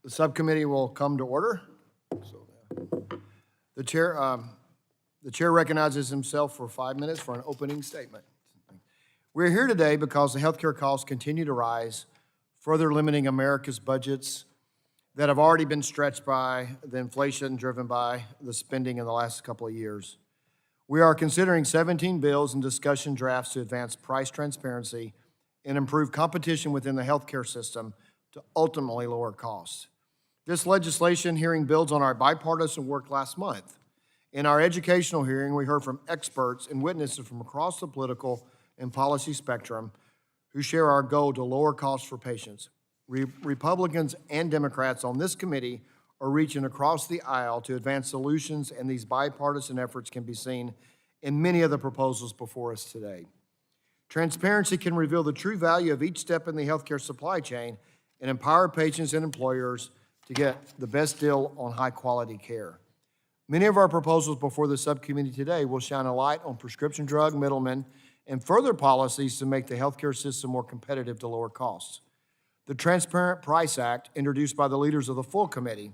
The subcommittee will come to order. The chair recognizes himself for 5 minutes for an opening statement. We're here today because the healthcare costs continue to rise, further limiting America's budgets that have already been stretched by the inflation driven by the spending in the last couple of years. We are considering 17 bills and discussion drafts to advance price transparency and improve competition within the healthcare system to ultimately lower costs. This legislation hearing builds on our bipartisan work last month. In our educational hearing, we heard from experts and witnesses from across the political and policy spectrum who share our goal to lower costs for patients. Republicans and Democrats on this committee are reaching across the aisle to advance solutions, and these bipartisan efforts can be seen in many of the proposals before us today. Transparency can reveal the true value of each step in the healthcare supply chain and empower patients and employers to get the best deal on high-quality care. Many of our proposals before the subcommittee today will shine a light on prescription drug middlemen and further policies to make the healthcare system more competitive to lower costs. The Transparent Price Act, introduced by the leaders of the full committee,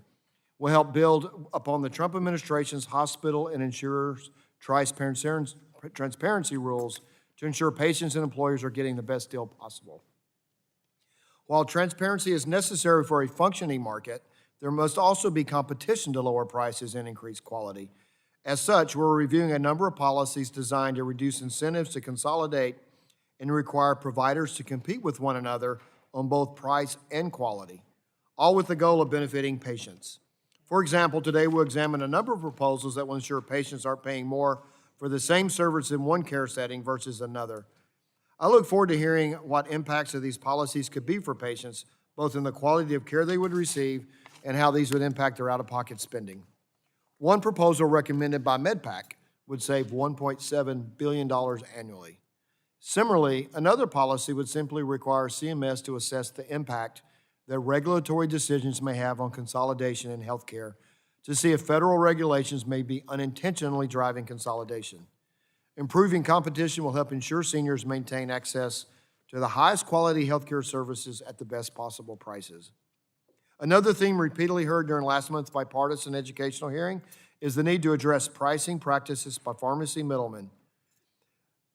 will help build upon the Trump administration's hospital and insurers' transparency rules to ensure patients and employers are getting the best deal possible. While transparency is necessary for a functioning market, there must also be competition to lower prices and increase quality. As such, we're reviewing a number of policies designed to reduce incentives to consolidate and require providers to compete with one another on both price and quality, all with the goal of benefiting patients. For example, today we'll examine a number of proposals that will ensure patients aren't paying more for the same service in one care setting versus another. I look forward to hearing what impacts of these policies could be for patients, both in the quality of care they would receive and how these would impact their out-of-pocket spending. One proposal recommended by MedPAC would save $1.7 billion annually. Similarly, another policy would simply require CMS to assess the impact that regulatory decisions may have on consolidation in healthcare to see if federal regulations may be unintentionally driving consolidation. Improving competition will help ensure seniors maintain access to the highest quality healthcare services at the best possible prices. Another theme repeatedly heard during last month's bipartisan educational hearing is the need to address pricing practices by pharmacy middlemen.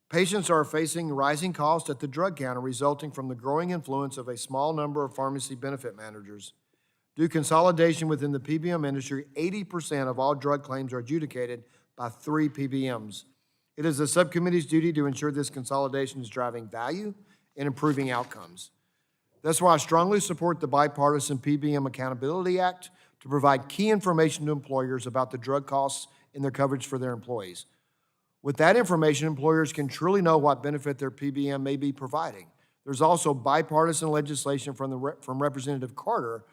Patients are facing rising costs at the drug counter resulting from the growing influence of a small number of pharmacy benefit managers. Due to consolidation within the PBM industry, 80% of all drug claims are adjudicated by 3 PBMs. It is the subcommittee's duty to ensure this consolidation is driving value and improving outcomes. That's why I strongly support the bipartisan PBM Accountability Act to provide key information to employers about the drug costs and their coverage for their employees. With that information, employers can truly know what benefit their PBM may be providing. There's also bipartisan legislation from Representative Carter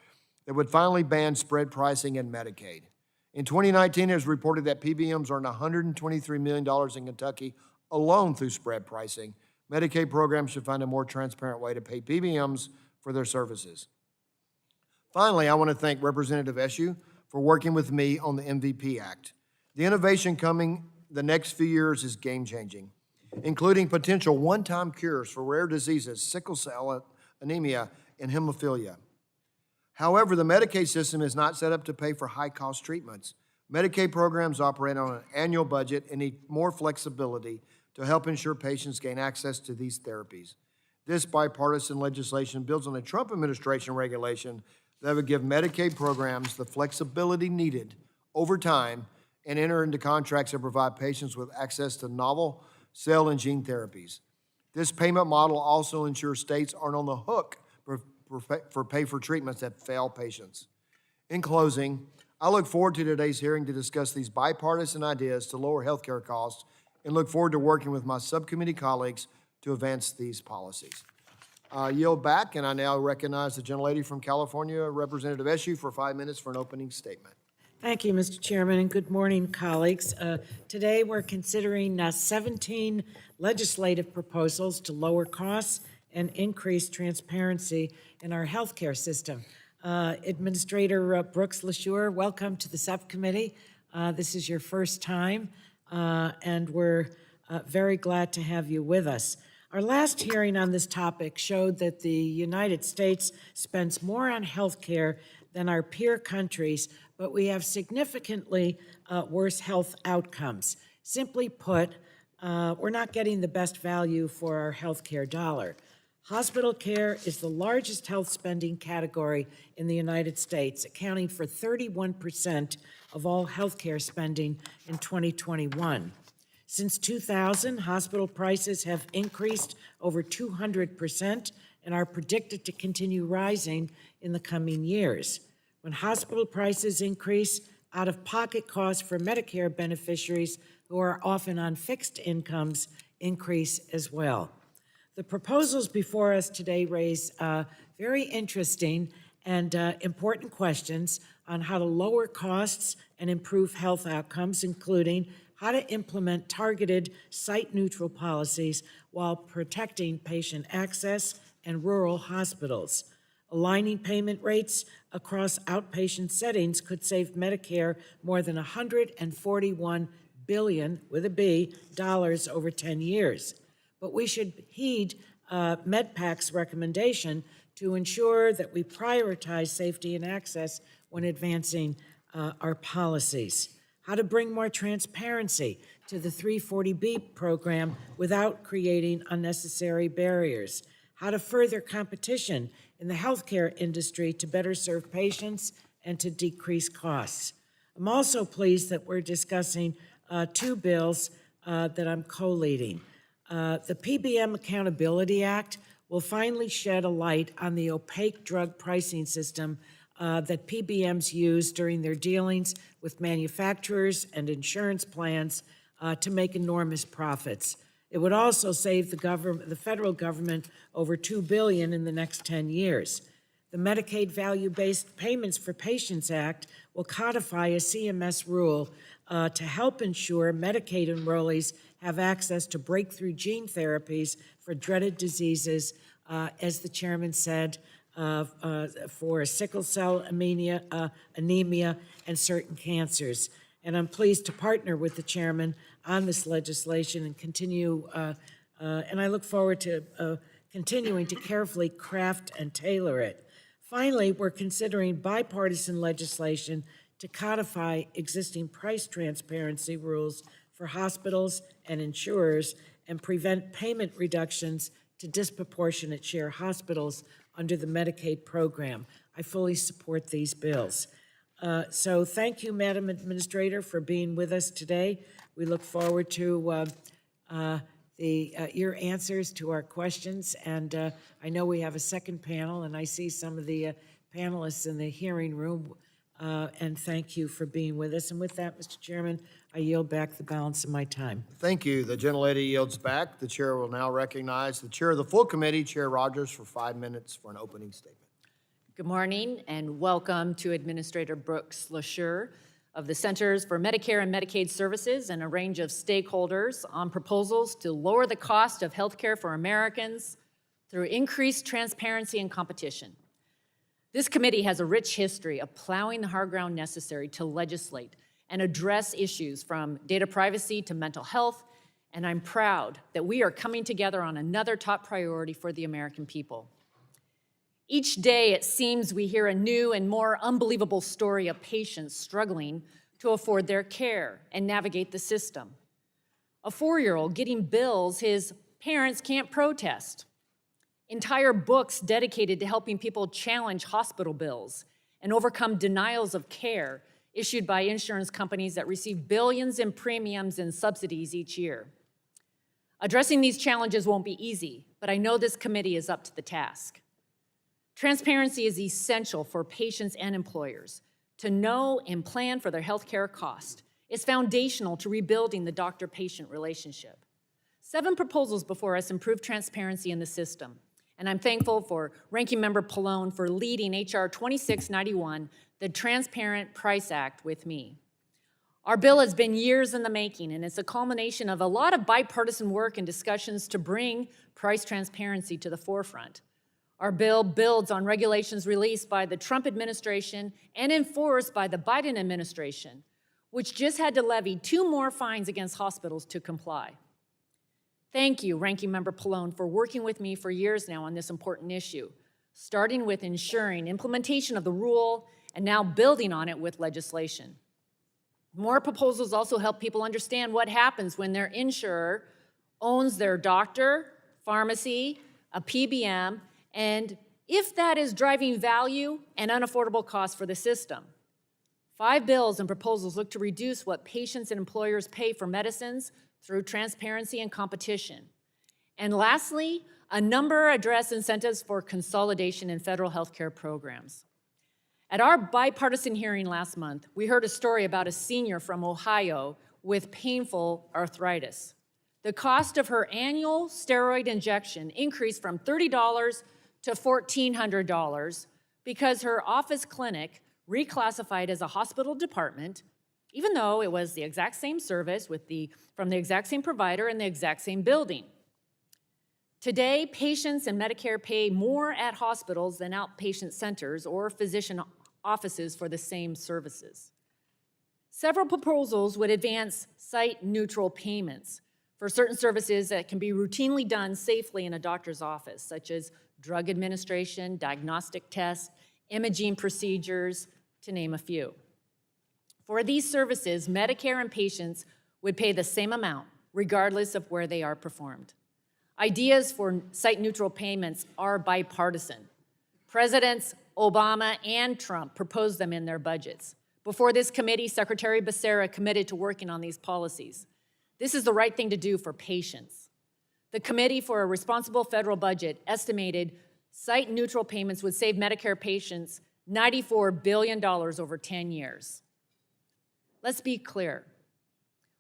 that would finally ban spread pricing in Medicaid. In 2019, it was reported that PBMs earned $123 million in Kentucky alone through spread pricing. Medicaid programs should find a more transparent way to pay PBMs for their services. Finally, I want to thank Representative Eshoo for working with me on the MVP Act. The innovation coming the next few years is game-changing, including potential one-time cures for rare diseases, sickle cell anemia, and hemophilia. However, the Medicaid system is not set up to pay for high-cost treatments. Medicaid programs operate on an annual budget and need more flexibility to help ensure patients gain access to these therapies. This bipartisan legislation builds on a Trump administration regulation that would give Medicaid programs the flexibility needed over time and enter into contracts that provide patients with access to novel cell and gene therapies. This payment model also ensures states aren't on the hook for pay for treatments that fail patients. In closing, I look forward to today's hearing to discuss these bipartisan ideas to lower healthcare costs and look forward to working with my subcommittee colleagues to advance these policies. I yield back, and I now recognize the gentlelady from California, Representative Eshoo, for 5 minutes for an opening statement. Thank you, Mr. Chairman, and good morning, colleagues. Today we're considering 17 legislative proposals to lower costs and increase transparency in our healthcare system. Administrator Brooks LaSure, welcome to the subcommittee. This is your first time, and we're very glad to have you with us. Our last hearing on this topic showed that the United States spends more on healthcare than our peer countries, but we have significantly worse health outcomes. Simply put, we're not getting the best value for our healthcare dollar. Hospital care is the largest health spending category in the United States, accounting for 31% of all healthcare spending in 2021. Since 2000, hospital prices have increased over 200% and are predicted to continue rising in the coming years. When hospital prices increase, out-of-pocket costs for Medicare beneficiaries who are often on fixed incomes increase as well. The proposals before us today raise very interesting and important questions on how to lower costs and improve health outcomes, including how to implement targeted site-neutral policies while protecting patient access and rural hospitals. Aligning payment rates across outpatient settings could save Medicare more than $141 billion, with a B, dollars over 10 years. But we should heed MedPAC's recommendation to ensure that we prioritize safety and access when advancing our policies. How to bring more transparency to the 340B program without creating unnecessary barriers. How to further competition in the healthcare industry to better serve patients and to decrease costs. I'm also pleased that we're discussing two bills that I'm co-leading. The PBM Accountability Act will finally shed a light on the opaque drug pricing system that PBMs use during their dealings with manufacturers and insurance plans to make enormous profits. It would also save the federal government over $2 billion in the next 10 years. The Medicaid Value-Based Payments for Patients Act will codify a CMS rule to help ensure Medicaid enrollees have access to breakthrough gene therapies for dreaded diseases, as the chairman said, for sickle cell anemia, and certain cancers. And I'm pleased to partner with the chairman on this legislation and continue, and I look forward to continuing to carefully craft and tailor it. Finally, we're considering bipartisan legislation to codify existing price transparency rules for hospitals and insurers and prevent payment reductions to disproportionate share hospitals under the Medicaid program. I fully support these bills. So thank you, Madam Administrator, for being with us today. We look forward to your answers to our questions, and I know we have a second panel, and I see some of the panelists in the hearing room, and thank you for being with us. And with that, Mr. Chairman, I yield back the balance of my time. Thank you. The gentlelady yields back. The chair will now recognize the chair of the full committee, Chair Rodgers, for 5 minutes for an opening statement. Good morning and welcome to Administrator Brooks LaSure of the Centers for Medicare and Medicaid Services and a range of stakeholders on proposals to lower the cost of health care for Americans through increased transparency and competition. This committee has a rich history of plowing the hard ground necessary to legislate and address issues from data privacy to mental health, and I'm proud that we are coming together on another top priority for the American people. Each day, it seems we hear a new and more unbelievable story of patients struggling to afford their care and navigate the system. A 4-year-old getting bills his parents can't protest. Entire books dedicated to helping people challenge hospital bills and overcome denials of care issued by insurance companies that receive billions in premiums and subsidies each year. Addressing these challenges won't be easy, but I know this committee is up to the task. Transparency is essential for patients and employers to know and plan for their health care cost. It's foundational to rebuilding the doctor-patient relationship. 7 proposals before us improve transparency in the system, and I'm thankful for Ranking Member Pallone for leading H.R. 2691, the Transparent Price Act, with me. Our bill has been years in the making, and it's a culmination of a lot of bipartisan work and discussions to bring price transparency to the forefront. Our bill builds on regulations released by the Trump administration and enforced by the Biden administration, which just had to levy 2 more fines against hospitals to comply. Thank you, Ranking Member Pallone, for working with me for years now on this important issue, starting with ensuring implementation of the rule and now building on it with legislation. More proposals also help people understand what happens when their insurer owns their doctor, pharmacy, a PBM, and if that is driving value and unaffordable costs for the system. 5 bills and proposals look to reduce what patients and employers pay for medicines through transparency and competition. And lastly, a number address incentives for consolidation in federal health care programs. At our bipartisan hearing last month, we heard a story about a senior from Ohio with painful arthritis. The cost of her annual steroid injection increased from $30 to $1,400 because her office clinic reclassified as a hospital department, even though it was the exact same service from the exact same provider in the exact same building. Today, patients and Medicare pay more at hospitals than outpatient centers or physician offices for the same services. Several proposals would advance site-neutral payments for certain services that can be routinely done safely in a doctor's office, such as drug administration, diagnostic tests, imaging procedures, to name a few. For these services, Medicare and patients would pay the same amount, regardless of where they are performed. Ideas for site-neutral payments are bipartisan. Presidents Obama and Trump proposed them in their budgets. Before this committee, Secretary Becerra committed to working on these policies. This is the right thing to do for patients. The Committee for a Responsible Federal Budget estimated site-neutral payments would save Medicare patients $94 billion over 10 years. Let's be clear.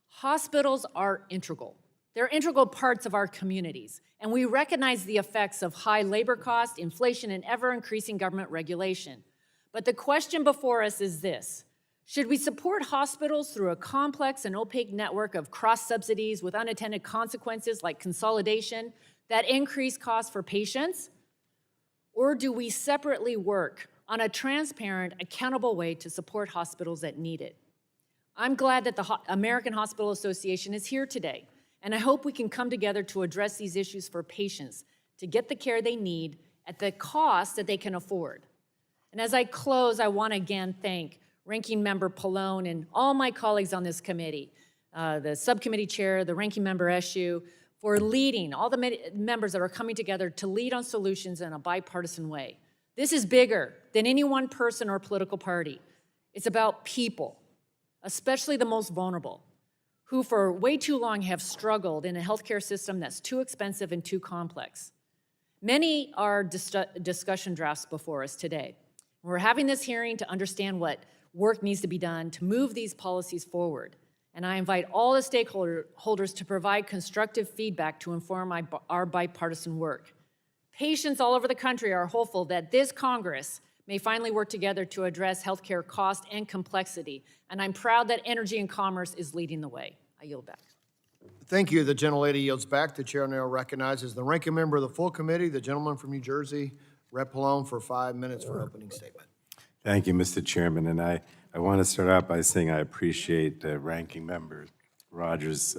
Hospitals are integral. They're integral parts of our communities, and we recognize the effects of high labor costs, inflation, and ever-increasing government regulation. But the question before us is this: should we support hospitals through a complex and opaque network of cross-subsidies with unintended consequences like consolidation that increase costs for patients? Or do we separately work on a transparent, accountable way to support hospitals that need it? I'm glad that the American Hospital Association is here today, and I hope we can come together to address these issues for patients to get the care they need at the cost that they can afford. And as I close, I want to again thank Ranking Member Pallone and all my colleagues on this committee, the subcommittee chair, the Ranking Member Eshoo, for leading, all the members that are coming together to lead on solutions in a bipartisan way. This is bigger than any one person or political party. It's about people, especially the most vulnerable, who for way too long have struggled in a healthcare system that's too expensive and too complex. Many are discussion drafts before us today. We're having this hearing to understand what work needs to be done to move these policies forward. And I invite all the stakeholders to provide constructive feedback to inform our bipartisan work. Patients all over the country are hopeful that this Congress may finally work together to address healthcare cost and complexity. And I'm proud that Energy and Commerce is leading the way. I yield back. Thank you. The gentlelady yields back. The chair now recognizes the ranking member of the full committee, the gentleman from New Jersey, Rep. Pallone, for 5 minutes for an opening statement. Thank you, Mr. Chairman. And I want to start out by saying I appreciate Ranking Member Rodgers'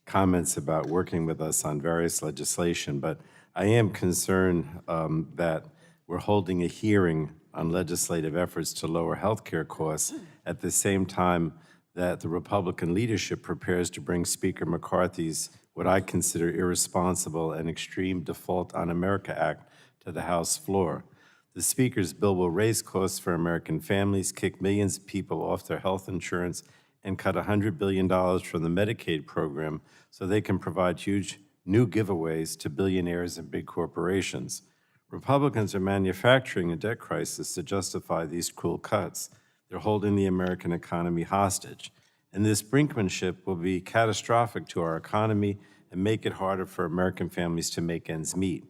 comments about working with us on various legislation, but I am concerned that we're holding a hearing on legislative efforts to lower health care costs at the same time that the Republican leadership prepares to bring Speaker McCarthy's what I consider irresponsible and extreme Default on America Act to the House floor. The Speaker's bill will raise costs for American families, kick millions of people off their health insurance, and cut $100 billion from the Medicaid program so they can provide huge new giveaways to billionaires and big corporations. Republicans are manufacturing a debt crisis to justify these cruel cuts. They're holding the American economy hostage. And this brinkmanship will be catastrophic to our economy and make it harder for American families to make ends meet.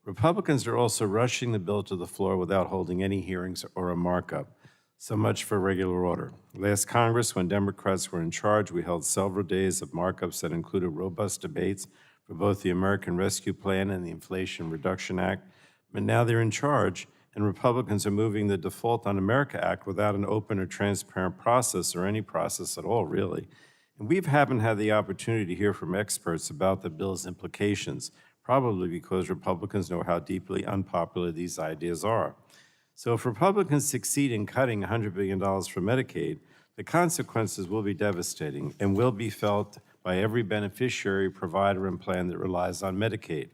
Republicans are also rushing the bill to the floor without holding any hearings or a markup. So much for regular order. Last Congress, when Democrats were in charge, we held several days of markups that included robust debates for both the American Rescue Plan and the Inflation Reduction Act. But now they're in charge, and Republicans are moving the Default on America Act without an open or transparent process, or any process at all, really. And we haven't had the opportunity to hear from experts about the bill's implications, probably because Republicans know how deeply unpopular these ideas are. So if Republicans succeed in cutting $100 billion from Medicaid, the consequences will be devastating and will be felt by every beneficiary, provider, and plan that relies on Medicaid.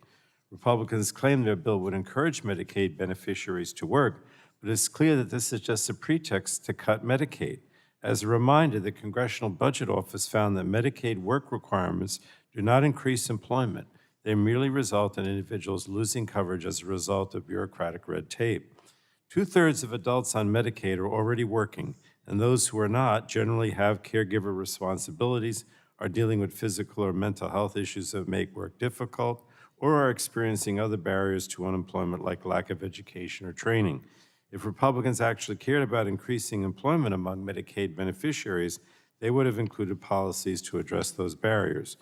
Republicans claim their bill would encourage Medicaid beneficiaries to work, but it's clear that this is just a pretext to cut Medicaid. As a reminder, the Congressional Budget Office found that Medicaid work requirements do not increase employment. They merely result in individuals losing coverage as a result of bureaucratic red tape. 2/3 of adults on Medicaid are already working, and those who are not generally have caregiver responsibilities, are dealing with physical or mental health issues that make work difficult, or are experiencing other barriers to unemployment like lack of education or training. If Republicans actually cared about increasing employment among Medicaid beneficiaries, they would have included policies to address those barriers.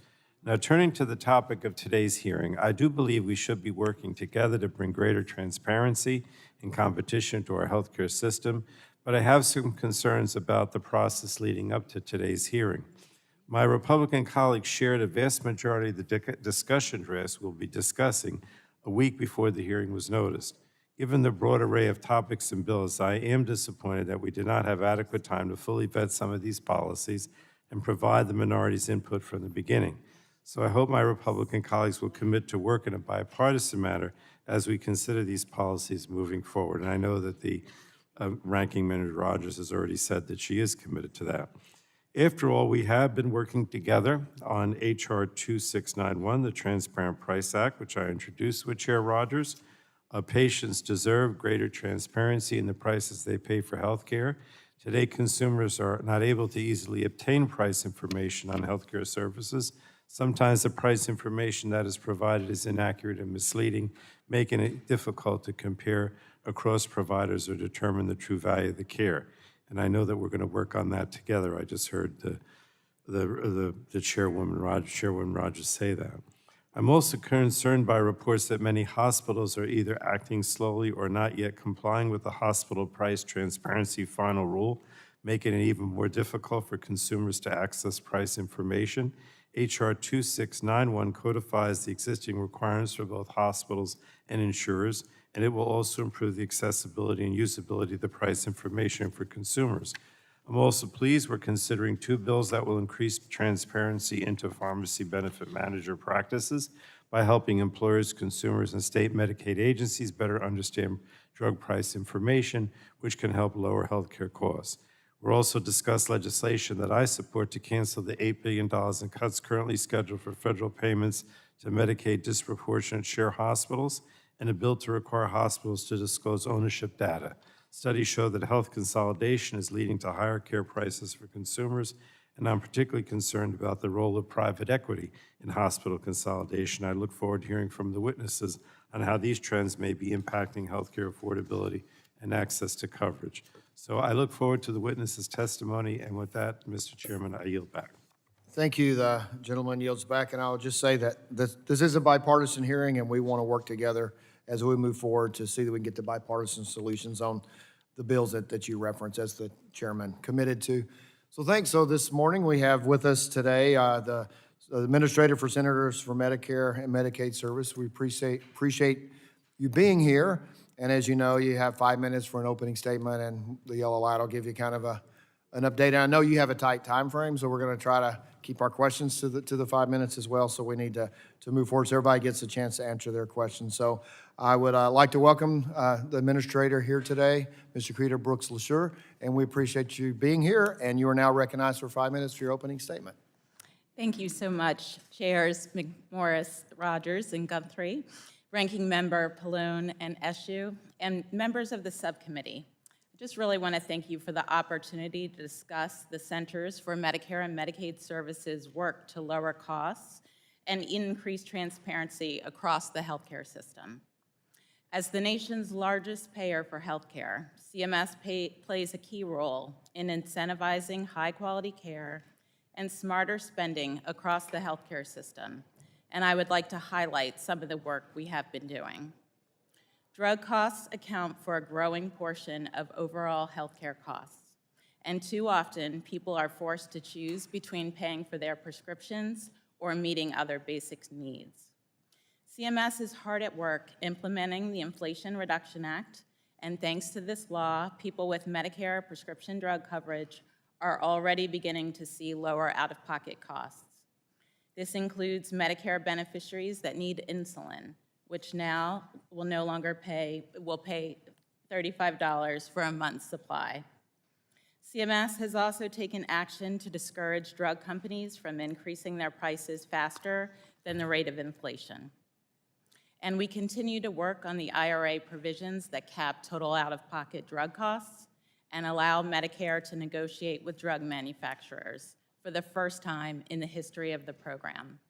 Now, turning to the topic of today's hearing, I do believe we should be working together to bring greater transparency and competition to our healthcare system, but I have some concerns about the process leading up to today's hearing. My Republican colleagues shared a vast majority of the discussion drafts we'll be discussing a week before the hearing was noticed. Given the broad array of topics and bills, I am disappointed that we did not have adequate time to fully vet some of these policies and provide the minority's input from the beginning. So I hope my Republican colleagues will commit to work in a bipartisan manner as we consider these policies moving forward. And I know that the Ranking Member Rodgers has already said that she is committed to that. After all, we have been working together on H.R. 2691, the Transparent Price Act, which I introduced with Chair Rodgers. Patients deserve greater transparency in the prices they pay for health care. Today, consumers are not able to easily obtain price information on healthcare services. Sometimes the price information that is provided is inaccurate and misleading, making it difficult to compare across providers or determine the true value of the care. And I know that we're going to work on that together. I just heard the Chairwoman Rodgers say that. I'm also concerned by reports that many hospitals are either acting slowly or not yet complying with the hospital price transparency final rule, making it even more difficult for consumers to access price information. H.R. 2691 codifies the existing requirements for both hospitals and insurers, and it will also improve the accessibility and usability of the price information for consumers. I'm also pleased we're considering 2 bills that will increase transparency into pharmacy benefit manager practices by helping employers, consumers, and state Medicaid agencies better understand drug price information, which can help lower healthcare costs. We'll also discuss legislation that I support to cancel the $8 billion in cuts currently scheduled for federal payments to Medicaid disproportionate share hospitals, and a bill to require hospitals to disclose ownership data. Studies show that health consolidation is leading to higher care prices for consumers, and I'm particularly concerned about the role of private equity in hospital consolidation. I look forward to hearing from the witnesses on how these trends may be impacting healthcare affordability and access to coverage. So I look forward to the witnesses' testimony, and with that, Mr. Chairman, I yield back. Thank you. The gentleman yields back, and I'll just say that this is a bipartisan hearing, and we want to work together as we move forward to see that we can get the bipartisan solutions on the bills that you referenced, as the chairman committed to. So thanks. So this morning we have with us today the Administrator for Senators for Medicare and Medicaid Service. We appreciate you being here. And as you know, you have 5 minutes for an opening statement, and the yellow light will give you kind of an update. And I know you have a tight time frame, so we're going to try to keep our questions to the 5 minutes as well. So we need to move forward so everybody gets a chance to answer their questions. So I would like to welcome the administrator here today, Mr. Creeder Brooks LaSure, and we appreciate you being here. And you are now recognized for 5 minutes for your opening statement. Thank you so much, Chairs McMorris, Rodgers, and Guthrie, Ranking Member Pallone and Eshoo, and members of the subcommittee. I just really want to thank you for the opportunity to discuss the Centers for Medicare and Medicaid Services' work to lower costs and increase transparency across the healthcare system. As the nation's largest payer for healthcare, CMS plays a key role in incentivizing high-quality care and smarter spending across the healthcare system, and I would like to highlight some of the work we have been doing. Drug costs account for a growing portion of overall healthcare costs, and too often people are forced to choose between paying for their prescriptions or meeting other basic needs. CMS is hard at work implementing the Inflation Reduction Act And thanks to this law, people with Medicare prescription drug coverage are already beginning to see lower out-of-pocket costs. This includes Medicare beneficiaries that need insulin, which now will pay $35 for a month's supply. CMS has also taken action to discourage drug companies from increasing their prices faster than the rate of inflation. And we continue to work on the IRA provisions that cap total out-of-pocket drug costs and allow Medicare to negotiate with drug manufacturers for the first time in the history of the program.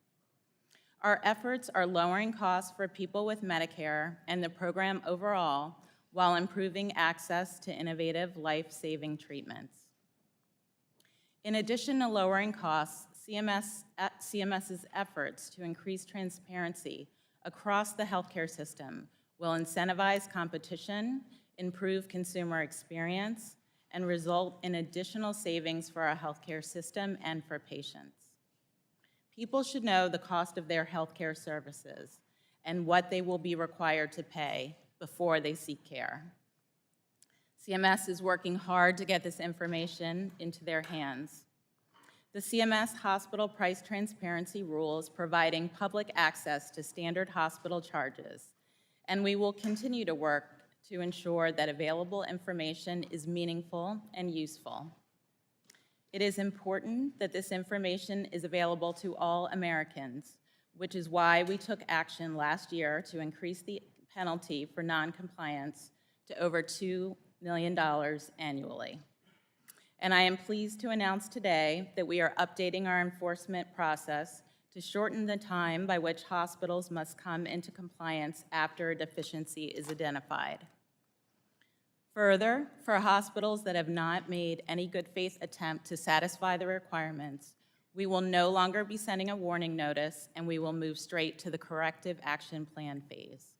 Our efforts are lowering costs for people with Medicare and the program overall while improving access to innovative life-saving treatments. In addition to lowering costs, CMS's efforts to increase transparency across the healthcare system will incentivize competition, improve consumer experience, and result in additional savings for our healthcare system and for patients. People should know the cost of their healthcare services and what they will be required to pay before they seek care. CMS is working hard to get this information into their hands. The CMS hospital price transparency rules providing public access to standard hospital charges, and we will continue to work to ensure that available information is meaningful and useful. It is important that this information is available to all Americans, which is why we took action last year to increase the penalty for noncompliance to over $2 million annually. And I am pleased to announce today that we are updating our enforcement process to shorten the time by which hospitals must come into compliance after a deficiency is identified. Further, for hospitals that have not made any good faith attempt to satisfy the requirements, we will no longer be sending a warning notice, and we will move straight to the corrective action plan phase.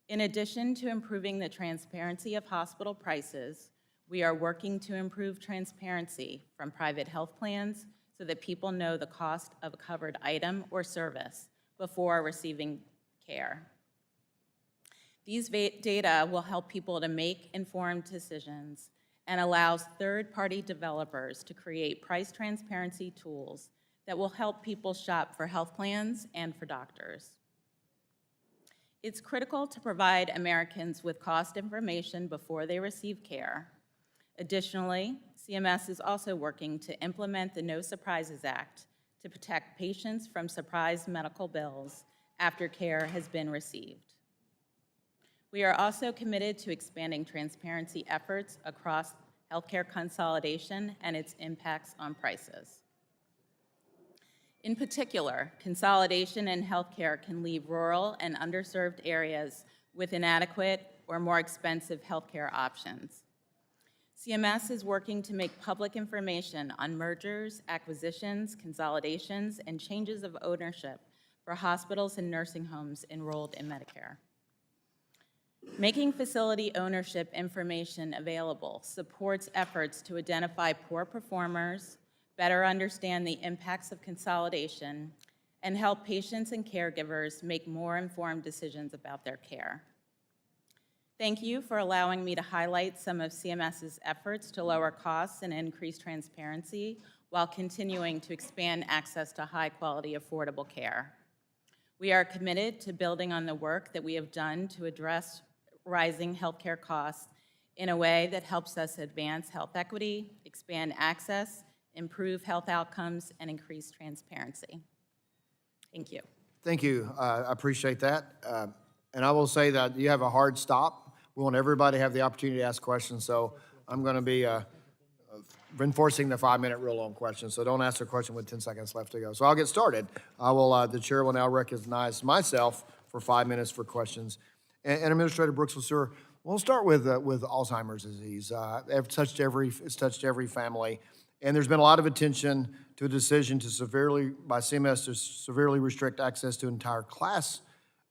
In addition to improving the transparency of hospital prices, we are working to improve transparency from private health plans so that people know the cost of a covered item or service before receiving care. These data will help people to make informed decisions and allows third-party developers to create price transparency tools that will help people shop for health plans and for doctors. It's critical to provide Americans with cost information before they receive care. Additionally, CMS is also working to implement the No Surprises Act to protect patients from surprise medical bills after care has been received. We are also committed to expanding transparency efforts across healthcare consolidation and its impacts on prices. In particular, consolidation in healthcare can leave rural and underserved areas with inadequate or more expensive healthcare options. CMS is working to make public information on mergers, acquisitions, consolidations, and changes of ownership for hospitals and nursing homes enrolled in Medicare. Making facility ownership information available supports efforts to identify poor performers, better understand the impacts of consolidation, and help patients and caregivers make more informed decisions about their care. Thank you for allowing me to highlight some of CMS's efforts to lower costs and increase transparency while continuing to expand access to high-quality, affordable care. We are committed to building on the work that we have done to address rising healthcare costs in a way that helps us advance health equity, expand access, improve health outcomes, and increase transparency. Thank you. Thank you. I appreciate that. And I will say that you have a hard stop. We want everybody to have the opportunity to ask questions, so I'm going to be enforcing the 5-minute rule on questions, so don't ask a question with 10 seconds left to go. So I'll get started. The chair will now recognize myself for 5 minutes for questions. And Administrator Brooks-LaSure, we'll start with Alzheimer's disease. It's touched every family, and there's been a lot of attention to a decision by CMS to severely restrict access to an entire class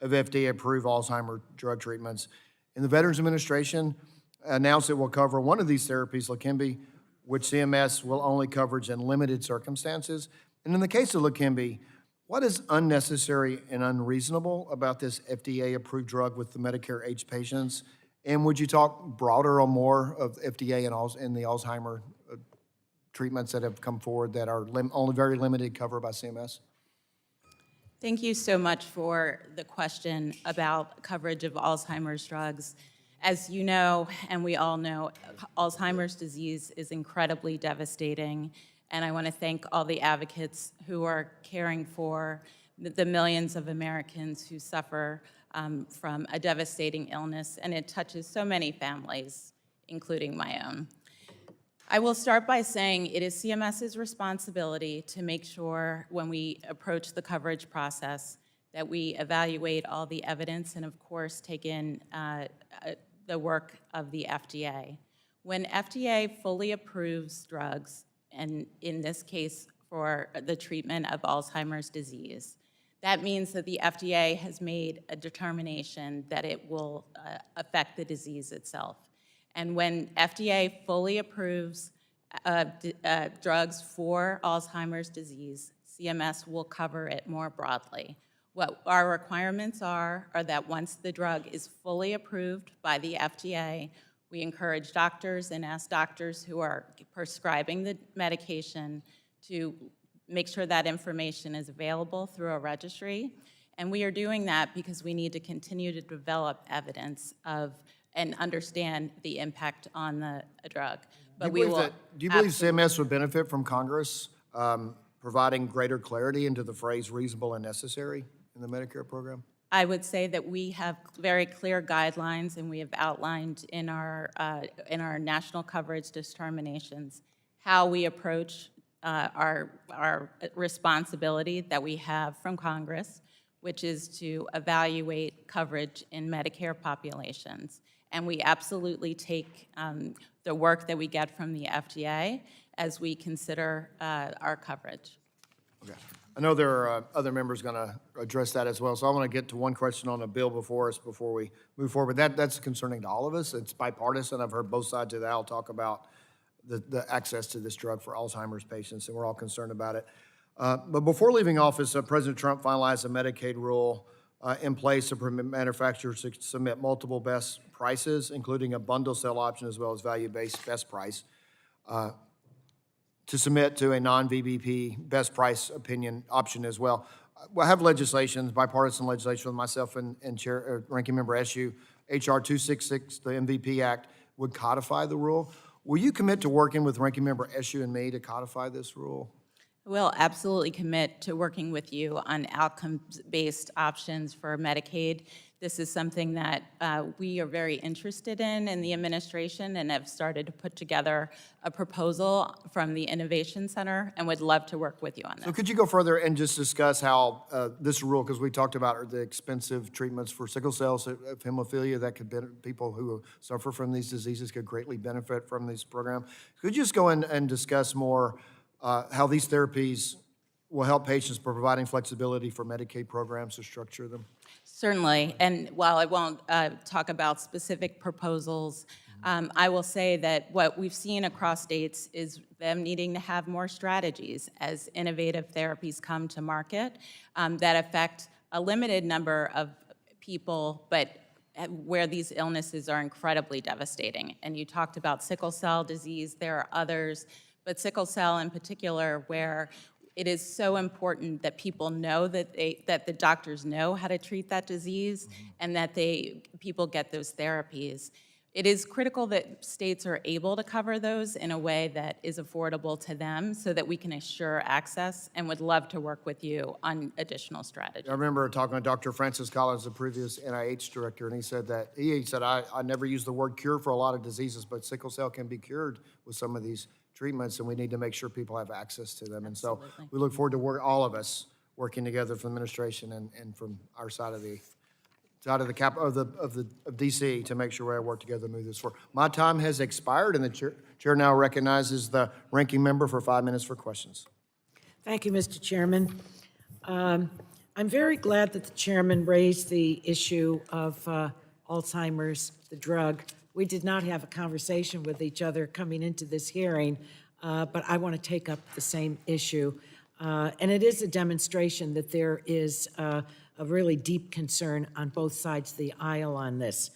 of FDA-approved Alzheimer drug treatments. And the Veterans Administration announced it will cover one of these therapies, Leqembi, which CMS will only coverage in limited circumstances. And in the case of Leqembi, what is unnecessary and unreasonable about this FDA-approved drug with the Medicare-age patients? And would you talk broader or more of FDA and the Alzheimer treatments that have come forward that are only very limited cover by CMS? Thank you so much for the question about coverage of Alzheimer's drugs. As you know, and we all know, Alzheimer's disease is incredibly devastating, and I want to thank all the advocates who are caring for the millions of Americans who suffer from a devastating illness, and it touches so many families, including my own. I will start by saying it is CMS's responsibility to make sure when we approach the coverage process that we evaluate all the evidence and, of course, take in the work of the FDA. When FDA fully approves drugs, and in this case for the treatment of Alzheimer's disease, that means that the FDA has made a determination that it will affect the disease itself. And when FDA fully approves drugs for Alzheimer's disease, CMS will cover it more broadly. What our requirements are that once the drug is fully approved by the FDA, we encourage doctors and ask doctors who are prescribing the medication to make sure that information is available through a registry. And we are doing that because we need to continue to develop evidence of and understand the impact on the drug. But do you believe CMS would benefit from Congress providing greater clarity into the phrase reasonable and necessary in the Medicare program? I would say that we have very clear guidelines, and we have outlined in our national coverage determinations how we approach our responsibility that we have from Congress, which is to evaluate coverage in Medicare populations. And we absolutely take the work that we get from the FDA as we consider our coverage. Okay. I know there are other members going to address that as well, so I want to get to one question on the bill before us before we move forward. That's concerning to all of us. It's bipartisan. I've heard both sides of the aisle talk about the access to this drug for Alzheimer's patients, and we're all concerned about it. But before leaving office, President Trump finalized a Medicaid rule in place to permit manufacturers to submit multiple best prices, including a bundle sale option as well as value-based best price, to submit to a non-VBP best price opinion option as well. I have legislation, bipartisan legislation with myself and Ranking Member Eshoo. H.R. 266, the MVP Act, would codify the rule. Will you commit to working with Ranking Member Eshoo and me to codify this rule? We'll absolutely commit to working with you on outcomes-based options for Medicaid. This is something that we are very interested in the administration, and have started to put together a proposal from the Innovation Center, and would love to work with you on this. So could you go further and just discuss how this rule, because we talked about the expensive treatments for sickle cell hemophilia that could people who suffer from these diseases could greatly benefit from this program. Could you just go in and discuss more how these therapies will help patients by providing flexibility for Medicaid programs to structure them? Certainly, and while I won't talk about specific proposals, I will say that what we've seen across states is them needing to have more strategies as innovative therapies come to market that affect a limited number of people, but where these illnesses are incredibly devastating. And you talked about sickle cell disease, there are others, but sickle cell in particular, where it is so important that people know that the doctors know how to treat that disease, and that people get those therapies. It is critical that states are able to cover those in a way that is affordable to them, so that we can assure access, and would love to work with you on additional strategies. I remember talking to Dr. Francis Collins, the previous NIH director, and he said I never use the word cure for a lot of diseases, but sickle cell can be cured with some of these treatments, and we need to make sure people have access to them. And so we look forward to all of us working together from the administration and from our side of the DC to make sure we work together to move this forward. My time has expired, and the chair now recognizes the ranking member for 5 minutes for questions. Thank you, Mr. Chairman. I'm very glad that the chairman raised the issue of Alzheimer's, the drug. We did not have a conversation with each other coming into this hearing, but I want to take up the same issue. And it is a demonstration that there is a really deep concern on both sides of the aisle on this.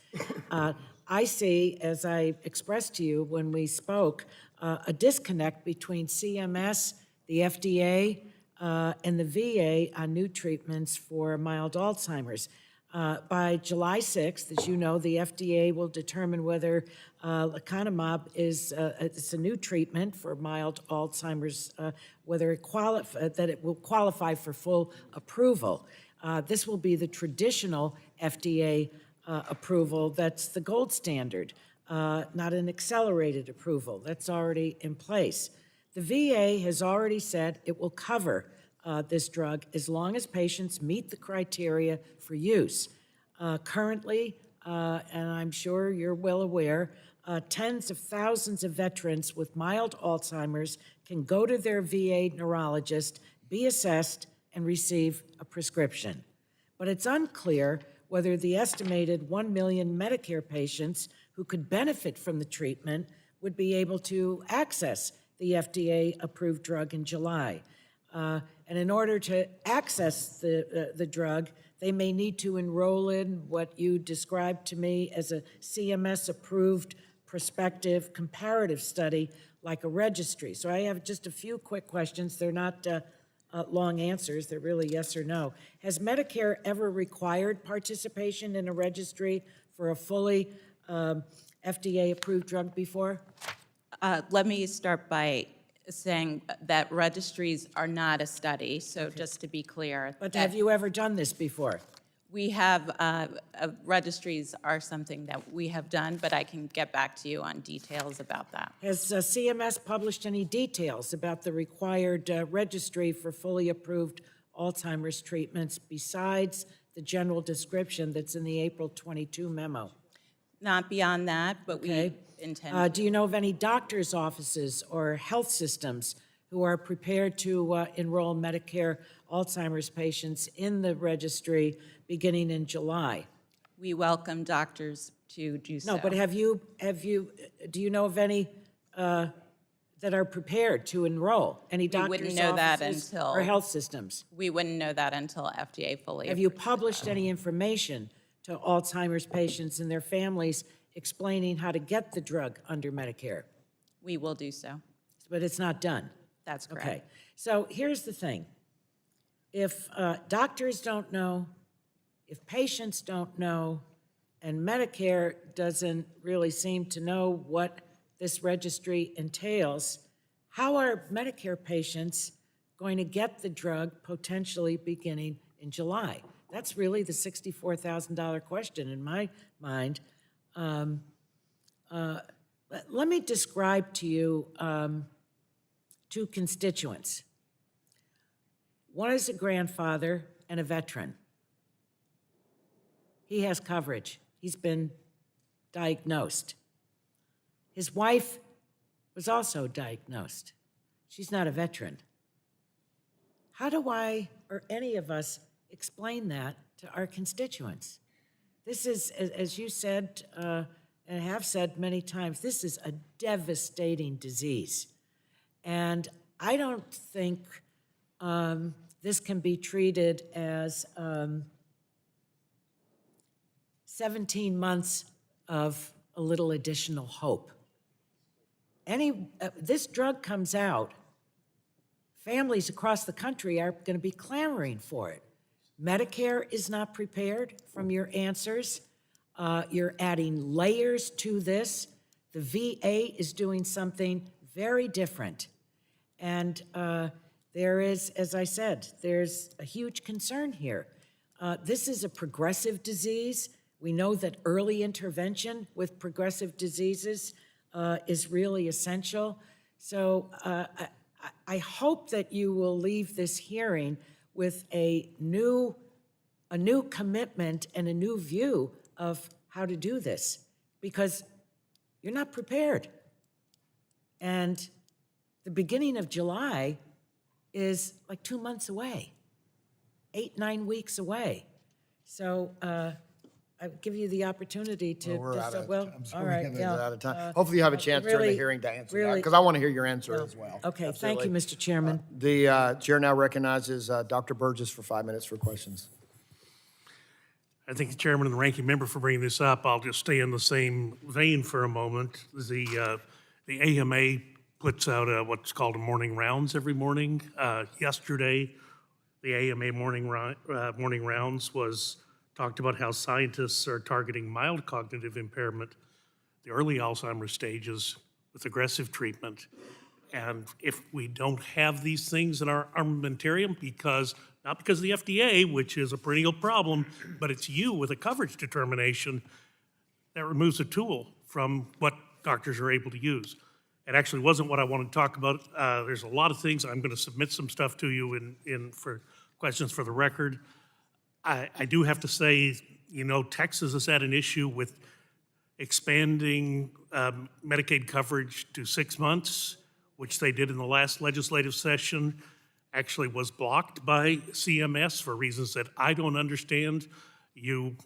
I see, as I expressed to you when we spoke, a disconnect between CMS, the FDA, and the VA on new treatments for mild Alzheimer's. By July 6th, as you know, the FDA will determine whether lecanemab is it's a new treatment for mild Alzheimer's, whether that it will qualify for full approval. This will be the traditional FDA approval that's the gold standard, not an accelerated approval. That's already in place. The VA has already said it will cover this drug as long as patients meet the criteria for use. Currently, and I'm sure you're well aware, tens of thousands of veterans with mild Alzheimer's can go to their VA neurologist, be assessed, and receive a prescription. But it's unclear whether the estimated 1 million Medicare patients who could benefit from the treatment would be able to access the FDA-approved drug in July. And in order to access the drug, they may need to enroll in what you described to me as a CMS-approved prospective comparative study like a registry. So I have just a few quick questions. They're not long answers. They're really yes or no. Has Medicare ever required participation in a registry for a fully FDA-approved drug before? Let me start by saying that registries are not a study, so just to be clear. But that have you ever done this before? we have, registries are something that we have done, but I can get back to you on details about that. Has CMS published any details about the required registry for fully approved Alzheimer's treatments besides the general description that's in the April 22 memo? Not beyond that, but Okay. we intend. Do you know of any doctor's offices or health systems who are prepared to enroll Medicare Alzheimer's patients in the registry beginning in July? We welcome doctors to do so. No, but do you know of any that are prepared to enroll? Any doctor's wouldn't know that offices until- or health systems? We wouldn't know that until FDA fully. Have you published any information to Alzheimer's patients and their families explaining how to get the drug under Medicare? We will do so. But it's not done. That's correct. Okay, so here's the thing. If doctors don't know, if patients don't know, and Medicare doesn't really seem to know what this registry entails, how are Medicare patients going to get the drug potentially beginning in July? That's really the $64,000 question in my mind. Let me describe to you two constituents. One is a grandfather and a veteran. He has coverage. He's been diagnosed. His wife was also diagnosed. She's not a veteran. How do I, or any of us, explain that to our constituents? This is, as you said, and have said many times, this is a devastating disease. And I don't think this can be treated as 17 months of a little additional hope. This drug comes out, families across the country are going to be clamoring for it. Medicare is not prepared from your answers. You're adding layers to this. The VA is doing something very different. And there is, as I said, there's a huge concern here. This is a progressive disease. We know that early intervention with progressive diseases is really essential. So I hope that you will leave this hearing with a new commitment and a new view of how to do this, because you're not prepared. And the beginning of July is like 2 months away, 8-9 weeks away. So I give you the opportunity to. We're out of time. I'm all sorry, right, we're yeah. out of time. Hopefully you have a chance during the really- hearing to answer that, really- because I want to hear your answer as well. Okay, thank you, Absolutely. Mr. Chairman. The chair now recognizes Dr. Burgess for 5 minutes for questions. I thank the chairman and the ranking member for bringing this up. I'll just stay in the same vein for a moment. The AMA puts out what's called a morning rounds every morning. Yesterday, the AMA morning rounds was talked about how scientists are targeting mild cognitive impairment, the early Alzheimer's stages, with aggressive treatment. And if we don't have these things in our armamentarium, not because of the FDA, which is a perennial problem, but it's you with a coverage determination, that removes a tool from what doctors are able to use. It actually wasn't what I wanted to talk about. There's a lot of things. I'm going to submit some stuff to you for questions for the record. I do have to say, Texas has had an issue with expanding Medicaid coverage to 6 months, which they did in the last legislative session, actually was blocked by CMS for reasons that I don't understand.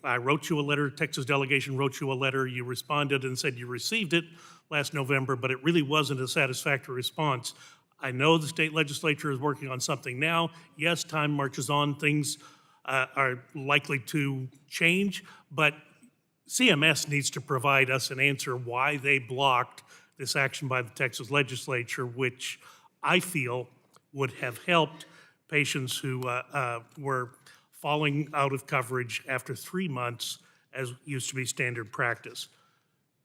I wrote you a letter, Texas delegation wrote you a letter, you responded and said you received it last November, but it really wasn't a satisfactory response. I know the state legislature is working on something now. Yes, time marches on, things are likely to change, but CMS needs to provide us an answer why they blocked this action by the Texas legislature, which I feel would have helped patients who were falling out of coverage after 3 months, as used to be standard practice.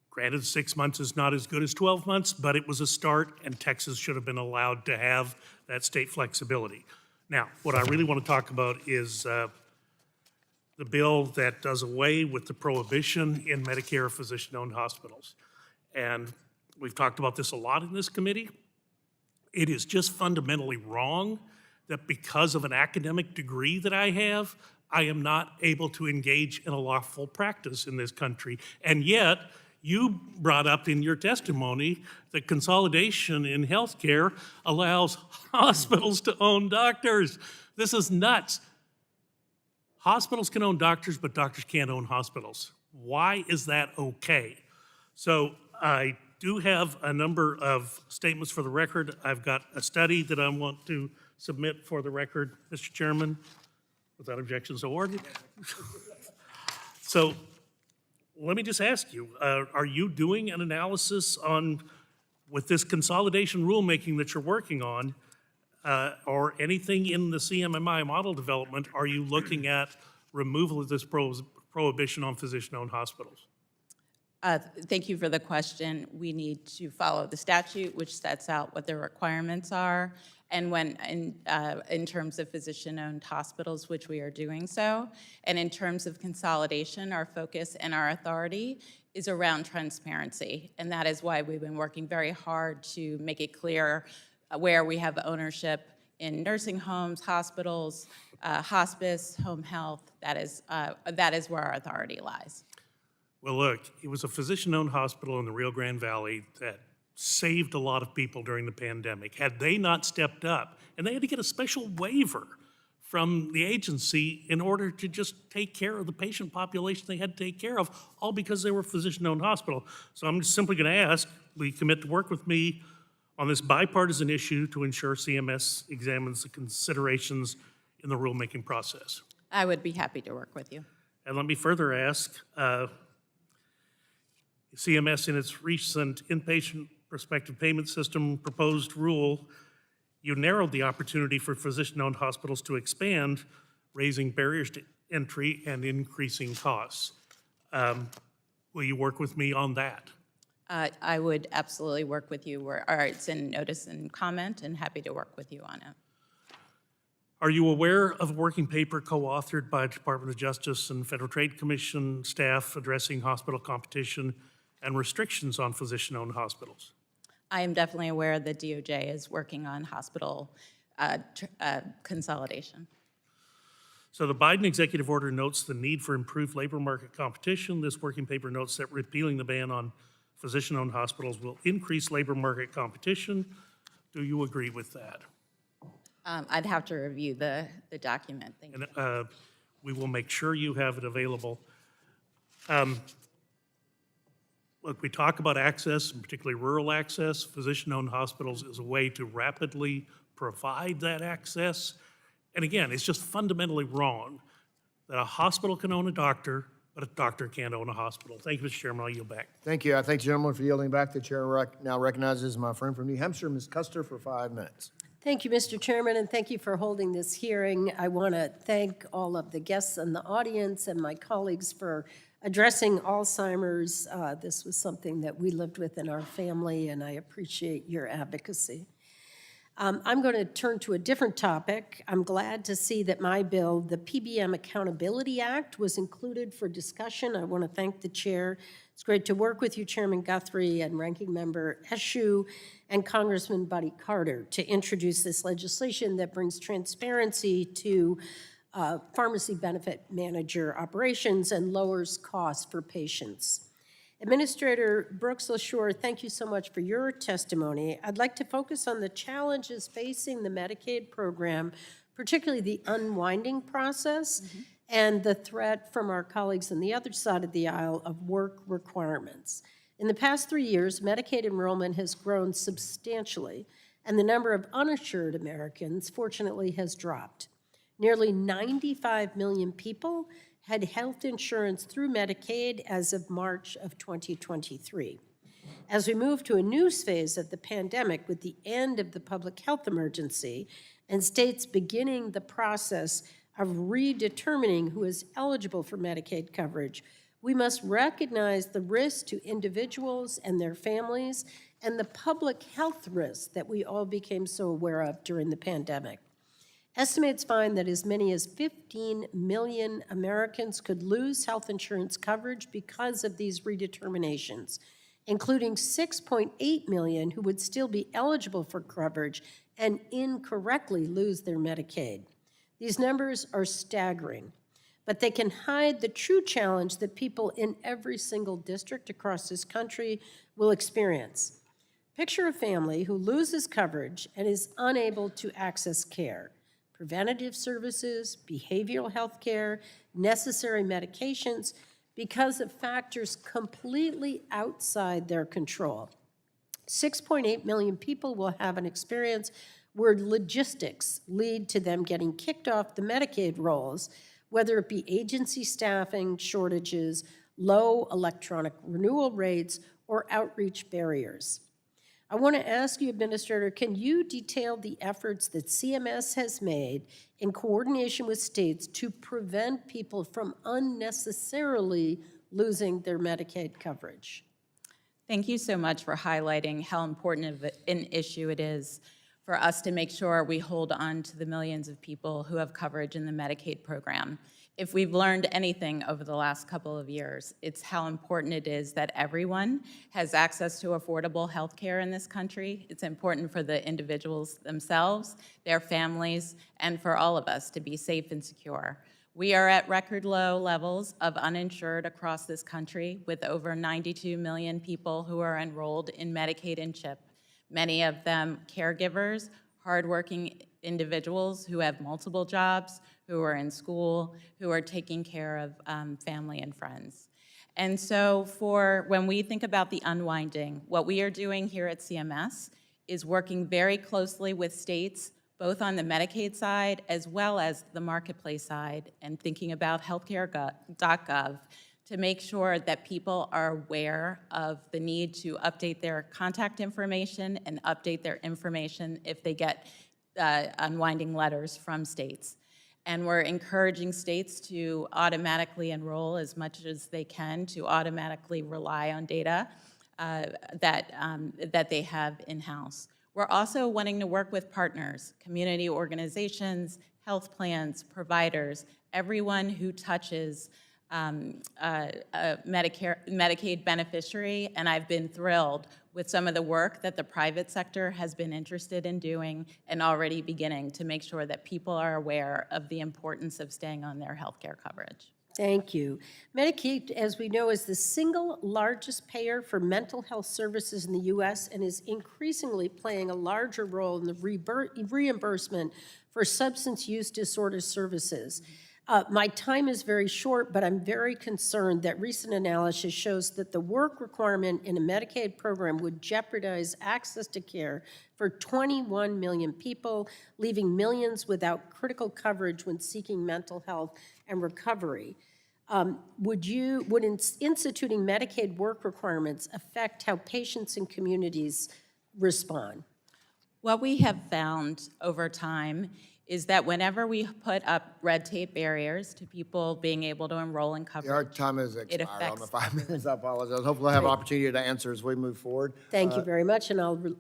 Granted, 6 months is not as good as 12 months, but it was a start, and Texas should have been allowed to have that state flexibility. Now, what I really want to talk about is the bill that does away with the prohibition in Medicare physician-owned hospitals. And we've talked about this a lot in this committee. It is just fundamentally wrong that because of an academic degree that I have, I am not able to engage in a lawful practice in this country. And yet, you brought up in your testimony that consolidation in healthcare allows hospitals to own doctors. This is nuts. Hospitals can own doctors, but doctors can't own hospitals. Why is that okay? So I do have a number of statements for the record. I've got a study that I want to submit for the record, Mr. Chairman, without objection so ordered. So let me just ask you, are you doing an analysis with this consolidation rulemaking that you're working on, or anything in the CMMI model development, are you looking at removal of this prohibition on physician-owned hospitals? Thank you for the question. We need to follow the statute, which sets out what the requirements are, and when in terms of physician-owned hospitals, which we are doing so, and in terms of consolidation, our focus and our authority is around transparency, and that is why we've been working very hard to make it clear where we have ownership in nursing homes, hospitals, hospice, home health. That is where our authority lies. Well, look, it was a physician-owned hospital in the Rio Grande Valley that saved a lot of people during the pandemic. Had they not stepped up, and they had to get a special waiver from the agency in order to just take care of the patient population they had to take care of, all because they were a physician-owned hospital. So I'm just simply going to ask, will you commit to work with me on this bipartisan issue to ensure CMS examines the considerations in the rulemaking process? I would be happy to work with you. And let me further ask, CMS in its recent inpatient prospective payment system proposed rule, you narrowed the opportunity for physician-owned hospitals to expand, raising barriers to entry and increasing costs. Will you work with me on that? I would absolutely work with you. It's in notice and comment, and happy to work with you on it. Are you aware of a working paper co-authored by Department of Justice and Federal Trade Commission staff addressing hospital competition and restrictions on physician-owned hospitals? I am definitely aware that DOJ is working on hospital consolidation. So the Biden executive order notes the need for improved labor market competition. This working paper notes that repealing the ban on physician-owned hospitals will increase labor market competition. Do you agree with that? I'd have to review the document. Thank you. And we will make sure you have it available. Look, we talk about access, and particularly rural access. Physician-owned hospitals is a way to rapidly provide that access. And again, it's just fundamentally wrong that a hospital can own a doctor, but a doctor can't own a hospital. Thank you, Mr. Chairman. I'll yield back. Thank you. I thank the gentleman for yielding back. The chair now recognizes my friend from New Hampshire, Ms. Custer, for 5 minutes. Thank you, Mr. Chairman, and thank you for holding this hearing. I want to thank all of the guests in the audience and my colleagues for addressing Alzheimer's. This was something that we lived with in our family, and I appreciate your advocacy. I'm going to turn to a different topic. I'm glad to see that my bill, the PBM Accountability Act, was included for discussion. I want to thank the chair. It's great to work with you, Chairman Guthrie and Ranking Member Eshoo and Congressman Buddy Carter to introduce this legislation that brings transparency to pharmacy benefit manager operations and lowers costs for patients. Administrator Brooks-LaSure, thank you so much for your testimony. I'd like to focus on the challenges facing the Medicaid program, particularly the unwinding process and the threat from our colleagues on the other side of the aisle of work requirements. In the past 3 years, Medicaid enrollment has grown substantially, and the number of uninsured Americans, fortunately, has dropped. Nearly 95 million people had health insurance through Medicaid as of March of 2023. As we move to a new phase of the pandemic with the end of the public health emergency and states beginning the process of redetermining who is eligible for Medicaid coverage, we must recognize the risk to individuals and their families and the public health risks that we all became so aware of during the pandemic. Estimates find that as many as 15 million Americans could lose health insurance coverage because of these redeterminations, including 6.8 million who would still be eligible for coverage and incorrectly lose their Medicaid. These numbers are staggering, but they can hide the true challenge that people in every single district across this country will experience. Picture a family who loses coverage and is unable to access care. Preventative services, behavioral health care, necessary medications, because of factors completely outside their control. 6.8 million people will have an experience where logistics lead to them getting kicked off the Medicaid rolls, whether it be agency staffing, shortages, low electronic renewal rates, or outreach barriers. I want to ask you, Administrator, can you detail the efforts that CMS has made in coordination with states to prevent people from unnecessarily losing their Medicaid coverage? Thank you so much for highlighting how important of an issue it is for us to make sure we hold on to the millions of people who have coverage in the Medicaid program. If we've learned anything over the last couple of years, it's how important it is that everyone has access to affordable health care in this country. It's important for the individuals themselves, their families, and for all of us to be safe and secure. We are at record low levels of uninsured across this country, with over 92 million people who are enrolled in Medicaid and CHIP, many of them caregivers, hardworking individuals who have multiple jobs, who are in school, who are taking care of family and friends. And so when we think about the unwinding, what we are doing here at CMS is working very closely with states, both on the Medicaid side as well as the marketplace side, and thinking about healthcare.gov to make sure that people are aware of the need to update their contact information and update their information if they get unwinding letters from states. And we're encouraging states to automatically enroll as much as they can, to automatically rely on data that they have in-house. We're also wanting to work with partners, community organizations, health plans, providers, everyone who touches a Medicaid beneficiary, and I've been thrilled with some of the work that the private sector has been interested in doing and already beginning to make sure that people are aware of the importance of staying on their health care coverage. Thank you. Medicaid, as we know, is the single largest payer for mental health services in the U.S. and is increasingly playing a larger role in the reimbursement for substance use disorder services. My time is very short, but I'm very concerned that recent analysis shows that the work requirement in a Medicaid program would jeopardize access to care for 21 million people, leaving millions without critical coverage when seeking mental health and recovery. Would instituting Medicaid work requirements affect how patients and communities respond? What we have found over time is that whenever we put up red tape barriers to people being able to enroll in Our coverage, time has expired on the affects- 5 minutes. I apologize. Hopefully I'll have an opportunity to answer as we move forward. Thank you very much, and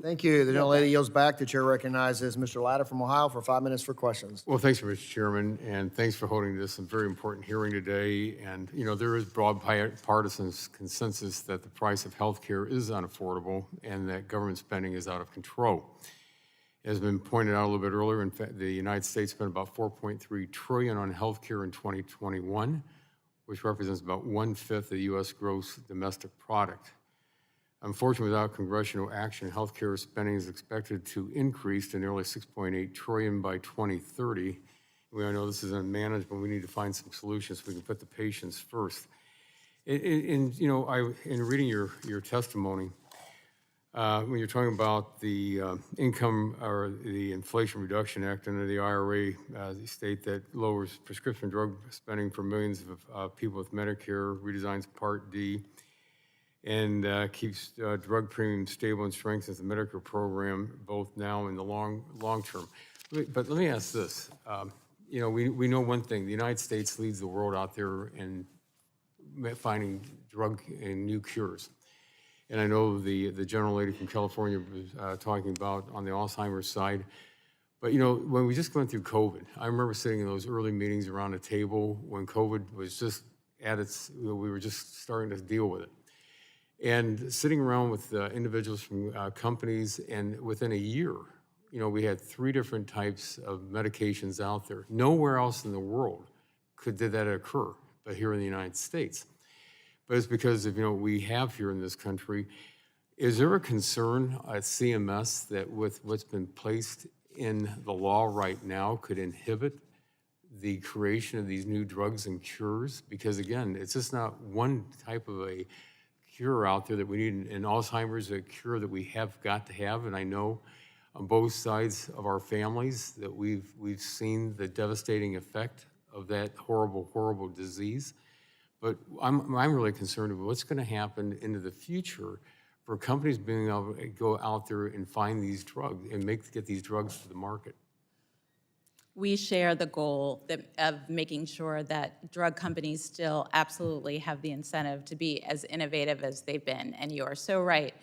Thank you. The gentle lady yields back. The chair recognizes Mr. Latta from Ohio for 5 minutes for questions. Well, thanks, Mr. Chairman, and thanks for holding this very important hearing today. And, you know, there is broad partisan consensus that the price of health care is unaffordable and that government spending is out of control. As has been pointed out a little bit earlier, in fact, the United States spent about $4.3 trillion on health care in 2021, which represents about 1/5 of the U.S. gross domestic product. Unfortunately, without congressional action, healthcare spending is expected to increase to nearly $6.8 trillion by 2030. We all know this is unmanaged, but we need to find some solutions so we can put the patients first. In reading your testimony, when you're talking about the income or the Inflation Reduction Act under the IRA, the state that lowers prescription drug spending for millions of people with Medicare, redesigns Part D, and keeps drug premiums stable and strengthens the Medicare program both now and in the long term. But let me ask this. We know one thing. The United States leads the world out there in finding drug and new cures. And I know the gentle lady from California was talking about on the Alzheimer's side. But, when we just went through COVID, I remember sitting in those early meetings around a table when COVID was just at its, we were just starting to deal with it. And sitting around with individuals from companies, and within a year, we had 3 different types of medications out there. Nowhere else in the world did that occur, but here in the United States. But it's because of what we have here in this country. Is there a concern at CMS that with what's been placed in the law right now could inhibit the creation of these new drugs and cures? Because again, it's just not one type of a cure out there that we need. And Alzheimer's, a cure that we have got to have. And I know on both sides of our families that we've seen the devastating effect of that horrible, horrible disease. But I'm really concerned about what's going to happen into the future for companies being able to go out there and find these drugs and get these drugs to the market. we share the goal of making sure that drug companies still absolutely have the incentive to be as innovative as they've been. And you are so right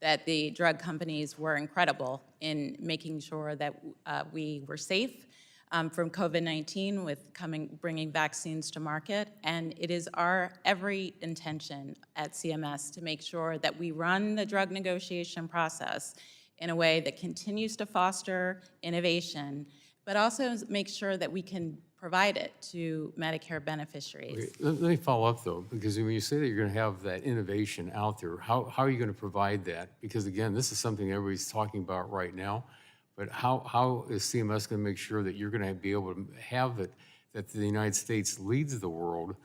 that the drug companies were incredible in making sure that we were safe from COVID-19 with bringing vaccines to market. And it is our every intention at CMS to make sure that we run the drug negotiation process in a way that continues to foster innovation, but also make sure that we can provide it to Medicare beneficiaries. Okay, let me follow up though, because when you say that you're going to have that innovation out there, how are you going to provide that? Because again, this is something everybody's talking about right now, but how is CMS going to make sure that you're going to be able to have it, that the United States leads the world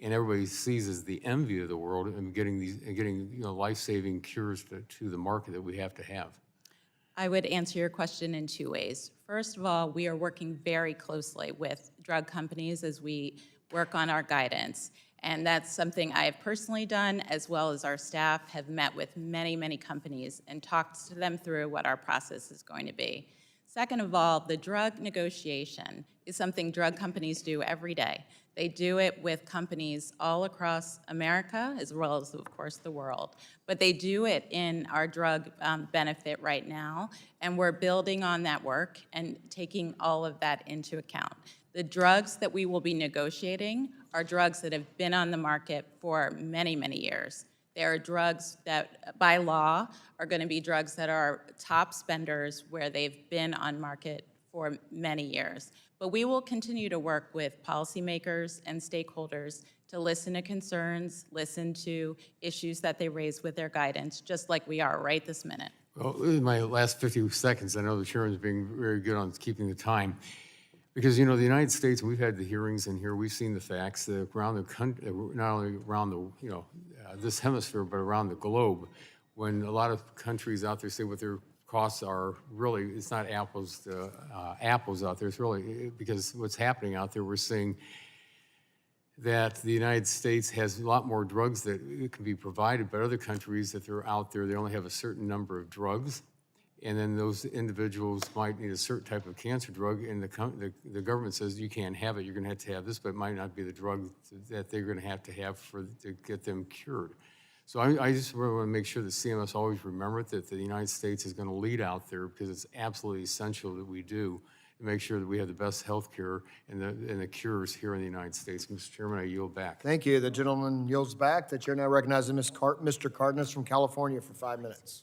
and everybody sees as the envy of the world and getting life-saving cures to the market that we have to have? I would answer your question in two ways. First of all, we are working very closely with drug companies as we work on our guidance. And that's something I have personally done, as well as our staff have met with many, many companies and talked to them through what our process is going to be. Second of all, the drug negotiation is something drug companies do every day. They do it with companies all across America, as well as, of course, the world. But they do it in our drug benefit right now, and we're building on that work and taking all of that into account. The drugs that we will be negotiating are drugs that have been on the market for many, many years. They are drugs that, by law, are going to be drugs that are top spenders where they've been on market for many years. But we will continue to work with policymakers and stakeholders to listen to concerns, listen to issues that they raise with their guidance, just like we are right this minute. Well, in my last 50 seconds, I know the chairman's being very good on keeping the time. Because, you know, the United States, we've had the hearings in here, we've seen the facts that around the country, not only around the, you know, this hemisphere, but around the globe, when a lot of countries out there say what their costs are, really, it's not apples to apples out there. It's really, because what's happening out there, we're seeing that the United States has a lot more drugs that can be provided, but other countries that they're out there, they only have a certain number of drugs. And then those individuals might need a certain type of cancer drug, and the government says you can't have it, you're gonna have to have this, but it might not be the drug that they're gonna have to get them cured. So I just really wanna make sure that CMS always remember that the United States is gonna lead out there, because it's absolutely essential that we do to make sure that we have the best health care and the cures here in the United States. Mr. Chairman, I yield back. Thank you. The gentleman yields back. The chair now recognizes Mr. Cardenas from California for 5 minutes.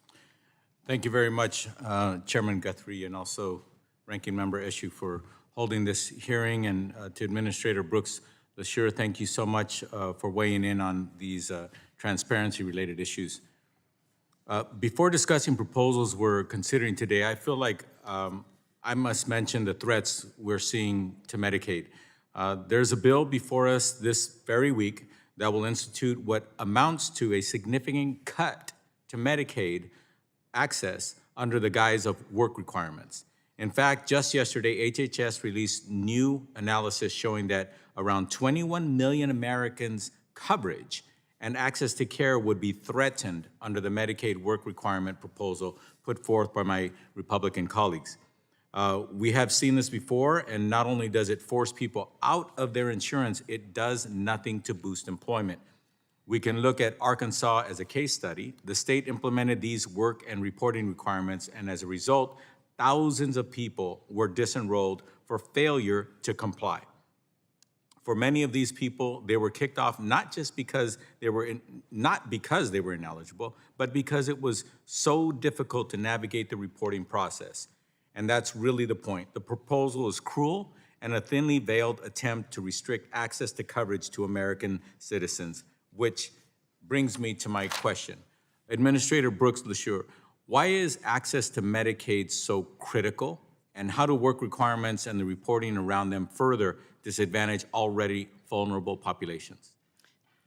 Thank you very much, Chairman Guthrie, and also Ranking Member Eshoo for holding this hearing, and to Administrator Brooks LaSure, thank you so much for weighing in on these transparency-related issues. Before discussing proposals we're considering today, I feel like I must mention the threats we're seeing to Medicaid. There's a bill before us this very week that will institute what amounts to a significant cut to Medicaid access under the guise of work requirements. In fact, just yesterday, HHS released new analysis showing that around 21 million Americans' coverage and access to care would be threatened under the Medicaid work requirement proposal put forth by my Republican colleagues. We have seen this before, and not only does it force people out of their insurance, it does nothing to boost employment. We can look at Arkansas as a case study. The state implemented these work and reporting requirements, and as a result, thousands of people were disenrolled for failure to comply. For many of these people, they were kicked off not just because they were ineligible, but because it was so difficult to navigate the reporting process. And that's really the point. The proposal is cruel and a thinly veiled attempt to restrict access to coverage to American citizens, which brings me to my question. Administrator Brooks LaSure, why is access to Medicaid so critical, and how do work requirements and the reporting around them further disadvantage already vulnerable populations?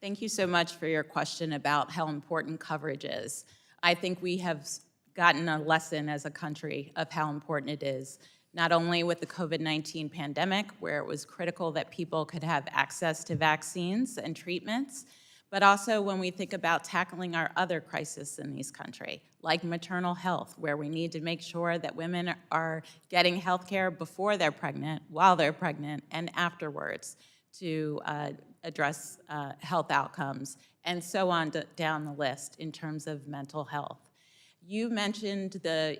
Thank you so much for your question about how important coverage is. I think we have gotten a lesson as a country of how important it is, not only with the COVID-19 pandemic, where it was critical that people could have access to vaccines and treatments, but also when we think about tackling our other crises in this country, like maternal health, where we need to make sure that women are getting health care before they're pregnant, while they're pregnant, and afterwards to address health outcomes, and so on down the list in terms of mental health. You mentioned the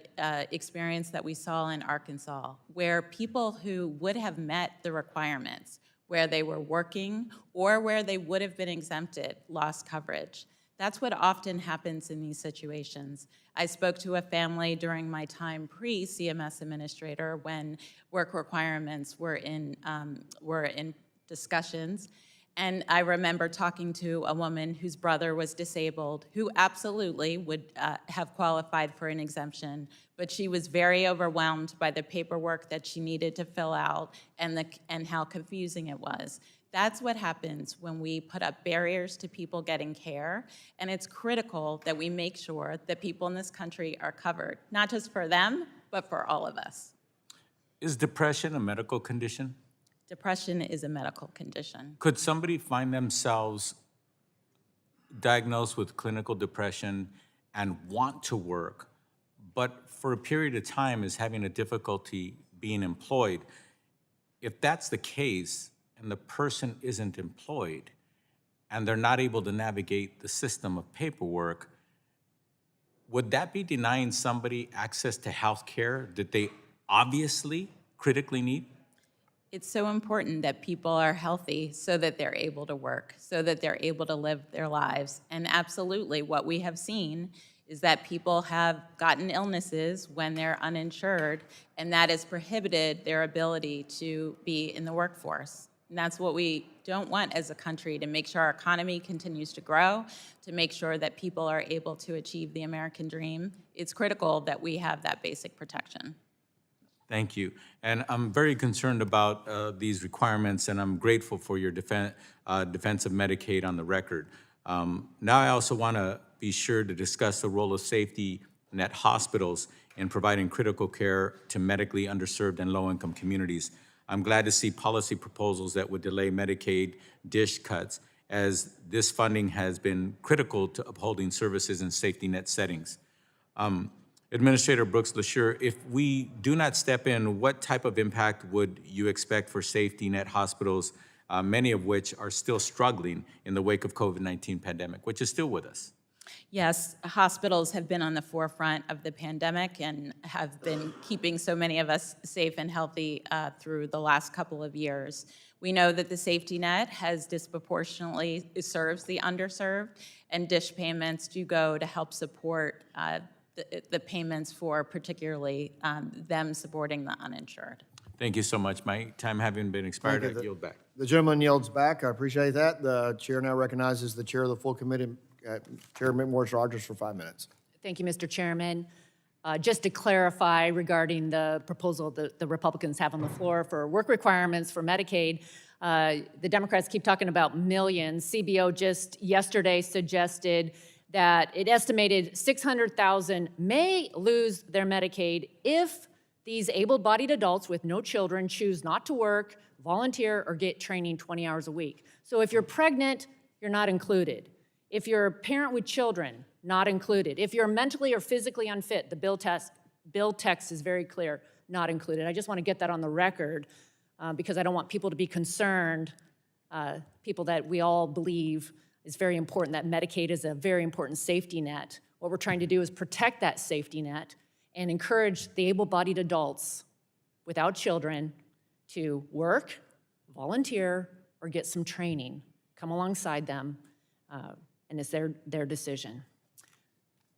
experience that we saw in Arkansas, where people who would have met the requirements, where they were working or where they would have been exempted, lost coverage. That's what often happens in these situations. I spoke to a family during my time pre-CMS administrator when work requirements were in discussions. And I remember talking to a woman whose brother was disabled, who absolutely would have qualified for an exemption, but she was very overwhelmed by the paperwork that she needed to fill out and how confusing it was. That's what happens when we put up barriers to people getting care, and it's critical that we make sure that people in this country are covered, not just for them, but for all of us. Is depression a medical condition? Depression is a medical condition. Could somebody find themselves diagnosed with clinical depression and want to work, but for a period of time is having a difficulty being employed? If that's the case and the person isn't employed and they're not able to navigate the system of paperwork, would that be denying somebody access to health care that they obviously critically need? It's so important that people are healthy so that they're able to work, so that they're able to live their lives. And absolutely, what we have seen is that people have gotten illnesses when they're uninsured, and that has prohibited their ability to be in the workforce. And that's what we don't want as a country, to make sure our economy continues to grow, to make sure that people are able to achieve the American dream. It's critical that we have that basic protection. Thank you. And I'm very concerned about these requirements, and I'm grateful for your defense of Medicaid on the record. Now I also want to be sure to discuss the role of safety net hospitals in providing critical care to medically underserved and low-income communities. I'm glad to see policy proposals that would delay Medicaid DSH cuts, as this funding has been critical to upholding services in safety net settings. Administrator Brooks LaSure, if we do not step in, what type of impact would you expect for safety net hospitals, many of which are still struggling in the wake of COVID-19 pandemic, which is still with us? Yes, hospitals have been on the forefront of the pandemic and have been keeping so many of us safe and healthy through the last couple of years. We know that the safety net has disproportionately serves the underserved, and DSH payments do go to help support the payments for particularly them supporting the uninsured. Thank you so much. My time having been expired, I yield back. The gentleman yields back. I appreciate that. The chair now recognizes the chair of the full committee, Chair McMorris Rodgers, for 5 minutes. Thank you, Mr. Chairman. Just to clarify regarding the proposal that the Republicans have on the floor for work requirements for Medicaid, the Democrats keep talking about millions. CBO just yesterday suggested that it estimated 600,000 may lose their Medicaid if these able-bodied adults with no children choose not to work, volunteer, or get training 20 hours a week. So if you're pregnant, you're not included. If you're a parent with children, not included. If you're mentally or physically unfit, the bill text is very clear, not included. I just want to get that on the record because I don't want people to be concerned, people that we all believe is very important, that Medicaid is a very important safety net. What we're trying to do is protect that safety net and encourage the able-bodied adults without children to work, volunteer, or get some training. Come alongside them, and it's their decision.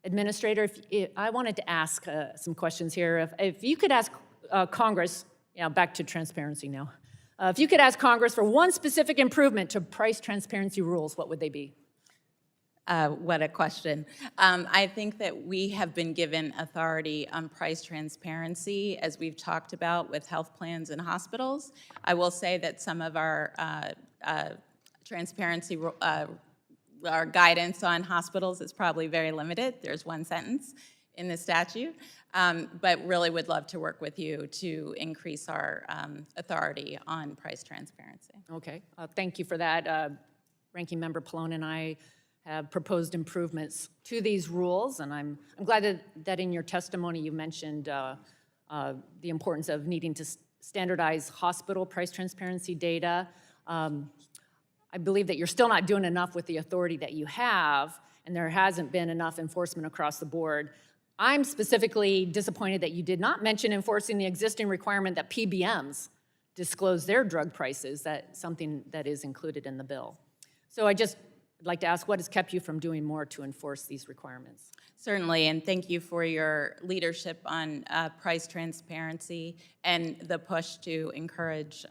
Administrator, I wanted to ask some questions here. If you could ask Congress, back to transparency now. If you could ask Congress for one specific improvement to price transparency rules, what would they be? What a question. I think that we have been given authority on price transparency, as we've talked about with health plans and hospitals. I will say that some of our transparency, our guidance on hospitals is probably very limited. There's one sentence in the statute, but really would love to work with you to increase our authority on price transparency. Okay, thank you for that. Ranking Member Pallone and I have proposed improvements to these rules, and I'm glad that in your testimony you mentioned the importance of needing to standardize hospital price transparency data. I believe that you're still not doing enough with the authority that you have, and there hasn't been enough enforcement across the board. I'm specifically disappointed that you did not mention enforcing the existing requirement that PBMs disclose their drug prices, that's something that is included in the bill. So I'd like to ask, what has kept you from doing more to enforce these requirements? Certainly, and thank you for your leadership on price transparency and the push to encourage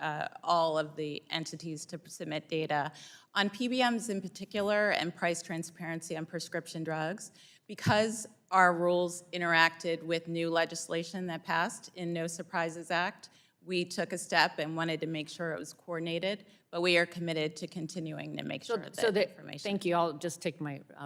all of the entities to submit data. On PBMs in particular and price transparency on prescription drugs, because our rules interacted with new legislation that passed in No Surprises Act, we took a step and wanted to make sure it was coordinated, but we are committed to continuing to make sure that information. Thank you. I'll just take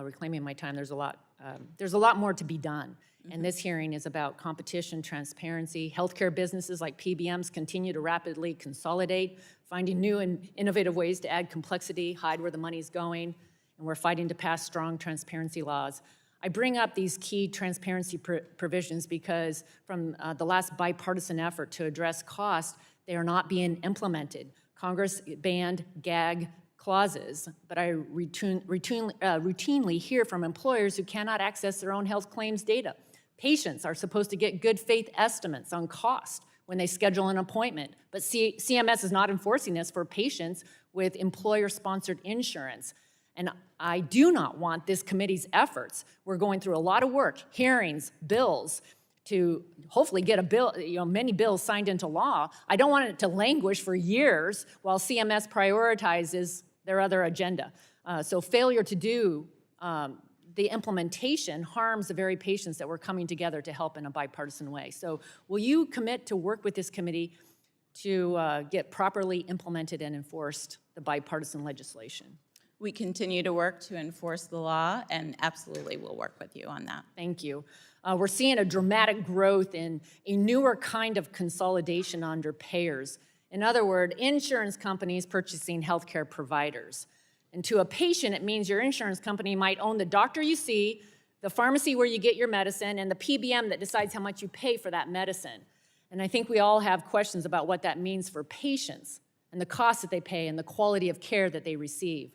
reclaiming my time. There's a lot more to be done. And this hearing is about competition, transparency. Healthcare businesses like PBMs continue to rapidly consolidate, finding new and innovative ways to add complexity, hide where the money's going, and we're fighting to pass strong transparency laws. I bring up these key transparency provisions because from the last bipartisan effort to address cost, they are not being implemented. Congress banned gag clauses, but I routinely hear from employers who cannot access their own health claims data. Patients are supposed to get good faith estimates on cost when they schedule an appointment, but CMS is not enforcing this for patients with employer-sponsored insurance. And I do not want this committee's efforts. We're going through a lot of work, hearings, bills, to hopefully get a bill, many bills signed into law. I don't want it to languish for years while CMS prioritizes their other agenda. So failure to do the implementation harms the very patients that we're coming together to help in a bipartisan way. So will you commit to work with this committee to get properly implemented and enforced the bipartisan legislation? We continue to work to enforce the law, and absolutely will work with you on that. Thank you. We're seeing a dramatic growth in a newer kind of consolidation under payers. In other words, insurance companies purchasing healthcare providers. And to a patient, it means your insurance company might own the doctor you see, the pharmacy where you get your medicine, and the PBM that decides how much you pay for that medicine. And I think we all have questions about what that means for patients and the cost that they pay and the quality of care that they receive.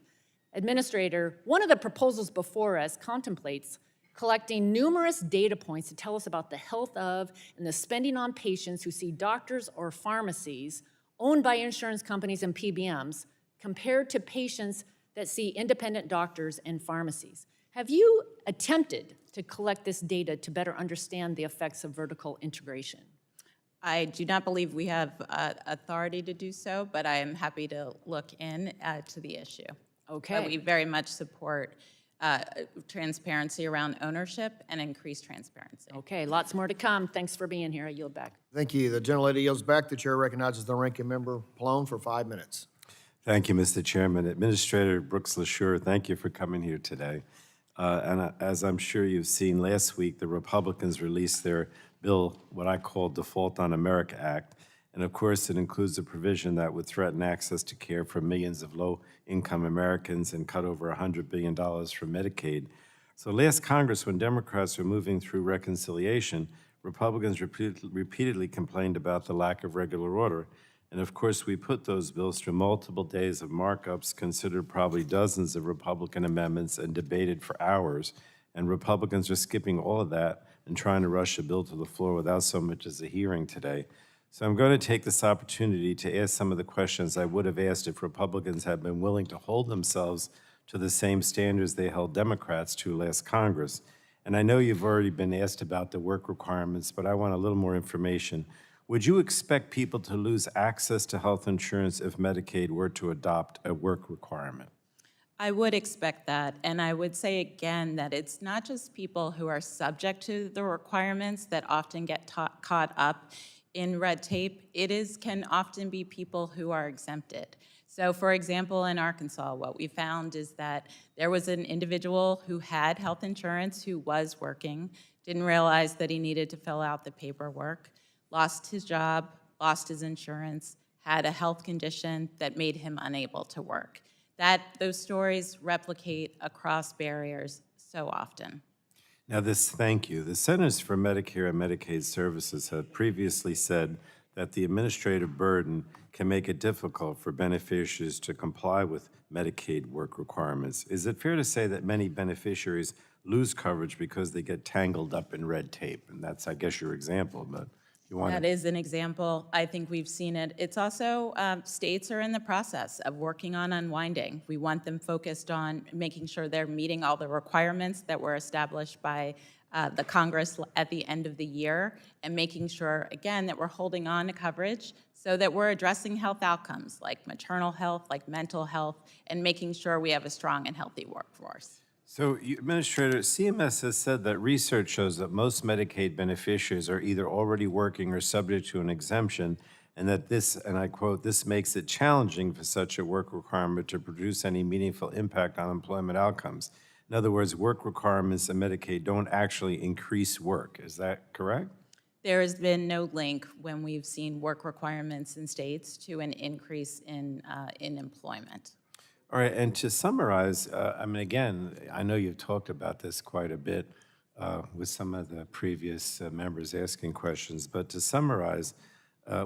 Administrator, one of the proposals before us contemplates collecting numerous data points to tell us about the health of and the spending on patients who see doctors or pharmacies owned by insurance companies and PBMs compared to patients that see independent doctors and pharmacies. Have you attempted to collect this data to better understand the effects of vertical integration? I do not believe we have authority to do so, but I am happy to look to the issue. Okay. But we very much support transparency around ownership and increased transparency. Okay, lots more to come. Thanks for being here. I yield back. Thank you. The gentlelady yields back. The chair recognizes the ranking member, Pallone, for 5 minutes. Thank you, Mr. Chairman. Administrator Brooks LaSure, thank you for coming here today. As I'm sure you've seen, last week, the Republicans released their bill, what I call Default on America Act. And of course, it includes a provision that would threaten access to care for millions of low-income Americans and cut over $100 billion from Medicaid. So last Congress, when Democrats were moving through reconciliation, Republicans repeatedly complained about the lack of regular order. And of course, we put those bills through multiple days of markups, considered probably dozens of Republican amendments, and debated for hours. And Republicans are skipping all of that and trying to rush a bill to the floor without so much as a hearing today. So I'm going to take this opportunity to ask some of the questions I would have asked if Republicans had been willing to hold themselves to the same standards they held Democrats to last Congress. And I know you've already been asked about the work requirements, but I want a little more information. Would you expect people to lose access to health insurance if Medicaid were to adopt a work requirement? I would expect that, and I would say again that it's not just people who are subject to the requirements that often get caught up in red tape. Can often be people who are exempted. So for example, in Arkansas, what we found is that there was an individual who had health insurance who was working, didn't realize that he needed to fill out the paperwork, lost his job, lost his insurance, had a health condition that made him unable to work. Those stories replicate across barriers so often. Now thank you. The Centers for Medicare and Medicaid Services have previously said that the administrative burden can make it difficult for beneficiaries to comply with Medicaid work requirements. Is it fair to say that many beneficiaries lose coverage because they get tangled up in red tape? And that's, I guess, your example, but you want That is an example. I think we've seen it. It's also, states are in the process of working on unwinding. We want them focused on making sure they're meeting all the requirements that were established by the Congress at the end of the year, and making sure, again, that we're holding on to coverage so that we're addressing health outcomes like maternal health, like mental health, and making sure we have a strong and healthy workforce. So, Administrator, CMS has said that research shows that most Medicaid beneficiaries are either already working or subject to an exemption, and that this, and I quote, "this makes it challenging for such a work requirement to produce any meaningful impact on employment outcomes." In other words, work requirements in Medicaid don't actually increase work. Is that correct? There has been no link when we've seen work requirements in states to an increase in employment. All right, and to summarize, I mean, again, I know you've talked about this quite a bit with some of the previous members asking questions, but to summarize,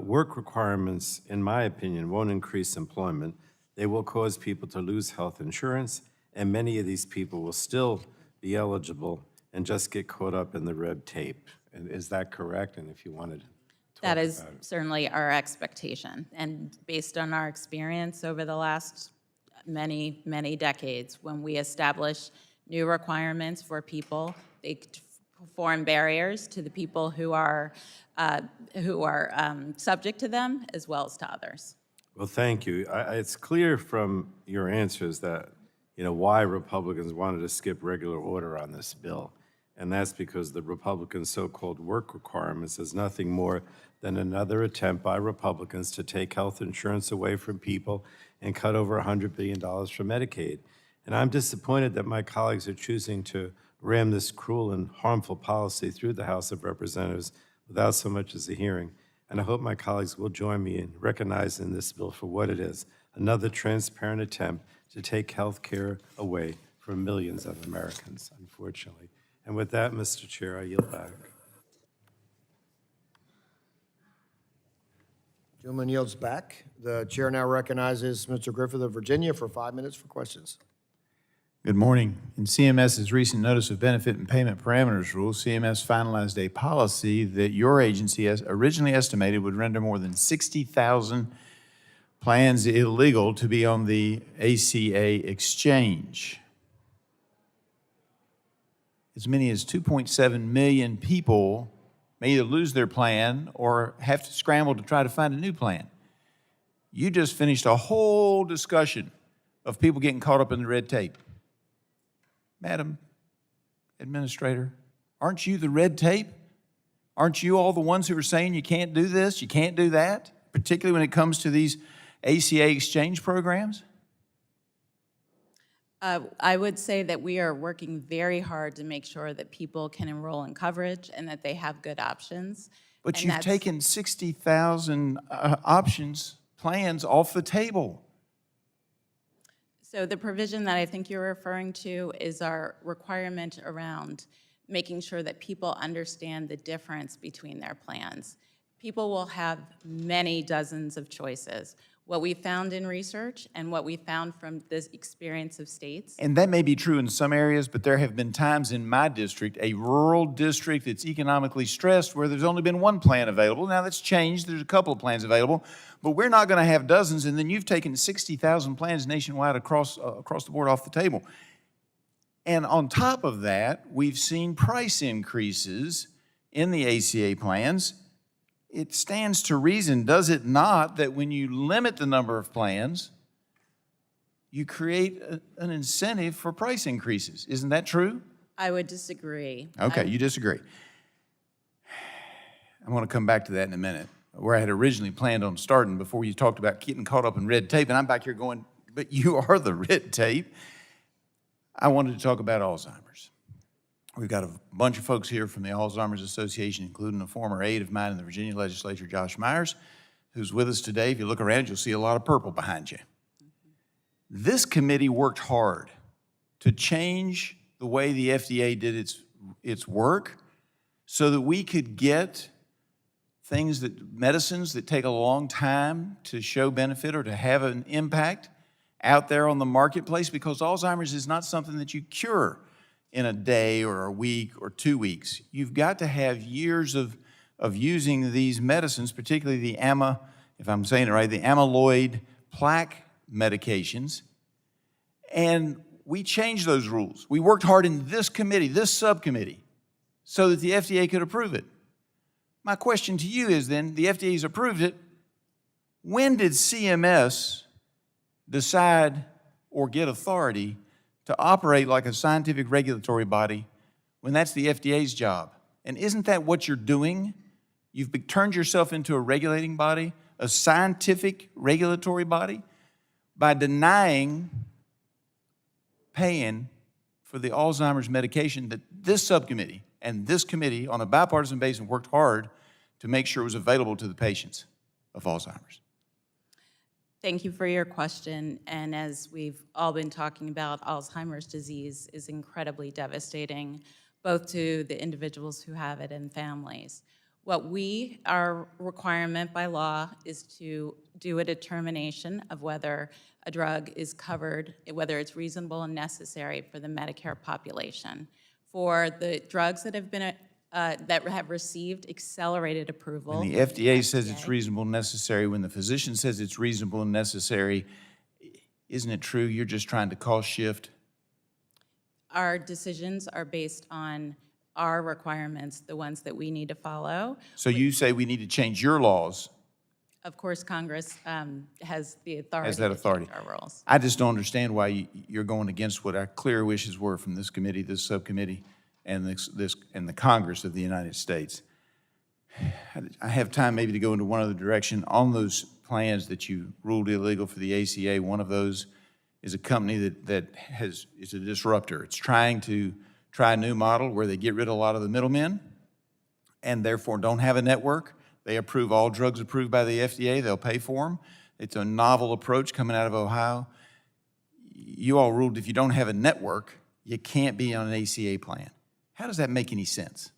work requirements, in my opinion, won't increase employment. They will cause people to lose health insurance, and many of these people will still be eligible and just get caught up in the red tape. And is that correct? And if you wanted to talk That is about it. certainly our expectation. And based on our experience over the last many, many decades, when we establish new requirements for people, they form barriers to the people who are subject to them, as well as to others. Well, thank you. It's clear from your answers that why Republicans wanted to skip regular order on this bill. And that's because the Republican so-called work requirements is nothing more than another attempt by Republicans to take health insurance away from people and cut over $100 billion from Medicaid. And I'm disappointed that my colleagues are choosing to ram this cruel and harmful policy through the House of Representatives without so much as a hearing. And I hope my colleagues will join me in recognizing this bill for what it is, another transparent attempt to take health care away from millions of Americans, unfortunately. And with that, Mr. Chair, I yield back. Gentleman yields back. The chair now recognizes Mr. Griffith of Virginia for 5 minutes for questions. Good morning. In CMS's recent Notice of Benefit and Payment Parameters rule, CMS finalized a policy that your agency has originally estimated would render more than 60,000 plans illegal to be on the ACA exchange. As many as 2.7 million people may either lose their plan or have to scramble to try to find a new plan. You just finished a whole discussion of people getting caught up in the red tape. Madam Administrator, aren't you the red tape? Aren't you all the ones who are saying you can't do this, you can't do that, particularly when it comes to these ACA exchange programs? I would say that we are working very hard to make sure that people can enroll in coverage and that they have good options. But And you've that's- taken 60,000 options, plans off the table. So the provision that I think you're referring to is our requirement around making sure that people understand the difference between their plans. People will have many dozens of choices. What we found in research and what we found from this experience of states. And that may be true in some areas, but there have been times in my district, a rural district that's economically stressed, where there's only been one plan available. Now that's changed, there's a couple of plans available, but we're not gonna have dozens, and then you've taken 60,000 plans nationwide across the board off the table. And on top of that, we've seen price increases in the ACA plans. It stands to reason, does it not, that when you limit the number of plans, you create an incentive for price increases? Isn't that true? I would disagree. Okay, you disagree. I want to come back to that in a minute, where I had originally planned on starting before you talked about getting caught up in red tape, and I'm back here going, but you are the red tape. I wanted to talk about Alzheimer's. We've got a bunch of folks here from the Alzheimer's Association, including a former aide of mine in the Virginia legislature, Josh Myers, who's with us today. If you look around, you'll see a lot of purple behind you. This committee worked hard to change the way the FDA did its work so that we could get medicines that take a long time to show benefit or to have an impact out there on the marketplace, because Alzheimer's is not something that you cure in a day or a week or 2 weeks. You've got to have years of using these medicines, particularly the if I'm saying it right, the amyloid plaque medications. And we changed those rules. We worked hard in this committee, this subcommittee, so that the FDA could approve it. My question to you is then, the FDA's approved it. When did CMS decide or get authority to operate like a scientific regulatory body when that's the FDA's job? And isn't that what you're doing? You've turned yourself into a regulating body, a scientific regulatory body, by denying paying for the Alzheimer's medication that this subcommittee and this committee on a bipartisan basis worked hard to make sure it was available to the patients of Alzheimer's. Thank you for your question. And as we've all been talking about, Alzheimer's disease is incredibly devastating, both to the individuals who have it and families. Our requirement by law is to do a determination of whether a drug is covered, whether it's reasonable and necessary for the Medicare population. For the drugs that have been that have received accelerated approval. When the FDA says it's reasonable and necessary, when the physician says it's reasonable and necessary, isn't it true you're just trying to cost shift? Our decisions are based on our requirements, the ones that we need to follow. So you say we need to change your laws of course, Congress has the authority Has that to authority. change our rules. I just don't understand why you're going against what our clear wishes were from this committee, this subcommittee, and and the Congress of the United States. I have time maybe to go into one other direction. On those plans that you ruled illegal for the ACA, one of those is a company that is a disruptor. It's trying to try a new model where they get rid of a lot of the middlemen and therefore don't have a network. They approve all drugs approved by the FDA. They'll pay for them. It's a novel approach coming out of Ohio. You all ruled if you don't have a network, you can't be on an ACA plan. How does that make any sense?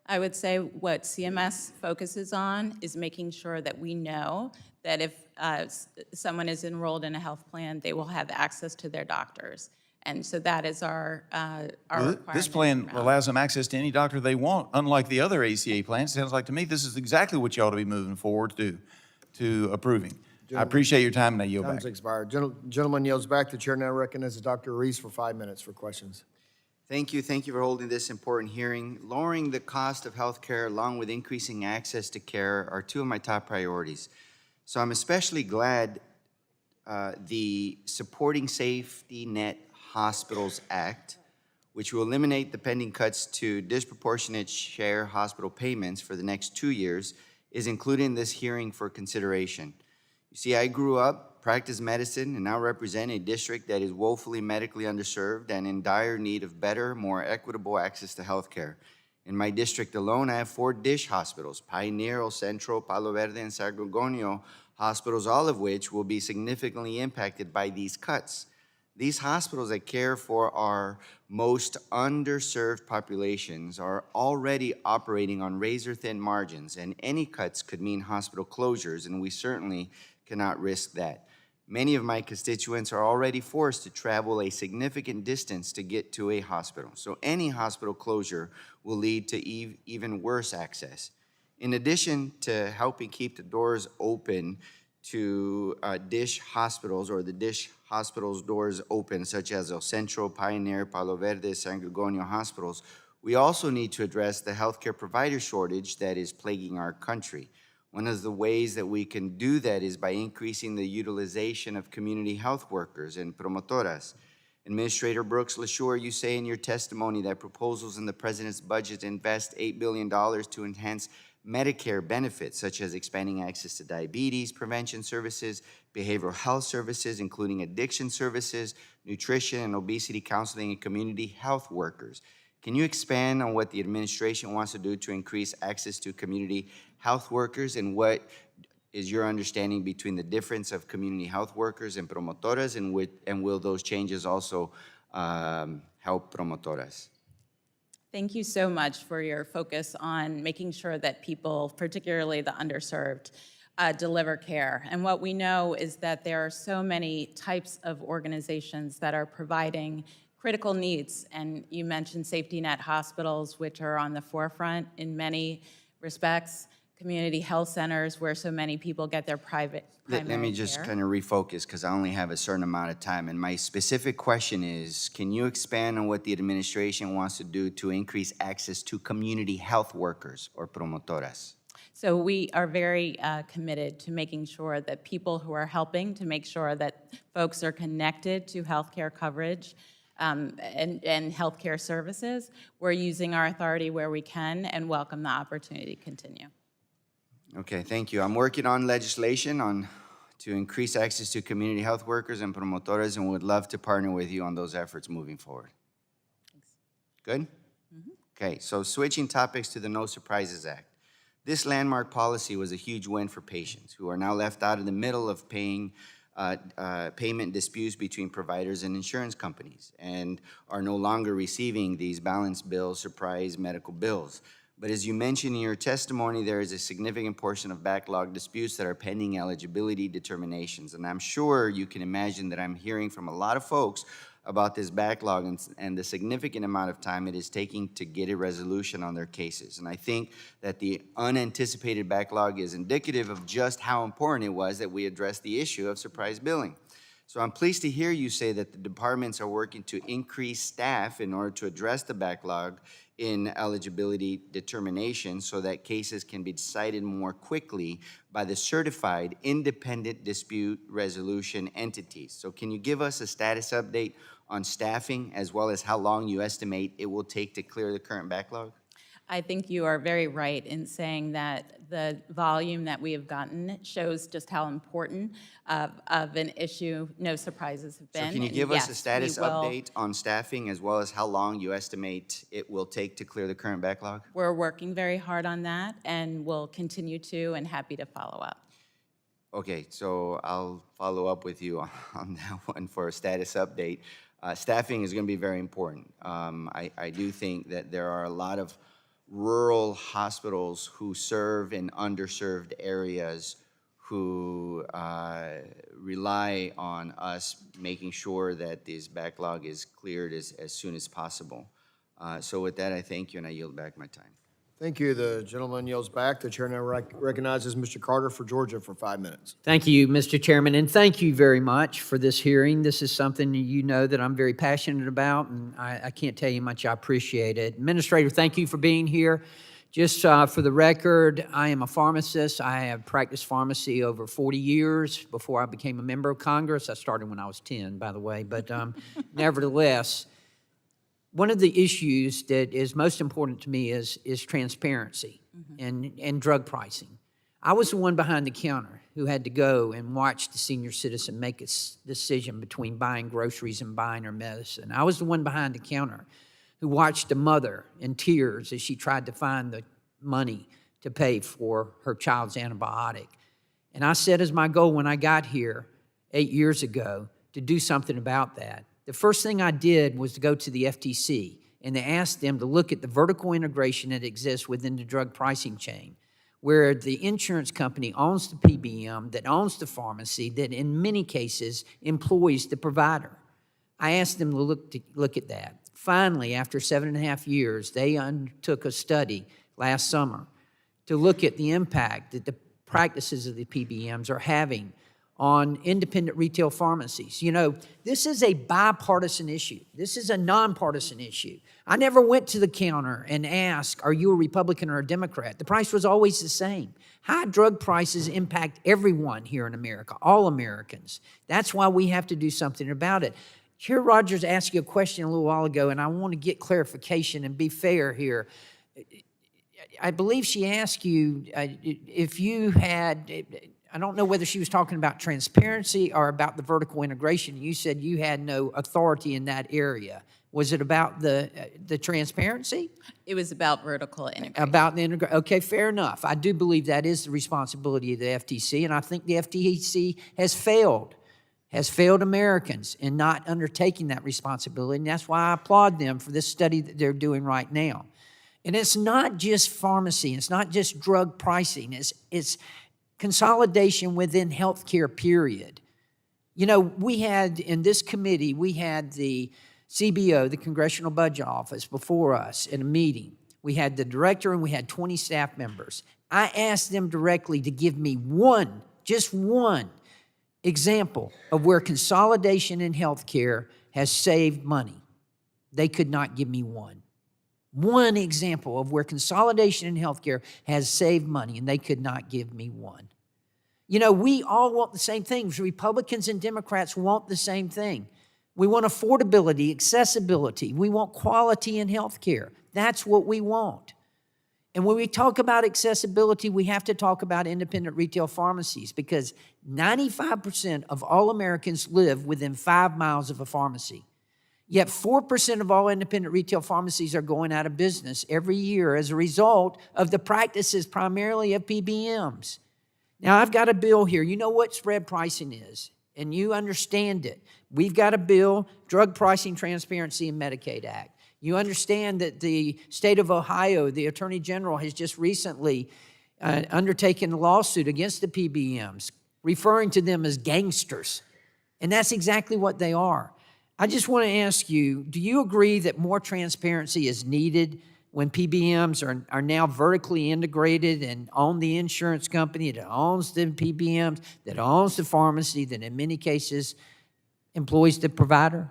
I would say what CMS focuses on is making sure that we know that if someone is enrolled in a health plan, they will have access to their doctors. And so that is our requirement. This plan around- allows them access to any doctor they want, unlike the other ACA plans. Sounds like to me this is exactly what you ought to be moving forward to approving. I appreciate your time, and I yield back. Time's expired. Gentleman yields back. The chair now recognizes Dr. Reese for 5 minutes for questions. Thank you. Thank you for holding this important hearing. Lowering the cost of health care along with increasing access to care are two of my top priorities. So I'm especially glad the Supporting Safety Net Hospitals Act, which will eliminate the pending cuts to disproportionate share hospital payments for the next 2 years, is included in this hearing for consideration. You see, I grew up, practiced medicine, and now represent a district that is woefully medically underserved and in dire need of better, more equitable access to health care. In my district alone, I have 4 DISH hospitals, Pioneer, El Centro, Palo Verde, and San Gregorio hospitals, all of which will be significantly impacted by these cuts. These hospitals that care for our most underserved populations are already operating on razor-thin margins, and any cuts could mean hospital closures, and we certainly cannot risk that. Many of my constituents are already forced to travel a significant distance to get to a hospital, so any hospital closure will lead to even worse access. In addition to helping keep the doors open to DISH hospitals, or the DISH hospitals' doors open, such as El Centro, Pioneer, Palo Verde, San Gregorio hospitals, we also need to address the healthcare provider shortage that is plaguing our country. One of the ways that we can do that is by increasing the utilization of community health workers and promotoras. Administrator Brooks LaSure, you say in your testimony that proposals in the president's budget invest $8 billion to enhance Medicare benefits, such as expanding access to diabetes prevention services, behavioral health services, including addiction services, nutrition and obesity counseling, and community health workers. Can you expand on what the administration wants to do to increase access to community health workers, and what is your understanding between the difference of community health workers and promotoras, and will those changes also help promotoras? Thank you so much for your focus on making sure that people, particularly the underserved, deliver care. And what we know is that there are so many types of organizations that are providing critical needs. And you mentioned safety net hospitals, which are on the forefront in many respects, community health centers where so many people get their primary Let me just care. kind of refocus, because I only have a certain amount of time. And my specific question is, can you expand on what the administration wants to do to increase access to community health workers or promotoras? So we are very committed to making sure that people who are helping to make sure that folks are connected to healthcare coverage and healthcare services. We're using our authority where we can and welcome the opportunity to continue. Okay, thank you. I'm working on legislation to increase access to community health workers and promotoras, and would love to partner with you on those efforts moving forward. Good? Okay, so switching topics to the No Surprises Act. This landmark policy was a huge win for patients who are now left out in the middle of payment disputes between providers and insurance companies, and are no longer receiving these balance bills, surprise medical bills. But as you mentioned in your testimony, there is a significant portion of backlog disputes that are pending eligibility determinations. And I'm sure you can imagine that I'm hearing from a lot of folks about this backlog and the significant amount of time it is taking to get a resolution on their cases. And I think that the unanticipated backlog is indicative of just how important it was that we address the issue of surprise billing. So I'm pleased to hear you say that the departments are working to increase staff in order to address the backlog in eligibility determination so that cases can be decided more quickly by the certified independent dispute resolution entities. So can you give us a status update on staffing as well as how long you estimate it will take to clear the current backlog? I think you are very right in saying that the volume that we have gotten shows just how important of an issue no surprises have been. So can you And give us a yes, status we will. update on staffing as well as how long you estimate it will take to clear the current backlog? We're working very hard on that, and we'll continue to, and happy to follow up. Okay, so I'll follow up with you on that one for a status update. Staffing is going to be very important. I do think that there are a lot of rural hospitals who serve in underserved areas who rely on us making sure that this backlog is cleared as soon as possible. So with that, I thank you and I yield back my time. Thank you. The gentleman yields back. The chair now recognizes Mr. Carter for Georgia for 5 minutes. Thank you, Mr. Chairman, and thank you very much for this hearing. This is something you know that I'm very passionate about, and I can't tell you how much I appreciate it. Administrator, thank you for being here. Just for the record, I am a pharmacist. I have practiced pharmacy over 40 years before I became a member of Congress. I started when I was 10, by the way, but nevertheless, one of the issues that is most important to me is transparency and drug pricing. I was the one behind the counter who had to go and watch the senior citizen make a decision between buying groceries and buying her medicine. I was the one behind the counter who watched a mother in tears as she tried to find the money to pay for her child's antibiotic. And I set as my goal when I got here 8 years ago to do something about that. The first thing I did was to go to the FTC and to ask them to look at the vertical integration that exists within the drug pricing chain, where the insurance company owns the PBM, that owns the pharmacy, that in many cases employs the provider. I asked them to look at that. Finally, after 7.5 years, they undertook a study last summer to look at the impact that the practices of the PBMs are having on independent retail pharmacies. You know, this is a bipartisan issue. This is a nonpartisan issue. I never went to the counter and asked, are you a Republican or a Democrat? The price was always the same. High drug prices impact everyone here in America, all Americans. That's why we have to do something about it. Here, Rodgers asked you a question a little while ago, and I want to get clarification and be fair here. I believe she asked you if you had, I don't know whether she was talking about transparency or about the vertical integration. You said you had no authority in that area. Was it about the transparency? It was about vertical integration. About the integration. Okay, fair enough. I do believe that is the responsibility of the FTC, and I think the FTC has failed Americans in not undertaking that responsibility, and that's why I applaud them for this study that they're doing right now. And it's not just pharmacy, it's not just drug pricing, it's consolidation within healthcare, period. You know, we had, in this committee, we had the CBO, the Congressional Budget Office, before us in a meeting. We had the director and we had 20 staff members. I asked them directly to give me just one example of where consolidation in healthcare has saved money. They could not give me one. One example of where consolidation in healthcare has saved money, and they could not give me one. You know, we all want the same things. Republicans and Democrats want the same thing. We want affordability, accessibility. We want quality in healthcare. That's what we want. And when we talk about accessibility, we have to talk about independent retail pharmacies because 95% of all Americans live within 5 miles of a pharmacy. Yet 4% of all independent retail pharmacies are going out of business every year as a result of the practices primarily of PBMs. Now, I've got a bill here. You know what spread pricing is, and you understand it. We've got a bill, Drug Pricing Transparency and Medicaid Act. You understand that the state of Ohio, the Attorney General, has just recently undertaken a lawsuit against the PBMs, referring to them as gangsters. And that's exactly what they are. I just want to ask you, do you agree that more transparency is needed when PBMs are now vertically integrated and own the insurance company that owns the PBMs, that owns the pharmacy, that in many cases employs the provider?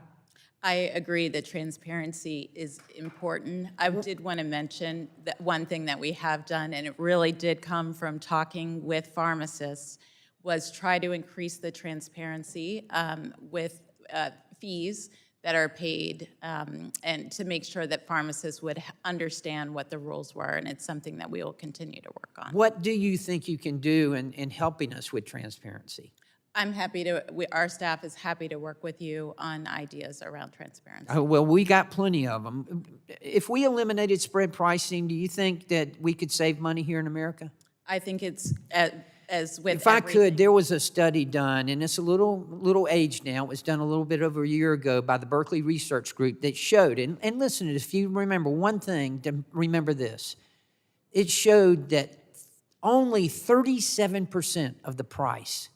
I agree that transparency is important. I did want to mention that one thing that we have done, and it really did come from talking with pharmacists, was try to increase the transparency with fees that are paid, and to make sure that pharmacists would understand what the rules were, and it's something that we will continue to work on. What do you think you can do in helping us with transparency? I'm happy to, our staff is happy to work with you on ideas around transparency. Well, we got plenty of them. If we eliminated spread pricing, do you think that we could save money here in America? I think it's, as with If I everything- could, there was a study done, and it's a little aged now. It was done a little bit over a year ago by the Berkeley Research Group that showed, and listen, if you remember one thing, to remember this. It showed that only 37% of the price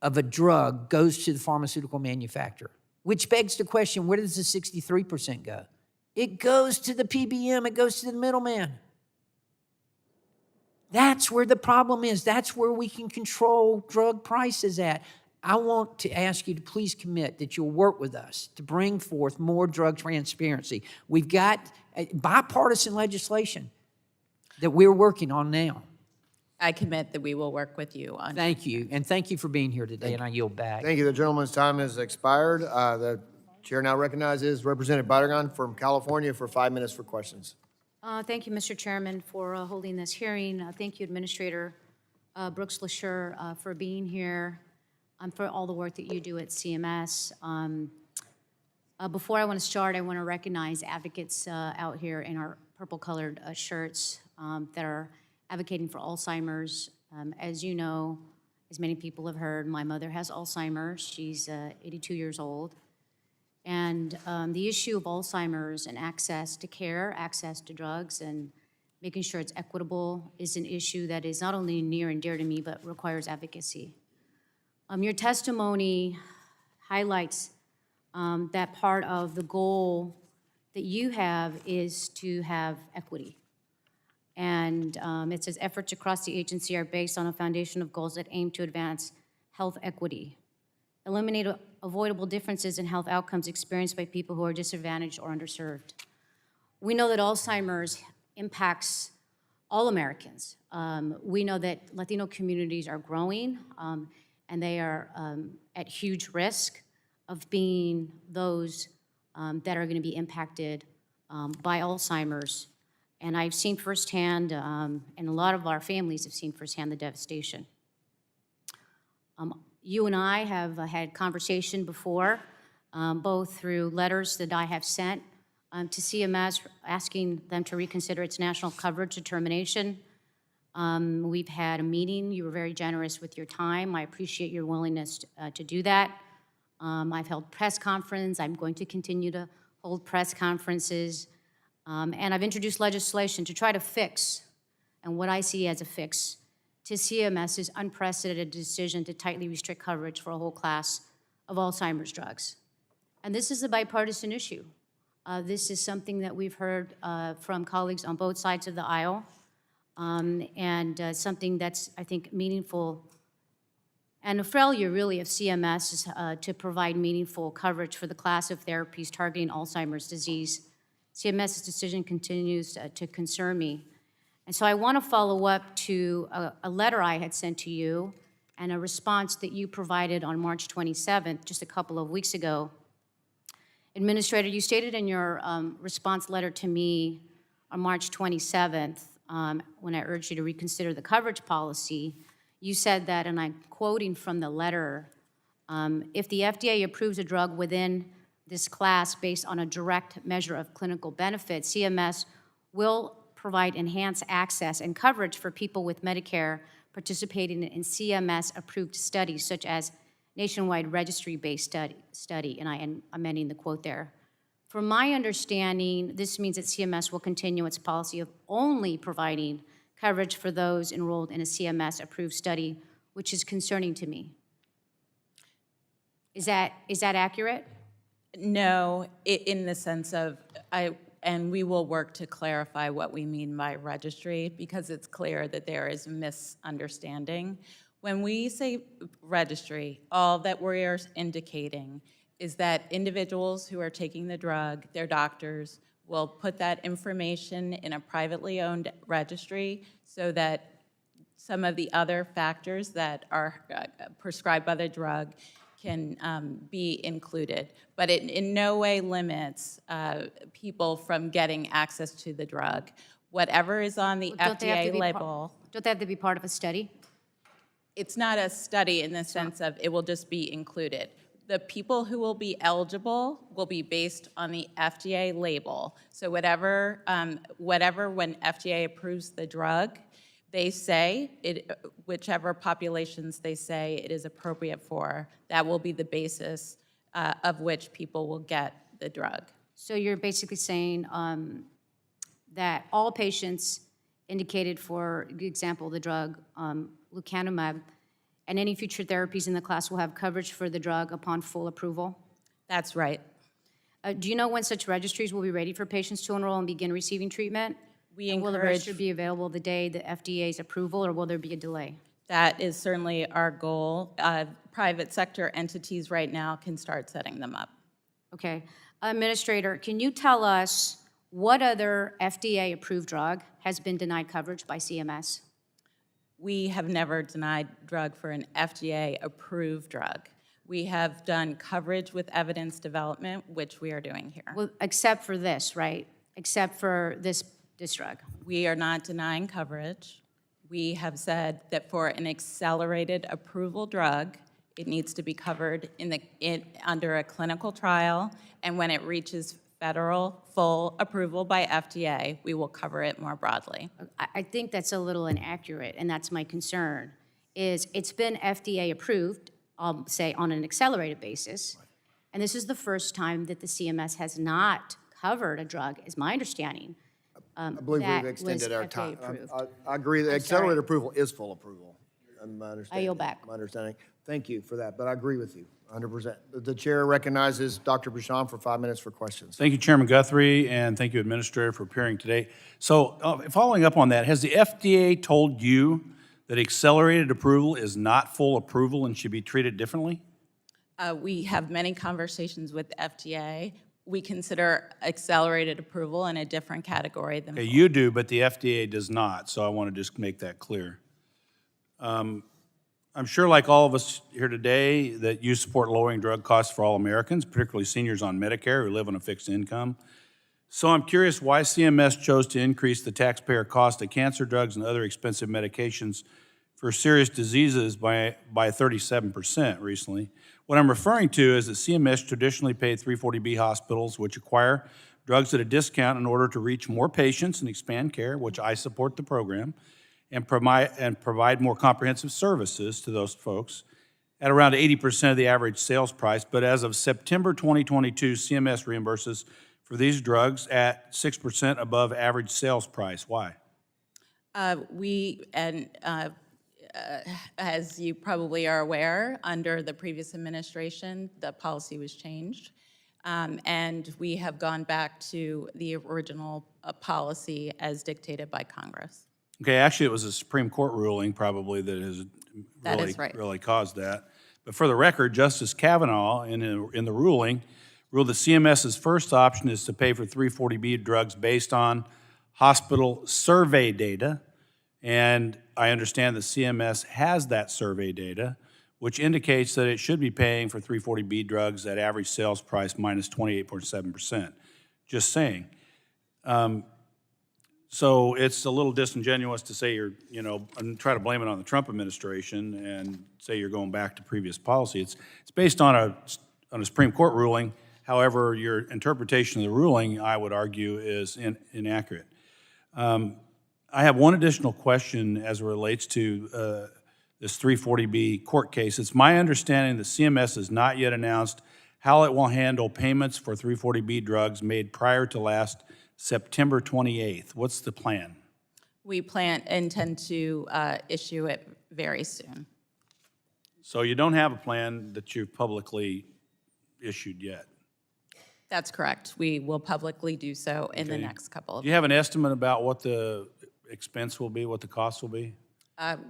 of a drug goes to the pharmaceutical manufacturer, which begs the question, where does the 63% go? It goes to the PBM, it goes to the middleman. That's where the problem is. That's where we can control drug prices at. I want to ask you to please commit that you'll work with us to bring forth more drug transparency. We've got bipartisan legislation that we're working on now. I commit that we will work with you on. Thank you, and thank you for being here today, and I yield back. Thank you. The gentleman's time has expired. The chair now recognizes Representative Barragan from California for 5 minutes for questions. Thank you, Mr. Chairman, for holding this hearing. Thank you, Administrator Brooks LaSure, for being here, for all the work that you do at CMS. Before I want to start, I want to recognize advocates out here in our purple-colored shirts that are advocating for Alzheimer's. As you know, as many people have heard, my mother has Alzheimer's. She's 82 years old. And the issue of Alzheimer's and access to care, access to drugs, and making sure it's equitable is an issue that is not only near and dear to me, but requires advocacy. Your testimony highlights that part of the goal that you have is to have equity. And it says efforts across the agency are based on a foundation of goals that aim to advance health equity, eliminate avoidable differences in health outcomes experienced by people who are disadvantaged or underserved. We know that Alzheimer's impacts all Americans. We know that Latino communities are growing, and they are at huge risk of being those that are going to be impacted by Alzheimer's. And I've seen firsthand, and a lot of our families have seen firsthand the devastation. You and I have had conversation before, both through letters that I have sent to CMS asking them to reconsider its national coverage determination. We've had a meeting. You were very generous with your time. I appreciate your willingness to do that. I've held press conferences. I'm going to continue to hold press conferences. And I've introduced legislation to try to fix, and what I see as a fix, to CMS's unprecedented decision to tightly restrict coverage for a whole class of Alzheimer's drugs. And this is a bipartisan issue. This is something that we've heard from colleagues on both sides of the aisle, and something that's, I think, meaningful, and a failure, really, of CMS is to provide meaningful coverage for the class of therapies targeting Alzheimer's disease. CMS's decision continues to concern me. And so I want to follow up to a letter I had sent to you and a response that you provided on March 27th, just a couple of weeks ago. Administrator, you stated in your response letter to me on March 27th, when I urged you to reconsider the coverage policy, you said that, and I'm quoting from the letter, if the FDA approves a drug within this class based on a direct measure of clinical benefit, CMS will provide enhanced access and coverage for people with Medicare participating in CMS-approved studies, such as nationwide registry-based study, and I am amending the quote there. From my understanding, this means that CMS will continue its policy of only providing coverage for those enrolled in a CMS-approved study, which is concerning to me. Is that accurate? No, in the sense of, and we will work to clarify what we mean by registry, because it's clear that there is misunderstanding. When we say registry, all that we are indicating is that individuals who are taking the drug, their doctors, will put that information in a privately owned registry so that some of the other factors that are prescribed by the drug can be included. But it in no way limits people from getting access to the drug. Whatever is on the Don't they have to FDA be label, Don't they have to be part of a study? it's not a study in the sense of it will just be included. The people who will be eligible will be based on the FDA label. So whatever when FDA approves the drug, they say, whichever populations they say it is appropriate for, that will be the basis of which people will get the drug. So you're basically saying that all patients indicated for example, the drug lecanemab, and any future therapies in the class will have coverage for the drug upon full approval? That's right. Do you know when such registries will be ready for patients to enroll and begin receiving treatment? We And will the encourage, register be available the day the FDA's approval, or will there be a delay? that is certainly our goal. Private sector entities right now can start setting them up. Okay. Administrator, can you tell us what other FDA-approved drug has been denied coverage by CMS? We have never denied drug for an FDA-approved drug. We have done coverage with evidence development, which we are doing here. Well, except for this, right? Except for this drug. We are not denying coverage. We have said that for an accelerated approval drug, it needs to be covered under a clinical trial, and when it reaches federal full approval by FDA, we will cover it more broadly. I think that's a little inaccurate, and that's my concern, is it's been FDA approved, I'll say on an accelerated basis, and this is the first time that the CMS has not covered a drug, is my understanding. I believe that we've extended was our FDA time. approved. I agree, the I'm accelerated sorry. approval is full approval, in my understanding. yield back. My understanding. Thank you for that, but I agree with you, 100%. The chair recognizes Dr. Bouchon for 5 minutes for questions. Thank you, Chairman Guthrie, and thank you, Administrator, for appearing today. So following up on that, has the FDA told you that accelerated approval is not full approval and should be treated differently? We have many conversations with FDA. We consider accelerated approval in a different category than Okay, you do, but the FDA does not, so I want to just make that clear. I'm sure like all of us here today that you support lowering drug costs for all Americans, particularly seniors on Medicare who live on a fixed income. So I'm curious why CMS chose to increase the taxpayer cost of cancer drugs and other expensive medications for serious diseases by 37% recently. What I'm referring to is that CMS traditionally paid 340B hospitals, which acquire drugs at a discount in order to reach more patients and expand care, which I support the program, and provide more comprehensive services to those folks at around 80% of the average sales price. But as of September 2022, CMS reimburses for these drugs at 6% above average sales price. Why? As you probably are aware, under the previous administration, the policy was changed. And we have gone back to the original policy as dictated by Congress. Okay, actually, it was a Supreme Court ruling probably that has That is right. really caused that. But for the record, Justice Kavanaugh, in the ruling, ruled that CMS's first option is to pay for 340B drugs based on hospital survey data. And I understand that CMS has that survey data, which indicates that it should be paying for 340B drugs at average sales price minus 28.7%. Just saying. So it's a little disingenuous to say and try to blame it on the Trump administration and say you're going back to previous policy. It's based on a Supreme Court ruling. However, your interpretation of the ruling, I would argue, is inaccurate. I have one additional question as it relates to this 340B court case. It's my understanding that CMS has not yet announced how it will handle payments for 340B drugs made prior to last September 28th. What's the plan? We intend to issue it very soon. So you don't have a plan that you've publicly issued yet? That's correct. We will publicly do so in the next couple of Do you have an estimate about what the expense will be, what the cost will be?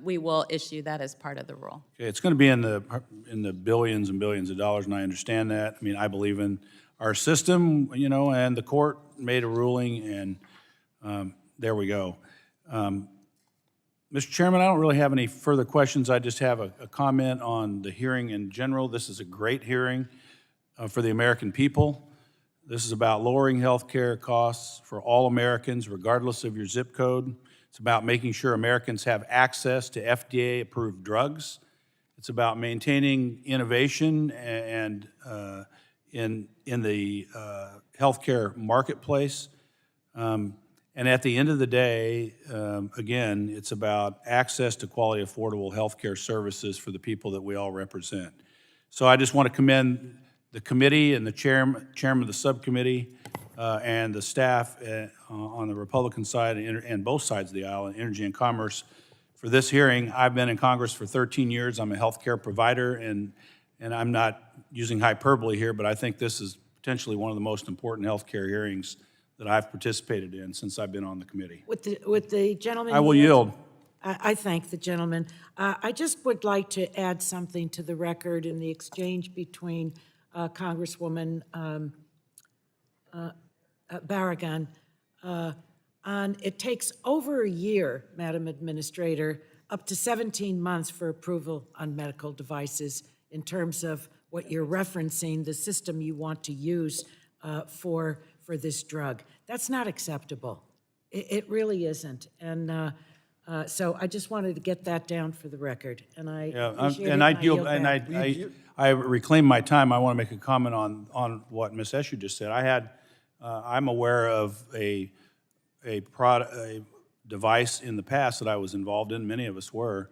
we will issue that as part of the rule. Okay, it's going to be in the billions and billions of dollars, and I understand that. I mean, I believe in our system, you know, and the court made a ruling, and there we go. Mr. Chairman, I don't really have any further questions. I just have a comment on the hearing in general. This is a great hearing for the American people. This is about lowering health care costs for all Americans, regardless of your zip code. It's about making sure Americans have access to FDA-approved drugs. It's about maintaining innovation and in the healthcare marketplace. And at the end of the day, again, it's about access to quality, affordable healthcare services for the people that we all represent. So I just want to commend the committee and the chairman of the subcommittee and the staff on the Republican side and both sides of the aisle, in Energy and Commerce, for this hearing. I've been in Congress for 13 years. I'm a healthcare provider, and I'm not using hyperbole here, but I think this is potentially one of the most important healthcare hearings that I've participated in since I've been on the committee. With the gentleman. I will yield. I thank the gentleman. I just would like to add something to the record in the exchange between Congresswoman Barragan on it takes over a year, Madam Administrator, up to 17 months for approval on medical devices in terms of what you're referencing, the system you want to use for this drug. That's not acceptable. It really isn't. And so I just wanted to get that down for the record. And I appreciate And it, I yield, and back. I reclaim my time. I want to make a comment on what Ms. Eshu just said. I'm aware of a device in the past that I was involved in, many of us were,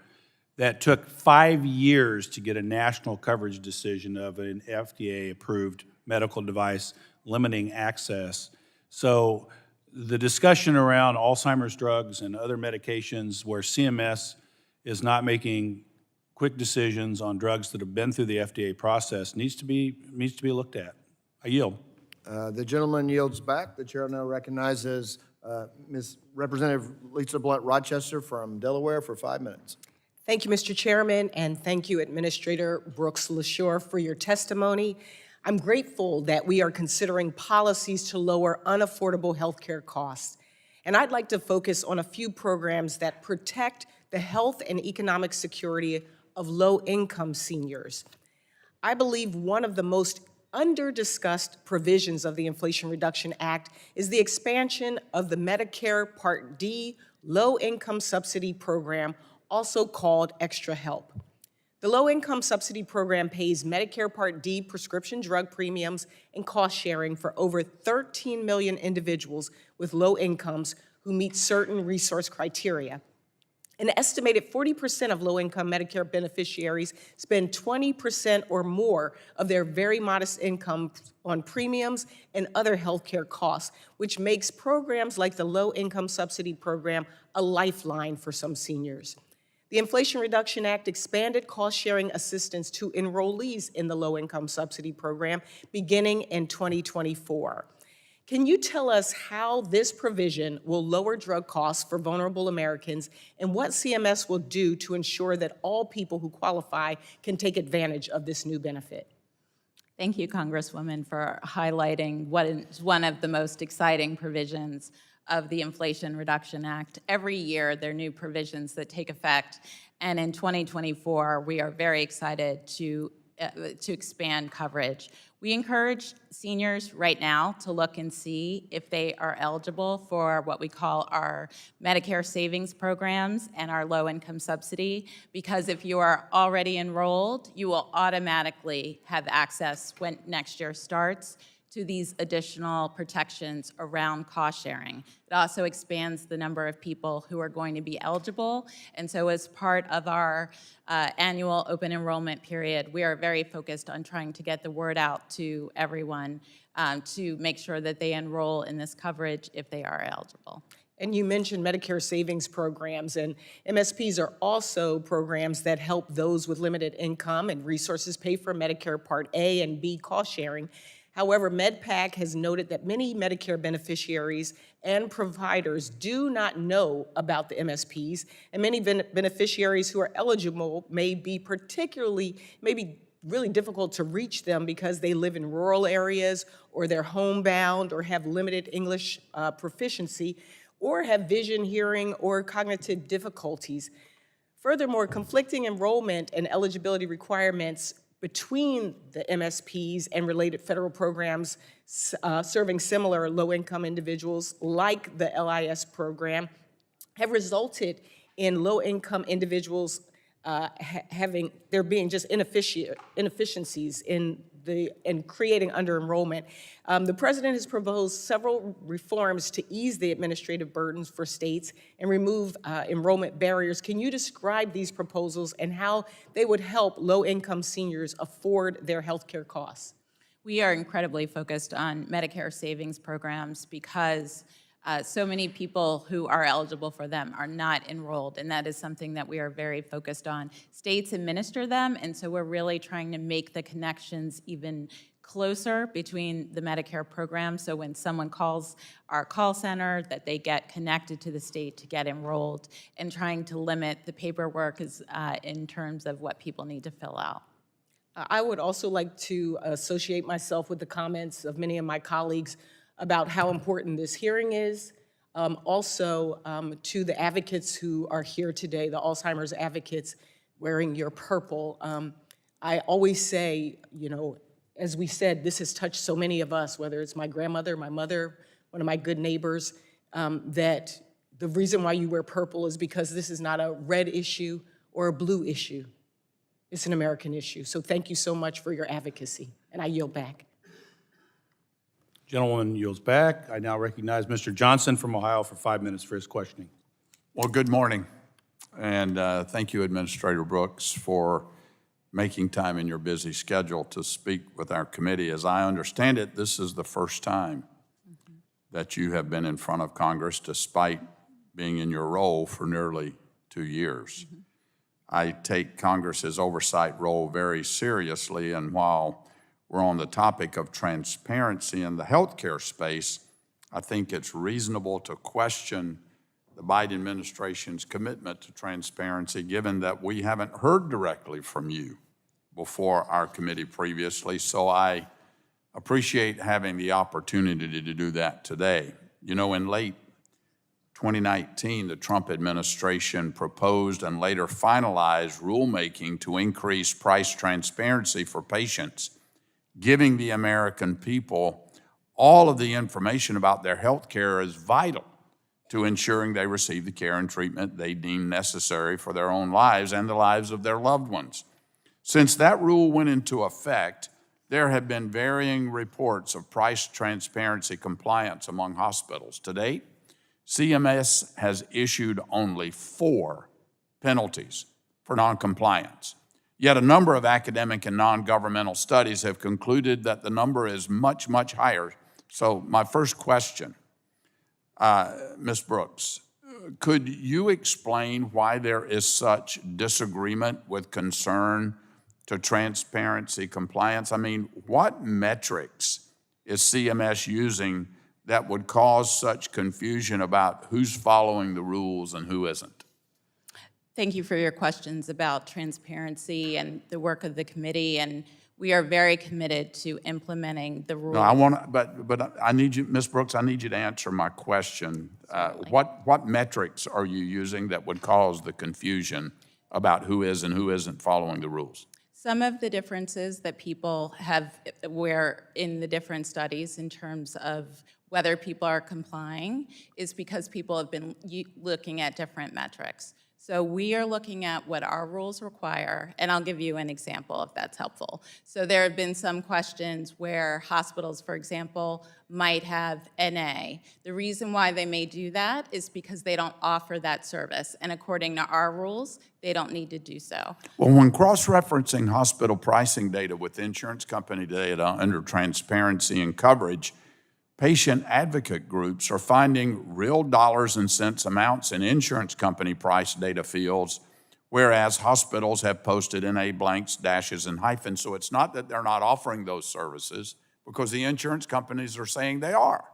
that took 5 years to get a national coverage decision of an FDA-approved medical device limiting access. So the discussion around Alzheimer's drugs and other medications where CMS is not making quick decisions on drugs that have been through the FDA process needs to be looked at. I yield. The gentleman yields back. The chair now recognizes Ms. Representative Lisa Blunt Rochester from Delaware for 5 minutes. Thank you, Mr. Chairman, and thank you, Administrator Brooks LaSure, for your testimony. I'm grateful that we are considering policies to lower unaffordable health care costs. And I'd like to focus on a few programs that protect the health and economic security of low-income seniors. I believe one of the most under-discussed provisions of the Inflation Reduction Act is the expansion of the Medicare Part D Low-Income Subsidy Program, also called Extra Help. The Low-Income Subsidy Program pays Medicare Part D prescription drug premiums and cost sharing for over 13 million individuals with low incomes who meet certain resource criteria. An estimated 40% of low-income Medicare beneficiaries spend 20% or more of their very modest income on premiums and other health care costs, which makes programs like the Low-Income Subsidy Program a lifeline for some seniors. The Inflation Reduction Act expanded cost-sharing assistance to enrollees in the Low-Income Subsidy Program beginning in 2024. Can you tell us how this provision will lower drug costs for vulnerable Americans and what CMS will do to ensure that all people who qualify can take advantage of this new benefit? Thank you, Congresswoman, for highlighting what is one of the most exciting provisions of the Inflation Reduction Act. Every year, there are new provisions that take effect, and in 2024, we are very excited to expand coverage. We encourage seniors right now to look and see if they are eligible for what we call our Medicare savings programs and our low-income subsidy, because if you are already enrolled, you will automatically have access when next year starts to these additional protections around cost sharing. It also expands the number of people who are going to be eligible. And so as part of our annual open enrollment period, we are very focused on trying to get the word out to everyone to make sure that they enroll in this coverage if they are eligible. And you mentioned Medicare savings programs, and MSPs are also programs that help those with limited income and resources pay for Medicare Part A and B cost sharing. However, MedPAC has noted that many Medicare beneficiaries and providers do not know about the MSPs, and many beneficiaries who are eligible may be really difficult to reach them because they live in rural areas, or they're homebound, or have limited English proficiency, or have vision, hearing, or cognitive difficulties. Furthermore, conflicting enrollment and eligibility requirements between the MSPs and related federal programs serving similar low-income individuals, like the LIS program, have resulted in low-income individuals there being just inefficiencies in creating under-enrollment. The president has proposed several reforms to ease the administrative burdens for states and remove enrollment barriers. Can you describe these proposals and how they would help low-income seniors afford their health care costs? We are incredibly focused on Medicare savings programs because so many people who are eligible for them are not enrolled, and that is something that we are very focused on. States administer them, and so we're really trying to make the connections even closer between the Medicare program, so when someone calls our call center, that they get connected to the state to get enrolled, and trying to limit the paperwork in terms of what people need to fill out. I would also like to associate myself with the comments of many of my colleagues about how important this hearing is. Also, to the advocates who are here today, the Alzheimer's advocates wearing your purple. I always say, as we said, this has touched so many of us, whether it's my grandmother, my mother, one of my good neighbors, that the reason why you wear purple is because this is not a red issue or a blue issue. It's an American issue. So thank you so much for your advocacy, and I yield back. Gentleman yields back. I now recognize Mr. Johnson from Ohio for 5 minutes for his questioning. Well, good morning, and thank you, Administrator Brooks, for making time in your busy schedule to speak with our committee. As I understand it, this is the first time that you have been in front of Congress despite being in your role for nearly 2 years. I take Congress's oversight role very seriously, and while we're on the topic of transparency in the healthcare space, I think it's reasonable to question the Biden administration's commitment to transparency, given that we haven't heard directly from you before our committee previously. So I appreciate having the opportunity to do that today. In late 2019, the Trump administration proposed and later finalized rulemaking to increase price transparency for patients, giving the American people all of the information about their health care is vital to ensuring they receive the care and treatment they deem necessary for their own lives and the lives of their loved ones. Since that rule went into effect, there have been varying reports of price transparency compliance among hospitals. To date, CMS has issued only 4 penalties for noncompliance. Yet a number of academic and non-governmental studies have concluded that the number is much, much higher. So my first question, Ms. Brooks, could you explain why there is such disagreement with concern to transparency compliance? I mean, what metrics is CMS using that would cause such confusion about who's following the rules and who isn't? Thank you for your questions about transparency and the work of the committee, and we are very committed to implementing the rules. No, but I need you, Ms. Brooks, I need you to answer my question. What metrics are you using that would cause the confusion about who is and who isn't following the rules? Some of the differences that people have where in the different studies in terms of whether people are complying is because people have been looking at different metrics. So we are looking at what our rules require, and I'll give you an example if that's helpful. So there have been some questions where hospitals, for example, might have NA. The reason why they may do that is because they don't offer that service, and according to our rules, they don't need to do so. Well, when cross-referencing hospital pricing data with insurance company data under transparency and coverage, patient advocate groups are finding real dollars and cents amounts in insurance company price data fields, whereas hospitals have posted NA blanks, dashes, and hyphens. So it's not that they're not offering those services. because the insurance companies are saying they are.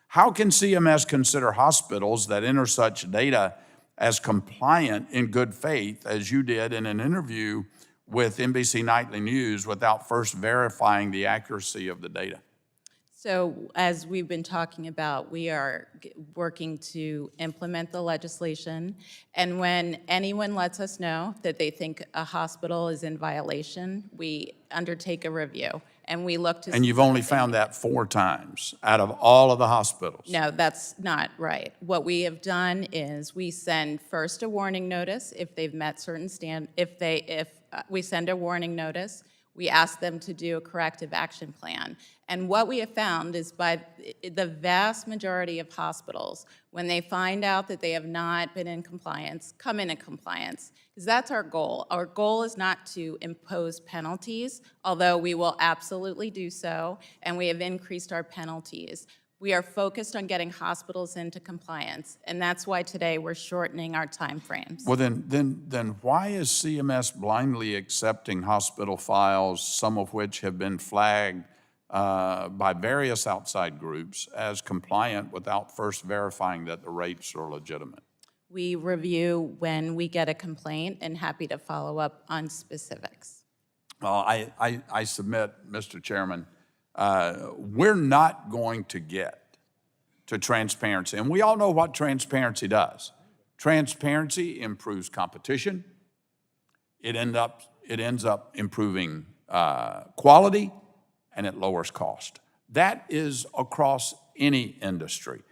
How can CMS consider hospitals that enter such data as compliant in good faith, as you did in an interview with NBC Nightly News, without first verifying the accuracy of the data? So as we've been talking about, we are working to implement the legislation. And when anyone lets us know that they think a hospital is in violation, we undertake a review. And we look to. And you've only found that 4 times out of all of the hospitals. No, that's not right. What we have done is we send first a warning notice if they've met certain we send a warning notice, we ask them to do a corrective action plan. And what we have found is by the vast majority of hospitals, when they find out that they have not been in compliance, come into compliance, because that's our goal. Our goal is not to impose penalties, although we will absolutely do so, and we have increased our penalties. We are focused on getting hospitals into compliance, and that's why today we're shortening our timeframes. Well, then why is CMS blindly accepting hospital files, some of which have been flagged by various outside groups as compliant without first verifying that the rates are legitimate? We review when we get a complaint and happy to follow up on specifics. I submit, Mr. Chairman, we're not going to get to transparency. And we all know what transparency does. Transparency improves competition. It ends up improving quality, and it lowers cost. That is across any industry.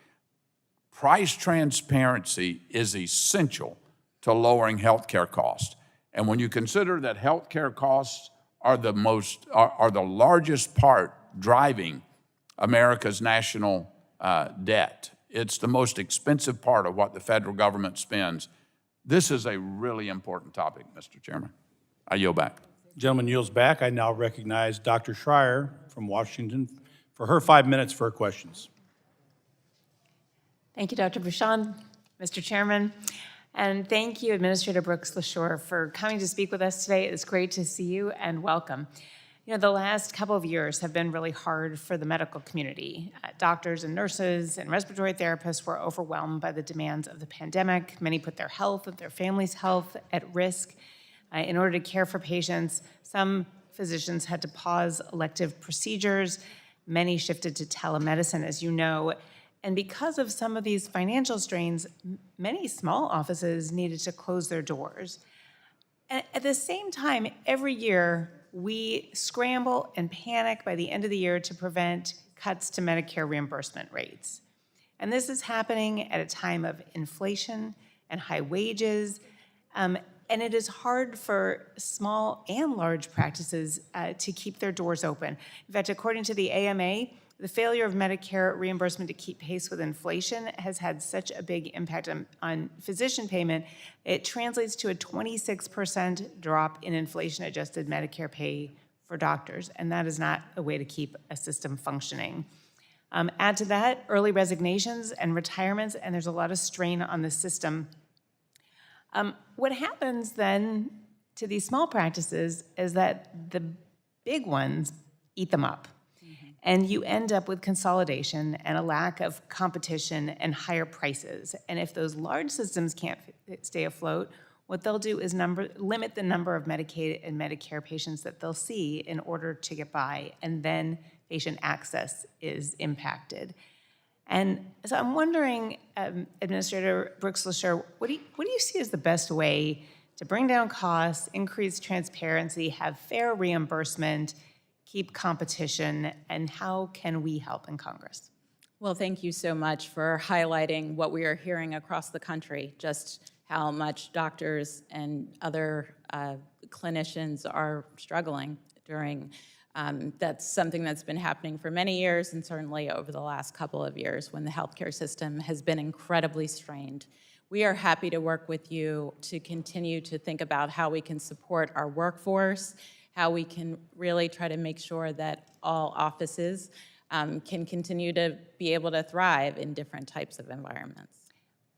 Price transparency is essential to lowering healthcare costs. And when you consider that healthcare costs are the largest part driving America's national debt, it's the most expensive part of what the federal government spends. This is a really important topic, Mr. Chairman. I yield back. Gentleman yields back. I now recognize Dr. Schreier from Washington for her 5 minutes for her questions. Thank you, Dr. Bouchon, Mr. Chairman, and thank you, Administrator Brooks LaSure, for coming to speak with us today. It's great to see you, and welcome. You know, the last couple of years have been really hard for the medical community. Doctors and nurses and respiratory therapists were overwhelmed by the demands of the pandemic. Many put their health and their family's health at risk in order to care for patients. Some physicians had to pause elective procedures. Many shifted to telemedicine, as you know. And because of some of these financial strains, many small offices needed to close their doors. At the same time, every year, we scramble and panic by the end of the year to prevent cuts to Medicare reimbursement rates. And this is happening at a time of inflation and high wages, and it is hard for small and large practices to keep their doors open. In fact, according to the AMA, the failure of Medicare reimbursement to keep pace with inflation has had such a big impact on physician payment. It translates to a 26% drop in inflation-adjusted Medicare pay for doctors, and that is not a way to keep a system functioning. Add to that early resignations and retirements, and there's a lot of strain on the system. What happens then to these small practices is that the big ones eat them up. And you end up with consolidation and a lack of competition and higher prices. And if those large systems can't stay afloat, what they'll do is limit the number of Medicaid and Medicare patients that they'll see in order to get by, and then patient access is impacted. And so I'm wondering, Administrator Brooks LaSure, what do you see as the best way to bring down costs, increase transparency, have fair reimbursement, keep competition, and how can we help in Congress? Well, thank you so much for highlighting what we are hearing across the country, just how much doctors and other clinicians are struggling during. That's something that's been happening for many years, and certainly over the last couple of years when the healthcare system has been incredibly strained. We are happy to work with you to continue to think about how we can support our workforce, how we can really try to make sure that all offices can continue to be able to thrive in different types of environments.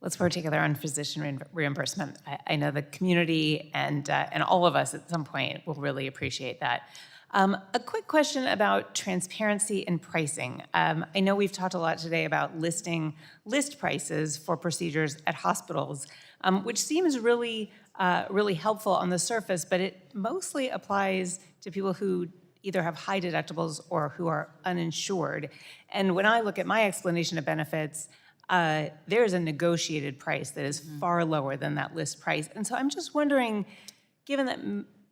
Let's work together on physician reimbursement. I know the community and all of us at some point will really appreciate that. A quick question about transparency and pricing. I know we've talked a lot today about list prices for procedures at hospitals, which seems really helpful on the surface, but it mostly applies to people who either have high deductibles or who are uninsured. And when I look at my explanation of benefits, there is a negotiated price that is far lower than that list price. And so I'm just wondering, given that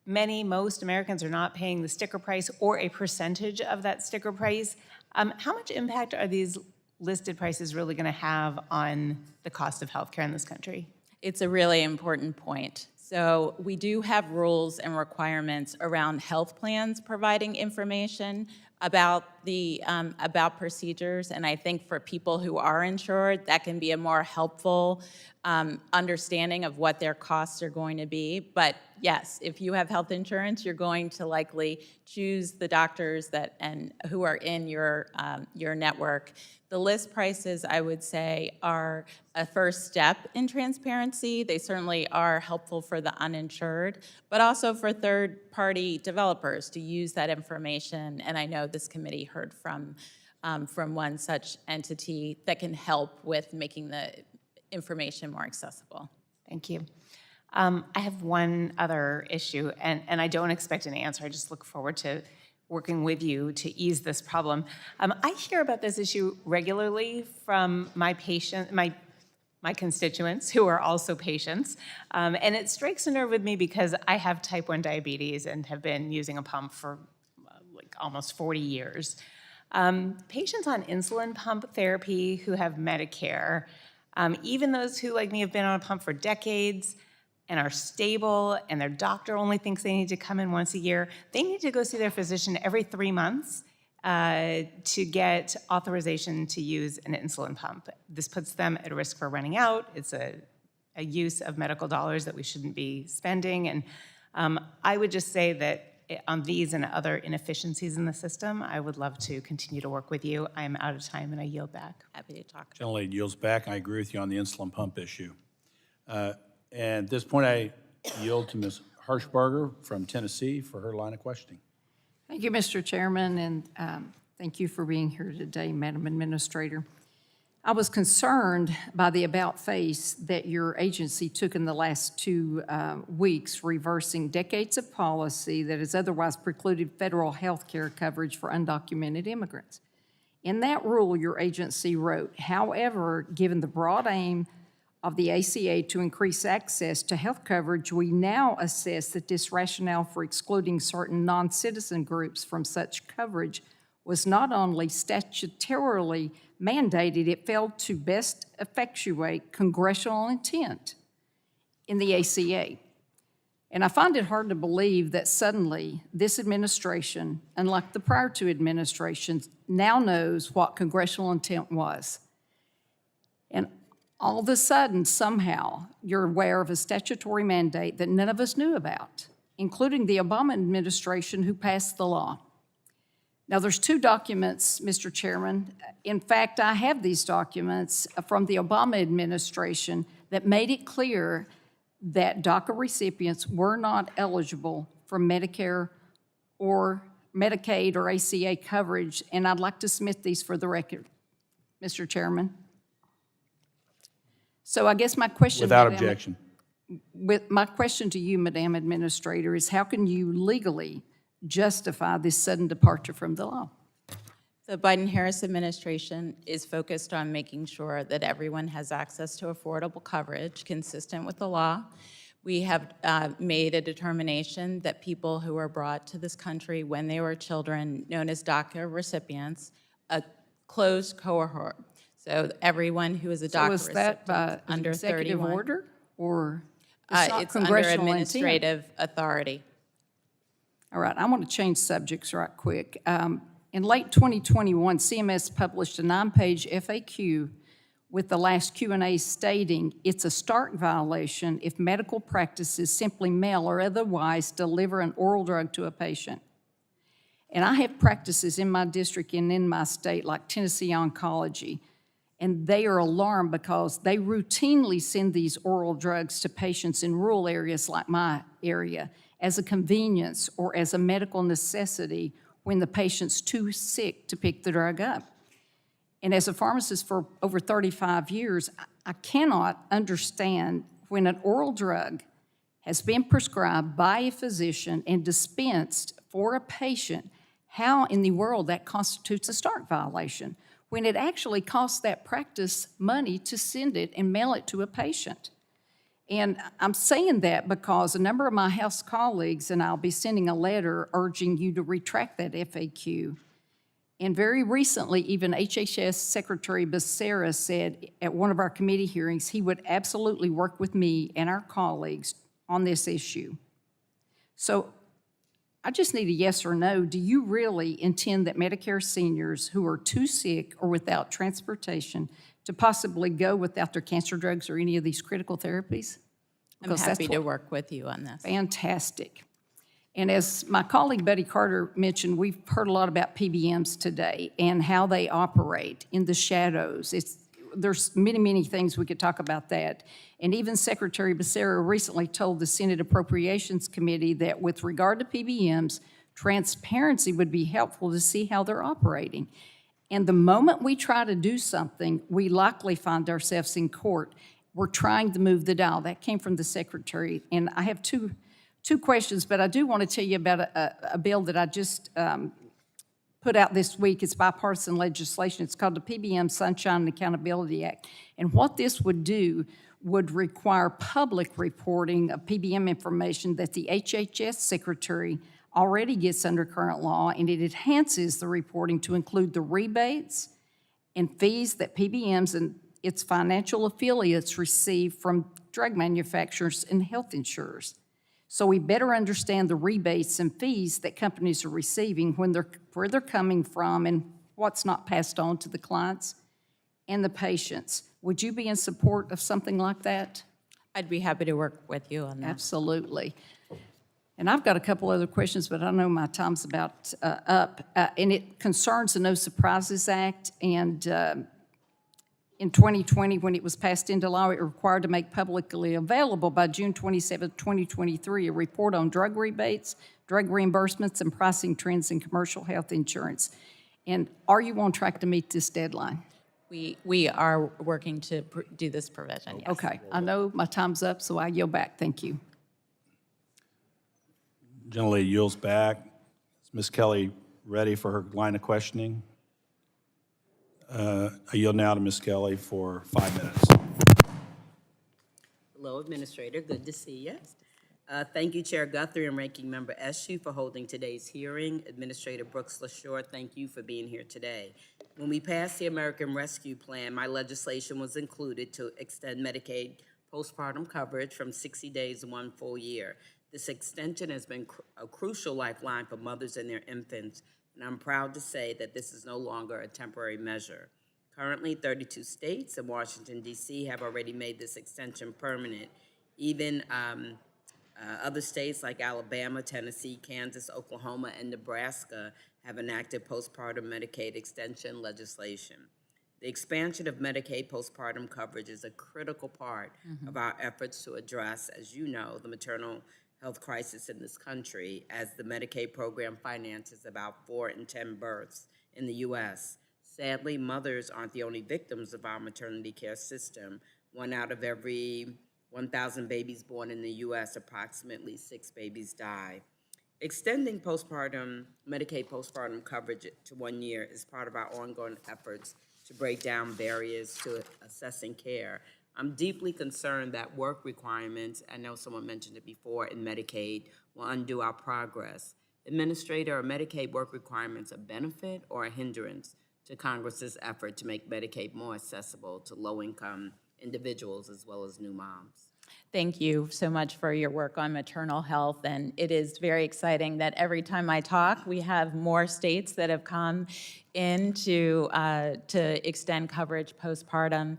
most Americans are not paying the sticker price or a percentage of that sticker price, how much impact are these listed prices really going to have on the cost of healthcare in this country? It's a really important point. So we do have rules and requirements around health plans providing information about about procedures, and I think for people who are insured, that can be a more helpful understanding of what their costs are going to be. But yes, if you have health insurance, you're going to likely choose the doctors who are in your network. The list prices, I would say, are a first step in transparency. They certainly are helpful for the uninsured, but also for third-party developers to use that information. And I know this committee heard from one such entity that can help with making the information more accessible. Thank you. I have one other issue, and I don't expect an answer. I just look forward to working with you to ease this problem. I hear about this issue regularly from my constituents who are also patients, and it strikes a nerve with me because I have type 1 diabetes and have been using a pump for like almost 40 years. Patients on insulin pump therapy who have Medicare, even those who, like me, have been on a pump for decades and are stable, and their doctor only thinks they need to come in once a year, they need to go see their physician every 3 months to get authorization to use an insulin pump. This puts them at risk for running out. It's a use of medical dollars that we shouldn't be spending. And I would just say that on these and other inefficiencies in the system, I would love to continue to work with you. I am out of time, and I yield back. Happy to talk. Gentlelady yields back. I agree with you on the insulin pump issue. And at this point, I yield to Ms. Harshbarger from Tennessee for her line of questioning. Thank you, Mr. Chairman, and thank you for being here today, Madam Administrator. I was concerned by the about-face that your agency took in the last 2 weeks, reversing decades of policy that has otherwise precluded federal health care coverage for undocumented immigrants. In that rule, your agency wrote, however, given the broad aim of the ACA to increase access to health coverage, we now assess that this rationale for excluding certain non-citizen groups from such coverage was not only statutorily mandated, it failed to best effectuate congressional intent in the ACA. And I find it hard to believe that suddenly this administration, unlike the prior 2 administrations, now knows what congressional intent was. And all of a sudden, somehow, you're aware of a statutory mandate that none of us knew about, including the Obama administration who passed the law. Now, there's 2 documents, Mr. Chairman. In fact, I have these documents from the Obama administration that made it clear that DACA recipients were not eligible for Medicare or Medicaid or ACA coverage, and I'd like to submit these for the record, Mr. Chairman. So I guess my question... Without objection. My question to you, Madam Administrator, is how can you legally justify this sudden departure from the law? The Biden-Harris administration is focused on making sure that everyone has access to affordable coverage consistent with the law. We have made a determination that people who are brought to this country when they were children, known as DACA recipients, a closed cohort. So everyone who is a DACA So is that by under executive 31. order, or it's not It's under congressional intent? administrative authority. All right, I want to change subjects right quick. In late 2021, CMS published a 9-page FAQ with the last Q&A stating it's a stark violation if medical practices simply mail or otherwise deliver an oral drug to a patient. And I have practices in my district and in my state like Tennessee Oncology, and they are alarmed because they routinely send these oral drugs to patients in rural areas like my area as a convenience or as a medical necessity when the patient's too sick to pick the drug up. And as a pharmacist for over 35 years, I cannot understand when an oral drug has been prescribed by a physician and dispensed for a patient, how in the world that constitutes a Stark violation, when it actually costs that practice money to send it and mail it to a patient. And I'm saying that because a number of my House colleagues and I'll be sending a letter urging you to retract that FAQ. And very recently, even HHS Secretary Becerra said at one of our committee hearings he would absolutely work with me and our colleagues on this issue. So I just need a yes or no. Do you really intend that Medicare seniors who are too sick or without transportation to possibly go without their cancer drugs or any of these critical therapies? I'm Because happy that's to what- work with you on this. Fantastic. And as my colleague Betty Carter mentioned, we've heard a lot about PBMs today and how they operate in the shadows. There's many, many things we could talk about that. And even Secretary Becerra recently told the Senate Appropriations Committee that with regard to PBMs, transparency would be helpful to see how they're operating. And the moment we try to do something, we likely find ourselves in court. We're trying to move the dial. That came from the Secretary. And I have two questions, but I do want to tell you about a bill that I just put out this week. It's bipartisan legislation. It's called the PBM Sunshine and Accountability Act. And what this would do would require public reporting of PBM information that the HHS Secretary already gets under current law, and it enhances the reporting to include the rebates and fees that PBMs and its financial affiliates receive from drug manufacturers and health insurers. So we better understand the rebates and fees that companies are receiving, where they're coming from, and what's not passed on to the clients and the patients. Would you be in support of something like that? I'd be happy to work with you on that. Absolutely. And I've got a couple other questions, but I know my time's about up. And it concerns the No Surprises Act. And in 2020, when it was passed into law, it required to make publicly available by June 27, 2023, a report on drug rebates, drug reimbursements, and pricing trends in commercial health insurance. And are you on track to meet this deadline? We are working to do this provision, yes. Okay, I know my time's up, so I yield back. Thank you. Gentlelady yields back. Is Ms. Kelly ready for her line of questioning? I yield now to Ms. Kelly for 5 minutes. Hello, Administrator. Good to see you. Thank you, Chair Guthrie and Ranking Member Eshoo, for holding today's hearing. Administrator Brooks LaSure, thank you for being here today. When we passed the American Rescue Plan, my legislation was included to extend Medicaid postpartum coverage from 60 days to 1 full year. This extension has been a crucial lifeline for mothers and their infants, and I'm proud to say that this is no longer a temporary measure. Currently, 32 states and Washington, D.C. have already made this extension permanent. Even other states like Alabama, Tennessee, Kansas, Oklahoma, and Nebraska have enacted postpartum Medicaid extension legislation. The expansion of Medicaid postpartum coverage is a critical part of our efforts to address, as you know, the maternal health crisis in this country, as the Medicaid program finances about 4 in 10 births in the U.S. Sadly, mothers aren't the only victims of our maternity care system. 1 out of every 1,000 babies born in the U.S., approximately 6 babies die. Extending Medicaid postpartum coverage to 1 year is part of our ongoing efforts to break down barriers to accessing care. I'm deeply concerned that work requirements, I know someone mentioned it before, in Medicaid will undo our progress. Administrator, are Medicaid work requirements a benefit or a hindrance to Congress's effort to make Medicaid more accessible to low-income individuals as well as new moms? Thank you so much for your work on maternal health, and it is very exciting that every time I talk, we have more states that have come in to extend coverage postpartum.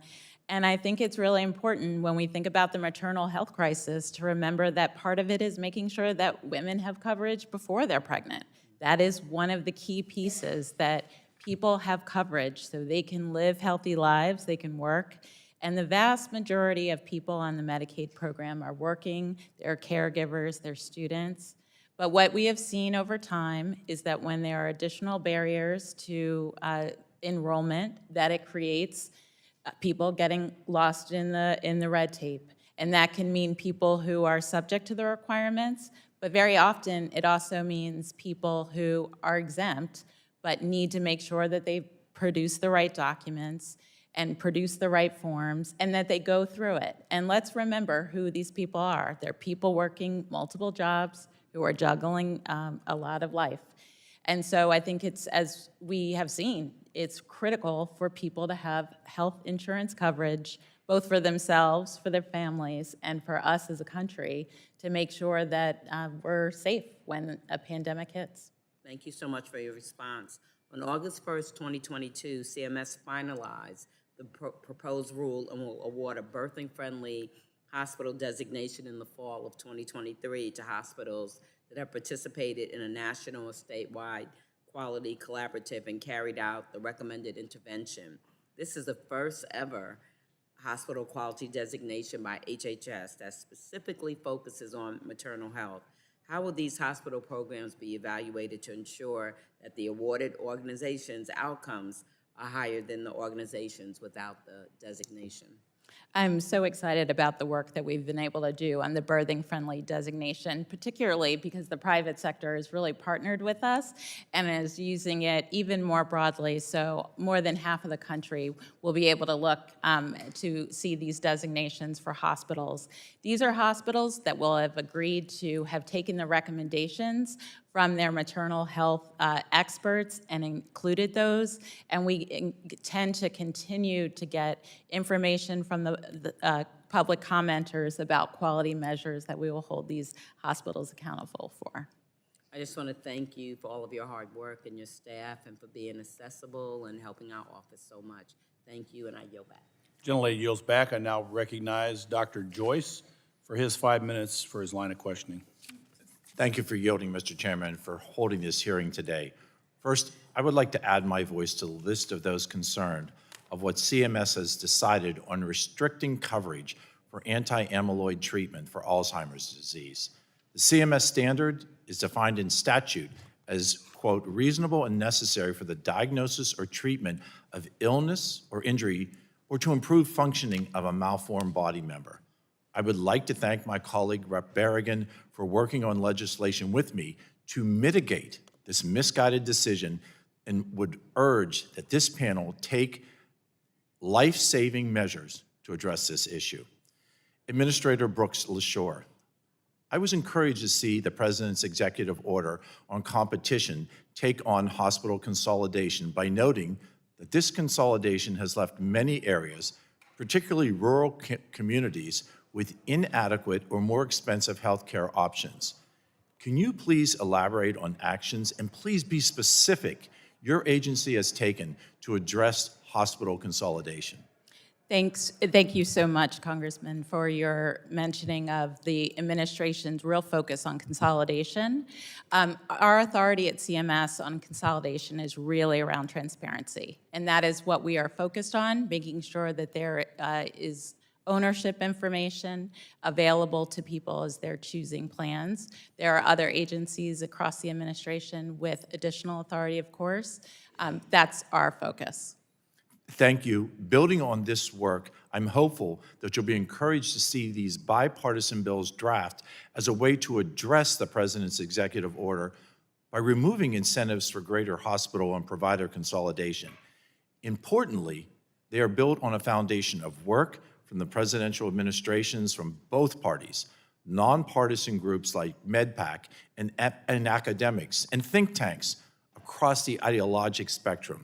And I think it's really important when we think about the maternal health crisis to remember that part of it is making sure that women have coverage before they're pregnant. That is one of the key pieces, that people have coverage so they can live healthy lives, they can work, And the vast majority of people on the Medicaid program are working, they're caregivers, they're students. But what we have seen over time is that when there are additional barriers to enrollment, that it creates people getting lost in the red tape. And that can mean people who are subject to the requirements, but very often it also means people who are exempt but need to make sure that they produce the right documents and produce the right forms and that they go through it. And let's remember who these people are. They're people working multiple jobs who are juggling a lot of life. And so I think it's, as we have seen, it's critical for people to have health insurance coverage, both for themselves, for their families, and for us as a country to make sure that we're safe when a pandemic hits. Thank you so much for your response. On August 1st, 2022, CMS finalized the proposed rule and will award a birthing-friendly hospital designation in the fall of 2023 to hospitals that have participated in a national or statewide quality collaborative and carried out the recommended intervention. This is the first ever hospital quality designation by HHS that specifically focuses on maternal health. How will these hospital programs be evaluated to ensure that the awarded organizations' outcomes are higher than the organizations without the designation? I'm so excited about the work that we've been able to do on the birthing-friendly designation, particularly because the private sector has really partnered with us and is using it even more broadly. So more than half of the country will be able to look to see these designations for hospitals. These are hospitals that will have agreed to have taken the recommendations from their maternal health experts and included those, and we tend to continue to get information from the public commenters about quality measures that we will hold these hospitals accountable for. I just want to thank you for all of your hard work and your staff and for being accessible and helping our office so much. Thank you, and I yield back. Gentlelady yields back. I now recognize Dr. Joyce for his 5 minutes for his line of questioning. Thank you for yielding, Mr. Chairman, for holding this hearing today. First, I would like to add my voice to the list of those concerned of what CMS has decided on restricting coverage for anti-amyloid treatment for Alzheimer's disease. The CMS standard is defined in statute as, quote, reasonable and necessary for the diagnosis or treatment of illness or injury or to improve functioning of a malformed body member. I would like to thank my colleague, Rep. Berrigan, for working on legislation with me to mitigate this misguided decision and would urge that this panel take life-saving measures to address this issue. Administrator Brooks LaSure, I was encouraged to see the President's executive order on competition take on hospital consolidation by noting that this consolidation has left many areas, particularly rural communities, with inadequate or more expensive healthcare options. Can you please elaborate on actions and please be specific your agency has taken to address hospital consolidation? Thank you so much, Congressman, for your mentioning of the administration's real focus on consolidation. Our authority at CMS on consolidation is really around transparency, and that is what we are focused on, making sure that there is ownership information available to people as they're choosing plans. There are other agencies across the administration with additional authority, of course. That's our focus. Thank you. Building on this work, I'm hopeful that you'll be encouraged to see these bipartisan bills draft as a way to address the President's executive order by removing incentives for greater hospital and provider consolidation. Importantly, they are built on a foundation of work from the presidential administrations from both parties, nonpartisan groups like MedPAC and academics and think tanks across the ideologic spectrum.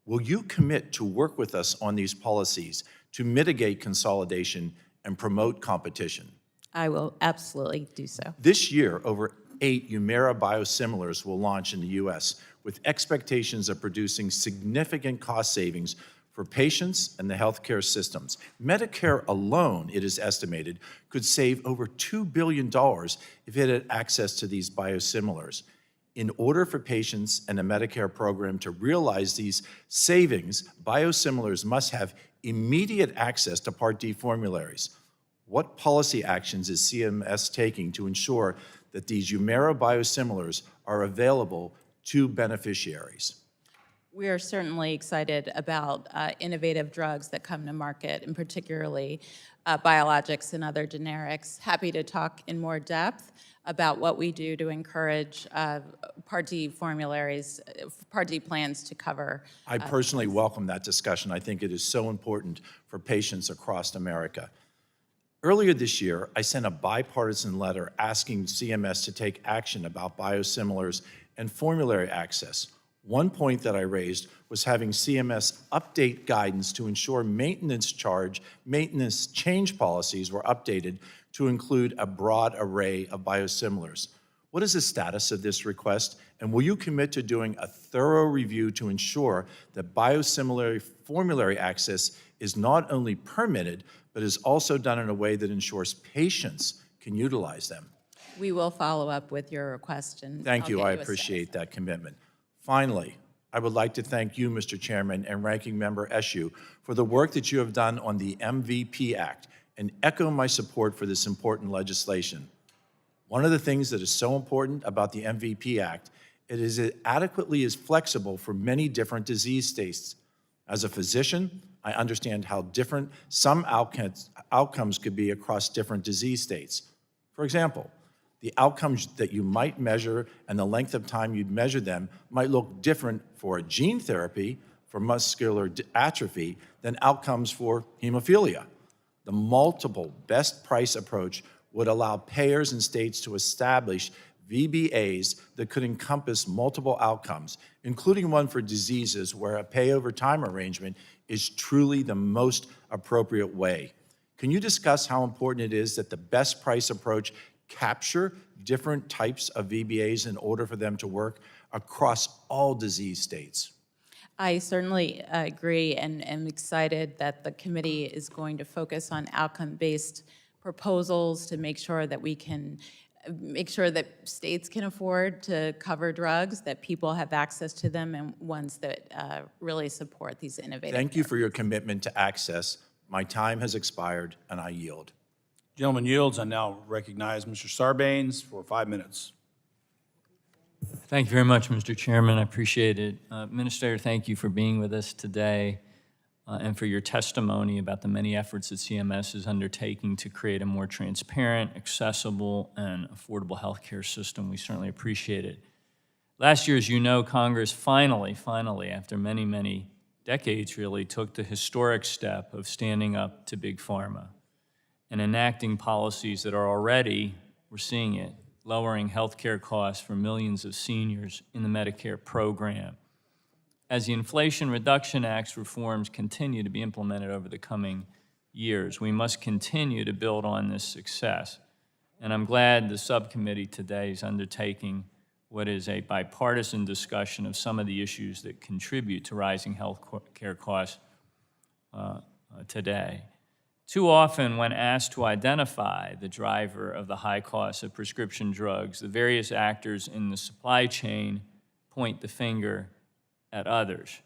Will you commit to work with us on these policies to mitigate consolidation and promote competition? I will absolutely do so. This year, over 8 Humira biosimilars will launch in the U.S. with expectations of producing significant cost savings for patients and the healthcare systems. Medicare alone, it is estimated, could save over $2 billion if it had access to these biosimilars. In order for patients and the Medicare program to realize these savings, biosimilars must have immediate access to Part D formularies. What policy actions is CMS taking to ensure that these Humira biosimilars are available to beneficiaries? We are certainly excited about innovative drugs that come to market, and particularly biologics and other generics. Happy to talk in more depth about what we do to encourage Part D formularies, Part D plans to cover. I personally welcome that discussion. I think it is so important for patients across America. Earlier this year, I sent a bipartisan letter asking CMS to take action about biosimilars and formulary access. One point that I raised was having CMS update guidance to ensure maintenance change policies were updated to include a broad array of biosimilars. What is the status of this request, and will you commit to doing a thorough review to ensure that biosimilar formulary access is not only permitted, but is also done in a way that ensures patients can utilize them? We will follow up with your request, and Thank I'll you. get I a appreciate status. that commitment. Finally, I would like to thank you, Mr. Chairman, and Ranking Member Eshoo for the work that you have done on the MVP Act and echo my support for this important legislation. One of the things that is so important about the MVP Act it adequately is flexible for many different disease states. As a physician, I understand how different some outcomes could be across different disease states. For example, the outcomes that you might measure and the length of time you'd measure them might look different for a gene therapy for muscular atrophy than outcomes for hemophilia. The multiple best price approach would allow payers and states to establish VBAs that could encompass multiple outcomes, including one for diseases where a pay-over-time arrangement is truly the most appropriate way. Can you discuss how important it is that the best price approach capture different types of VBAs in order for them to work across all disease states? I certainly agree and am excited that the committee is going to focus on outcome-based proposals to make sure that we can make sure that states can afford to cover drugs, that people have access to them, and ones that really support these innovative Thank you for your commitment to access. My time has expired, and I yield. Gentleman yields. I now recognize Mr. Sarbanes for 5 minutes. Thank you very much, Mr. Chairman. I appreciate it. Administrator, thank you for being with us today and for your testimony about the many efforts that CMS is undertaking to create a more transparent, accessible, and affordable healthcare system. We certainly appreciate it. Last year, as you know, Congress finally, after many, many decades really, took the historic step of standing up to Big Pharma and enacting policies that are already, we're seeing it, lowering healthcare costs for millions of seniors in the Medicare program. As the Inflation Reduction Act's reforms continue to be implemented over the coming years, we must continue to build on this success. And I'm glad the subcommittee today is undertaking what is a bipartisan discussion of some of the issues that contribute to rising health care costs today. Too often, when asked to identify the driver of the high costs of prescription drugs, the various actors in the supply chain point the finger at others.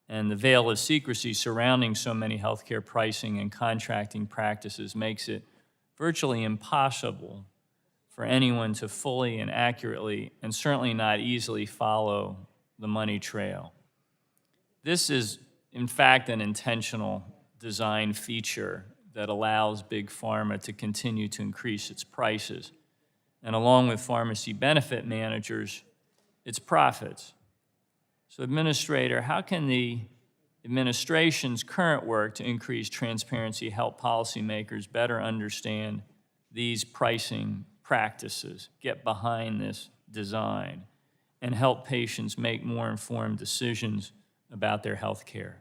And the veil of secrecy surrounding so many healthcare pricing and contracting practices makes it virtually impossible for anyone to fully and accurately, and certainly not easily, follow the money trail. This is, in fact, an intentional design feature that allows Big Pharma to continue to increase its prices, and along with pharmacy benefit managers, its profits. So, Administrator, how can the administration's current work to increase transparency help policymakers better understand these pricing practices, get behind this design, and help patients make more informed decisions about their health care?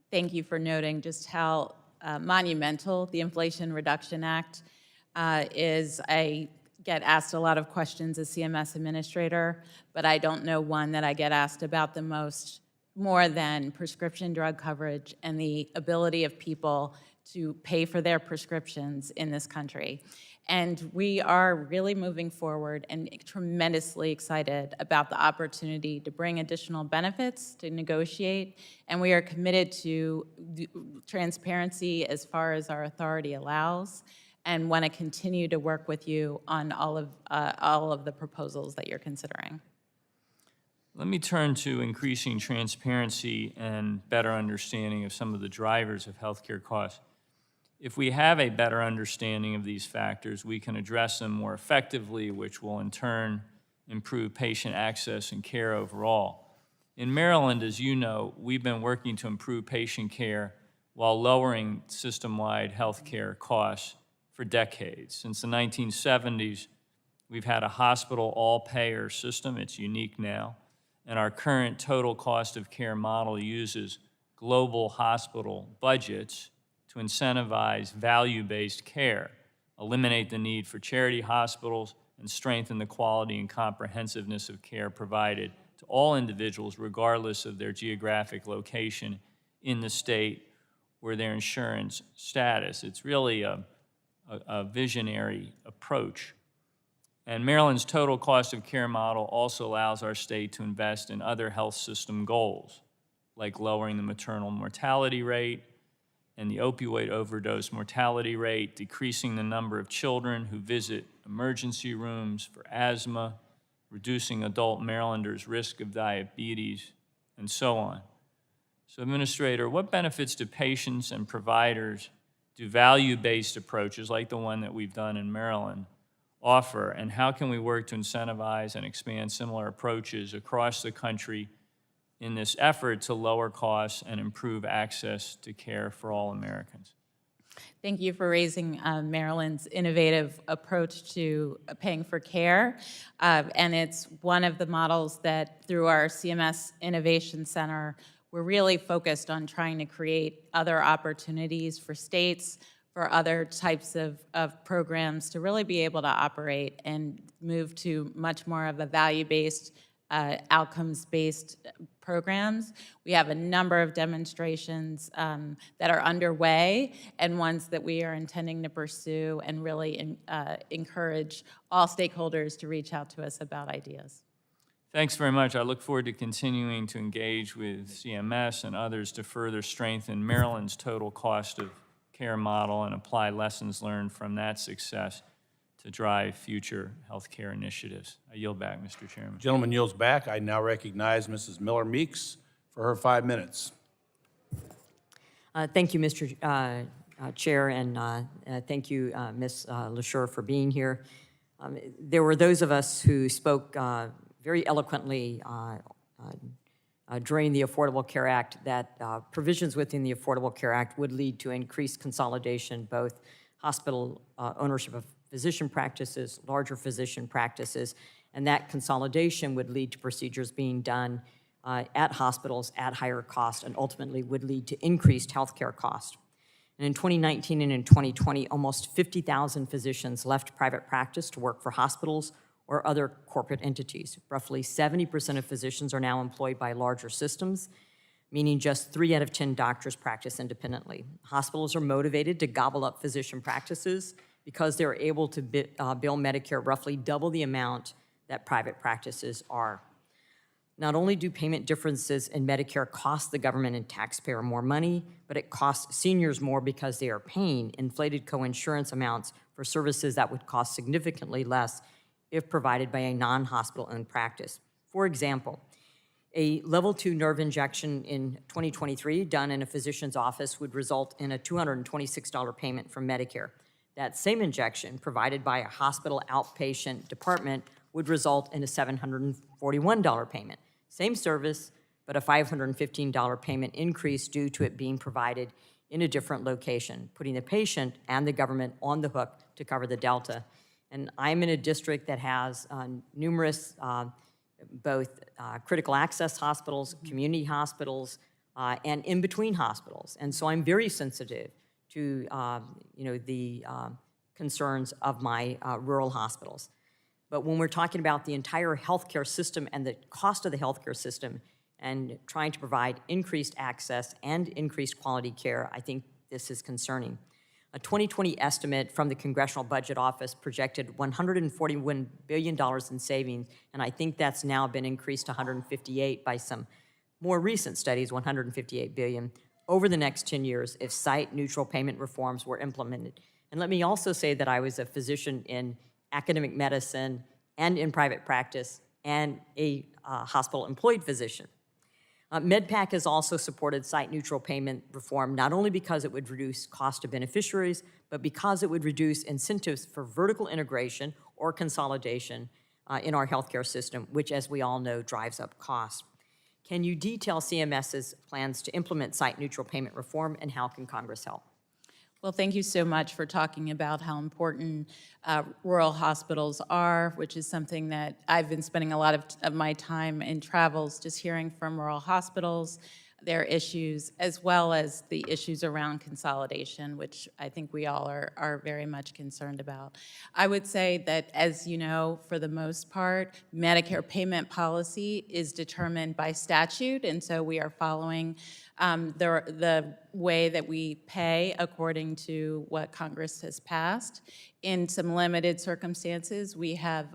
Thank you for noting just how monumental the Inflation Reduction Act is. I get asked a lot of questions as CMS administrator, but I don't know one that I get asked about the most, more than prescription drug coverage and the ability of people to pay for their prescriptions in this country. And we are really moving forward and tremendously excited about the opportunity to bring additional benefits, to negotiate, and we are committed to transparency as far as our authority allows, and want to continue to work with you on all of the proposals that you're considering. Let me turn to increasing transparency and better understanding of some of the drivers of healthcare costs. If we have a better understanding of these factors, we can address them more effectively, which will in turn improve patient access and care overall. In Maryland, as you know, we've been working to improve patient care while lowering system-wide healthcare costs for decades. Since the 1970s, we've had a hospital all-payer system. It's unique now. And our current total cost of care model uses global hospital budgets to incentivize value-based care, eliminate the need for charity hospitals, and strengthen the quality and comprehensiveness of care provided to all individuals regardless of their geographic location in the state or their insurance status. It's really a visionary approach. And Maryland's total cost of care model also allows our state to invest in other health system goals, like lowering the maternal mortality rate and the opioid overdose mortality rate, decreasing the number of children who visit emergency rooms for asthma, reducing adult Marylanders' risk of diabetes, and so on. So, Administrator, what benefits to patients and providers do value-based approaches like the one that we've done in Maryland offer, and how can we work to incentivize and expand similar approaches across the country in this effort to lower costs and improve access to care for all Americans? Thank you for raising Maryland's innovative approach to paying for care. And it's one of the models that through our CMS Innovation Center, we're really focused on trying to create other opportunities for states, for other types of programs to really be able to operate and move to much more of a value-based, outcomes-based programs. We have a number of demonstrations that are underway and ones that we are intending to pursue and really encourage all stakeholders to reach out to us about ideas. Thanks very much. I look forward to continuing to engage with CMS and others to further strengthen Maryland's total cost of care model and apply lessons learned from that success to drive future healthcare initiatives. I yield back, Mr. Chairman. Gentleman yields back. I now recognize Mrs. Miller Meeks for her 5 minutes. Thank you, Mr. Chair, and thank you, Ms. LaSure, for being here. There were those of us who spoke very eloquently during the Affordable Care Act that provisions within the Affordable Care Act would lead to increased consolidation, both hospital ownership of physician practices, larger physician practices, and that consolidation would lead to procedures being done at hospitals at higher cost and ultimately would lead to increased healthcare cost. And in 2019 and in 2020, almost 50,000 physicians left private practice to work for hospitals or other corporate entities. Roughly 70% of physicians are now employed by larger systems, meaning just 3 out of 10 doctors practice independently. Hospitals are motivated to gobble up physician practices because they're able to bill Medicare roughly double the amount that private practices are. Not only do payment differences in Medicare cost the government and taxpayer more money, but it costs seniors more because they are paying inflated coinsurance amounts for services that would cost significantly less if provided by a non-hospital-owned practice. For example, a level 2 nerve injection in 2023 done in a physician's office would result in a $226 payment from Medicare. That same injection provided by a hospital outpatient department would result in a $741 payment. Same service, but a $515 payment increase due to it being provided in a different location, putting the patient and the government on the hook to cover the delta. And I'm in a district that has numerous both critical access hospitals, community hospitals, and in-between hospitals. And so I'm very sensitive to the concerns of my rural hospitals. But when we're talking about the entire healthcare system and the cost of the healthcare system and trying to provide increased access and increased quality care, I think this is concerning. A 2020 estimate from the Congressional Budget Office projected $141 billion in savings, and I think that's now been increased to 158 by some more recent studies, 158 billion, over the next 10 years if site-neutral payment reforms were implemented. And let me also say that I was a physician in academic medicine and in private practice and a hospital-employed physician. MedPAC has also supported site-neutral payment reform, not only because it would reduce cost to beneficiaries, but because it would reduce incentives for vertical integration or consolidation in our healthcare system, which, as we all know, drives up costs. Can you detail CMS's plans to implement site-neutral payment reform, and how can Congress help? Well, thank you so much for talking about how important rural hospitals are, which is something that I've been spending a lot of my time in travels just hearing from rural hospitals, their issues, as well as the issues around consolidation, which I think we all are very much concerned about. I would say that, as you know, for the most part, Medicare payment policy is determined by statute, and so we are following the way that we pay according to what Congress has passed. In some limited circumstances, we have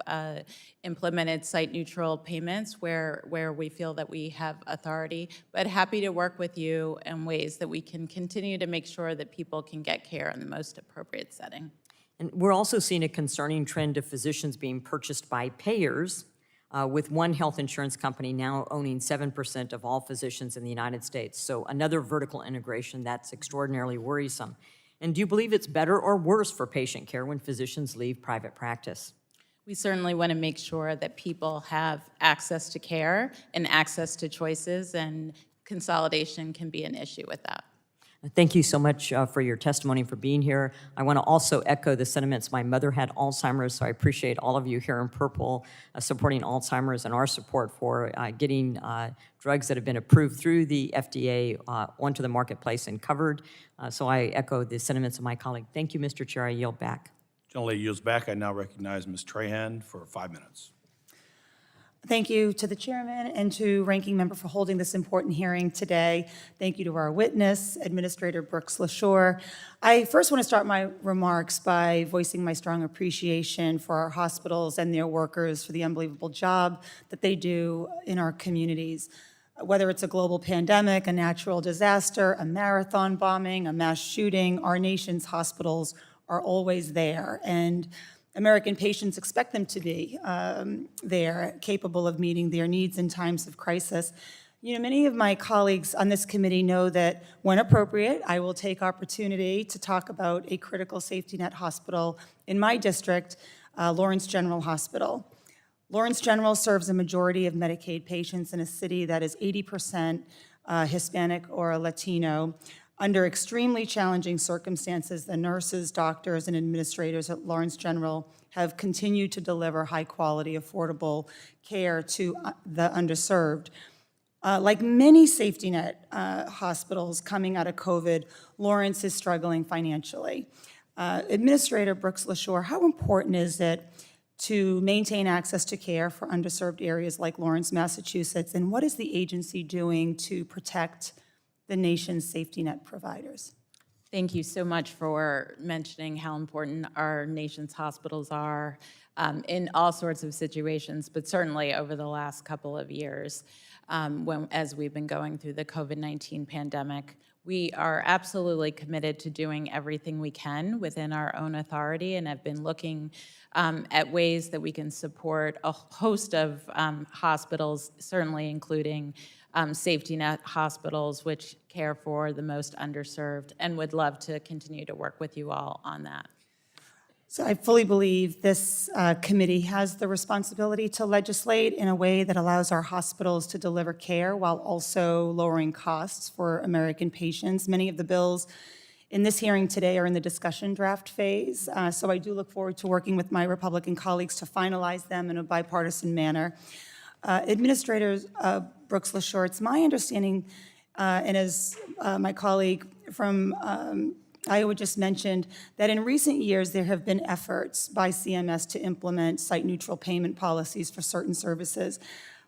implemented site-neutral payments where we feel that we have authority, but happy to work with you in ways that we can continue to make sure that people can get care in the most appropriate setting. And we're also seeing a concerning trend of physicians being purchased by payers, with one health insurance company now owning 7% of all physicians in the United States. So another vertical integration that's extraordinarily worrisome. And do you believe it's better or worse for patient care when physicians leave private practice? We certainly want to make sure that people have access to care and access to choices, and consolidation can be an issue with that. Thank you so much for your testimony, for being here. I want to also echo the sentiments. My mother had Alzheimer's, so I appreciate all of you here in purple supporting Alzheimer's and our support for getting drugs that have been approved through the FDA onto the marketplace and covered. So I echo the sentiments of my colleague. Thank you, Mr. Chair. I yield back. Generally yields back. I now recognize Ms. Trahan for 5 minutes. Thank you to the chairman and to ranking member for holding this important hearing today. Thank you to our witness, Administrator Brooks LaSure. I first want to start my remarks by voicing my strong appreciation for our hospitals and their workers for the unbelievable job that they do in our communities. Whether it's a global pandemic, a natural disaster, a marathon bombing, a mass shooting, our nation's hospitals are always there. And American patients expect them to be there, capable of meeting their needs in times of crisis. You know, many of my colleagues on this committee know that when appropriate, I will take opportunity to talk about a critical safety net hospital in my district, Lawrence General Hospital. Lawrence General serves a majority of Medicaid patients in a city that is 80% Hispanic or Latino. Under extremely challenging circumstances, the nurses, doctors, and administrators at Lawrence General have continued to deliver high-quality, affordable care to the underserved. Like many safety net hospitals coming out of COVID, Lawrence is struggling financially. Administrator Brooks LaSure, how important is it to maintain access to care for underserved areas like Lawrence, Massachusetts, and what is the agency doing to protect the nation's safety net providers? Thank you so much for mentioning how important our nation's hospitals are in all sorts of situations, but certainly over the last couple of years, as we've been going through the COVID-19 pandemic. We are absolutely committed to doing everything we can within our own authority, and have been looking at ways that we can support a host of hospitals, certainly including safety net hospitals, which care for the most underserved, and would love to continue to work with you all on that. So I fully believe this committee has the responsibility to legislate in a way that allows our hospitals to deliver care while also lowering costs for American patients. Many of the bills in this hearing today are in the discussion draft phase, so I do look forward to working with my Republican colleagues to finalize them in a bipartisan manner. Administrator Brooks LaSure, it's my understanding, and as my colleague from Iowa just mentioned, that in recent years there have been efforts by CMS to implement site-neutral payment policies for certain services.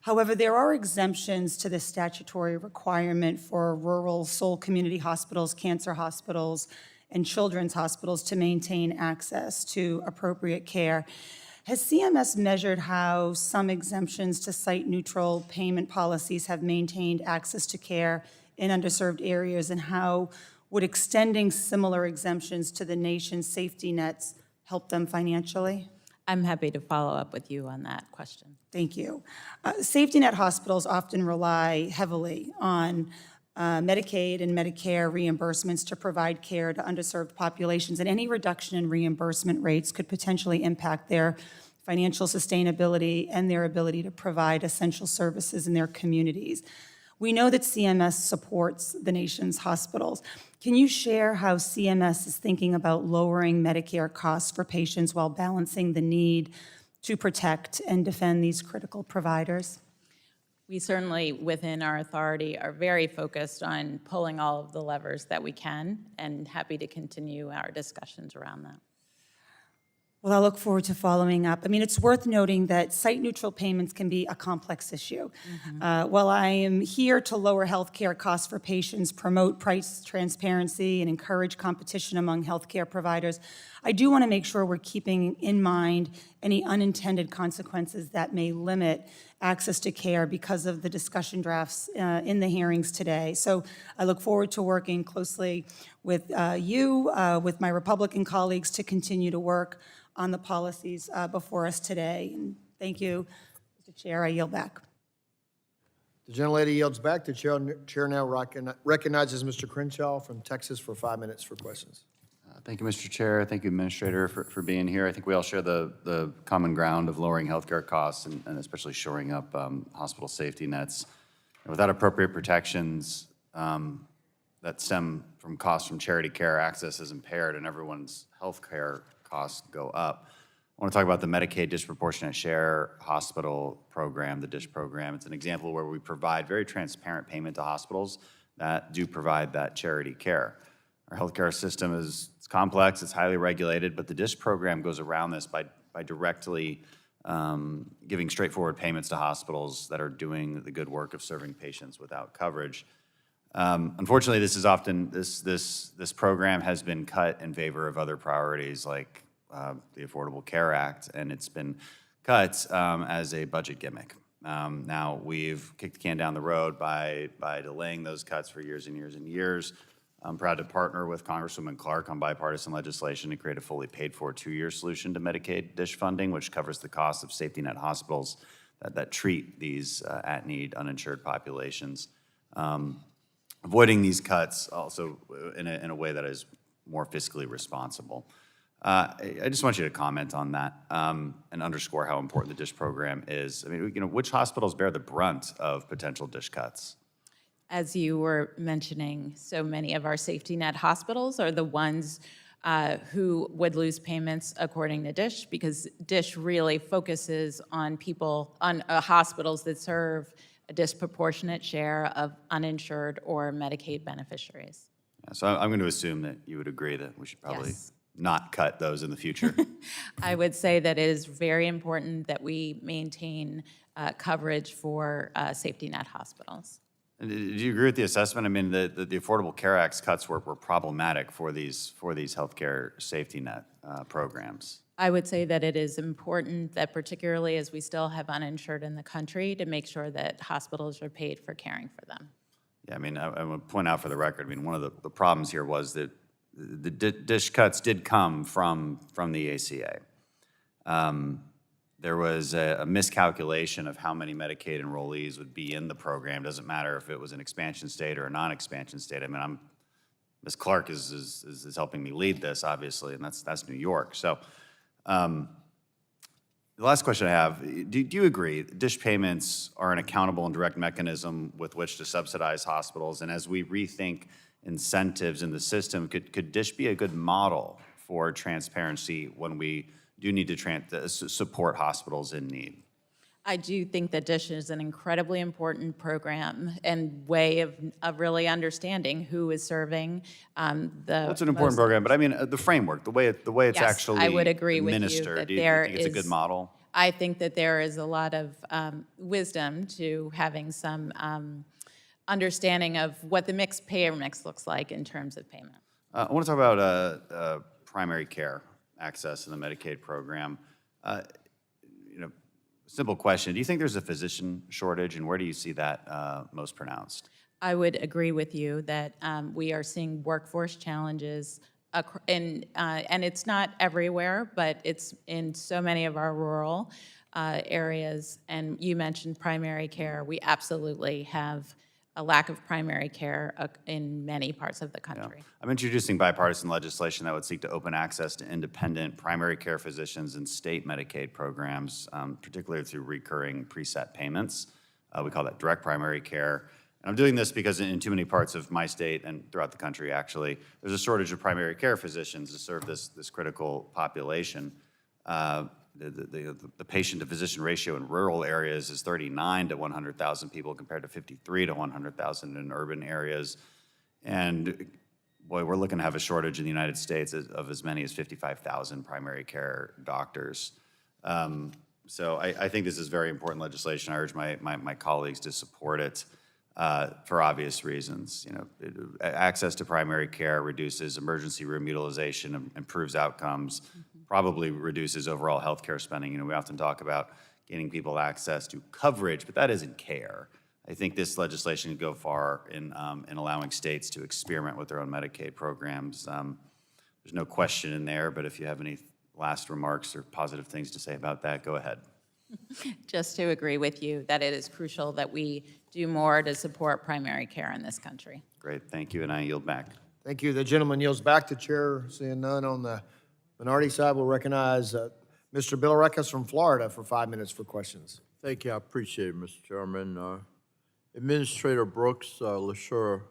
However, there are exemptions to the statutory requirement for rural sole community hospitals, cancer hospitals, and children's hospitals to maintain access to appropriate care. Has CMS measured how some exemptions to site-neutral payment policies have maintained access to care in underserved areas, and how would extending similar exemptions to the nation's safety nets help them financially? I'm happy to follow up with you on that question. Thank you. Safety net hospitals often rely heavily on Medicaid and Medicare reimbursements to provide care to underserved populations, and any reduction in reimbursement rates could potentially impact their financial sustainability and their ability to provide essential services in their communities. We know that CMS supports the nation's hospitals. Can you share how CMS is thinking about lowering Medicare costs for patients while balancing the need to protect and defend these critical providers? We certainly, within our authority, are very focused on pulling all of the levers that we can, and happy to continue our discussions around that. Well, I look forward to following up. I mean, it's worth noting that site-neutral payments can be a complex issue. While I am here to lower healthcare costs for patients, promote price transparency, and encourage competition among healthcare providers, I do want to make sure we're keeping in mind any unintended consequences that may limit access to care because of the discussion drafts in the hearings today. So I look forward to working closely with you, with my Republican colleagues, to continue to work on the policies before us today. And thank you, Mr. Chair. I yield back. The gentlelady yields back. The chair now recognizes Mr. Crenshaw from Texas for 5 minutes for questions. Thank you, Mr. Chair. Thank you, Administrator, for being here. I think we all share the common ground of lowering healthcare costs and especially shoring up hospital safety nets. And without appropriate protections that stem from costs from charity care, access is impaired and everyone's healthcare costs go up. I want to talk about the Medicaid Disproportionate Share Hospital Program, the DISH program. It's an example where we provide very transparent payment to hospitals that do provide that charity care. Our healthcare system is complex, it's highly regulated, but the DISH program goes around this by directly giving straightforward payments to hospitals that are doing the good work of serving patients without coverage. Unfortunately, this is often, this program has been cut in favor of other priorities like the Affordable Care Act, and it's been cut as a budget gimmick. Now, we've kicked the can down the road by delaying those cuts for years and years and years. I'm proud to partner with Congresswoman Clark on bipartisan legislation to create a fully paid-for 2-year solution to Medicaid DISH funding, which covers the cost of safety net hospitals that treat these at-need uninsured populations. Avoiding these cuts also in a way that is more fiscally responsible. I just want you to comment on that and underscore how important the DISH program is. I mean, which hospitals bear the brunt of potential DISH cuts? As you were mentioning, so many of our safety net hospitals are the ones who would lose payments according to DISH, because DISH really focuses on hospitals that serve a disproportionate share of uninsured or Medicaid beneficiaries. Yeah, so I'm going to assume that you would agree that we should probably not cut those in the future. I would say that it is very important that we maintain coverage for safety net hospitals. And do you agree with the assessment? I mean, the Affordable Care Act's cuts were problematic for these healthcare safety net programs. I would say that it is important that, particularly as we still have uninsured in the country, to make sure that hospitals are paid for caring for them. Yeah, I mean, I would point out for the record, I mean, one of the problems here was that the DISH cuts did come from the ACA. There was a miscalculation of how many Medicaid enrollees would be in the program. Doesn't matter if it was an expansion state or a non-expansion state. I mean, Ms. Clark is helping me lead this, obviously, and that's New York. So the last question I have, do you agree that DISH payments are an accountable and direct mechanism with which to subsidize hospitals? And as we rethink incentives in the system, could DISH be a good model for transparency when we do need to support hospitals in need? I do think that DISH is an incredibly important program and way of really understanding who is serving It's an important program, but I mean the framework, the way it's actually I would agree with administered. you that Do you there think it's a good model? I think that there is a lot of wisdom to having some understanding of what the payer mix looks like in terms of payment. I want to talk about primary care access in the Medicaid program. Simple question. Do you think there's a physician shortage, and where do you see that most pronounced? I would agree with you that we are seeing workforce challenges, and it's not everywhere, but it's in so many of our rural areas. And you mentioned primary care. We absolutely have a lack of primary care in many parts of the country. Yeah. I'm introducing bipartisan legislation that would seek to open access to independent primary care physicians in state Medicaid programs, particularly through recurring preset payments. We call that direct primary care. And I'm doing this because in too many parts of my state and throughout the country, actually, there's a shortage of primary care physicians to serve this critical population. The patient-to-physician ratio in rural areas is 39 to 100,000 people compared to 53 to 100,000 in urban areas. And boy, we're looking to have a shortage in the United States of as many as 55,000 primary care doctors. So I think this is very important legislation. I urge my colleagues to support it for obvious reasons. Access to primary care reduces emergency room utilization, improves outcomes, probably reduces overall healthcare spending. We often talk about getting people access to coverage, but that isn't care. I think this legislation could go far in allowing states to experiment with their own Medicaid programs. There's no question in there, but if you have any last remarks or positive things to say about that, go ahead. Just to agree with you that it is crucial that we do more to support primary care in this country. Great, thank you, and I yield back. Thank you. The gentleman yields back to chair. Seeing none on the minority side, we'll recognize Mr. Bill Reckes from Florida for 5 minutes for questions. Thank you. I appreciate it, Mr. Chairman. Administrator Brooks, LaSure,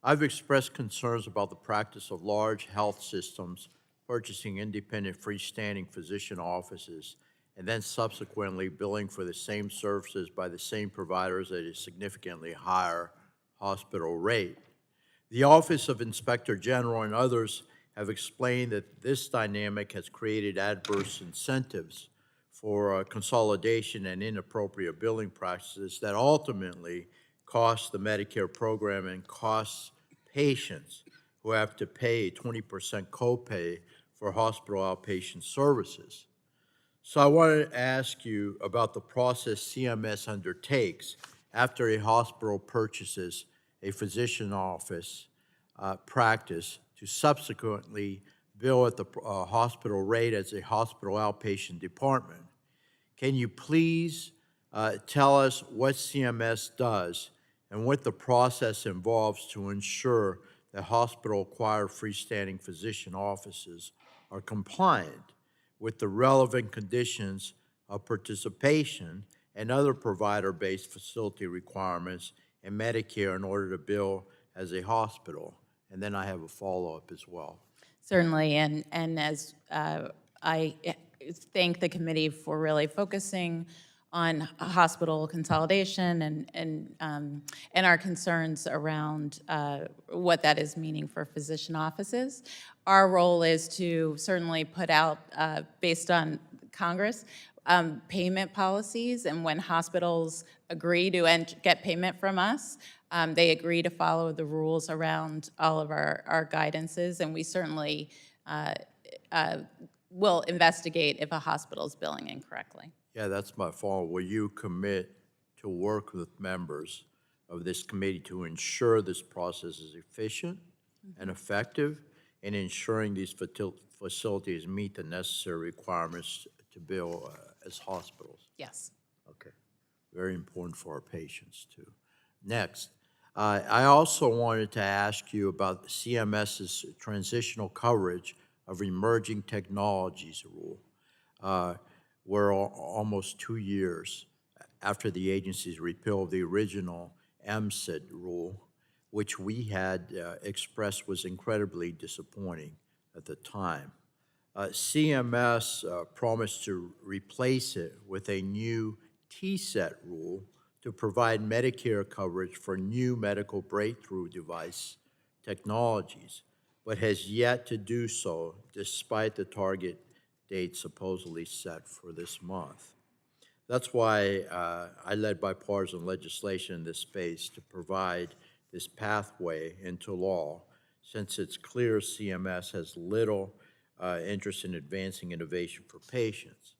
I've expressed concerns about the practice of large health systems purchasing independent freestanding physician offices and then subsequently billing for the same services by the same providers at a significantly higher hospital rate. The Office of Inspector General and others have explained that this dynamic has created adverse incentives for consolidation and inappropriate billing practices that ultimately cost the Medicare program and costs patients who have to pay a 20% copay for hospital outpatient services. So I wanted to ask you about the process CMS undertakes after a hospital purchases a physician office practice to subsequently bill at the hospital rate as a hospital outpatient department. Can you please tell us what CMS does and what the process involves to ensure that hospital-acquired freestanding physician offices are compliant with the relevant conditions of participation and other provider-based facility requirements in Medicare in order to bill as a hospital? And then I have a follow-up as well. Certainly, and as I thank the committee for really focusing on hospital consolidation and our concerns around what that is meaning for physician offices. Our role is to certainly put out, based on Congress, payment policies, and when hospitals agree to get payment from us, they agree to follow the rules around all of our guidances, and we certainly will investigate if a hospital is billing incorrectly. Yeah, that's my fault. Will you commit to work with members of this committee to ensure this process is efficient and effective in ensuring these facilities meet the necessary requirements to bill as hospitals? Yes. Okay. Very important for our patients, too. Next, I also wanted to ask you about the CMS's transitional coverage of emerging technologies rule. We're almost 2 years after the agency's repeal of the original MCIT rule, which we had expressed was incredibly disappointing at the time. CMS promised to replace it with a new TSET rule to provide Medicare coverage for new medical breakthrough device technologies, but has yet to do so despite the target date supposedly set for this month. That's why I led bipartisan legislation in this space to provide this pathway into law since it's clear CMS has little interest in advancing innovation for patients.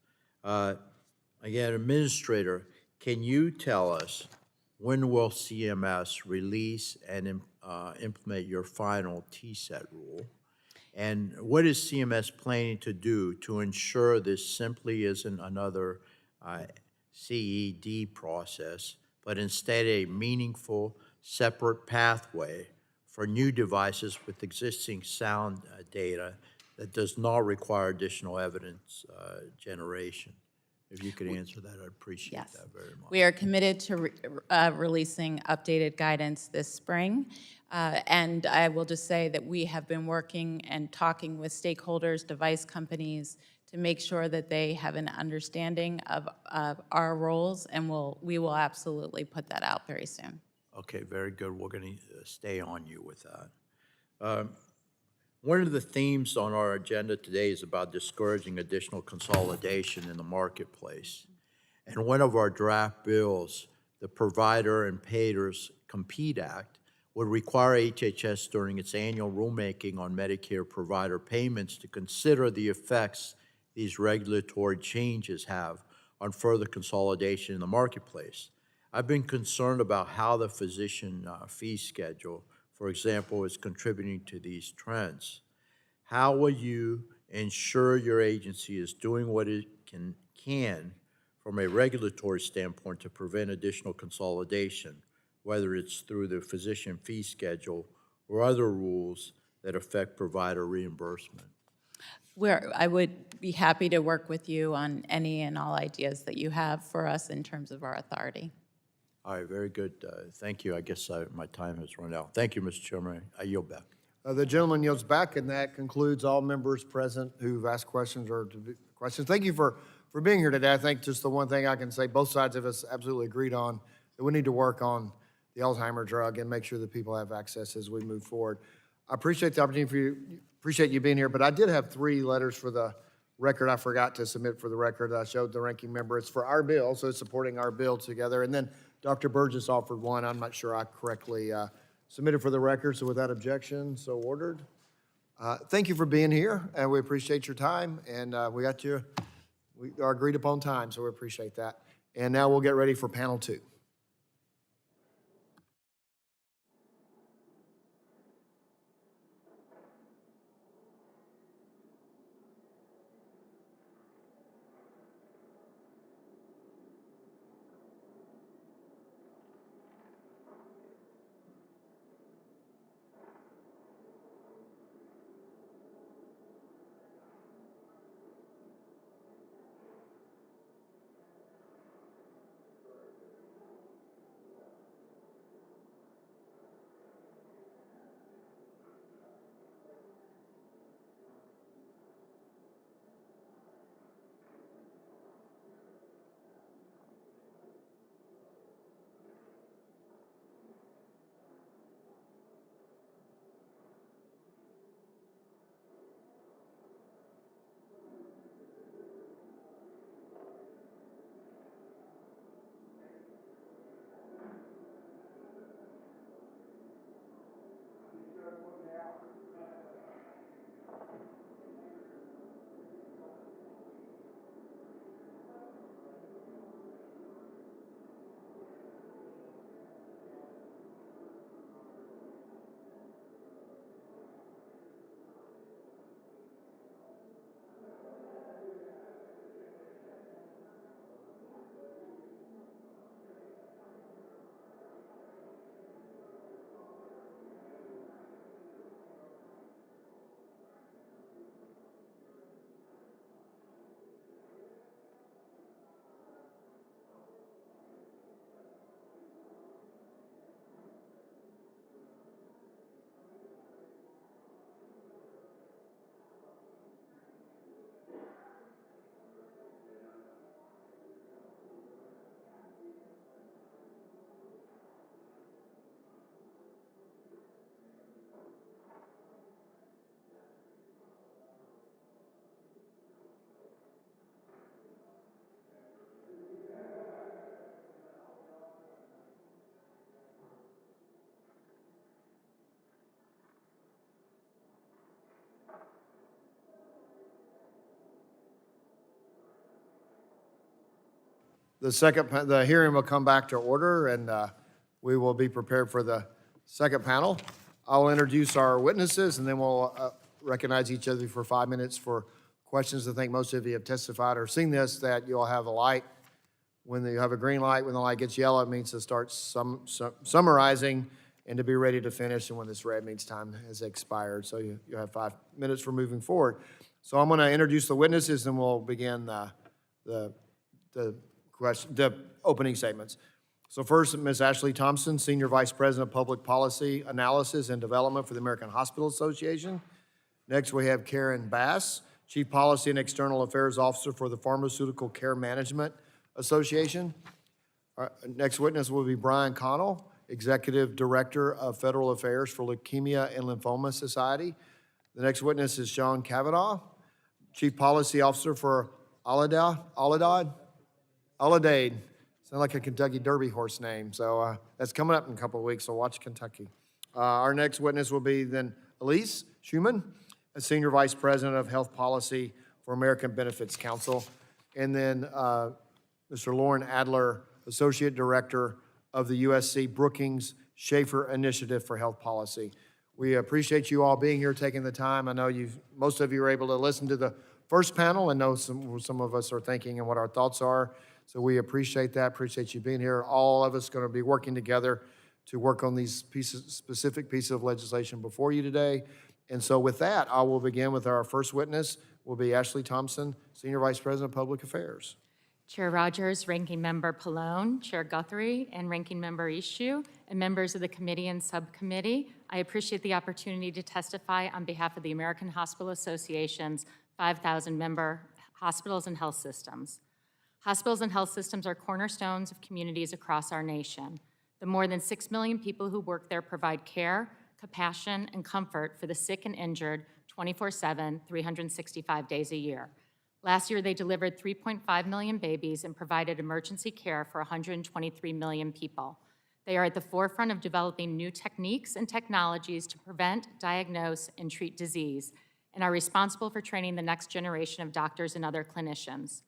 Again, Administrator, can you tell us when will CMS release and implement your final TSET rule? And what is CMS planning to do to ensure this simply isn't another CED process, but instead a meaningful, separate pathway for new devices with existing sound data that does not require additional evidence generation? If you could answer that, I'd appreciate Yes. that very much. We are committed to releasing updated guidance this spring. And I will just say that we have been working and talking with stakeholders, device companies, to make sure that they have an understanding of our roles, and we will absolutely put that out very soon. Okay, very good. We're going to stay on you with that. One of the themes on our agenda today is about discouraging additional consolidation in the marketplace. And one of our draft bills, the Provider and Payers Compete Act, would require HHS during its annual rulemaking on Medicare provider payments to consider the effects these regulatory changes have on further consolidation in the marketplace. I've been concerned about how the physician fee schedule, for example, is contributing to these trends. How will you ensure your agency is doing what it can from a regulatory standpoint to prevent additional consolidation, whether it's through the physician fee schedule or other rules that affect provider reimbursement? I would be happy to work with you on any and all ideas that you have for us in terms of our authority. All right, very good. Thank you. I guess my time has run out. Thank you, Mr. Chairman. I yield back. The gentleman yields back, and that concludes all members present who've asked questions or questions. Thank you for being here today. I think just the one thing I can say, both sides of us absolutely agreed on, that we need to work on the Alzheimer drug and make sure that people have access as we move forward. I appreciate the opportunity for you, appreciate you being here, but I did have 3 letters for the record I forgot to submit for the record. I showed the ranking member. It's for our bill, so it's supporting our bill together. And then Dr. Burgess offered one. I'm not sure I correctly submitted for the record, so without objection, so ordered. Thank you for being here, and we appreciate your time, and we are agreed upon time, so we appreciate that. And now we'll get ready for panel 2. The hearing will come back to order, and we will be prepared for the second panel. I'll introduce our witnesses, and then we'll recognize each other for 5 minutes for questions. I think most of you have testified or seen this, that you'll have a light. When you have a green light, when the light gets yellow, it means to start summarizing and to be ready to finish, and when it's red, it means time has expired. So you have 5 minutes for moving forward. So I'm going to introduce the witnesses, and we'll begin the opening statements. So first, Ms. Ashley Thompson, Senior Vice President of Public Policy Analysis and Development for the American Hospital Association. Next, we have Karen Bass, Chief Policy and External Affairs Officer for the Pharmaceutical Care Management Association. Our next witness will be Brian Connell, Executive Director of Federal Affairs for Leukemia and Lymphoma Society. The next witness is Sean Cavanaugh, Chief Policy Officer for Alidade. Sound like a Kentucky Derby horse name. So that's coming up in a couple of weeks, so watch Kentucky. Our next witness will be then Elise Schumann, a Senior Vice President of Health Policy for American Benefits Council. And then Mr. Lauren Adler, Associate Director of the USC Brookings Schaefer Initiative for Health Policy. We appreciate you all being here, taking the time. I know most of you were able to listen to the first panel and know some of us are thinking and what our thoughts are. So we appreciate that, appreciate you being here. All of us going to be working together to work on these specific pieces of legislation before you today. And so with that, I will begin with our first witness, will be Ashley Thompson, Senior Vice President of Public Affairs. Chair Rodgers, Ranking Member Pallone, Chair Guthrie, and Ranking Member Eshoo, and members of the committee and subcommittee, I appreciate the opportunity to testify on behalf of the American Hospital Association's 5,000-member hospitals and health systems. Hospitals and health systems are cornerstones of communities across our nation. The more than 6 million people who work there provide care, compassion, and comfort for the sick and injured 24/7, 365 days a year. Last year, they delivered 3.5 million babies and provided emergency care for 123 million people. They are at the forefront of developing new techniques and technologies to prevent, diagnose, and treat disease, and are responsible for training the next generation of doctors and other clinicians.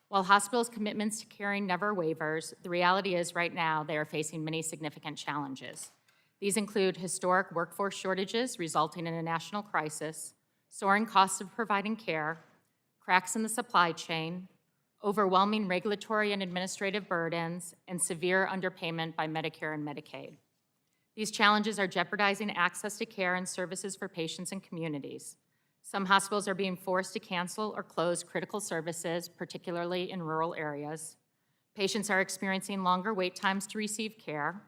While hospitals' commitments to caring never wavers, the reality is right now they are facing many significant challenges. These include historic workforce shortages resulting in a national crisis, soaring costs of providing care, cracks in the supply chain, overwhelming regulatory and administrative burdens, and severe underpayment by Medicare and Medicaid. These challenges are jeopardizing access to care and services for patients and communities. Some hospitals are being forced to cancel or close critical services, particularly in rural areas. Patients are experiencing longer wait times to receive care.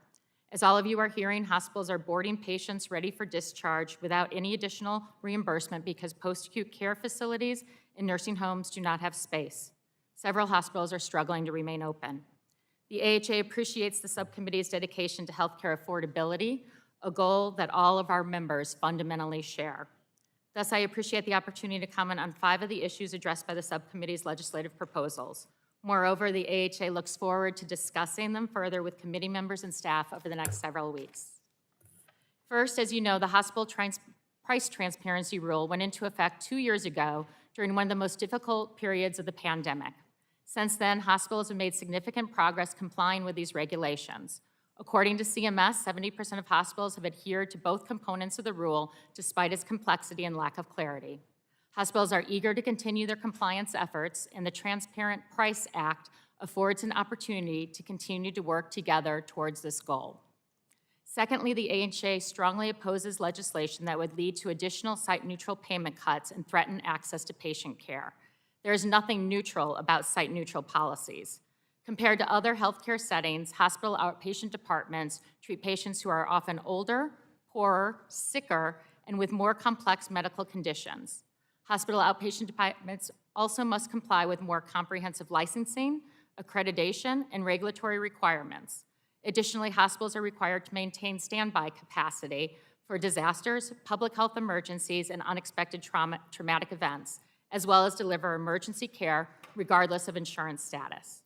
As all of you are hearing, hospitals are boarding patients ready for discharge without any additional reimbursement because post-acute care facilities and nursing homes do not have space. Several hospitals are struggling to remain open. The AHA appreciates the subcommittee's dedication to healthcare affordability, a goal that all of our members fundamentally share. Thus, I appreciate the opportunity to comment on 5 of the issues addressed by the subcommittee's legislative proposals. Moreover, the AHA looks forward to discussing them further with committee members and staff over the next several weeks. First, as you know, the hospital price transparency rule went into effect 2 years ago during one of the most difficult periods of the pandemic. Since then, hospitals have made significant progress complying with these regulations. According to CMS, 70% of hospitals have adhered to both components of the rule despite its complexity and lack of clarity. Hospitals are eager to continue their compliance efforts, and the Transparent Price Act affords an opportunity to continue to work together towards this goal. Secondly, the AHA strongly opposes legislation that would lead to additional site-neutral payment cuts and threaten access to patient care. There is nothing neutral about site-neutral policies. Compared to other healthcare settings, hospital outpatient departments treat patients who are often older, poorer, sicker, and with more complex medical conditions. Hospital outpatient departments also must comply with more comprehensive licensing, accreditation, and regulatory requirements. Additionally, hospitals are required to maintain standby capacity for disasters, public health emergencies, and unexpected traumatic events, as well as deliver emergency care regardless of insurance status.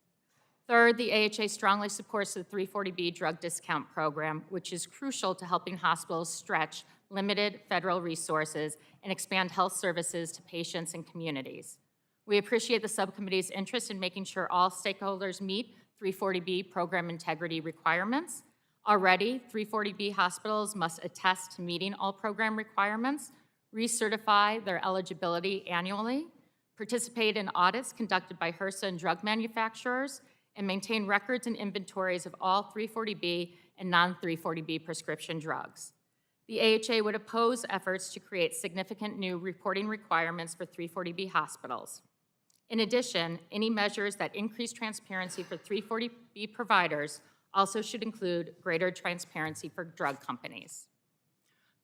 Third, the AHA strongly supports the 340B drug discount program, which is crucial to helping hospitals stretch limited federal resources and expand health services to patients and communities. We appreciate the subcommittee's interest in making sure all stakeholders meet 340B program integrity requirements. Already, 340B hospitals must attest to meeting all program requirements, recertify their eligibility annually, participate in audits conducted by HRSA and drug manufacturers, and maintain records and inventories of all 340B and non-340B prescription drugs. The AHA would oppose efforts to create significant new reporting requirements for 340B hospitals. In addition, any measures that increase transparency for 340B providers also should include greater transparency for drug companies.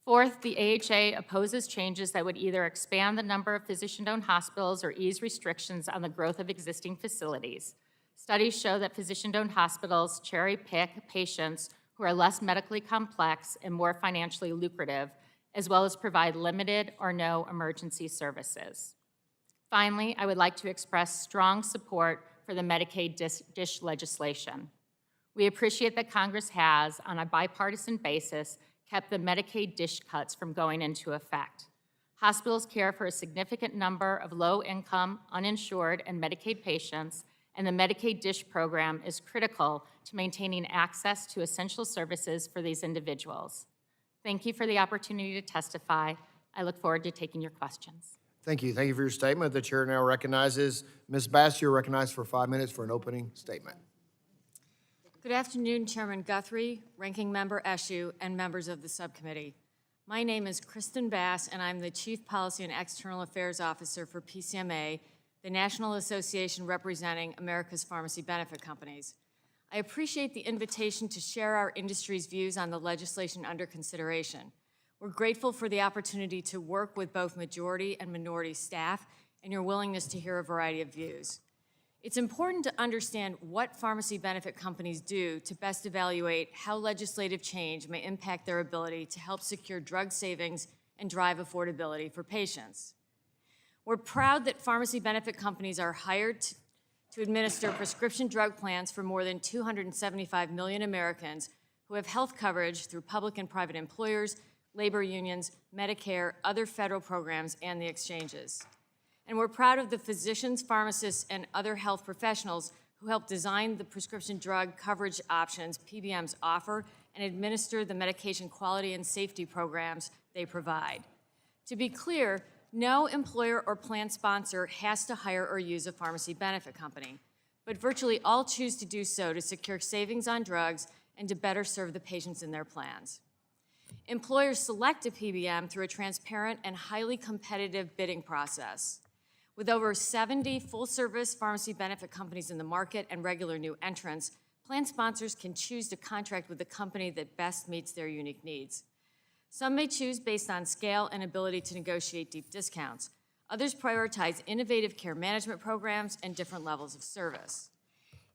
Fourth, the AHA opposes changes that would either expand the number of physician-owned hospitals or ease restrictions on the growth of existing facilities. Studies show that physician-owned hospitals cherry-pick patients who are less medically complex and more financially lucrative, as well as provide limited or no emergency services. Finally, I would like to express strong support for the Medicaid DSH legislation. We appreciate that Congress has, on a bipartisan basis, kept the Medicaid DSH cuts from going into effect. Hospitals care for a significant number of low-income, uninsured, and Medicaid patients, and the Medicaid DSH program is critical to maintaining access to essential services for these individuals. Thank you for the opportunity to testify. I look forward to taking your questions. Thank you. Thank you for your statement. The chair now recognizes Ms. Bass. You're recognized for 5 minutes for an opening statement. Good afternoon, Chairman Guthrie, Ranking Member Eshoo, and members of the subcommittee. My name is Kristen Bass, and I'm the Chief Policy and External Affairs Officer for PCMA, the National Association representing America's pharmacy benefit companies. I appreciate the invitation to share our industry's views on the legislation under consideration. We're grateful for the opportunity to work with both majority and minority staff and your willingness to hear a variety of views. It's important to understand what pharmacy benefit companies do to best evaluate how legislative change may impact their ability to help secure drug savings and drive affordability for patients. We're proud that pharmacy benefit companies are hired to administer prescription drug plans for more than 275 million Americans who have health coverage through public and private employers, labor unions, Medicare, other federal programs, and the exchanges. And we're proud of the physicians, pharmacists, and other health professionals who help design the prescription drug coverage options PBMs offer and administer the medication quality and safety programs they provide. To be clear, no employer or plan sponsor has to hire or use a pharmacy benefit company, but virtually all choose to do so to secure savings on drugs and to better serve the patients in their plans. Employers select a PBM through a transparent and highly competitive bidding process. With over 70 full-service pharmacy benefit companies in the market and regular new entrants, plan sponsors can choose to contract with the company that best meets their unique needs. Some may choose based on scale and ability to negotiate deep discounts. Others prioritize innovative care management programs and different levels of service.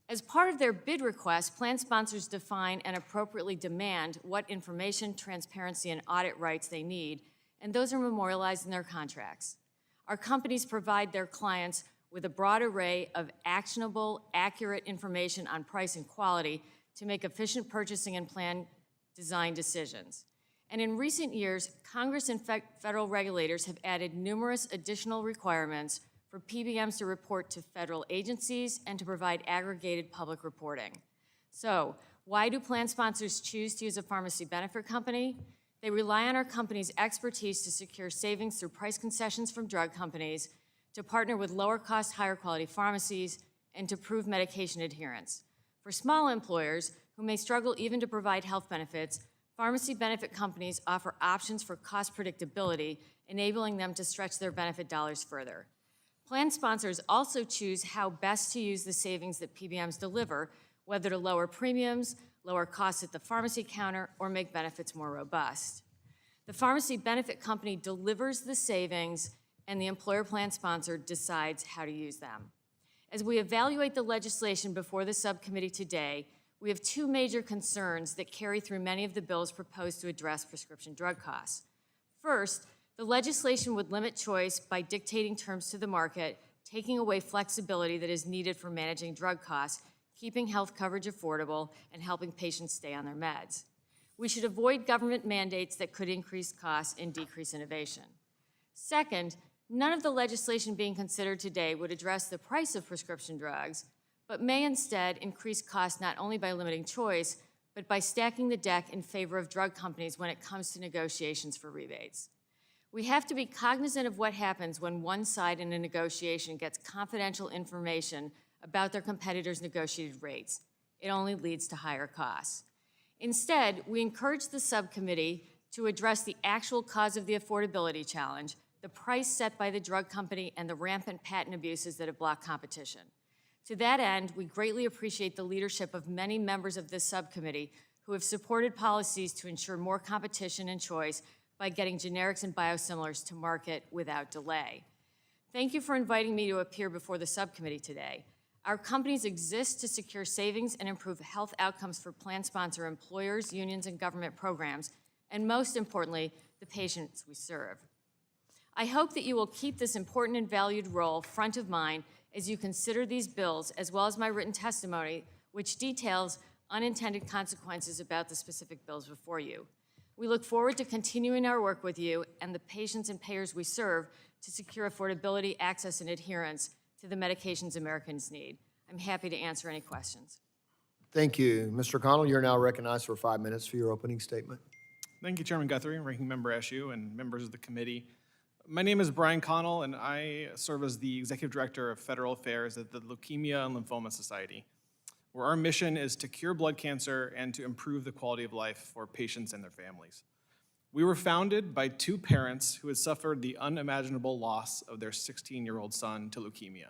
As part of their bid request, plan sponsors define and appropriately demand what information, transparency, and audit rights they need, and those are memorialized in their contracts. Our companies provide their clients with a broad array of actionable, accurate information on price and quality to make efficient purchasing and plan design decisions. And in recent years, Congress and federal regulators have added numerous additional requirements for PBMs to report to federal agencies and to provide aggregated public reporting. So, why do plan sponsors choose to use a pharmacy benefit company? They rely on our company's expertise to secure savings through price concessions from drug companies, to partner with lower-cost, higher-quality pharmacies, and to prove medication adherence. For small employers who may struggle even to provide health benefits, pharmacy benefit companies offer options for cost predictability, enabling them to stretch their benefit dollars further. Plan sponsors also choose how best to use the savings that PBMs deliver, whether to lower premiums, lower costs at the pharmacy counter, or make benefits more robust. The pharmacy benefit company delivers the savings, and the employer plan sponsor decides how to use them. As we evaluate the legislation before the subcommittee today, we have two major concerns that carry through many of the bills proposed to address prescription drug costs. First, the legislation would limit choice by dictating terms to the market, taking away flexibility that is needed for managing drug costs, keeping health coverage affordable, and helping patients stay on their meds. We should avoid government mandates that could increase costs and decrease innovation. Second, none of the legislation being considered today would address the price of prescription drugs, but may instead increase costs not only by limiting choice, but by stacking the deck in favor of drug companies when it comes to negotiations for rebates. We have to be cognizant of what happens when one side in a negotiation gets confidential information about their competitors' negotiated rates. It only leads to higher costs. Instead, we encourage the subcommittee to address the actual cause of the affordability challenge, the price set by the drug company, and the rampant patent abuses that have blocked competition. To that end, we greatly appreciate the leadership of many members of this subcommittee who have supported policies to ensure more competition and choice by getting generics and biosimilars to market without delay. Thank you for inviting me to appear before the subcommittee today. Our companies exist to secure savings and improve health outcomes for plan sponsor employers, unions, and government programs, and most importantly, the patients we serve. I hope that you will keep this important and valued role front of mind as you consider these bills, as well as my written testimony, which details unintended consequences about the specific bills before you. We look forward to continuing our work with you and the patients and payers we serve to secure affordability, access, and adherence to the medications Americans need. I'm happy to answer any questions. Thank you. Mr. Connell, you're now recognized for 5 minutes for your opening statement. Thank you, Chairman Guthrie, Ranking Member Eshoo, and members of the committee. My name is Brian Connell, and I serve as the Executive Director of Federal Affairs at the Leukemia and Lymphoma Society, where our mission is to cure blood cancer and to improve the quality of life for patients and their families. We were founded by two parents who had suffered the unimaginable loss of their 16-year-old son to leukemia.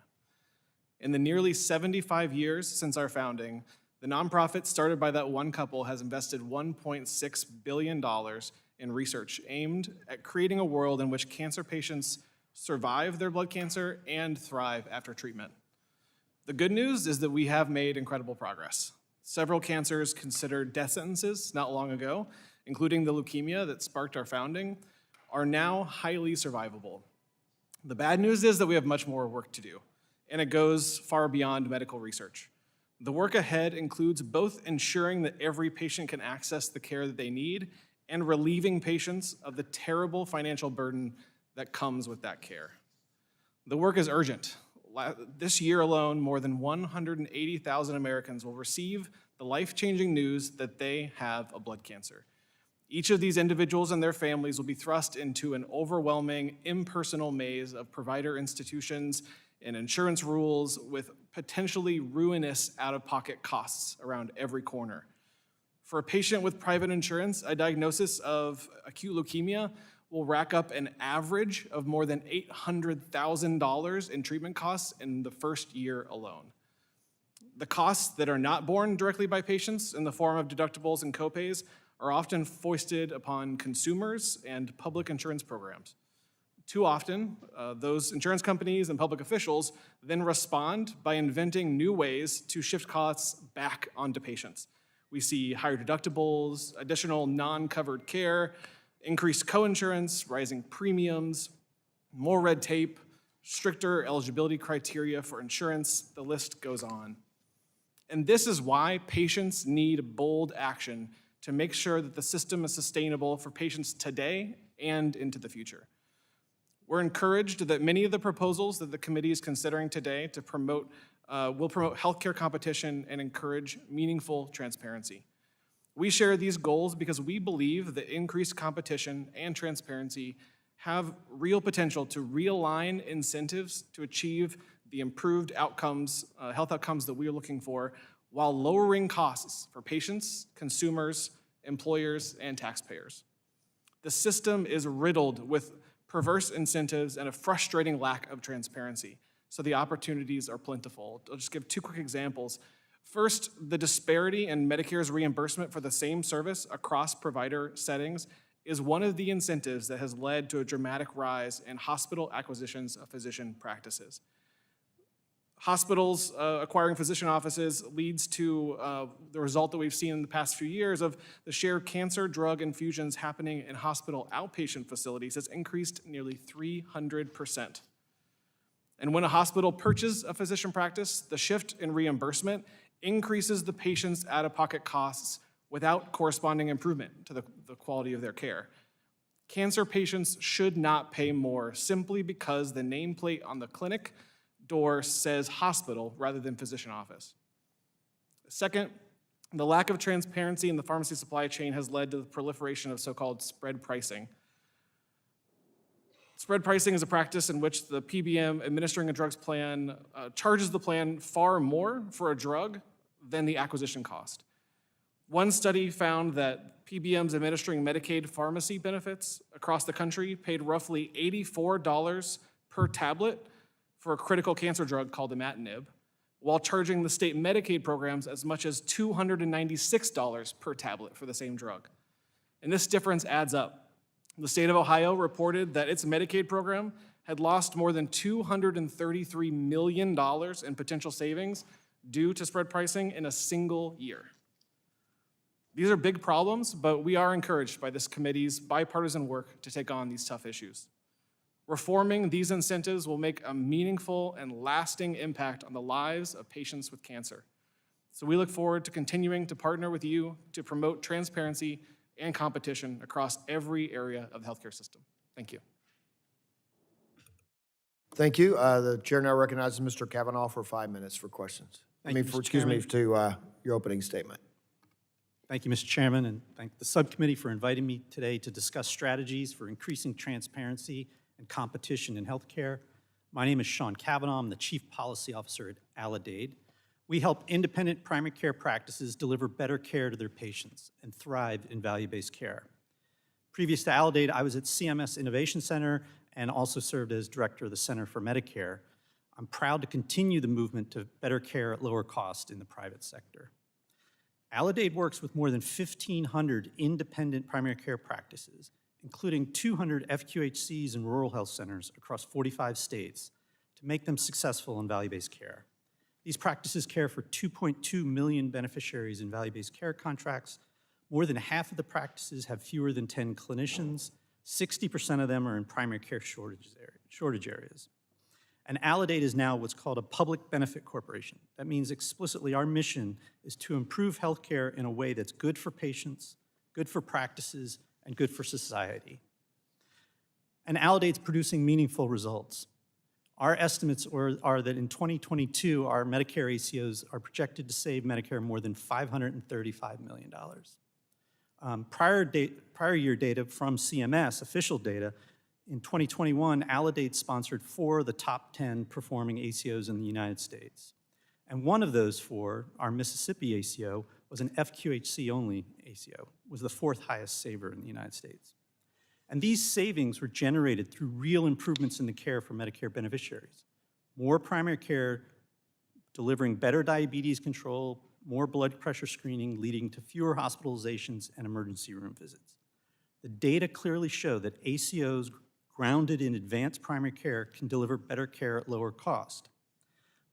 In the nearly 75 years since our founding, the nonprofit started by that one couple has invested $1.6 billion in research aimed at creating a world in which cancer patients survive their blood cancer and thrive after treatment. The good news is that we have made incredible progress. Several cancers considered death sentences not long ago, including the leukemia that sparked our founding, are now highly survivable. The bad news is that we have much more work to do, and it goes far beyond medical research. The work ahead includes both ensuring that every patient can access the care that they need and relieving patients of the terrible financial burden that comes with that care. The work is urgent. This year alone, more than 180,000 Americans will receive the life-changing news that they have a blood cancer. Each of these individuals and their families will be thrust into an overwhelming, impersonal maze of provider institutions and insurance rules with potentially ruinous out-of-pocket costs around every corner. For a patient with private insurance, a diagnosis of acute leukemia will rack up an average of more than $800,000 in treatment costs in the first year alone. The costs that are not borne directly by patients in the form of deductibles and copays are often foisted upon consumers and public insurance programs. Too often, those insurance companies and public officials then respond by inventing new ways to shift costs back onto patients. We see higher deductibles, additional non-covered care, increased coinsurance, rising premiums, more red tape, stricter eligibility criteria for insurance, the list goes on. And this is why patients need bold action to make sure that the system is sustainable for patients today and into the future. We're encouraged that many of the proposals that the committee is considering today to will promote healthcare competition and encourage meaningful transparency. We share these goals because we believe that increased competition and transparency have real potential to realign incentives to achieve the improved outcomes, health outcomes that we are looking for, while lowering costs for patients, consumers, employers, and taxpayers. The system is riddled with perverse incentives and a frustrating lack of transparency, so the opportunities are plentiful. I'll just give two quick examples. First, the disparity in Medicare's reimbursement for the same service across provider settings is one of the incentives that has led to a dramatic rise in hospital acquisitions of physician practices. Hospitals acquiring physician offices leads to the result that we've seen in the past few years of the share of cancer drug infusions happening in hospital outpatient facilities has increased nearly 300%. And when a hospital purchases a physician practice, the shift in reimbursement increases the patient's out-of-pocket costs without corresponding improvement to the quality of their care. Cancer patients should not pay more simply because the nameplate on the clinic door says hospital rather than physician office. Second, the lack of transparency in the pharmacy supply chain has led to the proliferation of so-called spread pricing. Spread pricing is a practice in which the PBM administering a drug's plan charges the plan far more for a drug than the acquisition cost. One study found that PBMs administering Medicaid pharmacy benefits across the country paid roughly $84 per tablet for a critical cancer drug called imatinib, while charging the state Medicaid programs as much as $296 per tablet for the same drug. And this difference adds up. The state of Ohio reported that its Medicaid program had lost more than $233 million in potential savings due to spread pricing in a single year. These are big problems, but we are encouraged by this committee's bipartisan work to take on these tough issues. Reforming these incentives will make a meaningful and lasting impact on the lives of patients with cancer. So we look forward to continuing to partner with you to promote transparency and competition across every area of the healthcare system. Thank you. Thank you. The chair now recognizes Mr. Kavanaugh for 5 minutes for questions. Excuse me, to your opening statement. Thank you, Mr. Chairman, and thank the subcommittee for inviting me today to discuss strategies for increasing transparency and competition in healthcare. My name is Sean Kavanaugh. I'm the Chief Policy Officer at Aledade. We help independent primary care practices deliver better care to their patients and thrive in value-based care. Previous to Aledade, I was at CMS Innovation Center and also served as Director of the Center for Medicare. I'm proud to continue the movement to better care at lower cost in the private sector. Aledade works with more than 1,500 independent primary care practices, including 200 FQHCs and rural health centers across 45 states, to make them successful in value-based care. These practices care for 2.2 million beneficiaries in value-based care contracts. More than half of the practices have fewer than 10 clinicians. 60% of them are in primary care shortage areas. And Aledade is now what's called a public benefit corporation. That means explicitly our mission is to improve healthcare in a way that's good for patients, good for practices, and good for society. And Aledade's producing meaningful results. Our estimates are that in 2022, our Medicare ACOs are projected to save Medicare more than $535 million. Prior year data from CMS, official data, in 2021, Aledade sponsored 4 of the top 10 performing ACOs in the United States. And one of those 4, our Mississippi ACO, was an FQHC-only ACO, was the 4th highest saver in the United States. And these savings were generated through real improvements in the care for Medicare beneficiaries. More primary care, delivering better diabetes control, more blood pressure screening, leading to fewer hospitalizations and emergency room visits. The data clearly show that ACOs grounded in advanced primary care can deliver better care at lower cost.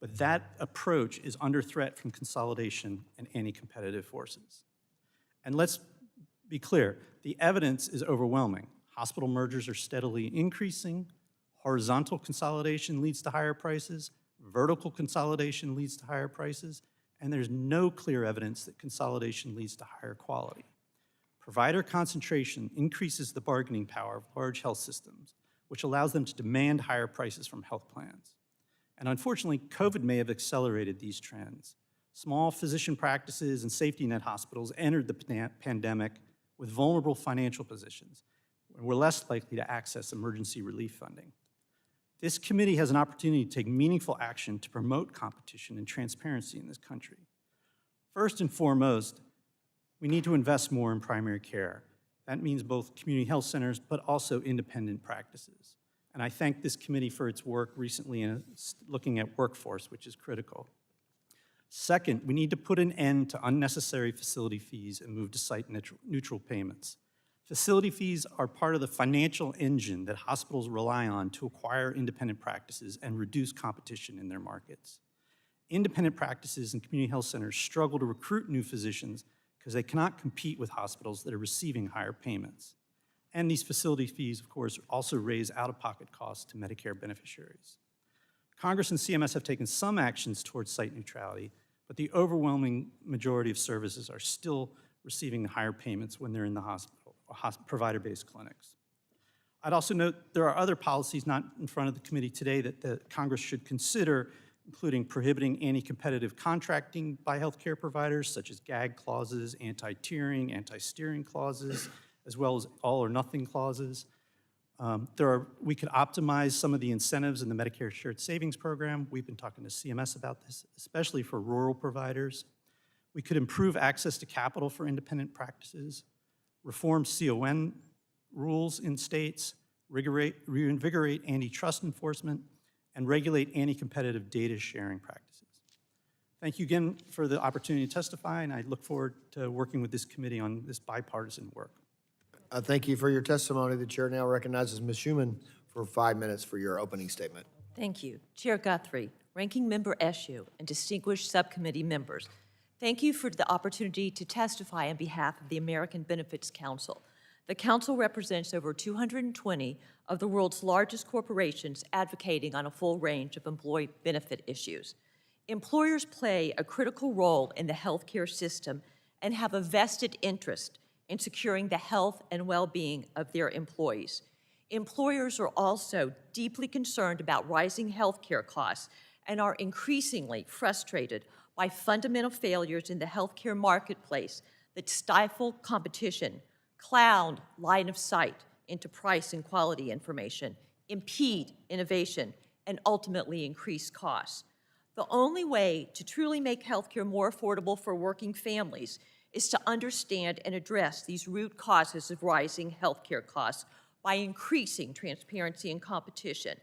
But that approach is under threat from consolidation and anti-competitive forces. And let's be clear, the evidence is overwhelming. Hospital mergers are steadily increasing. Horizontal consolidation leads to higher prices. Vertical consolidation leads to higher prices. And there's no clear evidence that consolidation leads to higher quality. Provider concentration increases the bargaining power of large health systems, which allows them to demand higher prices from health plans. And unfortunately, COVID may have accelerated these trends. Small physician practices and safety net hospitals entered the pandemic with vulnerable financial positions and were less likely to access emergency relief funding. This committee has an opportunity to take meaningful action to promote competition and transparency in this country. First and foremost, we need to invest more in primary care. That means both community health centers, but also independent practices. And I thank this committee for its work recently in looking at workforce, which is critical. Second, we need to put an end to unnecessary facility fees and move to site-neutral payments. Facility fees are part of the financial engine that hospitals rely on to acquire independent practices and reduce competition in their markets. Independent practices and community health centers struggle to recruit new physicians because they cannot compete with hospitals that are receiving higher payments. And these facility fees, of course, also raise out-of-pocket costs to Medicare beneficiaries. Congress and CMS have taken some actions towards site neutrality, but the overwhelming majority of services are still receiving higher payments when they're in the hospital, provider-based clinics. I'd also note there are other policies not in front of the committee today that the Congress should consider, including prohibiting anti-competitive contracting by healthcare providers, such as gag clauses, anti-tiering, anti-steering clauses, as well as all-or-nothing clauses. We could optimize some of the incentives in the Medicare Shared Savings Program. We've been talking to CMS about this, especially for rural providers. We could improve access to capital for independent practices, reform CON rules in states, reinvigorate antitrust enforcement, and regulate anti-competitive data sharing practices. Thank you again for the opportunity to testify, and I look forward to working with this committee on this bipartisan work. Thank you for your testimony. The chair now recognizes Ms. Schuman for 5 minutes for your opening statement. Thank you. Chair Guthrie, Ranking Member Eshoo, and distinguished subcommittee members, thank you for the opportunity to testify on behalf of the American Benefits Council. The Council represents over 220 of the world's largest corporations advocating on a full range of employee benefit issues. Employers play a critical role in the healthcare system and have a vested interest in securing the health and well-being of their employees. Employers are also deeply concerned about rising healthcare costs and are increasingly frustrated by fundamental failures in the healthcare marketplace that stifle competition, cloud line of sight into price and quality information, impede innovation, and ultimately increase costs. The only way to truly make healthcare more affordable for working families is to understand and address these root causes of rising healthcare costs by increasing transparency and competition.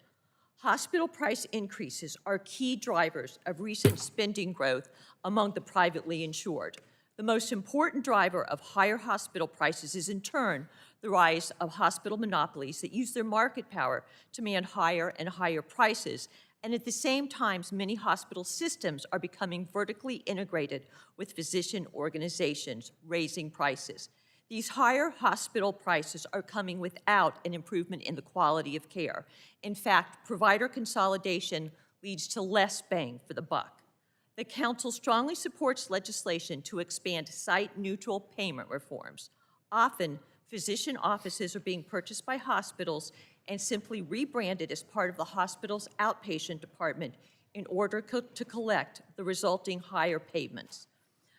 Hospital price increases are key drivers of recent spending growth among the privately insured. The most important driver of higher hospital prices is, in turn, the rise of hospital monopolies that use their market power to demand higher and higher prices. And at the same time, many hospital systems are becoming vertically integrated with physician organizations, raising prices. These higher hospital prices are coming without an improvement in the quality of care. In fact, provider consolidation leads to less bang for the buck. The Council strongly supports legislation to expand site-neutral payment reforms. Often, physician offices are being purchased by hospitals and simply rebranded as part of the hospital's outpatient department in order to collect the resulting higher payments.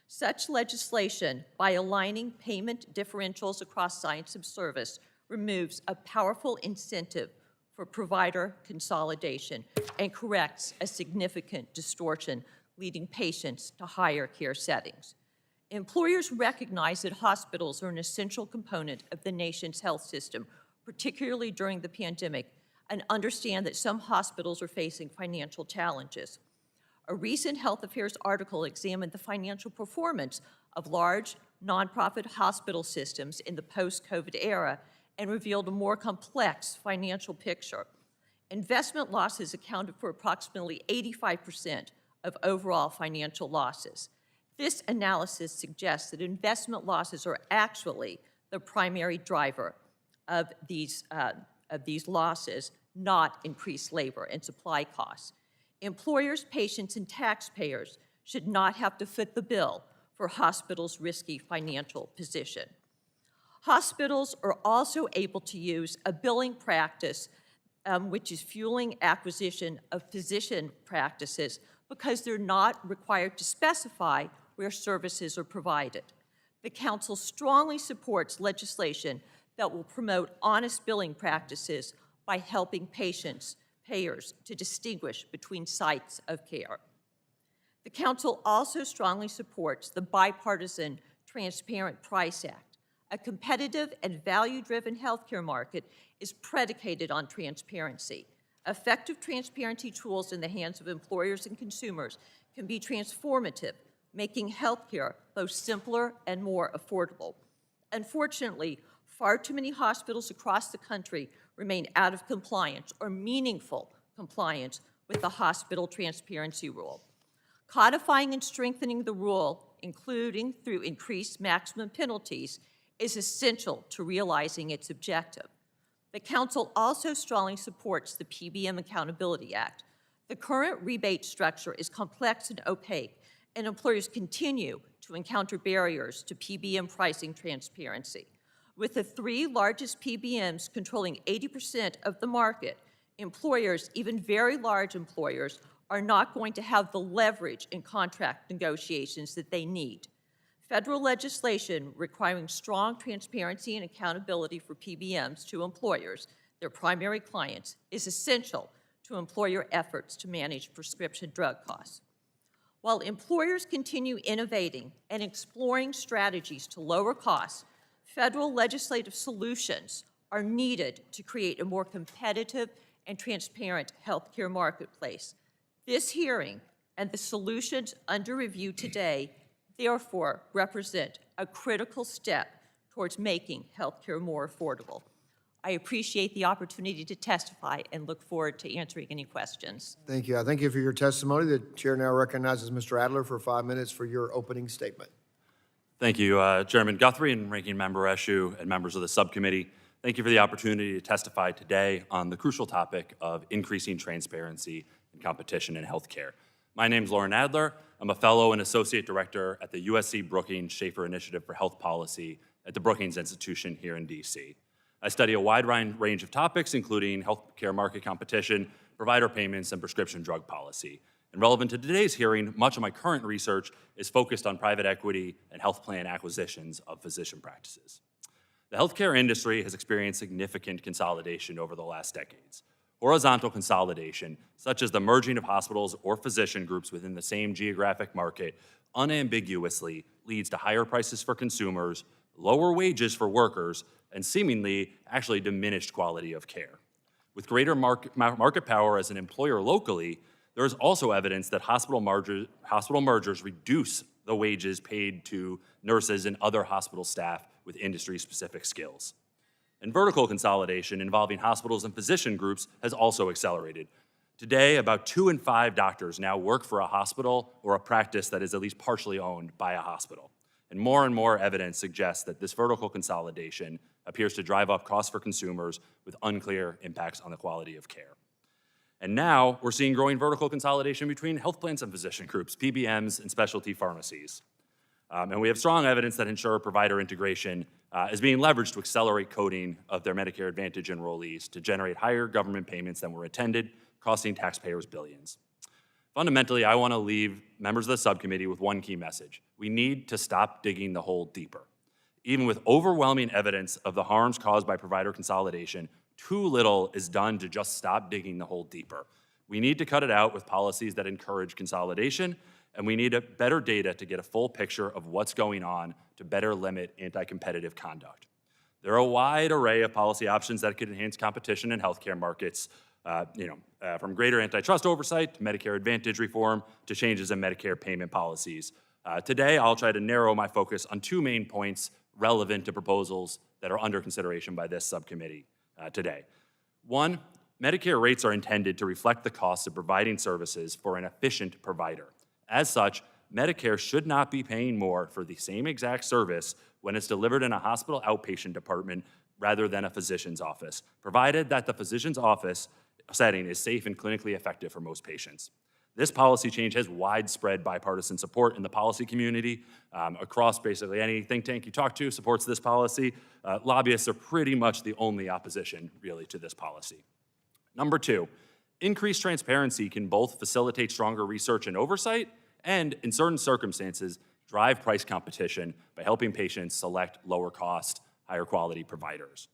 Such legislation, by aligning payment differentials across sites of service, removes a powerful incentive for provider consolidation and corrects a significant distortion, leading patients to higher care settings. Employers recognize that hospitals are an essential component of the nation's health system, particularly during the pandemic, and understand that some hospitals are facing financial challenges. A recent Health Affairs article examined the financial performance of large nonprofit hospital systems in the post-COVID era and revealed a more complex financial picture. Investment losses accounted for approximately 85% of overall financial losses. This analysis suggests that investment losses are actually the primary driver of these losses, not increased labor and supply costs. Employers, patients, and taxpayers should not have to foot the bill for hospitals' risky financial position. Hospitals are also able to use a billing practice which is fueling acquisition of physician practices because they're not required to specify where services are provided. The Council strongly supports legislation that will promote honest billing practices by helping payers to distinguish between sites of care. The Council also strongly supports the bipartisan Transparent Price Act. A competitive and value-driven healthcare market is predicated on transparency. Effective transparency tools in the hands of employers and consumers can be transformative, making healthcare both simpler and more affordable. Unfortunately, far too many hospitals across the country remain out of compliance or meaningful compliance with the hospital transparency rule. Codifying and strengthening the rule, including through increased maximum penalties, is essential to realizing its objective. The Council also strongly supports the PBM Accountability Act. The current rebate structure is complex and opaque, and employers continue to encounter barriers to PBM pricing transparency. With the 3 largest PBMs controlling 80% of the market, employers, even very large employers, are not going to have the leverage in contract negotiations that they need. Federal legislation requiring strong transparency and accountability for PBMs to employers, their primary clients, is essential to employer efforts to manage prescription drug costs. While employers continue innovating and exploring strategies to lower costs, federal legislative solutions are needed to create a more competitive and transparent healthcare marketplace. This hearing and the solutions under review today, therefore, represent a critical step towards making healthcare more affordable. I appreciate the opportunity to testify and look forward to answering any questions. Thank you. I thank you for your testimony. The chair now recognizes Mr. Adler for 5 minutes for your opening statement. Thank you, Chairman Guthrie and Ranking Member Eshoo and members of the subcommittee. Thank you for the opportunity to testify today on the crucial topic of increasing transparency and competition in healthcare. My name is Lauren Adler. I'm a fellow and associate director at the USC Brookings Schaefer Initiative for Health Policy at the Brookings Institution here in DC. I study a wide range of topics, including healthcare market competition, provider payments, and prescription drug policy. And relevant to today's hearing, much of my current research is focused on private equity and health plan acquisitions of physician practices. The healthcare industry has experienced significant consolidation over the last decades. Horizontal consolidation, such as the merging of hospitals or physician groups within the same geographic market, unambiguously leads to higher prices for consumers, lower wages for workers, and seemingly actually diminished quality of care. With greater market power as an employer locally, there is also evidence that hospital mergers reduce the wages paid to nurses and other hospital staff with industry-specific skills. And vertical consolidation involving hospitals and physician groups has also accelerated. Today, about 2 in 5 doctors now work for a hospital or a practice that is at least partially owned by a hospital. And more evidence suggests that this vertical consolidation appears to drive up costs for consumers with unclear impacts on the quality of care. And now we're seeing growing vertical consolidation between health plans and physician groups, PBMs, and specialty pharmacies. And we have strong evidence that insurer-provider integration is being leveraged to accelerate coding of their Medicare Advantage enrollees to generate higher government payments than were intended, costing taxpayers billions. Fundamentally, I want to leave members of the subcommittee with one key message. We need to stop digging the hole deeper. Even with overwhelming evidence of the harms caused by provider consolidation, too little is done to just stop digging the hole deeper. We need to cut it out with policies that encourage consolidation, and we need better data to get a full picture of what's going on to better limit anti-competitive conduct. There are a wide array of policy options that could enhance competition in healthcare markets, from greater antitrust oversight to Medicare Advantage reform to changes in Medicare payment policies. Today, I'll try to narrow my focus on 2 main points relevant to proposals that are under consideration by this subcommittee today. 1, Medicare rates are intended to reflect the costs of providing services for an efficient provider. As such, Medicare should not be paying more for the same exact service when it's delivered in a hospital outpatient department rather than a physician's office, provided that the physician's office setting is safe and clinically effective for most patients. This policy change has widespread bipartisan support in the policy community. Across basically any think tank you talk to supports this policy. Lobbyists are pretty much the only opposition, really, to this policy. Number 2, increased transparency can both facilitate stronger research and oversight and, in certain circumstances, drive price competition by helping patients select lower cost, higher quality providers.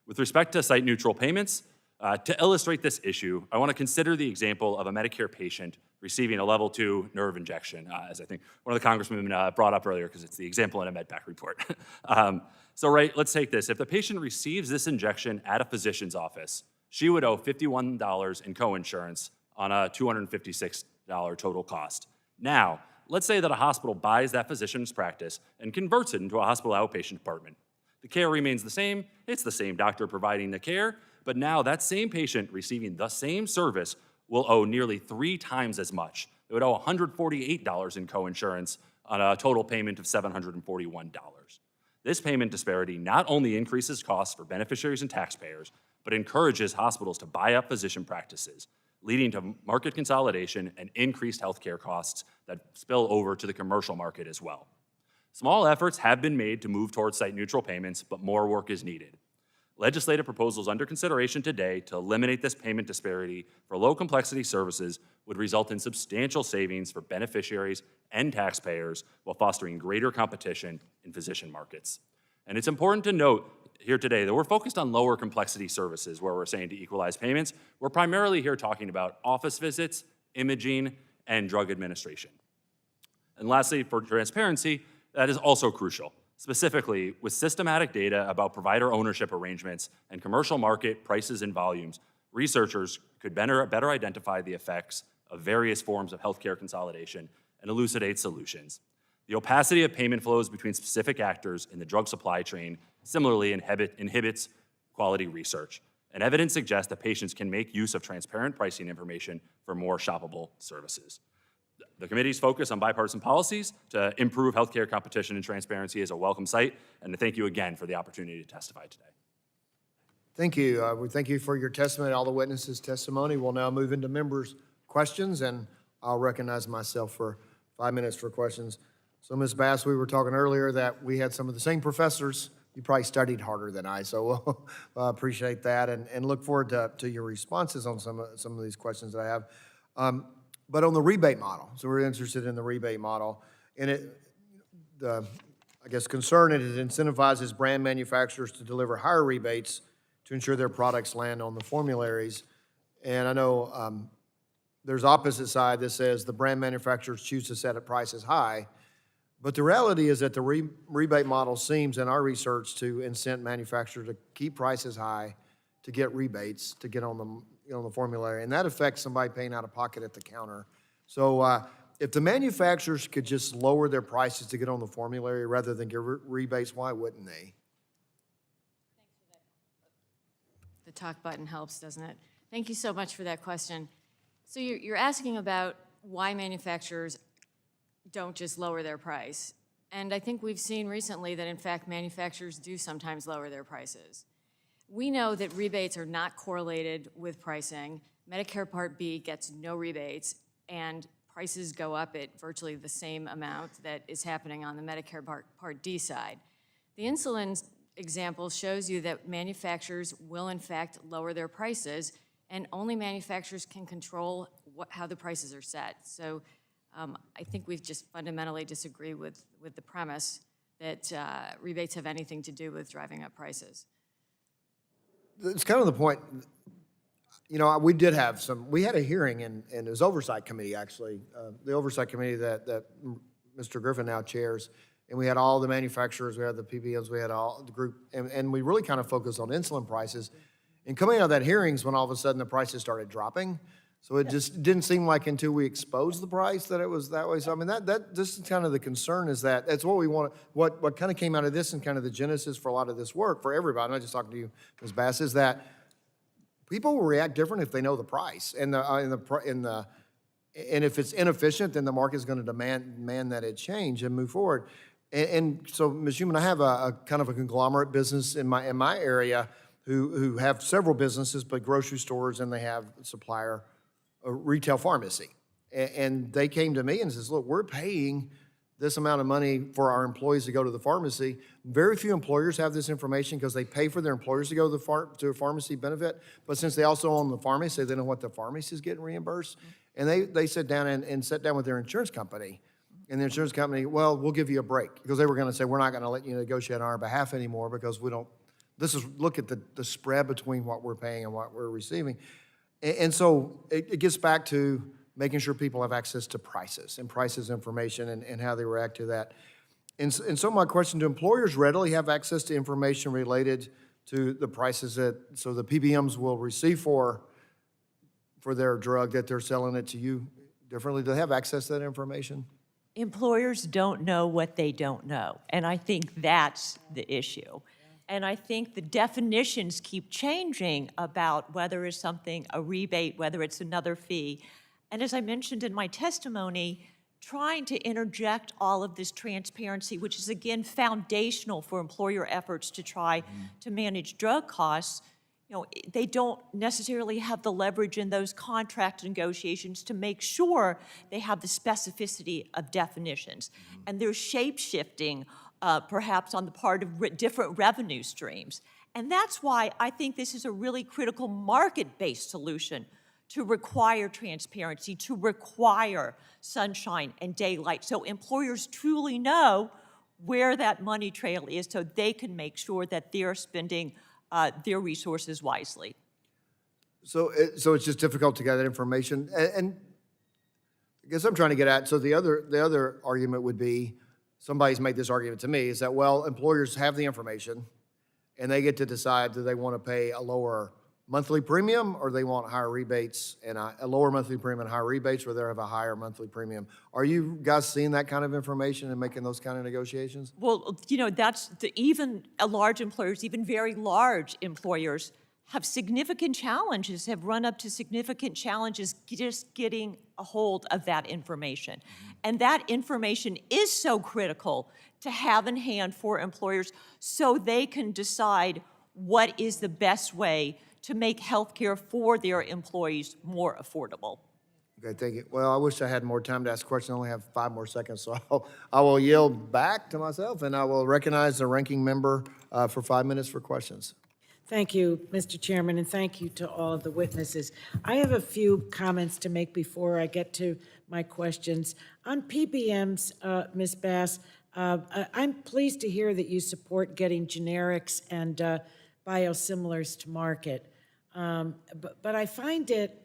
With respect to site-neutral payments, to illustrate this issue, I want to consider the example of a Medicare patient receiving a level 2 nerve injection, as I think one of the congressmen brought up earlier, because it's the example in a MedPAC report. Let's take this. If the patient receives this injection at a physician's office, she would owe $51 in coinsurance on a $256 total cost. Now, let's say that a hospital buys that physician's practice and converts it into a hospital outpatient department. The care remains the same, it's the same doctor providing the care, but now that same patient receiving the same service will owe nearly 3 times as much. It would owe $148 in coinsurance on a total payment of $741. This payment disparity not only increases costs for beneficiaries and taxpayers, but encourages hospitals to buy up physician practices, leading to market consolidation and increased healthcare costs that spill over to the commercial market as well. Small efforts have been made to move towards site-neutral payments, but more work is needed. Legislative proposals under consideration today to eliminate this payment disparity for low-complexity services would result in substantial savings for beneficiaries and taxpayers while fostering greater competition in physician markets. And it's important to note here today that we're focused on lower complexity services where we're saying to equalize payments. We're primarily here talking about office visits, imaging, and drug administration. And lastly, for transparency, that is also crucial. Specifically, with systematic data about provider ownership arrangements and commercial market prices and volumes, researchers could better identify the effects of various forms of healthcare consolidation and elucidate solutions. The opacity of payment flows between specific actors in the drug supply chain similarly inhibits quality research, and evidence suggests that patients can make use of transparent pricing information for more shoppable services. The committee's focus on bipartisan policies to improve healthcare competition and transparency is a welcome sight, and thank you again for the opportunity to testify today. Thank you. We thank you for your testimony, all the witnesses' testimony. We'll now move into members' questions, and I'll recognize myself for 5 minutes for questions. So, Ms. Bass, we were talking earlier that we had some of the same professors. You probably studied harder than I, so we'll appreciate that and look forward to your responses on some of these questions that I have. But on the rebate model, so we're interested in the rebate model, and I guess concern it incentivizes brand manufacturers to deliver higher rebates to ensure their products land on the formularies. And I know there's opposite side that says the brand manufacturers choose to set prices high, but the reality is that the rebate model seems in our research to incent manufacturers to keep prices high, to get rebates, to get on the formulary, and that affects somebody paying out of pocket at the counter. So if the manufacturers could just lower their prices to get on the formulary rather than give rebates, why wouldn't they? The talk button helps, doesn't it? Thank you so much for that question. So you're asking about why manufacturers don't just lower their price. And I think we've seen recently that, in fact, manufacturers do sometimes lower their prices. We know that rebates are not correlated with pricing. Medicare Part B gets no rebates, and prices go up at virtually the same amount that is happening on the Medicare Part D side. The insulin example shows you that manufacturers will, in fact, lower their prices, and only manufacturers can control how the prices are set. So I think we just fundamentally disagree with the premise that rebates have anything to do with driving up prices. It's kind of the point, you know, we had a hearing and it was oversight committee, actually, the oversight committee that Mr. Griffin now chairs, and we had all the manufacturers, we had the PBMs, we had all the group, and we really kind of focused on insulin prices. And coming out of that hearings when all of a sudden the prices started dropping, so it just didn't seem like until we exposed the price that it was that way. So I mean, this is kind of the concern, is that that's what we want. What kind of came out of this and kind of the genesis for a lot of this work for everybody, I'm not just talking to you, Ms. Bass, is that people will react different if they know the price, and if it's inefficient, then the market is going to demand that it change and move forward. And so, Ms. Human, I have a kind of a conglomerate business in my area who have several businesses, but grocery stores, and they have a retail pharmacy. And they came to me and says, look, we're paying this amount of money for our employees to go to the pharmacy. Very few employers have this information because they pay for their employers to go to a pharmacy benefit. But since they also own the pharmacy, they know what the pharmacy is getting reimbursed. And they sit down and sat down with their insurance company. And the insurance company, well, we'll give you a break. Because they were going to say, we're not going to let you negotiate on our behalf anymore because we don't, look at the spread between what we're paying and what we're receiving. And so it gets back to making sure people have access to prices and prices information and how they react to that. And so my question, do employers readily have access to information related to the prices so the PBMs will receive for their drug that they're selling it to you differently? Do they have access to that information? Employers don't know what they don't know, and I think that's the issue. And I think the definitions keep changing about whether it's something, a rebate, whether it's another fee. And as I mentioned in my testimony, trying to interject all of this transparency, which is again foundational for employer efforts to try to manage drug costs. they don't necessarily have the leverage in those contract negotiations to make sure they have the specificity of definitions. And there's shape-shifting, perhaps on the part of different revenue streams. And that's why I think this is a really critical market-based solution to require transparency, to require sunshine and daylight, so employers truly know where that money trail is so they can make sure that they're spending their resources wisely. So it's just difficult to get that information. And I guess I'm trying to get at, so the other argument would be, somebody's made this argument to me, is that, well, employers have the information, and they get to decide, do they want to pay a lower monthly premium, or they want higher rebates and a lower monthly premium and higher rebates, or they have a higher monthly premium. Are you guys seeing that kind of information and making those kind of negotiations? Well, that's even large employers, even very large employers, have significant challenges, have run up to significant challenges just getting a hold of that information. And that information is so critical to have in hand for employers so they can decide what is the best way to make healthcare for their employees more affordable. Okay, thank you. Well, I wish I had more time to ask questions. I only have 5 more seconds, so I will yield back to myself, and I will recognize the ranking member for 5 minutes for questions. Thank you, Mr. Chairman, and thank you to all of the witnesses. I have a few comments to make before I get to my questions. On PBMs, Ms. Bass, I'm pleased to hear that you support getting generics and biosimilars to market. But I find it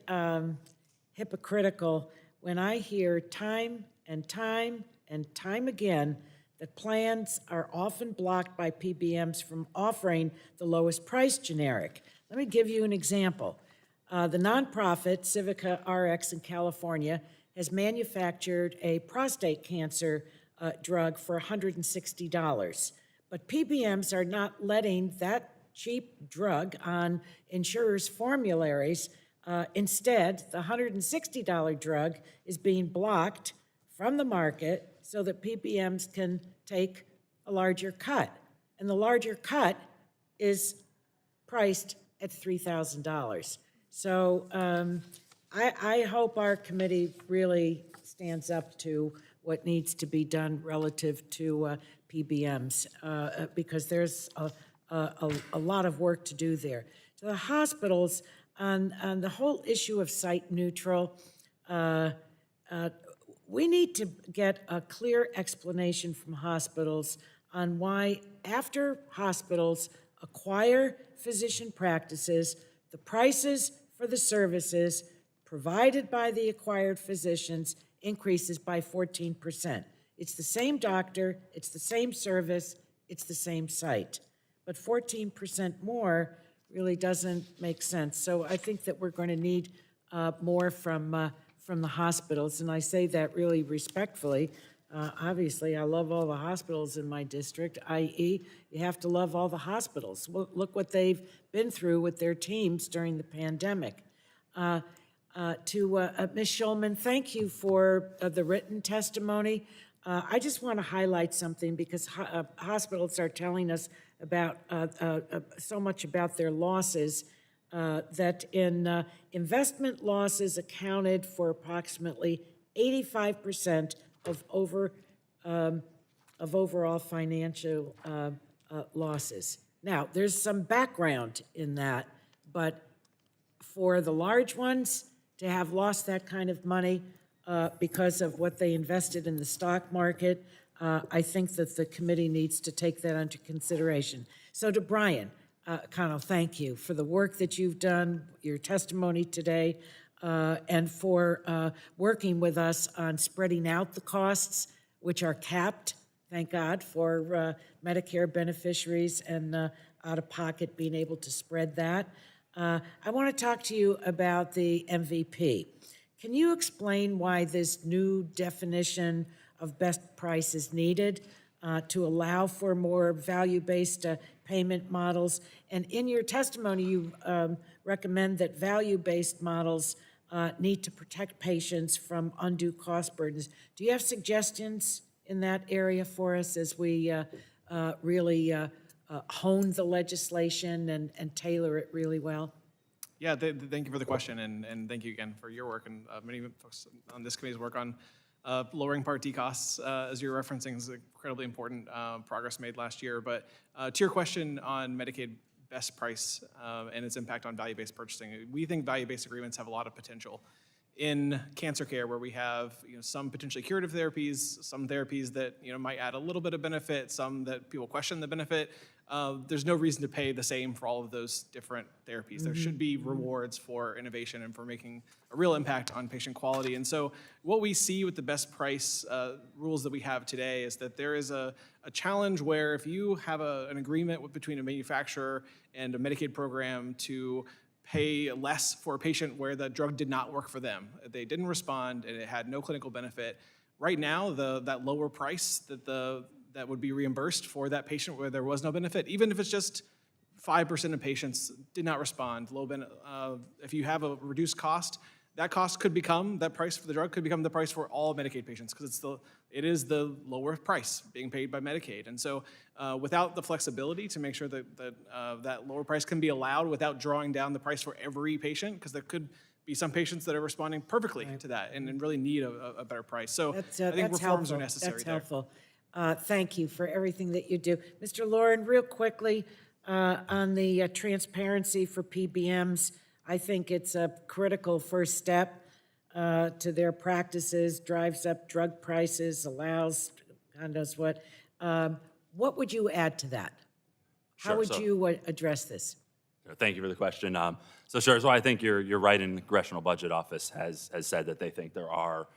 hypocritical when I hear time and time and time again that plans are often blocked by PBMs from offering the lowest price generic. Let me give you an example. The nonprofit Civica RX in California has manufactured a prostate cancer drug for $160. But PBMs are not letting that cheap drug on insurers' formularies. Instead, the $160 drug is being blocked from the market so that PBMs can take a larger cut. And the larger cut is priced at $3,000. So I hope our committee really stands up to what needs to be done relative to PBMs because there's a lot of work to do there. To the hospitals, on the whole issue of site neutral, we need to get a clear explanation from hospitals on why, after hospitals acquire physician practices, the prices for the services provided by the acquired physicians increases by 14%. It's the same doctor, it's the same service, it's the same site. But 14% more really doesn't make sense. So I think that we're going to need more from the hospitals, and I say that really respectfully. Obviously, I love all the hospitals in my district, i.e., you have to love all the hospitals. Look what they've been through with their teams during the pandemic. To Ms. Schulman, thank you for the written testimony. I just want to highlight something because hospitals are telling us about so much about their losses, that in investment losses accounted for approximately 85% of overall financial losses. Now, there's some background in that, but for the large ones to have lost that kind of money because of what they invested in the stock market, I think that the committee needs to take that under consideration. So to Brian Connell, thank you for the work that you've done, your testimony today, and for working with us on spreading out the costs, which are capped, thank God, for Medicare beneficiaries and out-of-pocket being able to spread that. I want to talk to you about the MVP. Can you explain why this new definition of best price is needed to allow for more value-based payment models? And in your testimony, you recommend that value-based models need to protect patients from undue cost burdens. Do you have suggestions in that area for us as we really hone the legislation and tailor it really well? Yeah, thank you for the question, and thank you again for your work and many folks on this committee's work on lowering Part D costs, as you're referencing, is incredibly important progress made last year. But to your question on Medicaid best price and its impact on value-based purchasing, we think value-based agreements have a lot of potential in cancer care, where we have some potentially curative therapies, some therapies that might add a little bit of benefit, some that people question the benefit. There's no reason to pay the same for all of those different therapies. There should be rewards for innovation and for making a real impact on patient quality. And so what we see with the best price rules that we have today is that there is a challenge where if you have an agreement between a manufacturer and a Medicaid program to pay less for a patient where the drug did not work for them, they didn't respond and it had no clinical benefit, right now that lower price that would be reimbursed for that patient where there was no benefit, even if it's just 5% of patients did not respond, if you have a reduced cost, that cost could become, that price for the drug could become the price for all Medicaid patients, because it is the lower price being paid by Medicaid. And so without the flexibility to make sure that lower price can be allowed without drawing down the price for every patient, because there could be some patients that are responding perfectly to that and really need a better price. So I think reforms are necessary there. That's helpful. Thank you for everything that you do. Mr. Lauren, real quickly, on the transparency for PBMs, I think it's a critical first step to their practices, drives up drug prices, allows God knows what. What would you add to that? How would you address this? Thank you for the question. So I think you're right, and the Congressional Budget Office has said that they think there are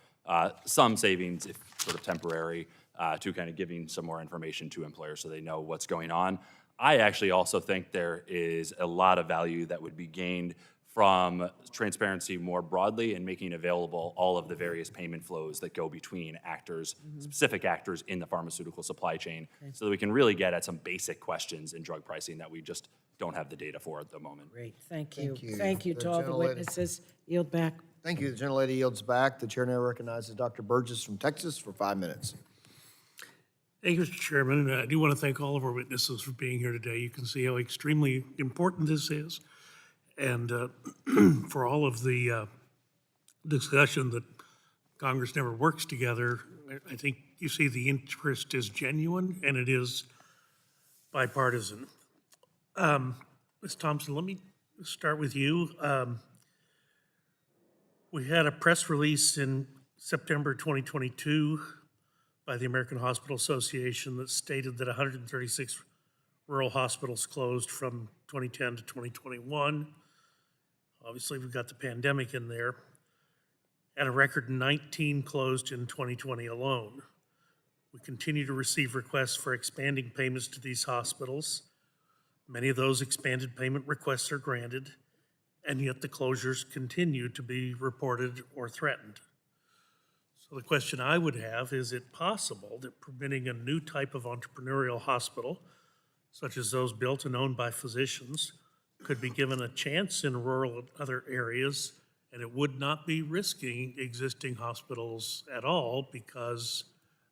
some savings, if sort of temporary, to kind of giving some more information to employers so they know what's going on. I actually also think there is a lot of value that would be gained from transparency more broadly and making available all of the various payment flows that go between actors, specific actors in the pharmaceutical supply chain, so that we can really get at some basic questions in drug pricing that we just don't have the data for at the moment. Great, thank you. Thank you. Thank you to all the Gentlelady. witnesses. Yield back. Thank you. The gentlelady yields back. The chair now recognizes Dr. Burgess from Texas for 5 minutes. Thank you, Mr. Chairman. I do want to thank all of our witnesses for being here today. You can see how extremely important this is. And for all of the discussion that Congress never works together, I think you see the interest is genuine and it is bipartisan. Ms. Thompson, let me start with you. We had a press release in September 2022 by the American Hospital Association that stated that 136 rural hospitals closed from 2010 to 2021. Obviously, we've got the pandemic in there, and a record 19 closed in 2020 alone. We continue to receive requests for expanding payments to these hospitals. Many of those expanded payment requests are granted, and yet the closures continue to be reported or threatened. So the question I would have, is it possible that permitting a new type of entrepreneurial hospital, such as those built and owned by physicians, could be given a chance in rural and other areas, and it would not be risking existing hospitals at all because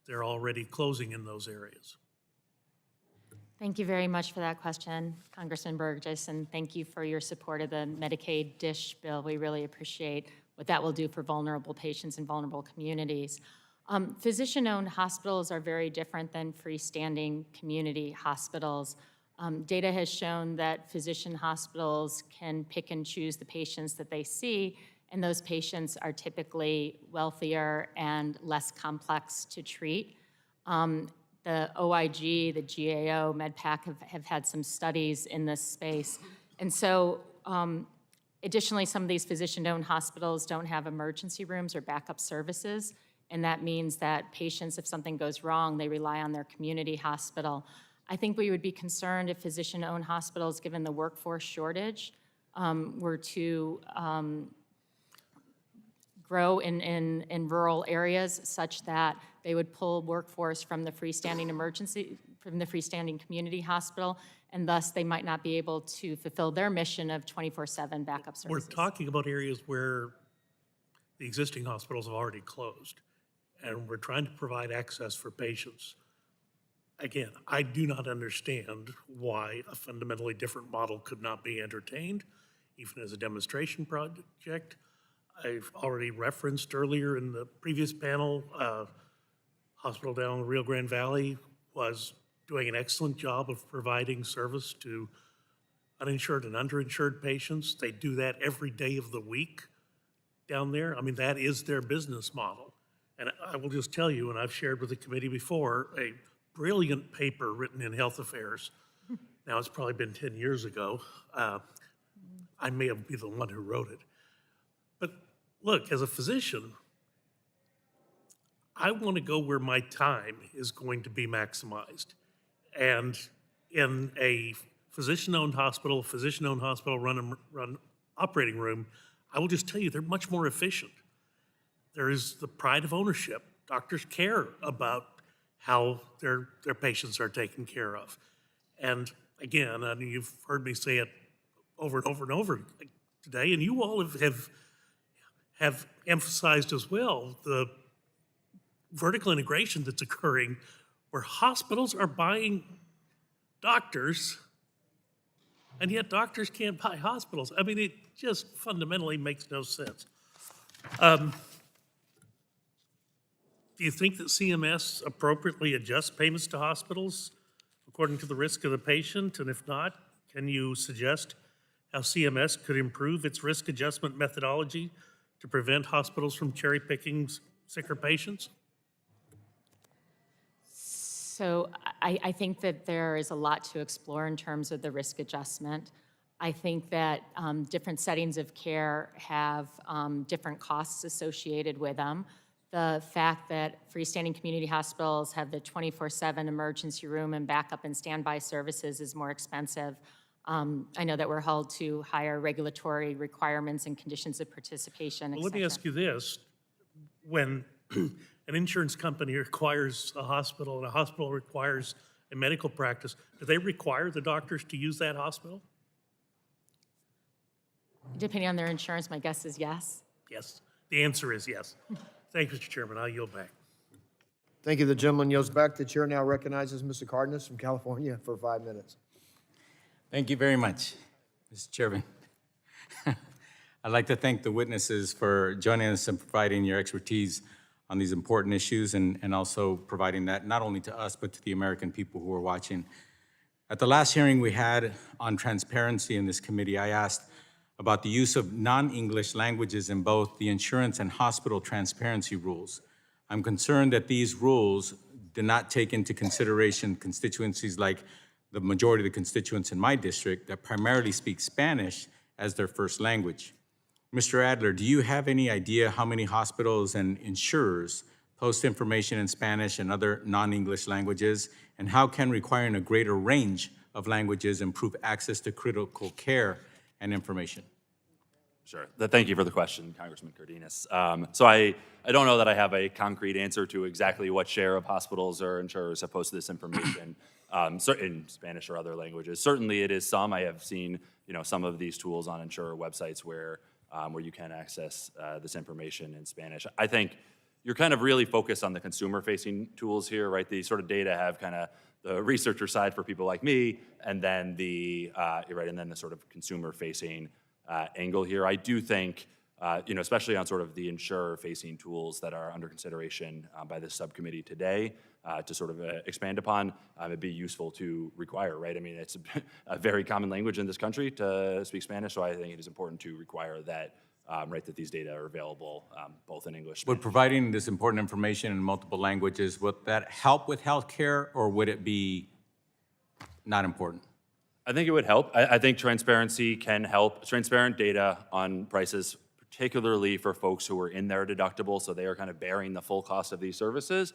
they're already closing in those areas? Thank you very much for that question, Congressman Burgess, and thank you for your support of the Medicaid DISH bill. We really appreciate what that will do for vulnerable patients and vulnerable communities. Physician-owned hospitals are very different than freestanding community hospitals. Data has shown that physician hospitals can pick and choose the patients that they see, and those patients are typically wealthier and less complex to treat. The OIG, the GAO, MedPAC have had some studies in this space. And so additionally, some of these physician-owned hospitals don't have emergency rooms or backup services, and that means that patients, if something goes wrong, they rely on their community hospital. I think we would be concerned if physician-owned hospitals, given the workforce shortage, were to grow in rural areas such that they would pull workforce from the freestanding community hospital, and thus they might not be able to fulfill their mission of 24/7 backup services. We're talking about areas where the existing hospitals have already closed, and we're trying to provide access for patients. Again, I do not understand why a fundamentally different model could not be entertained, even as a demonstration project. I've already referenced earlier in the previous panel, hospital down in the Rio Grande Valley was doing an excellent job of providing service to uninsured and underinsured patients. They do that every day of the week down there. I mean, that is their business model. And I will just tell you, and I've shared with the committee before, a brilliant paper written in Health Affairs. Now, it's probably been 10 years ago. I may have been the one who wrote it. But look, as a physician, I want to go where my time is going to be maximized. And in a physician-owned hospital run operating room, I will just tell you, they're much more efficient. There is the pride of ownership. Doctors care about how their patients are taken care of. And again, I mean, you've heard me say it over and over and over today, and you all have emphasized as well the vertical integration that's occurring where hospitals are buying doctors, and yet doctors can't buy hospitals. I mean, it just fundamentally makes no sense. Do you think that CMS appropriately adjusts payments to hospitals according to the risk of the patient? And if not, can you suggest how CMS could improve its risk adjustment methodology to prevent hospitals from cherry-picking sicker patients? So I think that there is a lot to explore in terms of the risk adjustment. I think that different settings of care have different costs associated with them. The fact that freestanding community hospitals have the 24/7 emergency room and backup and standby services is more expensive. I know that we're held to higher regulatory requirements and conditions of participation, et Well, let me cetera. ask you this. When an insurance company requires a hospital and a hospital requires a medical practice, do they require the doctors to use that hospital? Depending on their insurance, my guess is yes. Yes. The answer is yes. Thank you, Mr. Chairman. I'll yield back. Thank you. The gentleman yields back. The chair now recognizes Mr. Cardenas from California for 5 minutes. Thank you very much, Mr. Chairman. I'd like to thank the witnesses for joining us and providing your expertise on these important issues and also providing that not only to us, but to the American people who are watching. At the last hearing we had on transparency in this committee, I asked about the use of non-English languages in both the insurance and hospital transparency rules. I'm concerned that these rules do not take into consideration constituencies like the majority of the constituents in my district that primarily speak Spanish as their first language. Mr. Adler, do you have any idea how many hospitals and insurers post information in Spanish and other non-English languages? And how can requiring a greater range of languages improve access to critical care and information? Sure. Thank you for the question, Congressman Cardenas. So I don't know that I have a concrete answer to exactly what share of hospitals or insurers have posted this information in Spanish or other languages. Certainly it is some. I have seen some of these tools on insurer websites where you can access this information in Spanish. I think you're kind of really focused on the consumer-facing tools here, right? These sort of data have kind of the researcher side for people like me, and then the sort of consumer-facing angle here. I do think, especially on sort of the insurer-facing tools that are under consideration by this subcommittee today, to sort of expand upon, it'd be useful to require, right? I mean, it's a very common language in this country to speak Spanish, so I think it is important to require that, that these data are available both in English. Would providing this important information in multiple languages, would that help with healthcare, or would it be not important? I think it would help. I think transparency can help. Transparent data on prices, particularly for folks who are in their deductible, so they are kind of bearing the full cost of these services.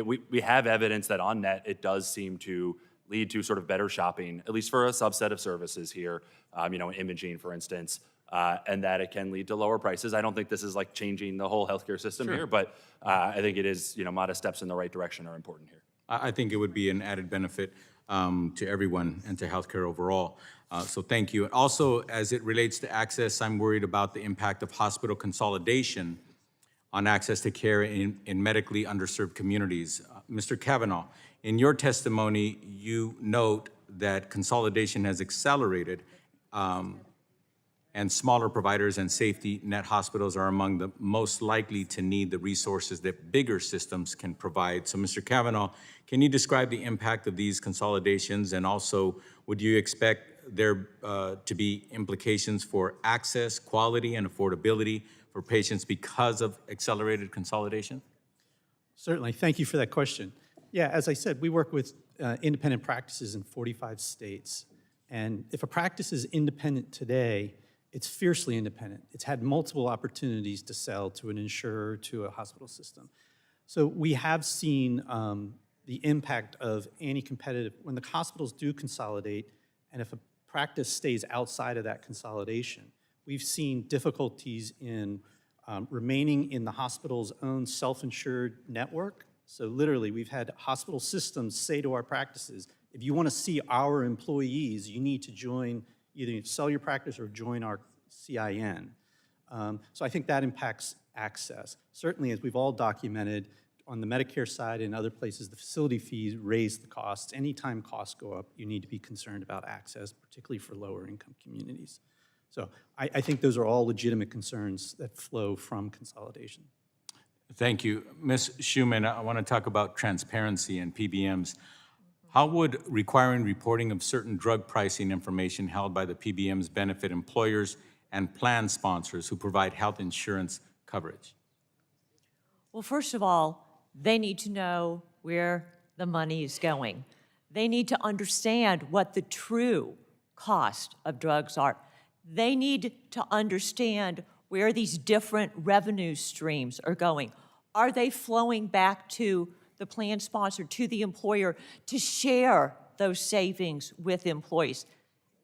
We have evidence that on net, it does seem to lead to sort of better shopping, at least for a subset of services here, imaging, for instance, and that it can lead to lower prices. I don't think this is like changing the whole healthcare system here, but I think it is, modest steps in the right direction are important here. I think it would be an added benefit to everyone and to healthcare overall. So thank you. Also, as it relates to access, I'm worried about the impact of hospital consolidation on access to care in medically underserved communities. Mr. Kavanaugh, in your testimony, you note that consolidation has accelerated, and smaller providers and safety net hospitals are among the most likely to need the resources that bigger systems can provide. So, Mr. Kavanaugh, can you describe the impact of these consolidations, and also would you expect there to be implications for access, quality, and affordability for patients because of accelerated consolidation? Certainly. Thank you for that question. Yeah, as I said, we work with independent practices in 45 states. And if a practice is independent today, it's fiercely independent. It's had multiple opportunities to sell to an insurer, to a hospital system. So we have seen the impact of anti-competitive, when the hospitals do consolidate, and if a practice stays outside of that consolidation, we've seen difficulties in remaining in the hospital's own self-insured network. So literally, we've had hospital systems say to our practices, if you want to see our employees, you need to join, either sell your practice or join our CIN. So I think that impacts access. Certainly, as we've all documented, on the Medicare side and other places, the facility fees raise the costs. Anytime costs go up, you need to be concerned about access, particularly for lower income communities. So I think those are all legitimate concerns that flow from consolidation. Thank you. Ms. Schuman, I want to talk about transparency and PBMs. How would requiring reporting of certain drug pricing information held by the PBMs benefit employers and plan sponsors who provide health insurance coverage? Well, first of all, they need to know where the money is going. They need to understand what the true cost of drugs are. They need to understand where these different revenue streams are going. Are they flowing back to the plan sponsor, to the employer, to share those savings with employees?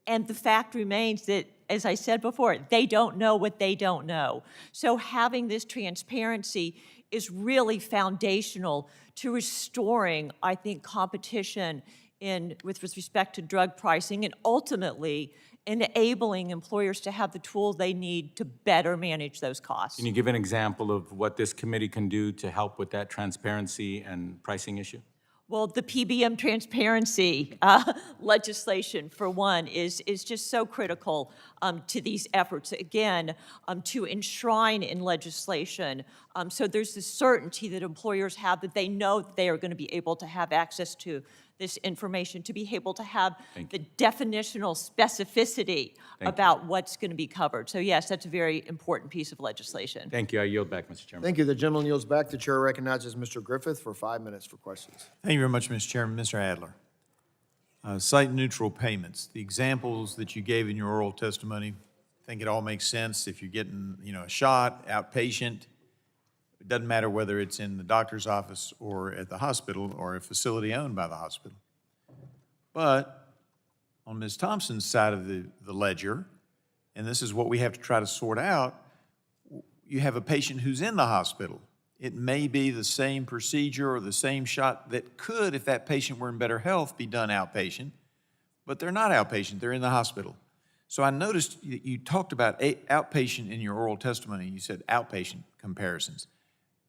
And the fact remains that, as I said before, they don't know what they don't know. So having this transparency is really foundational to restoring, I think, competition with respect to drug pricing, and ultimately enabling employers to have the tools they need to better manage those costs. Can you give an example of what this committee can do to help with that transparency and pricing issue? Well, the PBM transparency legislation, for one, is just so critical to these efforts, again, to enshrine in legislation. So there's this certainty that employers have that they know that they are going to be able to have access to this information, to be able to have the definitional specificity about what's going to be covered. So yes, that's a very important piece of legislation. Thank you. I yield back, Mr. Chairman. Thank you. The gentleman yields back. The chair recognizes Mr. Griffith for 5 minutes for questions. Thank you very much, Mr. Chairman. Mr. Adler. Site-neutral payments, the examples that you gave in your oral testimony, I think it all makes sense. If you're getting, a shot, outpatient, it doesn't matter whether it's in the doctor's office or at the hospital or a facility owned by the hospital. But on Ms. Thompson's side of the ledger, and this is what we have to try to sort out, you have a patient who's in the hospital. It may be the same procedure or the same shot that could, if that patient were in better health, be done outpatient, but they're not outpatient, they're in the hospital. So I noticed you talked about outpatient in your oral testimony. You said outpatient comparisons.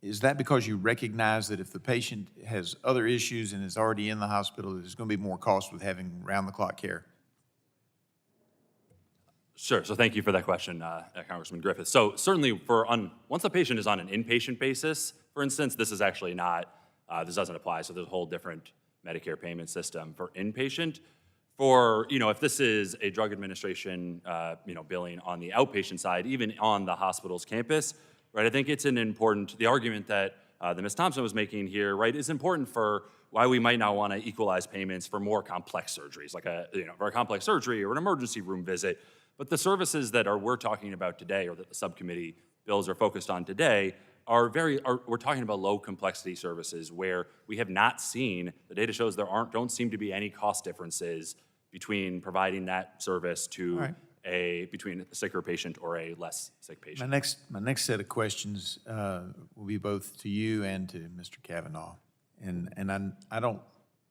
Is that because you recognize that if the patient has other issues and is already in the hospital, there's going to be more cost with having round-the-clock care? Sure. So thank you for that question, Congressman Griffith. So certainly once a patient is on an inpatient basis, for instance, this is actually not, this doesn't apply. So there's a whole different Medicare payment system for inpatient. For, if this is a drug administration, billing on the outpatient side, even on the hospital's campus, right, I think it's the argument that Ms. Thompson was making here, right, is important for why we might not want to equalize payments for more complex surgeries, like for a complex surgery or an emergency room visit. But the services that we're talking about today, or that the subcommittee bills are focused on today, we're talking about low complexity services where we have not seen, the data shows don't seem to be any cost differences between providing that service to between a sicker patient or a less sick patient. My next set of questions will be both to you and to Mr. Kavanaugh. And I'm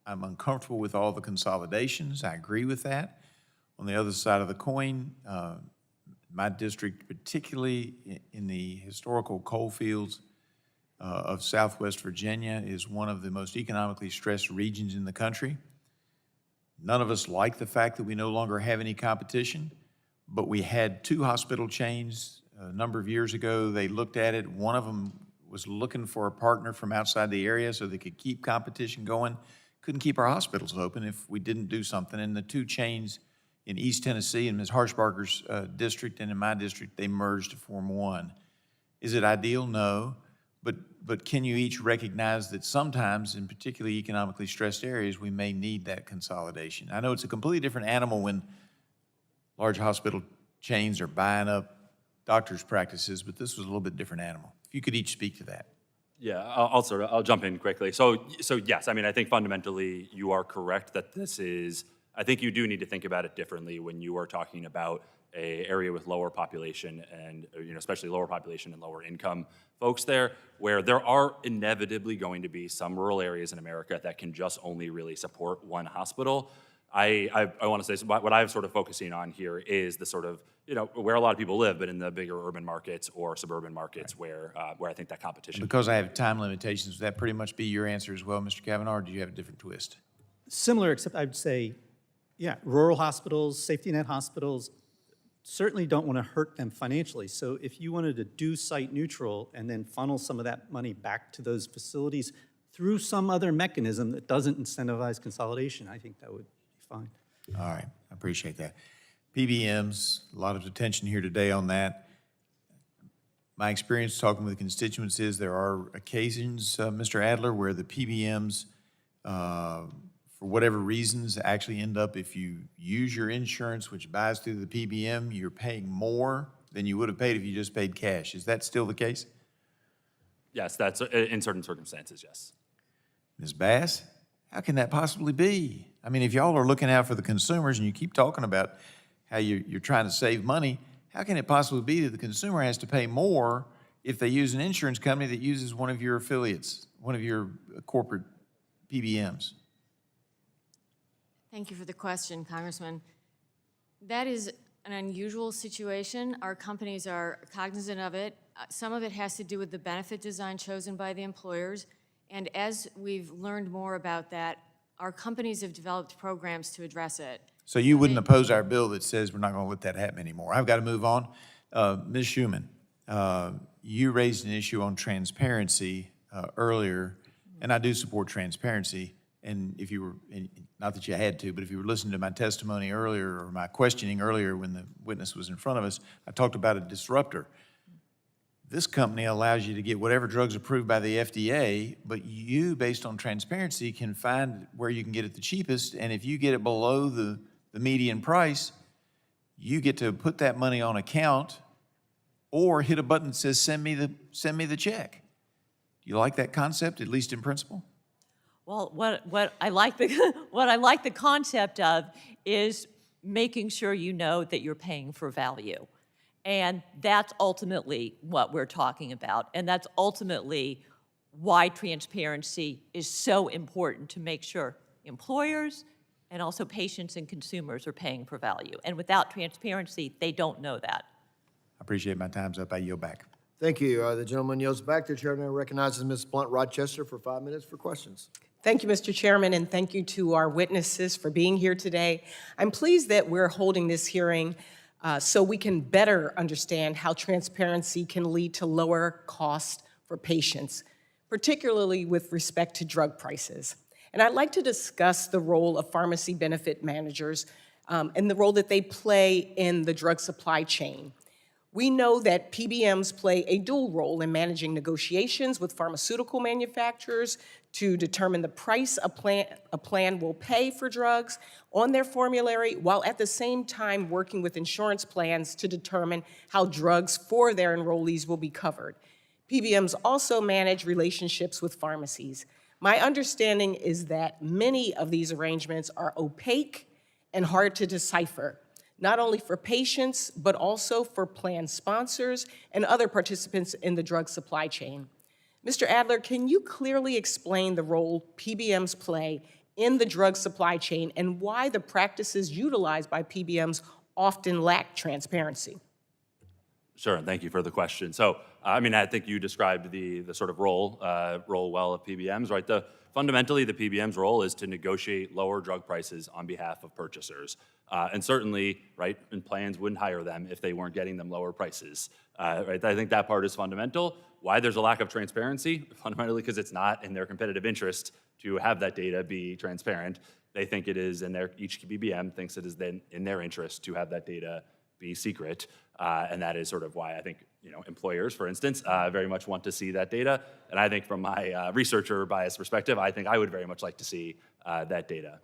uncomfortable with all the consolidations. I agree with that. On the other side of the coin, my district, particularly in the historical coal fields, of Southwest Virginia is one of the most economically stressed regions in the country. None of us like the fact that we no longer have any competition, but we had two hospital chains a number of years ago. They looked at it. One of them was looking for a partner from outside the area so they could keep competition going. Couldn't keep our hospitals open if we didn't do something. And the two chains in East Tennessee, in Ms. Harshbarger's district and in my district, they merged to form one. Is it ideal? No. But can you each recognize that sometimes, in particularly economically stressed areas, we may need that consolidation? I know it's a completely different animal when large hospital chains are buying up doctors' practices, but this was a little bit different animal. If you could each speak to that. Yeah, I'll jump in quickly. So yes, I mean, I think fundamentally you are correct that this is, I think you do need to think about it differently when you are talking about an area with lower population and, especially lower population and lower income folks there, where there are inevitably going to be some rural areas in America that can just only really support one hospital. I want to say what I'm sort of focusing on here is the sort of, where a lot of people live, but in the bigger urban markets or suburban markets where I think that competition. Because I have time limitations, would that pretty much be your answer as well, Mr. Kavanaugh, or do you have a different twist? Similar, except I'd say, yeah, rural hospitals, safety net hospitals, certainly don't want to hurt them financially. So if you wanted to do site neutral and then funnel some of that money back to those facilities through some other mechanism that doesn't incentivize consolidation, I think that would be fine. All right, I appreciate that. PBMs, a lot of attention here today on that. My experience talking with constituents is there are occasions, Mr. Adler, where the PBMs, for whatever reasons, actually end up, if you use your insurance, which buys through the PBM, you're paying more than you would have paid if you just paid cash. Is that still the case? Yes, that's in certain circumstances, yes. Ms. Bass, how can that possibly be? I mean, if y'all are looking out for the consumers and you keep talking about how you're trying to save money, how can it possibly be that the consumer has to pay more if they use an insurance company that uses one of your affiliates, one of your corporate PBMs? Thank you for the question, Congressman. That is an unusual situation. Our companies are cognizant of it. Some of it has to do with the benefit design chosen by the employers. And as we've learned more about that, our companies have developed programs to address it. So you wouldn't oppose our bill that says we're not going to let that happen anymore. I've got to move on. Ms. Schuman, you raised an issue on transparency earlier, and I do support transparency. And if you were, not that you had to, but if you were listening to my testimony earlier or my questioning earlier when the witness was in front of us, I talked about a disruptor. This company allows you to get whatever drugs approved by the FDA, but you, based on transparency, can find where you can get it the cheapest. And if you get it below the median price, you get to put that money on account or hit a button that says, send me the check. Do you like that concept, at least in principle? Well, what I like the concept of is making sure you know that you're paying for value. And that's ultimately what we're talking about. And that's ultimately why transparency is so important, to make sure employers and also patients and consumers are paying for value. And without transparency, they don't know that. I appreciate my time's up. I yield back. Thank you. The gentleman yields back. The chairman recognizes Ms. Blunt Rochester for 5 minutes for questions. Thank you, Mr. Chairman, and thank you to our witnesses for being here today. I'm pleased that we're holding this hearing so we can better understand how transparency can lead to lower costs for patients, particularly with respect to drug prices. And I'd like to discuss the role of pharmacy benefit managers and the role that they play in the drug supply chain. We know that PBMs play a dual role in managing negotiations with pharmaceutical manufacturers to determine the price a plan will pay for drugs on their formulary, while at the same time working with insurance plans to determine how drugs for their enrollees will be covered. PBMs also manage relationships with pharmacies. My understanding is that many of these arrangements are opaque and hard to decipher, not only for patients, but also for plan sponsors and other participants in the drug supply chain. Mr. Adler, can you clearly explain the role PBMs play in the drug supply chain and why the practices utilized by PBMs often lack transparency? Sure, and thank you for the question. So I mean, I think you described the sort of role well of PBMs, right? Fundamentally, the PBM's role is to negotiate lower drug prices on behalf of purchasers. And certainly, right, and plans wouldn't hire them if they weren't getting them lower prices, right? I think that part is fundamental. Why there's a lack of transparency? Fundamentally because it's not in their competitive interest to have that data be transparent. They think it is each PBM thinks it is then in their interest to have that data be secret. And that is sort of why I think, employers, for instance, very much want to see that data. And I think from my researcher bias perspective, I think I would very much like to see that data.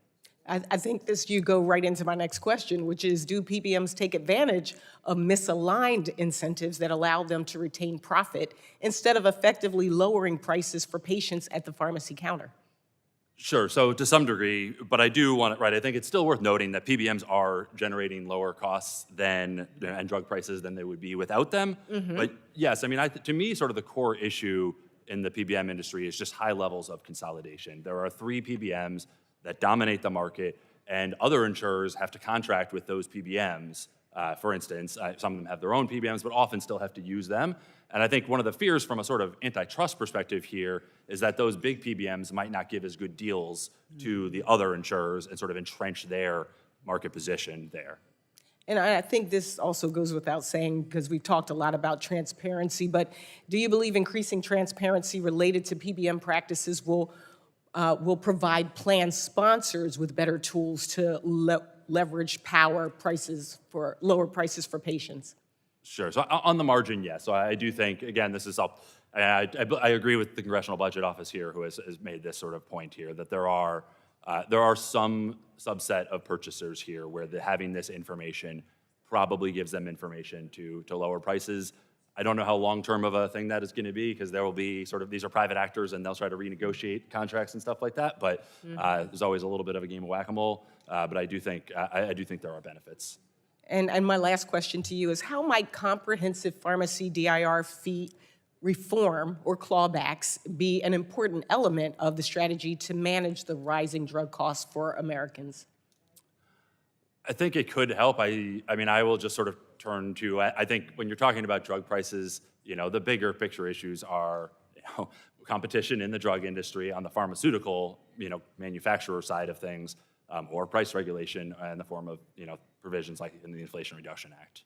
I think you go right into my next question, which is, do PBMs take advantage of misaligned incentives that allow them to retain profit instead of effectively lowering prices for patients at the pharmacy counter? Sure, so to some degree, but I do want to, right, I think it's still worth noting that PBMs are generating lower costs and drug prices than they would be without them. But yes, I mean, to me, sort of the core issue in the PBM industry is just high levels of consolidation. There are 3 PBMs that dominate the market, and other insurers have to contract with those PBMs. For instance, some of them have their own PBMs, but often still have to use them. And I think one of the fears from a sort of antitrust perspective here is that those big PBMs might not give as good deals to the other insurers and sort of entrench their market position there. And I think this also goes without saying, because we've talked a lot about transparency, but do you believe increasing transparency related to PBM practices will provide plan sponsors with better tools to leverage lower prices for patients? Sure. So on the margin, yes. So I do think, again, this is up. I agree with the Congressional Budget Office here, who has made this sort of point here, that there are some subset of purchasers here where having this information probably gives them information to lower prices. I don't know how long-term of a thing that is going to be, because there will be these are private actors and they'll try to renegotiate contracts and stuff like that. But there's always a little bit of a game of whack-a-mole. But I do think there are benefits. And my last question to you is, how might comprehensive pharmacy DIR fee reform or clawbacks be an important element of the strategy to manage the rising drug costs for Americans? I think it could help. I mean, I will just sort of turn to, I think when you're talking about drug prices, the bigger picture issues are, competition in the drug industry on the pharmaceutical, manufacturer side of things, or price regulation in the form of, provisions like in the Inflation Reduction Act.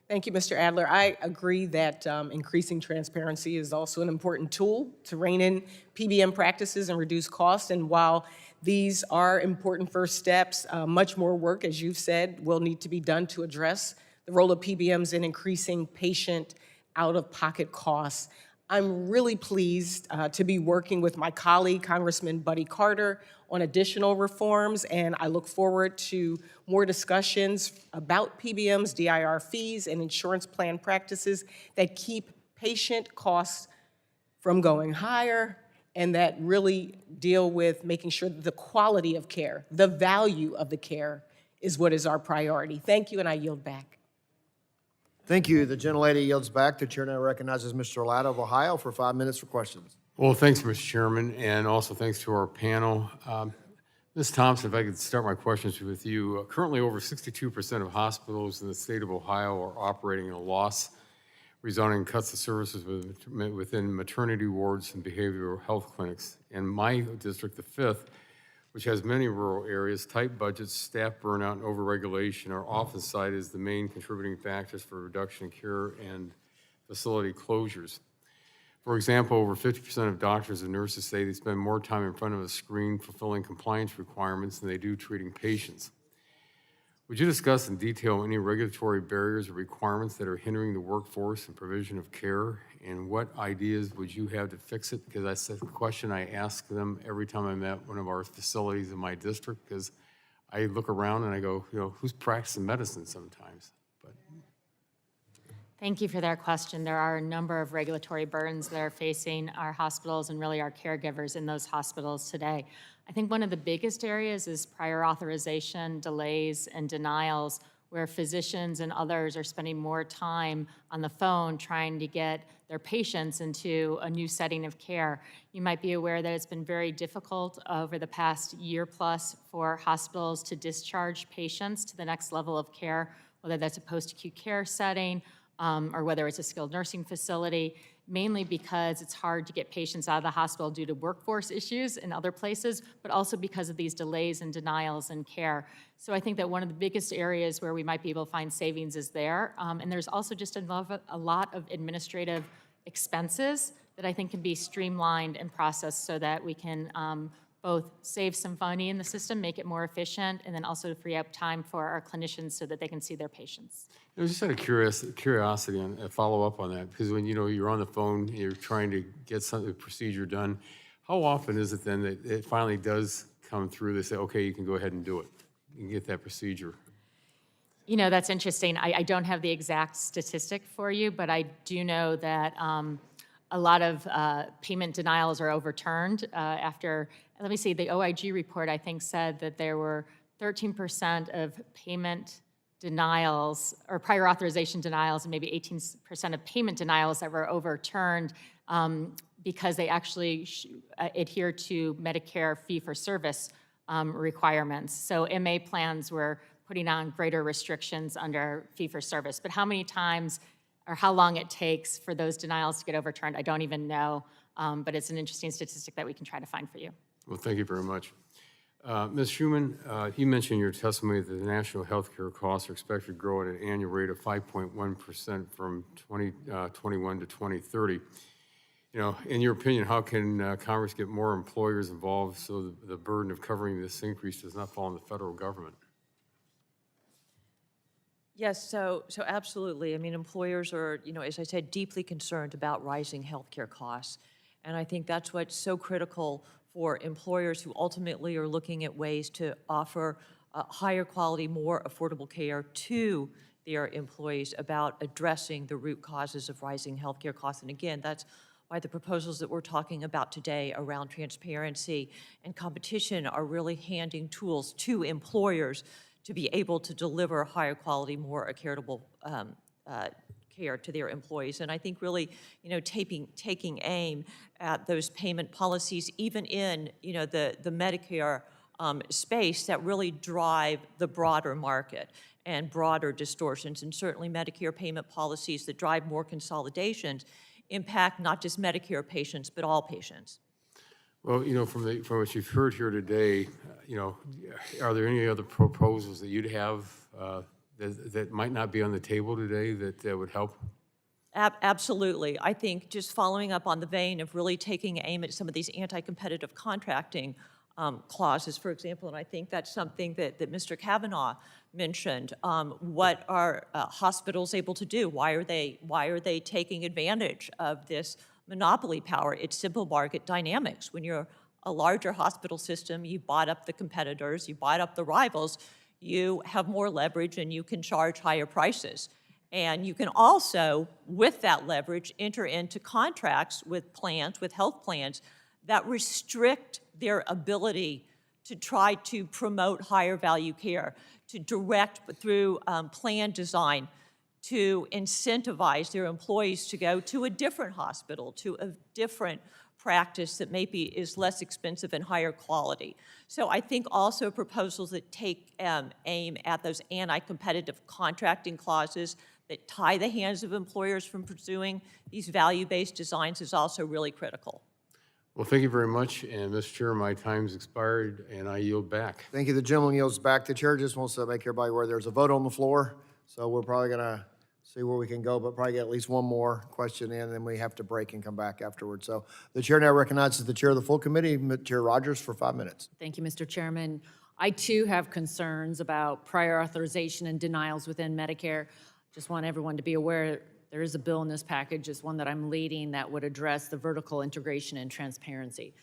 Thank you, Mr. Adler. I agree that increasing transparency is also an important tool to rein in PBM practices and reduce costs. And while these are important first steps, much more work, as you've said, will need to be done to address the role of PBMs in increasing patient out-of-pocket costs. I'm really pleased to be working with my colleague, Congressman Buddy Carter, on additional reforms, and I look forward to more discussions about PBMs, DIR fees, and insurance plan practices that keep patient costs from going higher and that really deal with making sure that the quality of care, the value of the care, is what is our priority. Thank you, and I yield back. Thank you. The gentlelady yields back. The chair now recognizes Mr. Latta of Ohio for 5 minutes for questions. Well, thanks, Mr. Chairman, and also thanks to our panel. Ms. Thompson, if I could start my questions with you. Currently, over 62% of hospitals in the state of Ohio are operating at a loss, resulting in cuts to services within maternity wards and behavioral health clinics. In my district, the 5th, which has many rural areas, tight budgets, staff burnout, and overregulation are often cited as the main contributing factors for reduction in care and facility closures. For example, over 50% of doctors and nurses say they spend more time in front of a screen fulfilling compliance requirements than they do treating patients. Would you discuss in detail any regulatory barriers or requirements that are hindering the workforce and provision of care, and what ideas would you have to fix it? Because that's the question I ask them every time I'm at one of our facilities in my district, because I look around and I go, who's practicing medicine sometimes? Thank you for that question. There are a number of regulatory burdens that are facing our hospitals and really our caregivers in those hospitals today. I think one of the biggest areas is prior authorization, delays, and denials, where physicians and others are spending more time on the phone trying to get their patients into a new setting of care. You might be aware that it's been very difficult over the past year plus for hospitals to discharge patients to the next level of care, whether that's a post-acute care setting, or whether it's a skilled nursing facility, mainly because it's hard to get patients out of the hospital due to workforce issues in other places, but also because of these delays and denials in care. So I think that one of the biggest areas where we might be able to find savings is there. And there's also just a lot of administrative expenses that I think can be streamlined and processed so that we can both save some money in the system, make it more efficient, and then also free up time for our clinicians so that they can see their patients. I was just out of curiosity and a follow up on that, because when you're on the phone, you're trying to get a procedure done. How often is it then that it finally does come through? They say, okay, you can go ahead and do it. You can get that procedure. You know, that's interesting. I don't have the exact statistic for you, but I do know that a lot of payment denials are overturned after, let me see, the OIG report, I think, said that there were 13% of payment denials or prior authorization denials and maybe 18% of payment denials that were overturned because they actually adhere to Medicare fee-for-service requirements. So MA plans were putting on greater restrictions under fee-for-service. But how many times or how long it takes for those denials to get overturned, I don't even know. But it's an interesting statistic that we can try to find for you. Well, thank you very much. Ms. Schuman, you mentioned in your testimony that the national health care costs are expected to grow at an annual rate of 5.1% from 2021 to 2030. You know, in your opinion, how can Congress get more employers involved so the burden of covering this increase does not fall on the federal government? Yes, so absolutely. I mean, employers are, as I said, deeply concerned about rising healthcare costs. And I think that's what's so critical for employers who ultimately are looking at ways to offer higher quality, more affordable care to their employees about addressing the root causes of rising healthcare costs. And again, that's why the proposals that we're talking about today around transparency and competition are really handing tools to employers to be able to deliver higher quality, more affordable care to their employees. And I think really, taking aim at those payment policies, even in, the Medicare space that really drive the broader market and broader distortions. And certainly Medicare payment policies that drive more consolidations impact not just Medicare patients, but all patients. Well, from what you've heard here today, are there any other proposals that you'd have that might not be on the table today that would help? Absolutely. I think just following up on the vein of really taking aim at some of these anti-competitive contracting clauses, for example, and I think that's something that Mr. Kavanaugh mentioned. What are hospitals able to do? Why are they taking advantage of this monopoly power? It's simple market dynamics. When you're a larger hospital system, you bought up the competitors, you bought up the rivals, you have more leverage and you can charge higher prices. And you can also, with that leverage, enter into contracts with plans, with health plans, that restrict their ability to try to promote higher value care, to direct through plan design, to incentivize their employees to go to a different hospital, to a different practice that maybe is less expensive and higher quality. So I think also proposals that take aim at those anti-competitive contracting clauses that tie the hands of employers from pursuing these value-based designs is also really critical. Well, thank you very much. And Mr. Chair, my time's expired and I yield back. Thank you. The gentleman yields back. The chair just wants to make everybody aware there's a vote on the floor. So we're probably going to see where we can go, but probably get at least one more question in, and then we have to break and come back afterwards. So the chair now recognizes the chair of the full committee, Chair Rodgers, for 5 minutes. Thank you, Mr. Chairman. I too have concerns about prior authorization and denials within Medicare. Just want everyone to be aware there is a bill in this package, it's one that I'm leading, that would address the vertical integration and transparency.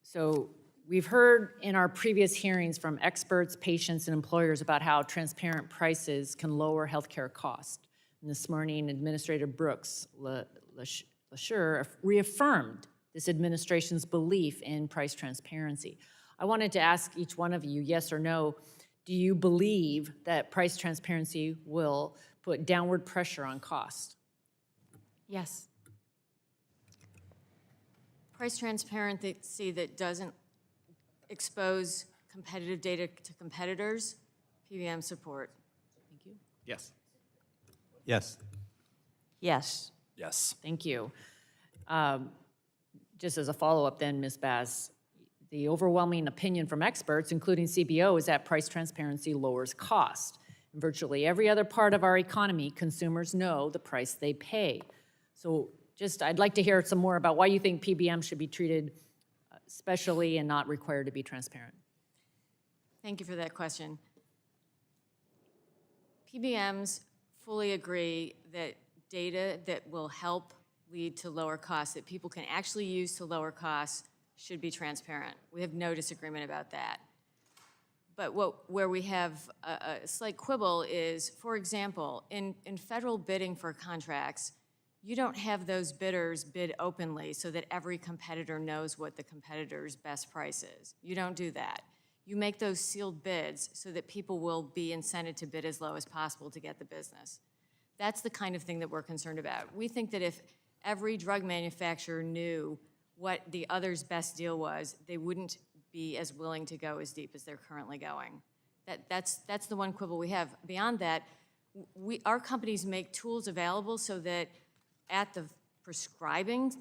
So we've heard in our previous hearings from experts, patients, and employers about how transparent prices can lower healthcare costs. And this morning, Administrator Brooks LaSure reaffirmed this administration's belief in price transparency. I wanted to ask each one of you, yes or no, do you believe that price transparency will put downward pressure on cost? Yes. Price transparency that doesn't expose competitive data to competitors, PBM support. Thank you. Yes. Yes. Yes. Yes. Thank you. Just as a follow-up then, Ms. Bass, the overwhelming opinion from experts, including CBO, is that price transparency lowers cost. In virtually every other part of our economy, consumers know the price they pay. So I'd like to hear some more about why you think PBM should be treated specially and not required to be transparent. Thank you for that question. PBMs fully agree that data that will help lead to lower costs, that people can actually use to lower costs, should be transparent. We have no disagreement about that. But where we have a slight quibble is, for example, in federal bidding for contracts, you don't have those bidders bid openly so that every competitor knows what the competitor's best price is. You don't do that. You make those sealed bids so that people will be incented to bid as low as possible to get the business. That's the kind of thing that we're concerned about. We think that if every drug manufacturer knew what the other's best deal was, they wouldn't be as willing to go as deep as they're currently going. That's the one quibble we have. Beyond that, our companies make tools available so that at the prescribing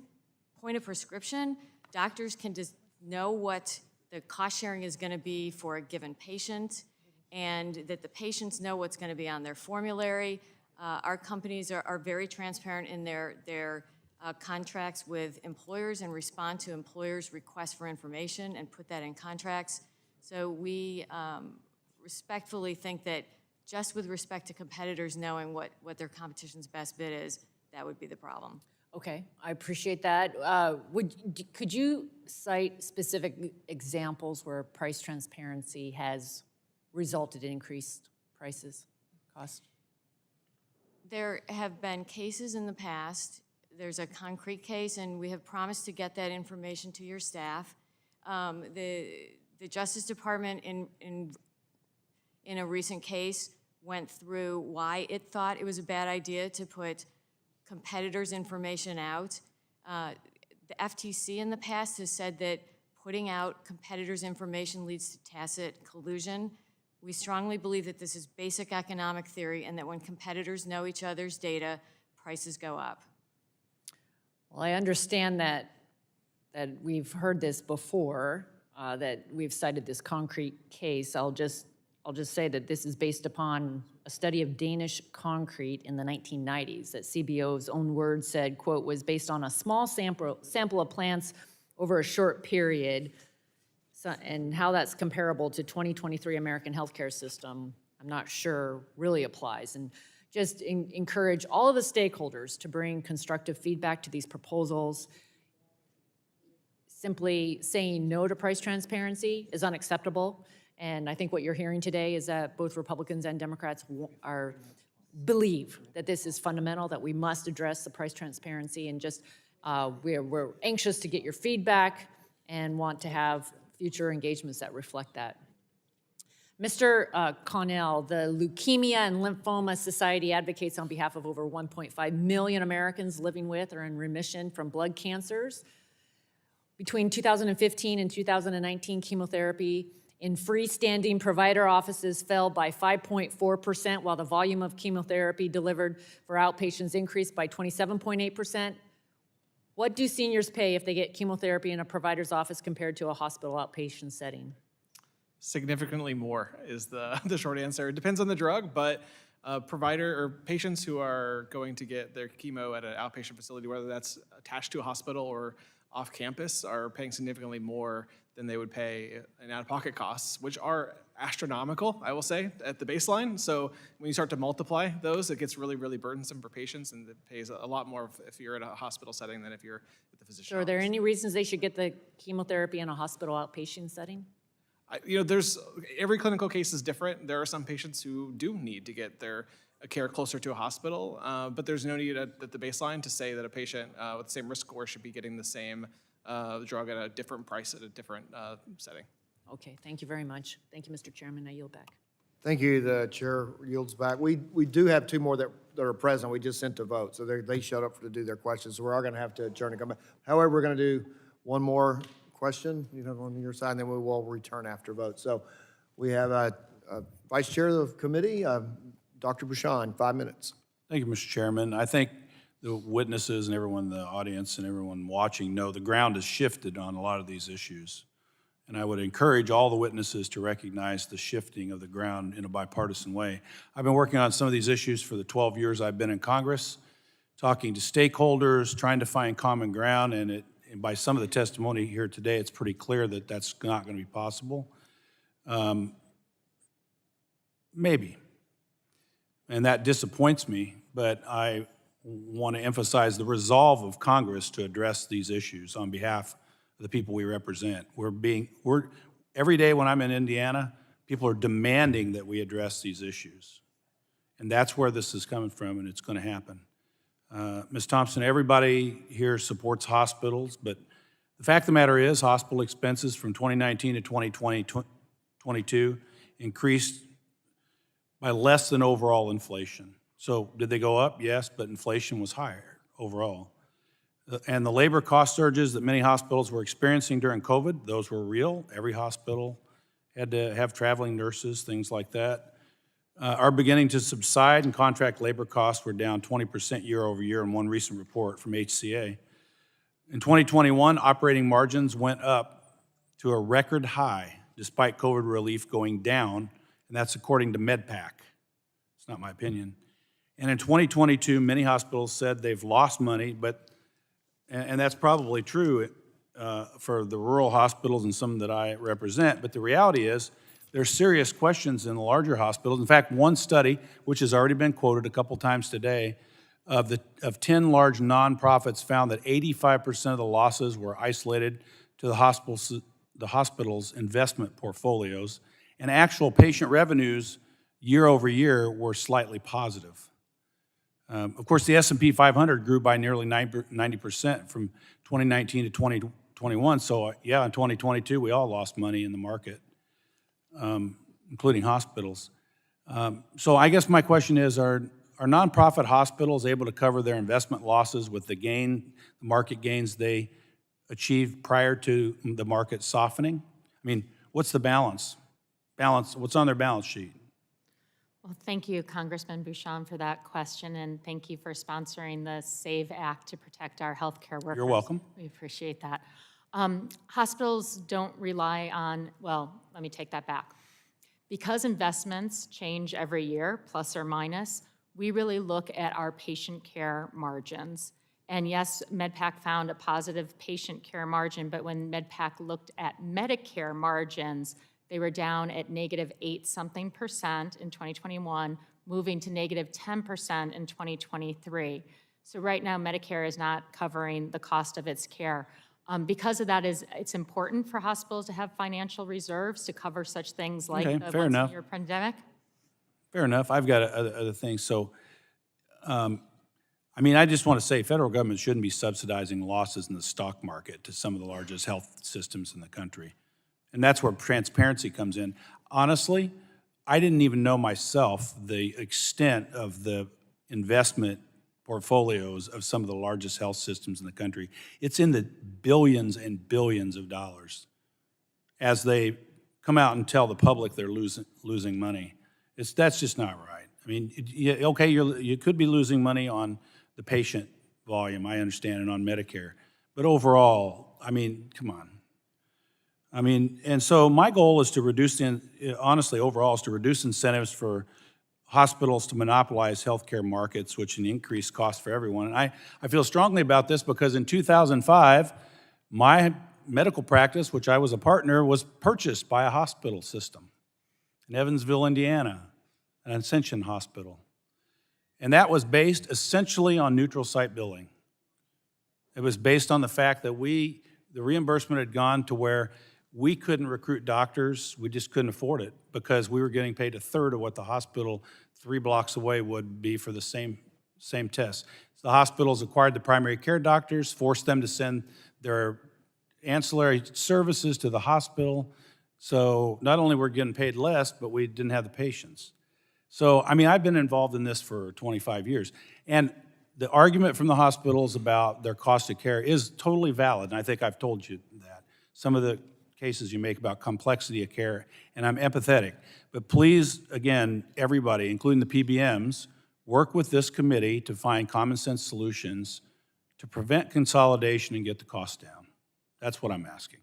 point of prescription, doctors can just know what the cost sharing is going to be for a given patient, and that the patients know what's going to be on their formulary. Our companies are very transparent in their contracts with employers and respond to employers' requests for information and put that in contracts. So we respectfully think that just with respect to competitors knowing what their competition's best bid is, that would be the problem. Okay, I appreciate that. Could you cite specific examples where price transparency has resulted in increased cost? There have been cases in the past. There's a concrete case, and we have promised to get that information to your staff. The Justice Department in a recent case went through why it thought it was a bad idea to put competitors' information out. The FTC in the past has said that putting out competitors' information leads to tacit collusion. We strongly believe that this is basic economic theory and that when competitors know each other's data, prices go up. Well, I understand that we've heard this before, that we've cited this concrete case. I'll just say that this is based upon a study of Danish concrete in the 1990s that CBO's own words said, quote, was based on a small sample of plants over a short period. So, and how that's comparable to 2023 American healthcare system, I'm not sure really applies. And just encourage all of the stakeholders to bring constructive feedback to these proposals. Simply saying no to price transparency is unacceptable. And I think what you're hearing today is that both Republicans and Democrats believe that this is fundamental, that we must address the price transparency, and just we're anxious to get your feedback and want to have future engagements that reflect that. Mr. Connell, the Leukemia and Lymphoma Society advocates on behalf of over 1.5 million Americans living with or in remission from blood cancers. Between 2015 and 2019, chemotherapy in freestanding provider offices fell by 5.4%, while the volume of chemotherapy delivered for outpatients increased by 27.8%. What do seniors pay if they get chemotherapy in a provider's office compared to a hospital outpatient setting? Significantly more is the short answer. It depends on the drug, but provider or patients who are going to get their chemo at an outpatient facility, whether that's attached to a hospital or off campus, are paying significantly more than they would pay in out-of-pocket costs, which are astronomical, I will say, at the baseline. So when you start to multiply those, it gets really, really burdensome for patients, and it pays a lot more if you're at a hospital setting than if you're at the physician So are there office. any reasons they should get the chemotherapy in a hospital outpatient setting? There's every clinical case is different. There are some patients who do need to get their care closer to a hospital, but there's no need at the baseline to say that a patient with the same risk score should be getting the same drug at a different price at a different setting. Okay, thank you very much. Thank you, Mr. Chairman. I yield back. Thank you. The chair yields back. We do have two more that are present. We just sent to vote, so they showed up to do their questions. So we're all going to have to adjourn and come back. However, we're going to do one more question, on your side, and then we will return after vote. So we have Vice Chair of the committee, Dr. Bucshon, 5 minutes. Thank you, Mr. Chairman. I think the witnesses and everyone in the audience and everyone watching know the ground has shifted on a lot of these issues. And I would encourage all the witnesses to recognize the shifting of the ground in a bipartisan way. I've been working on some of these issues for the 12 years I've been in Congress, talking to stakeholders, trying to find common ground, and by some of the testimony here today, it's pretty clear that that's not going to be possible. Maybe. And that disappoints me, but I want to emphasize the resolve of Congress to address these issues on behalf of the people we represent. Every day when I'm in Indiana, people are demanding that we address these issues. And that's where this is coming from, and it's going to happen. Ms. Thompson, everybody here supports hospitals, but the fact of the matter is hospital expenses from 2019 to 2022 increased by less than overall inflation. So did they go up? Yes, but inflation was higher overall. And the labor cost surges that many hospitals were experiencing during COVID, those were real. Every hospital had to have traveling nurses, things like that, are beginning to subside, and contract labor costs were down 20% year over year in one recent report from HCA. In 2021, operating margins went up to a record high despite COVID relief going down, and that's according to MedPAC. It's not my opinion. And in 2022, many hospitals said they've lost money, and that's probably true for the rural hospitals and some that I represent, but the reality is there's serious questions in the larger hospitals. In fact, one study, which has already been quoted a couple times today, of 10 large nonprofits found that 85% of the losses were isolated to the hospital's investment portfolios, and actual patient revenues year over year were slightly positive. Of course, the S&P 500 grew by nearly 90% from 2019 to 2021. So yeah, in 2022, we all lost money in the market, including hospitals. So I guess my question is, are nonprofit hospitals able to cover their investment losses with the market gains they achieved prior to the market softening? I mean, what's the balance? What's on their balance sheet? Well, thank you, Congressman Bouchon, for that question, and thank you for sponsoring the SAVE Act to protect our healthcare workers. You're welcome. We appreciate that. Hospitals don't rely on, well, let me take that back. Because investments change every year, plus or minus, we really look at our patient care margins. And yes, MedPAC found a positive patient care margin, but when MedPAC looked at Medicare margins, they were down at -8% in 2021, moving to -10% in 2023. So right now, Medicare is not covering the cost of its care. Because of that, it's important for hospitals to have financial reserves to cover such things like the once-a-year pandemic. Fair enough. I've got other things. So, I mean, I just want to say federal government shouldn't be subsidizing losses in the stock market to some of the largest health systems in the country. And that's where transparency comes in. Honestly, I didn't even know myself the extent of the investment portfolios of some of the largest health systems in the country. It's in the billions and billions of dollars as they come out and tell the public they're losing money. That's just not right. I mean, okay, you could be losing money on the patient volume, I understand, and on Medicare. But overall, I mean, come on. I mean, and so my goal is to reduce, honestly, overall, is to reduce incentives for hospitals to monopolize healthcare markets, which can increase costs for everyone. And I feel strongly about this because in 2005, my medical practice, which I was a partner, was purchased by a hospital system in Evansville, Indiana, an Ascension hospital. And that was based essentially on neutral site billing. It was based on the fact that the reimbursement had gone to where we couldn't recruit doctors. We just couldn't afford it because we were getting paid a third of what the hospital 3 blocks away would be for the same test. So the hospitals acquired the primary care doctors, forced them to send their ancillary services to the hospital. So not only were we getting paid less, but we didn't have the patients. So, I mean, I've been involved in this for 25 years. And the argument from the hospitals about their cost of care is totally valid, and I think I've told you that. Some of the cases you make about complexity of care, and I'm empathetic. But please, again, everybody, including the PBMs, work with this committee to find common sense solutions to prevent consolidation and get the cost down. That's what I'm asking.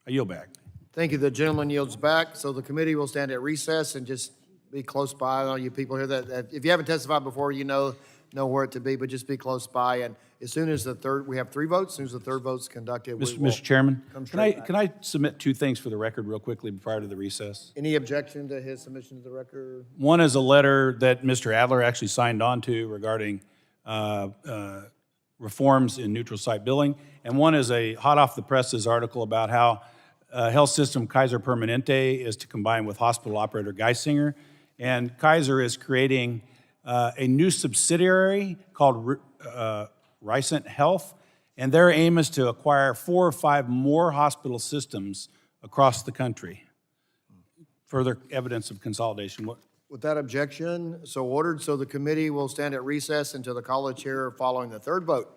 I yield back. Thank you. The gentleman yields back. So the committee will stand at recess and just be close by. All you people here that if you haven't testified before, you know where to be, but just be close by. And as soon as we have 3 votes, as soon as the third vote's conducted, we will Mr. Chairman, come can I, straight back. can I submit 2 things for the record real quickly prior to the recess? Any objection to his submission to the record? One is a letter that Mr. Adler actually signed on to regarding reforms in neutral site billing, and one is a hot-off-the-presses article about how health system Kaiser Permanente is to combine with hospital operator Geisinger, and Kaiser is creating a new subsidiary called Ricent Health, and their aim is to acquire 4 or 5 more hospital systems across the country. Further evidence of consolidation. With that objection, so ordered. So the committee will stand at recess until the college chair following the third vote.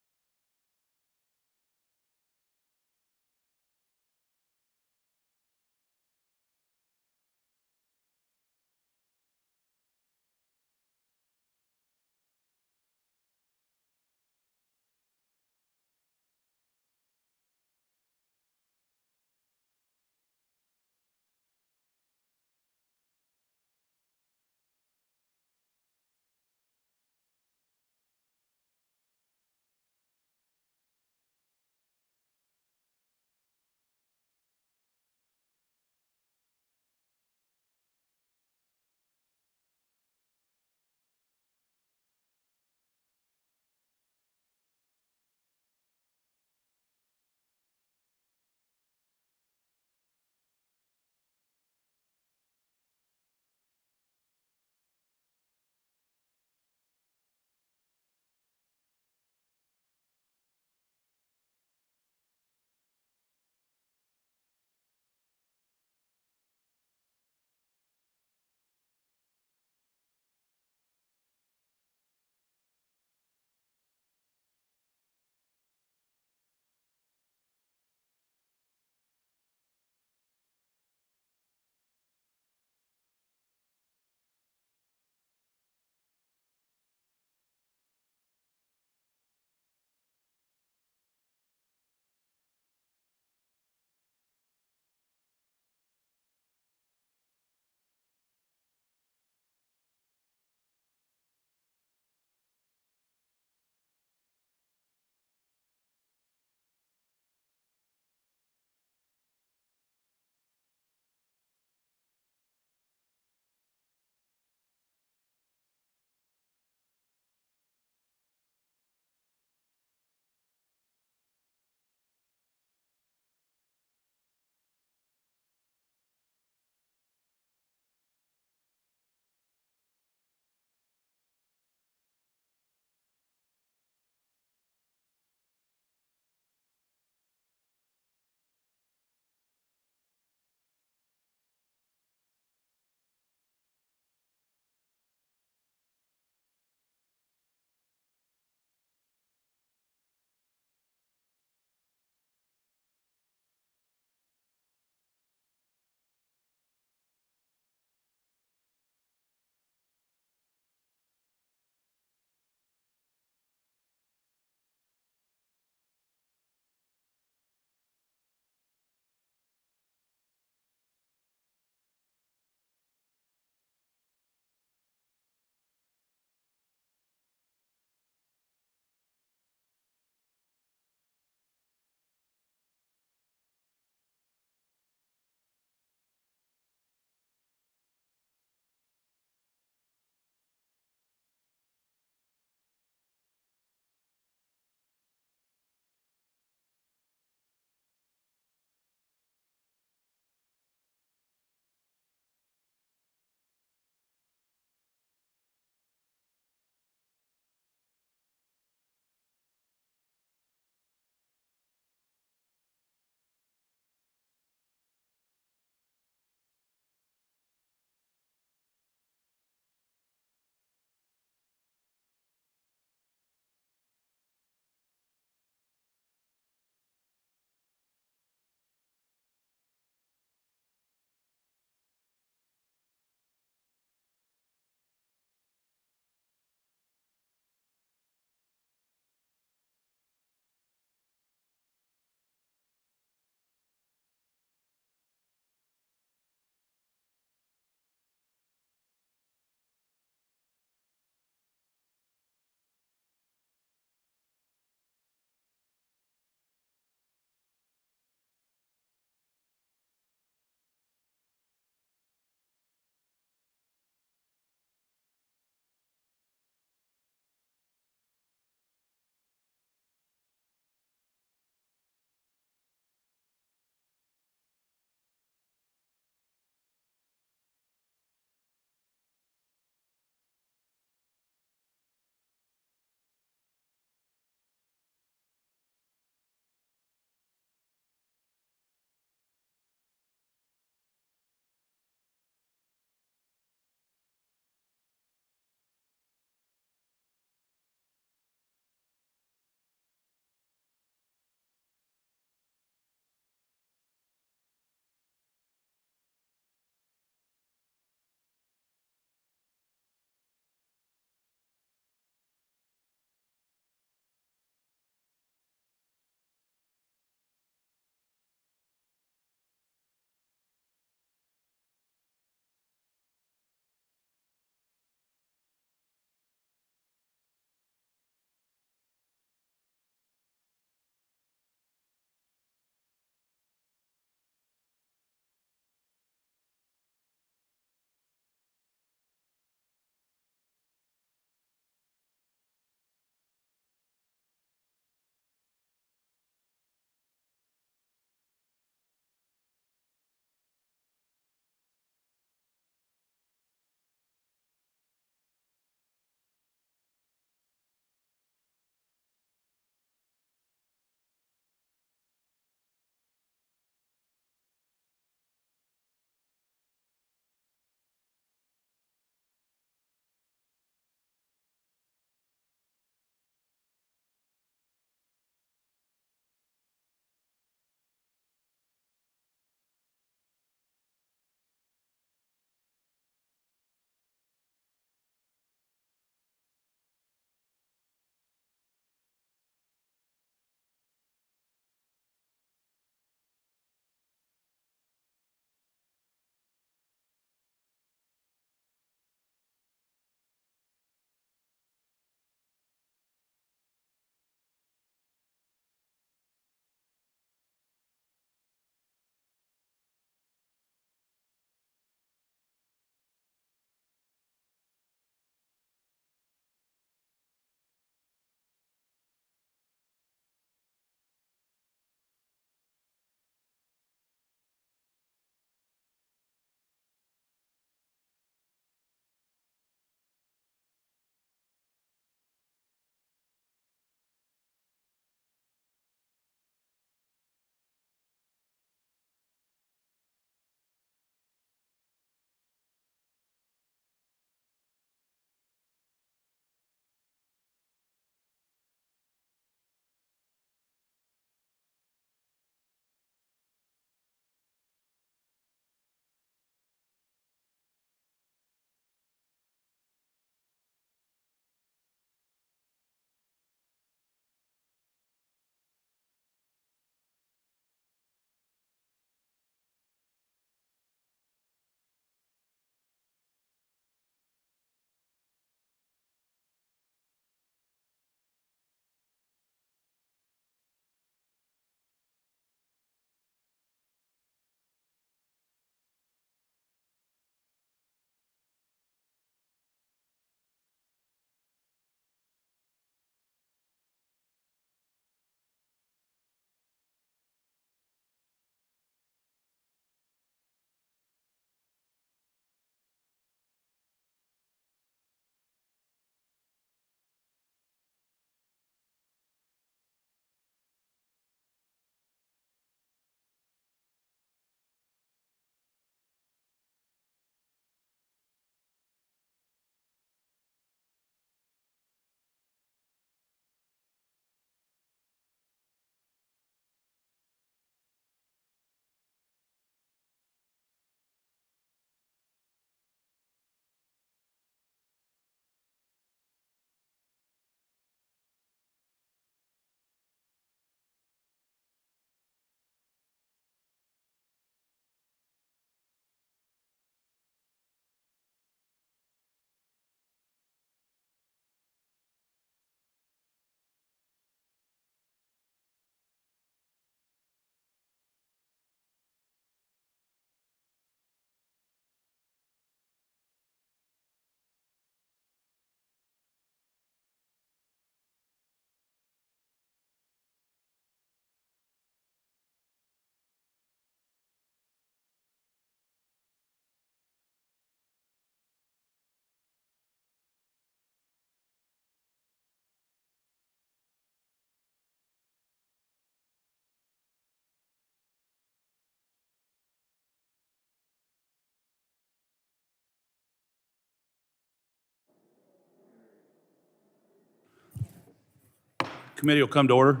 Committee will come to order.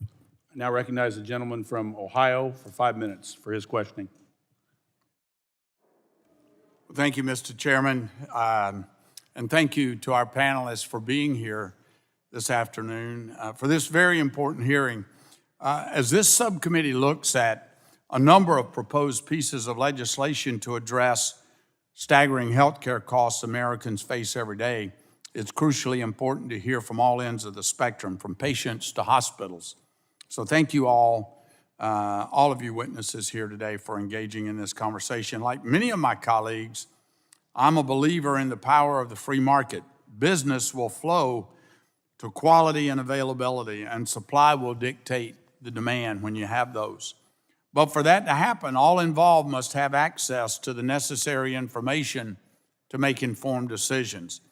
I now recognize the gentleman from Ohio for 5 minutes for his questioning. Thank you, Mr. Chairman, and thank you to our panelists for being here this afternoon for this very important hearing. As this subcommittee looks at a number of proposed pieces of legislation to address staggering healthcare costs Americans face every day, it's crucially important to hear from all ends of the spectrum, from patients to hospitals. So thank you all of you witnesses here today for engaging in this conversation. Like many of my colleagues, I'm a believer in the power of the free market. Business will flow to quality and availability, and supply will dictate the demand when you have those. But for that to happen, all involved must have access to the necessary information to make informed decisions.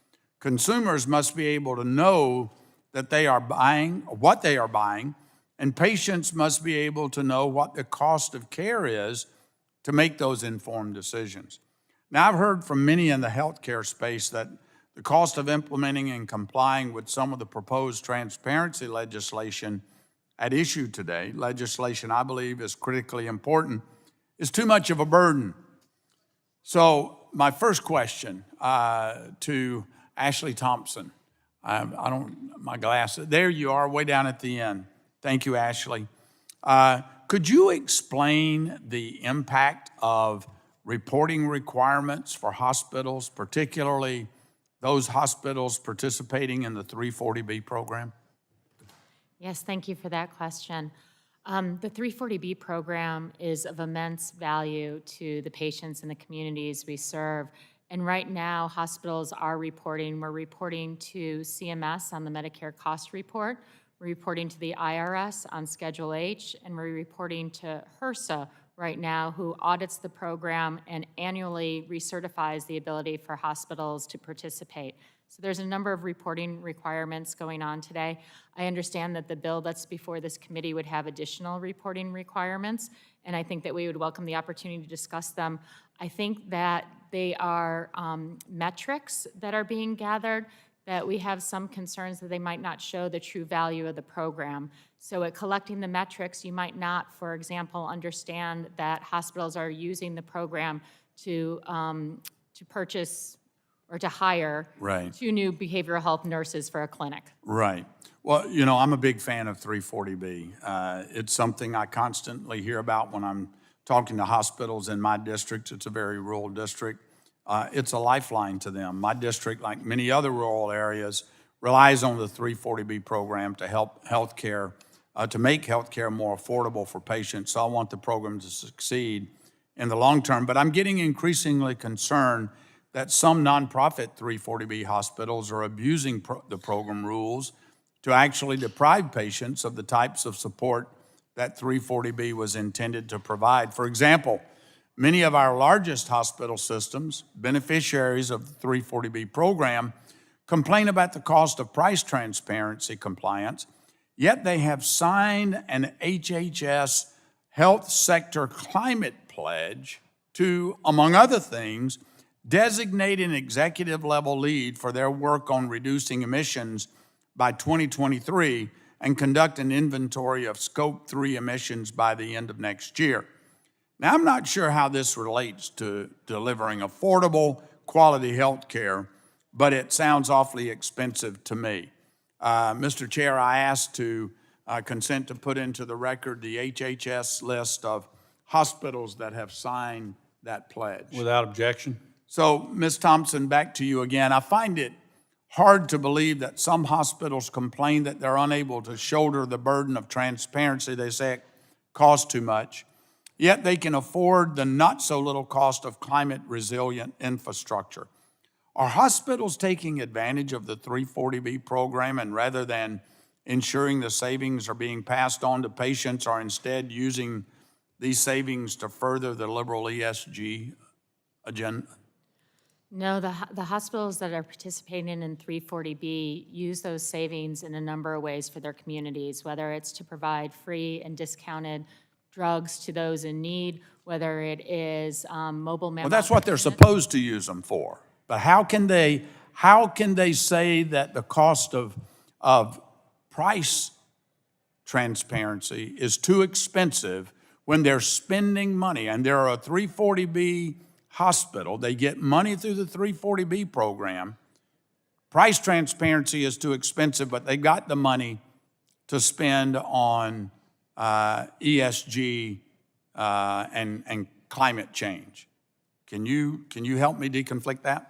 Consumers must be able to know that they are buying, what they are buying, and patients must be able to know what the cost of care is to make those informed decisions. Now, I've heard from many in the healthcare space that the cost of implementing and complying with some of the proposed transparency legislation at issue today, legislation I believe is critically important, is too much of a burden. So my first question to Ashley Thompson, my glasses, there you are way down at the end. Thank you, Ashley. Could you explain the impact of reporting requirements for hospitals, particularly those hospitals participating in the 340B program? Yes, thank you for that question. The 340B program is of immense value to the patients and the communities we serve. And right now, hospitals are reporting. We're reporting to CMS on the Medicare cost report. We're reporting to the IRS on Schedule H, and we're reporting to HRSA right now, who audits the program and annually recertifies the ability for hospitals to participate. So there's a number of reporting requirements going on today. I understand that the bill that's before this committee would have additional reporting requirements, and I think that we would welcome the opportunity to discuss them. I think that they are metrics that are being gathered, that we have some concerns that they might not show the true value of the program. So at collecting the metrics, you might not, for example, understand that hospitals are using the program to purchase or to hire Right. 2 new behavioral health nurses for a clinic. Right. Well, you know, I'm a big fan of 340B. It's something I constantly hear about when I'm talking to hospitals in my district. It's a very rural district. It's a lifeline to them. My district, like many other rural areas, relies on the 340B program to help healthcare, to make healthcare more affordable for patients. So I want the program to succeed in the long term. But I'm getting increasingly concerned that some nonprofit 340B hospitals are abusing the program rules to actually deprive patients of the types of support that 340B was intended to provide. For example, many of our largest hospital systems, beneficiaries of the 340B program, complain about the cost of price transparency compliance, yet they have signed an HHS health sector climate pledge to, among other things, designate an executive-level lead for their work on reducing emissions by 2023 and conduct an inventory of Scope 3 emissions by the end of next year. Now, I'm not sure how this relates to delivering affordable, quality health care, but it sounds awfully expensive to me. Mr. Chair, I ask to consent to put into the record the HHS list of hospitals that have signed that pledge. Without objection. So, Ms. Thompson, back to you again. I find it hard to believe that some hospitals complain that they're unable to shoulder the burden of transparency. They say it costs too much, yet they can afford the not so little cost of climate resilient infrastructure. Are hospitals taking advantage of the 340B program, and rather than ensuring the savings are being passed on to patients, are instead using these savings to further the liberal ESG agenda? No, the hospitals that are participating in 340B use those savings in a number of ways for their communities, whether it's to provide free and discounted drugs to those in need, whether it is mobile mental. Well, that's what they're supposed to use them for. But how can they say that the cost of price transparency is too expensive when they're spending money, and they're a 340B hospital, they get money through the 340B program. Price transparency is too expensive, but they got the money to spend on ESG and climate change. Can you help me deconflict that?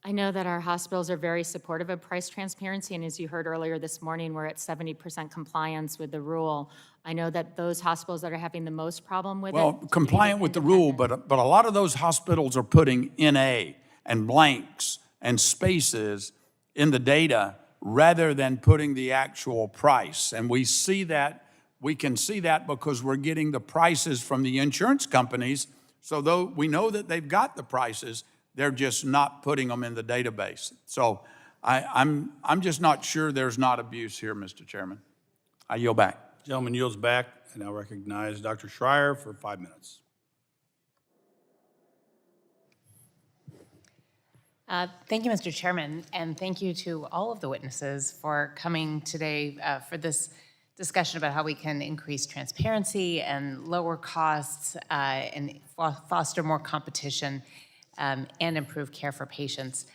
I know that our hospitals are very supportive of price transparency, and as you heard earlier this morning, we're at 70% compliance with the rule. I know that those hospitals that are having the most problem with Well, it. compliant with the rule, but a lot of those hospitals are putting NA and blanks and spaces in the data rather than putting the actual price. And we see that, we can see that because we're getting the prices from the insurance companies. So though we know that they've got the prices, they're just not putting them in the database. So I'm just not sure there's not abuse here, Mr. Chairman. I yield back. Gentleman yields back, and I'll recognize Dr. Schreier for 5 minutes. Thank you, Mr. Chairman, and thank you to all of the witnesses for coming today for this discussion about how we can increase transparency and lower costs and foster more competition and improve care for patients.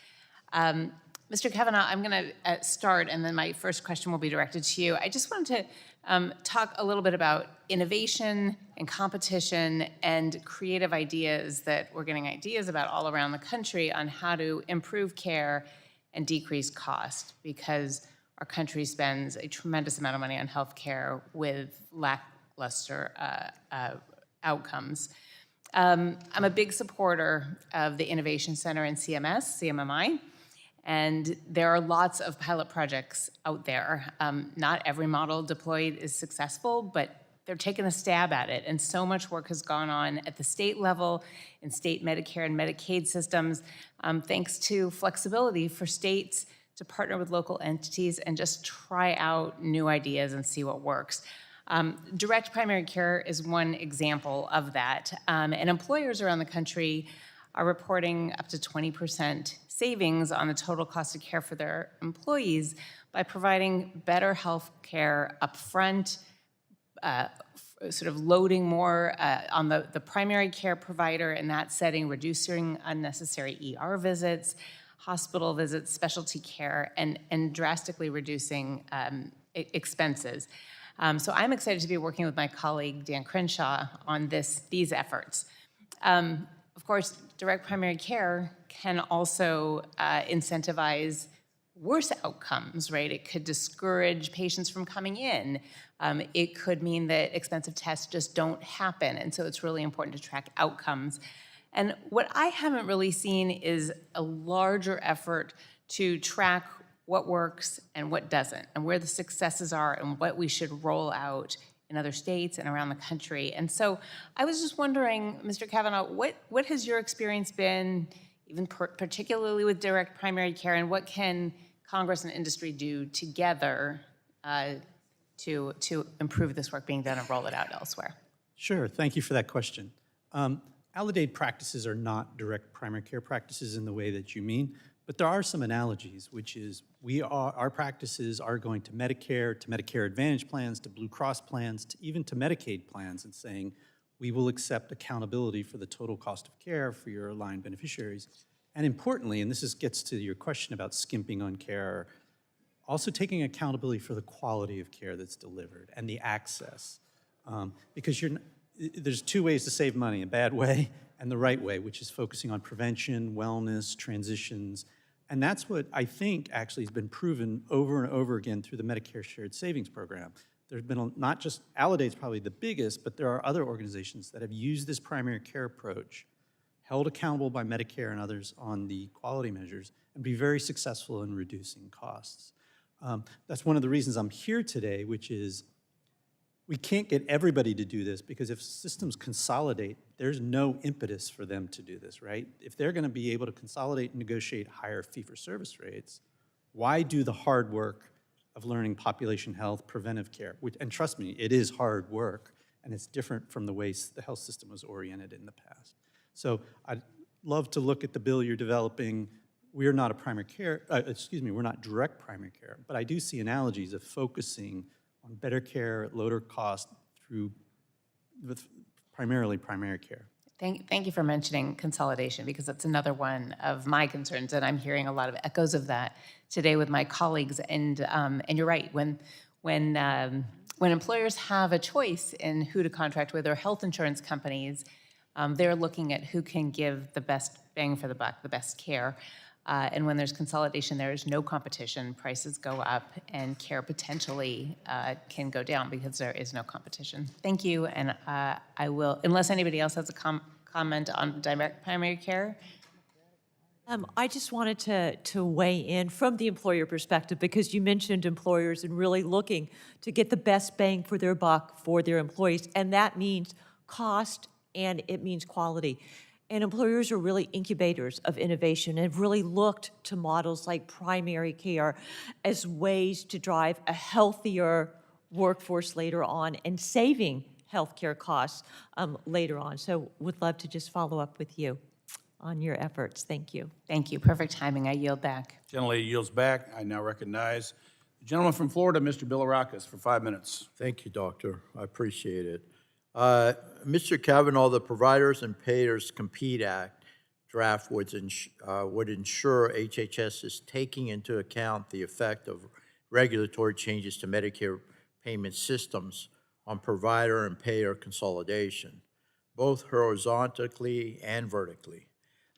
Mr. Kavanaugh, I'm going to start, and then my first question will be directed to you. I just wanted to talk a little bit about innovation and competition and creative ideas that we're getting ideas about all around the country on how to improve care and decrease cost, because our country spends a tremendous amount of money on health care with lackluster outcomes. I'm a big supporter of the Innovation Center in CMMI, and there are lots of pilot projects out there. Not every model deployed is successful, but they're taking a stab at it, and so much work has gone on at the state level in state Medicare and Medicaid systems, thanks to flexibility for states to partner with local entities and just try out new ideas and see what works. Direct primary care is one example of that, and employers around the country are reporting up to 20% savings on the total cost of care for their employees by providing better health care upfront, sort of loading more on the primary care provider in that setting, reducing unnecessary ER visits, hospital visits, specialty care, and drastically reducing expenses. So I'm excited to be working with my colleague, Dan Crenshaw, on these efforts. Of course, direct primary care can also incentivize worse outcomes, right? It could discourage patients from coming in. It could mean that expensive tests just don't happen, and so it's really important to track outcomes. And what I haven't really seen is a larger effort to track what works and what doesn't, and where the successes are and what we should roll out in other states and around the country. And so I was just wondering, Mr. Kavanaugh, what has your experience been, even particularly with direct primary care, and what can Congress and industry do together to improve this work being done and roll it out elsewhere? Sure, thank you for that question. Validated practices are not direct primary care practices in the way that you mean, but there are some analogies, which is our practices are going to Medicare Advantage plans, to Blue Cross plans, even to Medicaid plans, and saying, we will accept accountability for the total cost of care for your aligned beneficiaries. And importantly, and this gets to your question about skimping on care, also taking accountability for the quality of care that's delivered and the access. Because there's two ways to save money, a bad way and the right way, which is focusing on prevention, wellness, transitions. And that's what I think actually has been proven over and over again through the Medicare Shared Savings Program. There's been not just Validate's probably the biggest, but there are other organizations that have used this primary care approach, held accountable by Medicare and others on the quality measures, and be very successful in reducing costs. That's one of the reasons I'm here today, which is we can't get everybody to do this, because if systems consolidate, there's no impetus for them to do this, right? If they're going to be able to consolidate and negotiate higher fee-for-service rates, why do the hard work of learning population health, preventive care? And trust me, it is hard work, and it's different from the way the health system was oriented in the past. So I'd love to look at the bill you're developing, we're not a primary care, we're not direct primary care, but I do see analogies of focusing on better care at lower cost through primarily primary care. Thank you for mentioning consolidation, because that's another one of my concerns, and I'm hearing a lot of echoes of that today with my colleagues. And you're right, when employers have a choice in who to contract with, or health insurance companies, they're looking at who can give the best bang for the buck, the best care. And when there's consolidation, there is no competition. Prices go up, and care potentially can go down because there is no competition. Thank you, and I will, unless anybody else has a comment on direct primary care. I just wanted to weigh in from the employer perspective, because you mentioned employers and really looking to get the best bang for their buck for their employees, and that means cost and it means quality. And employers are really incubators of innovation and have really looked to models like primary care as ways to drive a healthier workforce later on and saving healthcare costs later on. So would love to just follow up with you on your efforts. Thank you. Thank you. Perfect timing. I yield back. Gentlelady yields back. I now recognize the gentleman from Florida, Mr. Bilirakis, for 5 minutes. Thank you, Doctor. I appreciate it. Mr. Kavanaugh, the Providers and Payers Compete Act draft would ensure HHS is taking into account the effect of regulatory changes to Medicare payment systems on provider and payer consolidation, both horizontally and vertically.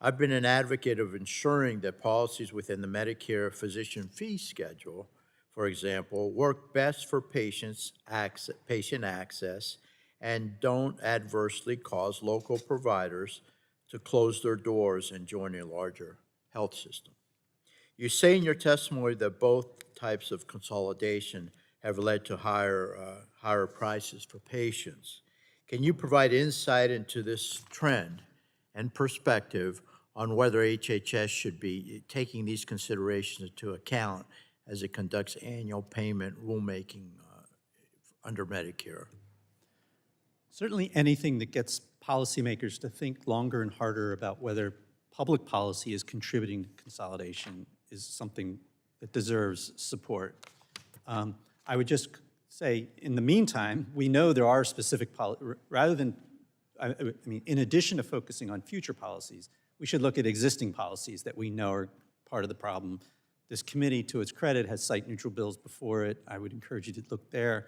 I've been an advocate of ensuring that policies within the Medicare physician fee schedule, for example, work best for patient access and don't adversely cause local providers to close their doors and join a larger health system. You say in your testimony that both types of consolidation have led to higher prices for patients. Can you provide insight into this trend and perspective on whether HHS should be taking these considerations into account as it conducts annual payment rulemaking under Medicare? Certainly anything that gets policymakers to think longer and harder about whether public policy is contributing to consolidation is something that deserves support. I would just say, in the meantime, we know there are specific rather than, in addition to focusing on future policies, we should look at existing policies that we know are part of the problem. This committee, to its credit, has site-neutral bills before it. I would encourage you to look there.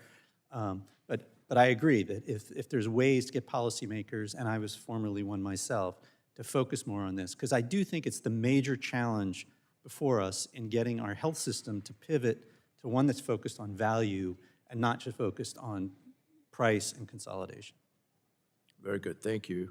But I agree that if there's ways to get policymakers, and I was formerly one myself, to focus more on this, because I do think it's the major challenge before us in getting our health system to pivot to one that's focused on value and not just focused on price and consolidation. Very good, thank you.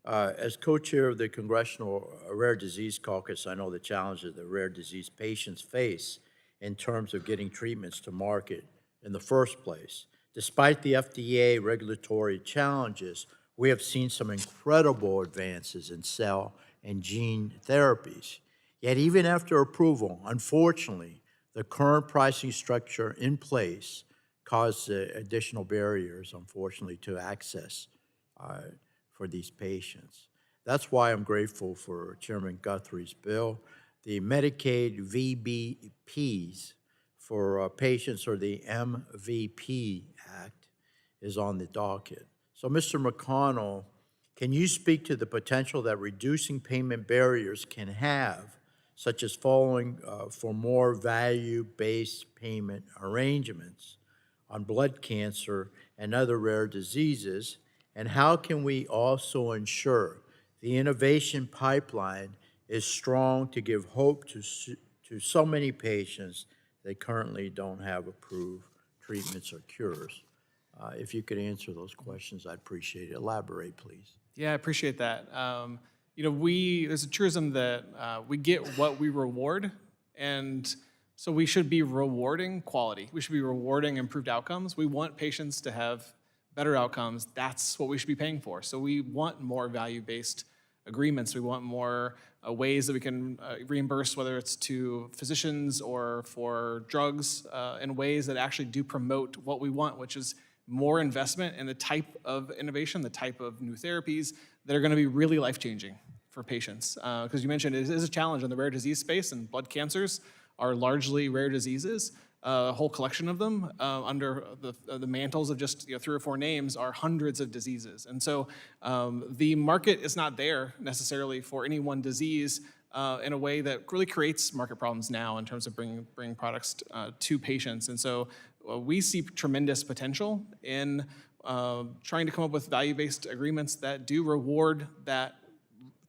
As co-chair of the Congressional Rare Disease Caucus, I know the challenges that rare disease patients face in terms of getting treatments to market in the first place. Despite the FDA regulatory challenges, we have seen some incredible advances in cell and gene therapies. Yet even after approval, unfortunately, the current pricing structure in place caused additional barriers, unfortunately, to access for these patients. That's why I'm grateful for Chairman Guthrie's bill. The Medicaid VBPs for patients, or the MVP Act, is on the docket. So, Mr. McConnell, can you speak to the potential that reducing payment barriers can have, such as falling for more value-based payment arrangements on blood cancer and other rare diseases, and how can we also ensure the innovation pipeline is strong to give hope to so many patients that currently don't have approved treatments or cures? If you could answer those questions, I'd appreciate it. Elaborate, please. Yeah, I appreciate that. There's a truism that we get what we reward, and so we should be rewarding quality. We should be rewarding improved outcomes. We want patients to have better outcomes. That's what we should be paying for. So we want more value-based agreements. We want more ways that we can reimburse, whether it's to physicians or for drugs, in ways that actually do promote what we want, which is more investment in the type of innovation, the type of new therapies that are going to be really life-changing for patients. Because you mentioned it is a challenge in the rare disease space, and blood cancers are largely rare diseases. A whole collection of them under the mantles of just 3 or 4 names are hundreds of diseases. And so the market is not there necessarily for any one disease in a way that really creates market problems now in terms of bringing products to patients. And so we see tremendous potential in trying to come up with value-based agreements that do reward that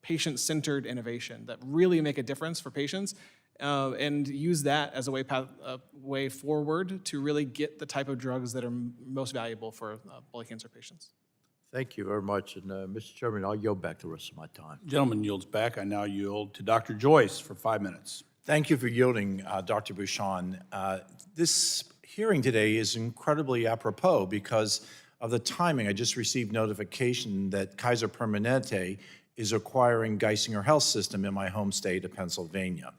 patient-centered innovation, that really make a difference for patients, and use that as a way forward to really get the type of drugs that are most valuable for blood cancer patients. Thank you very much. And Mr. Chairman, I'll yield back the rest of my time. Gentleman yields back. I now yield to Dr. Joyce for 5 minutes. Thank you for yielding, Dr. Bouchon. This hearing today is incredibly apropos because of the timing. I just received notification that Kaiser Permanente is acquiring Geisinger Health System in my home state of Pennsylvania.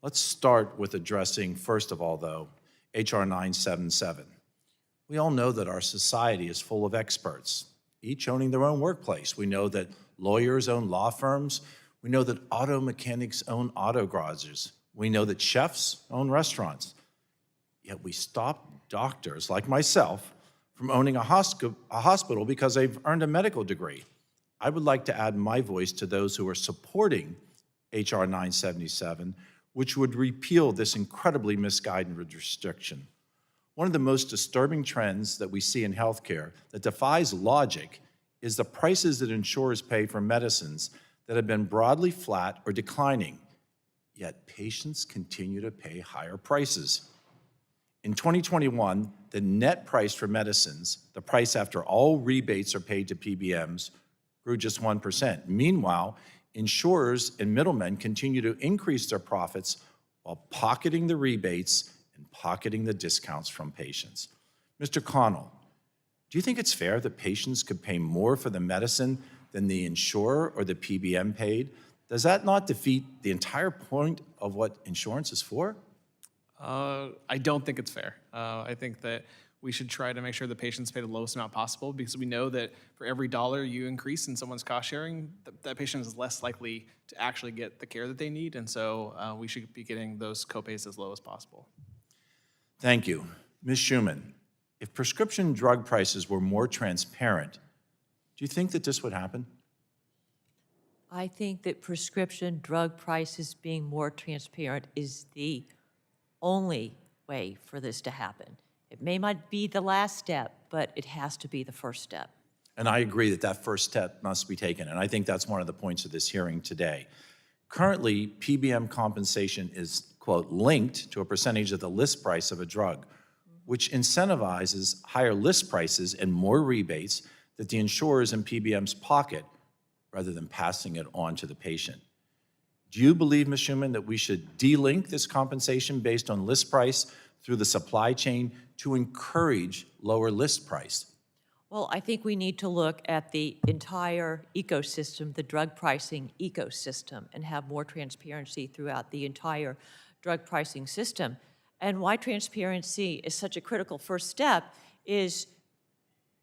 Let's start with addressing, first of all, though, HR 977. We all know that our society is full of experts, each owning their own workplace. We know that lawyers own law firms. We know that auto mechanics own auto garages. We know that chefs own restaurants. Yet we stop doctors like myself from owning a hospital because they've earned a medical degree. I would like to add my voice to those who are supporting HR 977, which would repeal this incredibly misguided restriction. One of the most disturbing trends that we see in healthcare that defies logic is the prices that insurers pay for medicines that have been broadly flat or declining, yet patients continue to pay higher prices. In 2021, the net price for medicines, the price after all rebates are paid to PBMs, grew just 1%. Meanwhile, insurers and middlemen continue to increase their profits while pocketing the rebates and pocketing the discounts from patients. Mr. Connell, do you think it's fair that patients could pay more for the medicine than the insurer or the PBM paid? Does that not defeat the entire point of what insurance is for? I don't think it's fair. I think that we should try to make sure the patients pay the lowest amount possible, because we know that for every dollar you increase in someone's cost sharing, that patient is less likely to actually get the care that they need. And so we should be getting those copays as low as possible. Thank you. Ms. Schuman, if prescription drug prices were more transparent, do you think that this would happen? I think that prescription drug prices being more transparent is the only way for this to happen. It may not be the last step, but it has to be the first step. And I agree that that first step must be taken, and I think that's one of the points of this hearing today. Currently, PBM compensation is, quote, linked to a percentage of the list price of a drug, which incentivizes higher list prices and more rebates that the insurers and PBMs pocket rather than passing it on to the patient. Do you believe, Ms. Schuman, that we should delink this compensation based on list price through the supply chain to encourage lower list price? Well, I think we need to look at the entire ecosystem, the drug pricing ecosystem, and have more transparency throughout the entire drug pricing system. And why transparency is such a critical first step is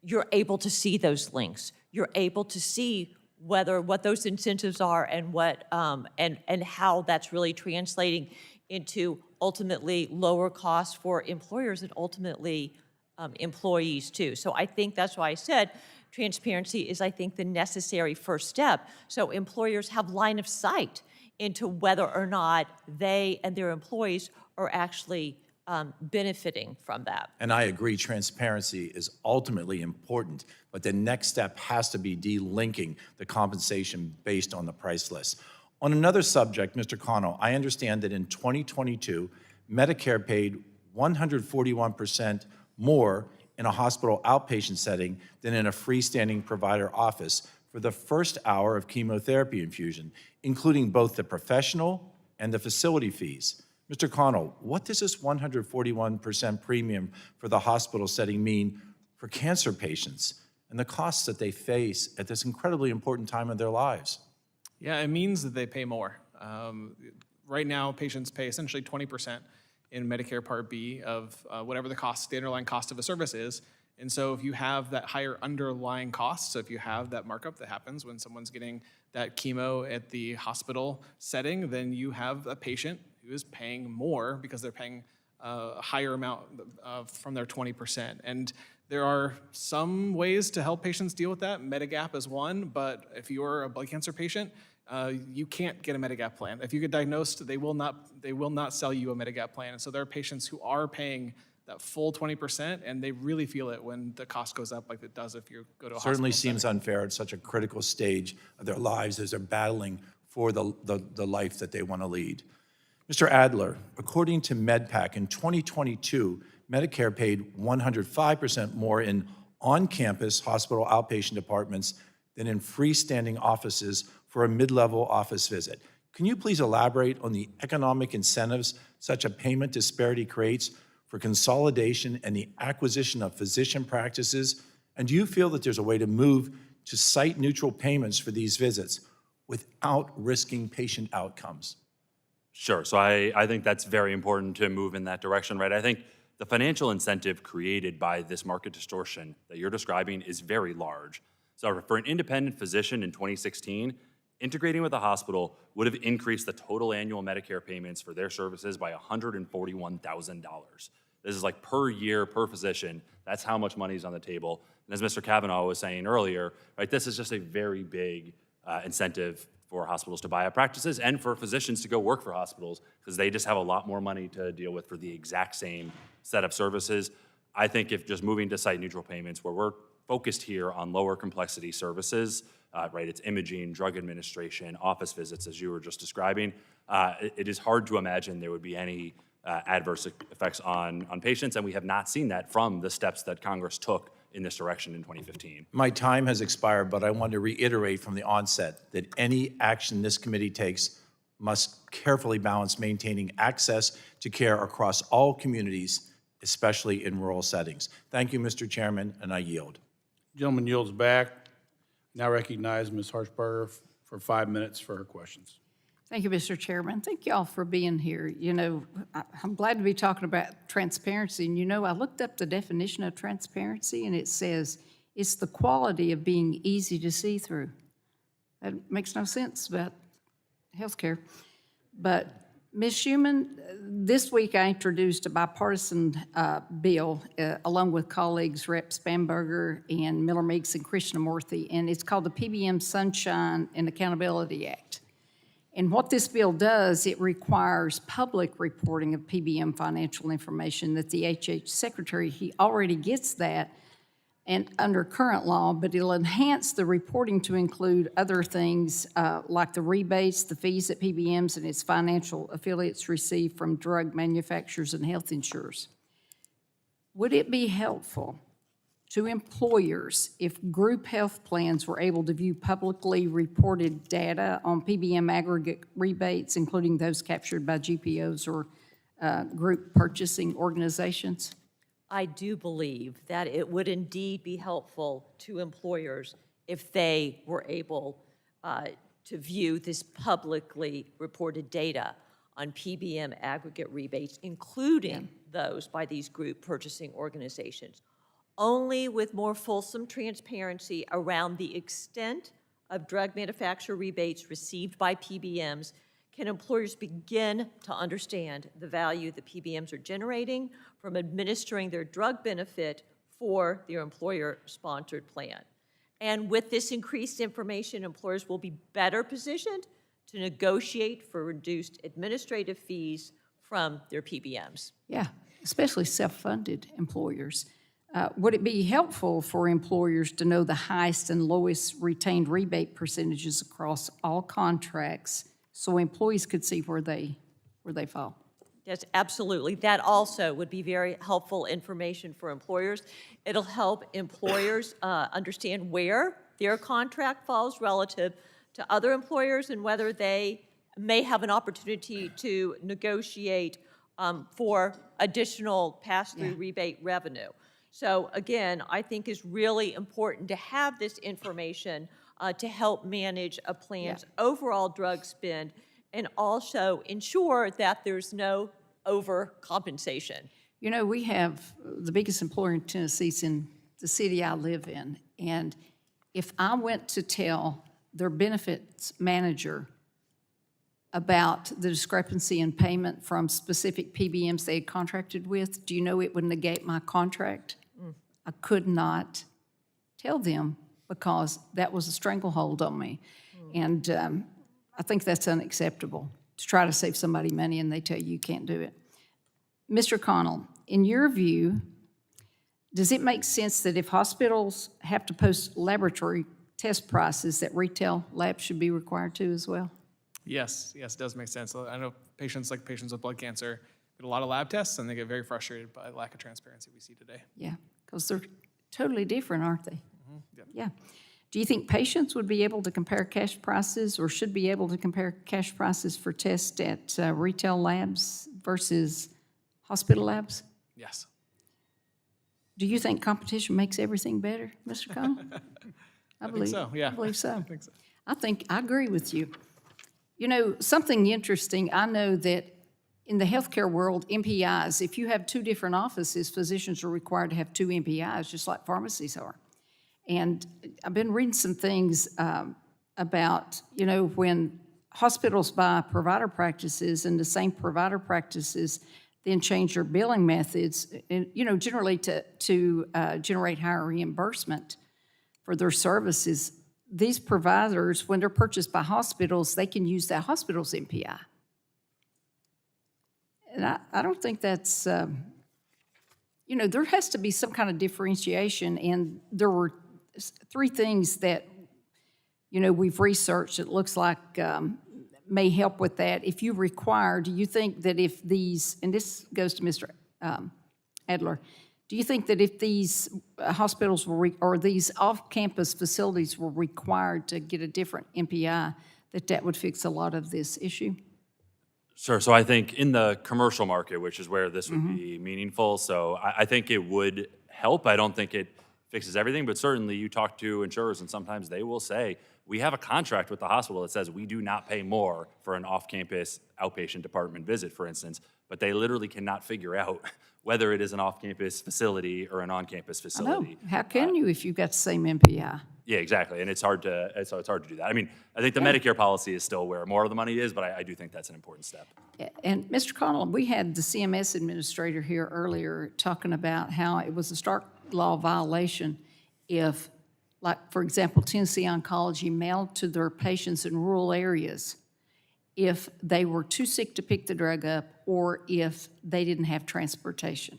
you're able to see those links. You're able to see what those incentives are and what and how that's really translating into ultimately lower costs for employers and ultimately employees too. So I think that's why I said transparency is, I think, the necessary first step. So employers have line of sight into whether or not they and their employees are actually benefiting from that. And I agree, transparency is ultimately important, but the next step has to be delinking the compensation based on the price list. On another subject, Mr. Connell, I understand that in 2022, Medicare paid 141% more in a hospital outpatient setting than in a freestanding provider office for the first hour of chemotherapy infusion, including both the professional and the facility fees. Mr. Connell, what does this 141% premium for the hospital setting mean for cancer patients and the costs that they face at this incredibly important time of their lives? Yeah, it means that they pay more. Right now, patients pay essentially 20% in Medicare Part B of whatever the underlying cost of a service is, And so if you have that higher underlying cost, so if you have that markup that happens when someone's getting that chemo at the hospital setting, then you have a patient who is paying more because they're paying a higher amount from their 20%. And there are some ways to help patients deal with that. Medigap is one, but if you're a blood cancer patient, you can't get a Medigap plan. If you get diagnosed, they will not sell you a Medigap plan. And so there are patients who are paying that full 20%, and they really feel it when the cost goes up like it does if you go to a Certainly hospital seems unfair at such a critical stage of their lives as they're battling for the life that they want to lead. Mr. Adler, according to MedPAC, in 2022, Medicare paid 105% more in on-campus hospital outpatient departments than in freestanding offices for a mid-level office visit. Can you please elaborate on the economic incentives such a payment disparity creates for consolidation and the acquisition of physician practices? And do you feel that there's a way to move to site-neutral payments for these visits without risking patient outcomes? Sure. So I think that's very important to move in that direction, right? I think the financial incentive created by this market distortion that you're describing is very large. So for an independent physician in 2016, integrating with a hospital would have increased the total annual Medicare payments for their services by $141,000. This is like per year, per physician. That's how much money is on the table. And as Mr. Kavanaugh was saying earlier, right, this is just a very big incentive for hospitals to buy up practices and for physicians to go work for hospitals because they just have a lot more money to deal with for the exact same set of services. I think if just moving to site-neutral payments where we're focused here on lower complexity services, right, it's imaging, drug administration, office visits, as you were just describing, it is hard to imagine there would be any adverse effects on patients, and we have not seen that from the steps that Congress took in this direction in 2015. My time has expired, but I want to reiterate from the onset that any action this committee takes must carefully balance maintaining access to care across all communities, especially in rural settings. Thank you, Mr. Chairman, and I yield. Gentleman yields back. Now recognize Ms. Harshbarger for 5 minutes for her questions. Thank you, Mr. Chairman. Thank you all for being here. You know, I'm glad to be talking about transparency. And you know, I looked up the definition of transparency, and it says it's the quality of being easy to see through. That makes no sense about healthcare. But Ms. Schuman, this week I introduced a bipartisan bill along with colleagues Reps Bamberger and Miller Meeks and Krishnamurthy, and it's called the PBM Sunshine and Accountability Act. And what this bill does, it requires public reporting of PBM financial information that the HH Secretary, he already gets that and under current law, but it'll enhance the reporting to include other things like the rebates, the fees that PBMs and its financial affiliates receive from drug manufacturers and health insurers. Would it be helpful to employers if group health plans were able to view publicly reported data on PBM aggregate rebates, including those captured by GPOs or group purchasing organizations? I do believe that it would indeed be helpful to employers if they were able to view this publicly reported data on PBM aggregate rebates, including those by these group purchasing organizations. Only with more fulsome transparency around the extent of drug manufacturer rebates received by PBMs can employers begin to understand the value the PBMs are generating from administering their drug benefit for their employer-sponsored plan. And with this increased information, employers will be better positioned to negotiate for reduced administrative fees from their PBMs. Yeah, especially self-funded employers. Would it be helpful for employers to know the highest and lowest retained rebate percentages across all contracts so employees could see where they fall? Yes, absolutely. That also would be very helpful information for employers. It'll help employers understand where their contract falls relative to other employers and whether they may have an opportunity to negotiate for additional pass-through rebate revenue. So again, I think it's really important to have this information to help manage a plan's overall drug spend and also ensure that there's no overcompensation. You know, we have the biggest employer in Tennessee is in the city I live in. And if I went to tell their benefits manager about the discrepancy in payment from specific PBMs they had contracted with, do you know it would negate my contract? I could not tell them because that was a stranglehold on me. And I think that's unacceptable, to try to save somebody money and they tell you you can't do it. Mr. Connell, in your view, does it make sense that if hospitals have to post laboratory test prices, that retail labs should be required to as well? Yes, it does make sense. I know patients with blood cancer get a lot of lab tests, and they get very frustrated by the lack of transparency we see today. Yeah, because they're totally different, aren't they? Yep. Yeah. Do you think patients would be able to compare cash prices or should be able to compare cash prices for tests at retail labs versus hospital labs? Yes. Do you think competition makes everything better, Mr. Connell? I think so, yeah. I believe so. I think so. I agree with you. You know, something interesting, I know that in the healthcare world, MPIs, if you have two different offices, physicians are required to have two MPIs, just like pharmacies are. And I've been reading some things about, you know, when hospitals buy provider practices and the same provider practices then change their billing methods, you know, generally to generate higher reimbursement for their services. These providers, when they're purchased by hospitals, they can use that hospital's MPI. And I don't think that's, you know, there has to be some kind of differentiation, and there were three things that, you know, we've researched that looks like may help with that. If you require, do you think that if these, and this goes to Mr. Adler, do you think that if these hospitals were, or these off-campus facilities were required to get a different MPI, that would fix a lot of this issue? Sure. So I think in the commercial market, which is where this would be meaningful, so I think it would help. I don't think it fixes everything, but certainly you talk to insurers and sometimes they will say, we have a contract with the hospital that says we do not pay more for an off-campus outpatient department visit, for instance, but they literally cannot figure out whether it is an off-campus facility or an on-campus facility. I know. How can you if you've got the same MPI? Yeah, exactly, and it's hard to do that. I mean, I think the Medicare policy is still where more of the money is, but I do think that's an important step. And Mr. Connell, we had the CMS administrator here earlier talking about how it was a stark law violation if, like, for example, Tennessee Oncology mailed to their patients in rural areas if they were too sick to pick the drug up or if they didn't have transportation.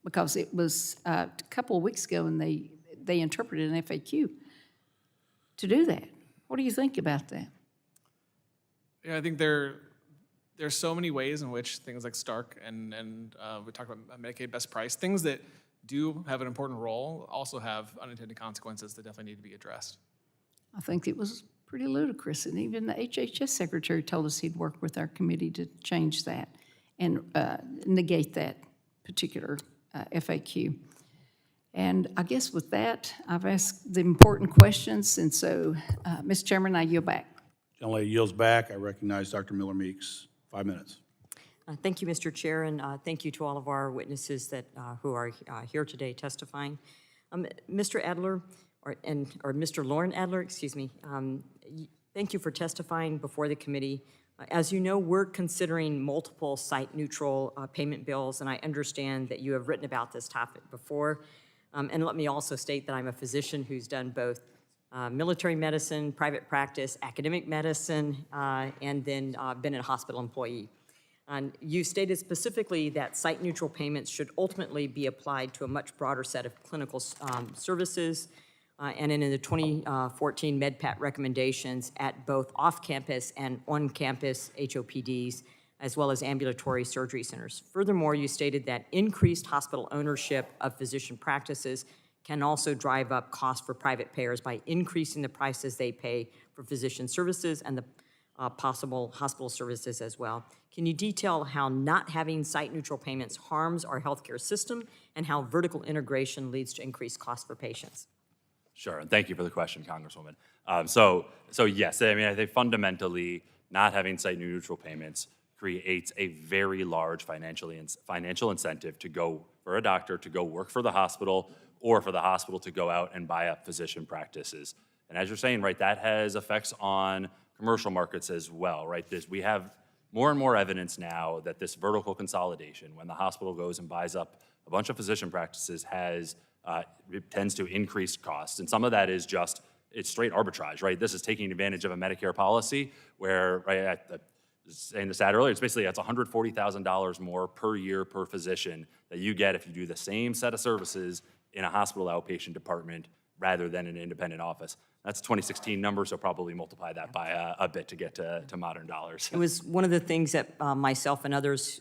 Because it was a couple of weeks ago and they interpreted an FAQ to do that. What do you think about that? Yeah, I think there's so many ways in which things like Stark and we talked about Medicaid best price, things that do have an important role also have unintended consequences that definitely need to be addressed. I think it was pretty ludicrous, and even the HHS secretary told us he'd work with our committee to change that and negate that particular FAQ. And I guess with that, I've asked the important questions, and so, Mr. Chairman, I yield back. Gentlelady yields back. I recognize Dr. Miller Meeks. 5 minutes. Thank you, Mr. Chair, and thank you to all of our witnesses that who are here today testifying. Mr. Adler, or Mr. Lauren Adler, excuse me, thank you for testifying before the committee. As you know, we're considering multiple site-neutral payment bills, and I understand that you have written about this topic before. And let me also state that I'm a physician who's done both military medicine, private practice, academic medicine, and then been a hospital employee. And you stated specifically that site-neutral payments should ultimately be applied to a much broader set of clinical services, and in the 2014 MedPAT recommendations at both off-campus and on-campus HOPDs, as well as ambulatory surgery centers. Furthermore, you stated that increased hospital ownership of physician practices can also drive up costs for private payers by increasing the prices they pay for physician services and the possible hospital services as well. Can you detail how not having site-neutral payments harms our healthcare system and how vertical integration leads to increased costs for patients? Sure, and thank you for the question, Congresswoman. So yes, I mean, I think fundamentally not having site-neutral payments creates a very large financial incentive to go for a doctor to go work for the hospital or for the hospital to go out and buy up physician practices. And as you're saying, right, that has effects on commercial markets as well, right? We have more and more evidence now that this vertical consolidation, when the hospital goes and buys up a bunch of physician practices, it tends to increase costs. And some of that is just, it's straight arbitrage, right? This is taking advantage of a Medicare policy where, right, I was saying this ad earlier, it's basically, that's $140,000 more per year per physician that you get if you do the same set of services in a hospital outpatient department rather than an independent office. That's 2016 numbers, so probably multiply that by a bit to get to modern dollars. It was one of the things that myself and others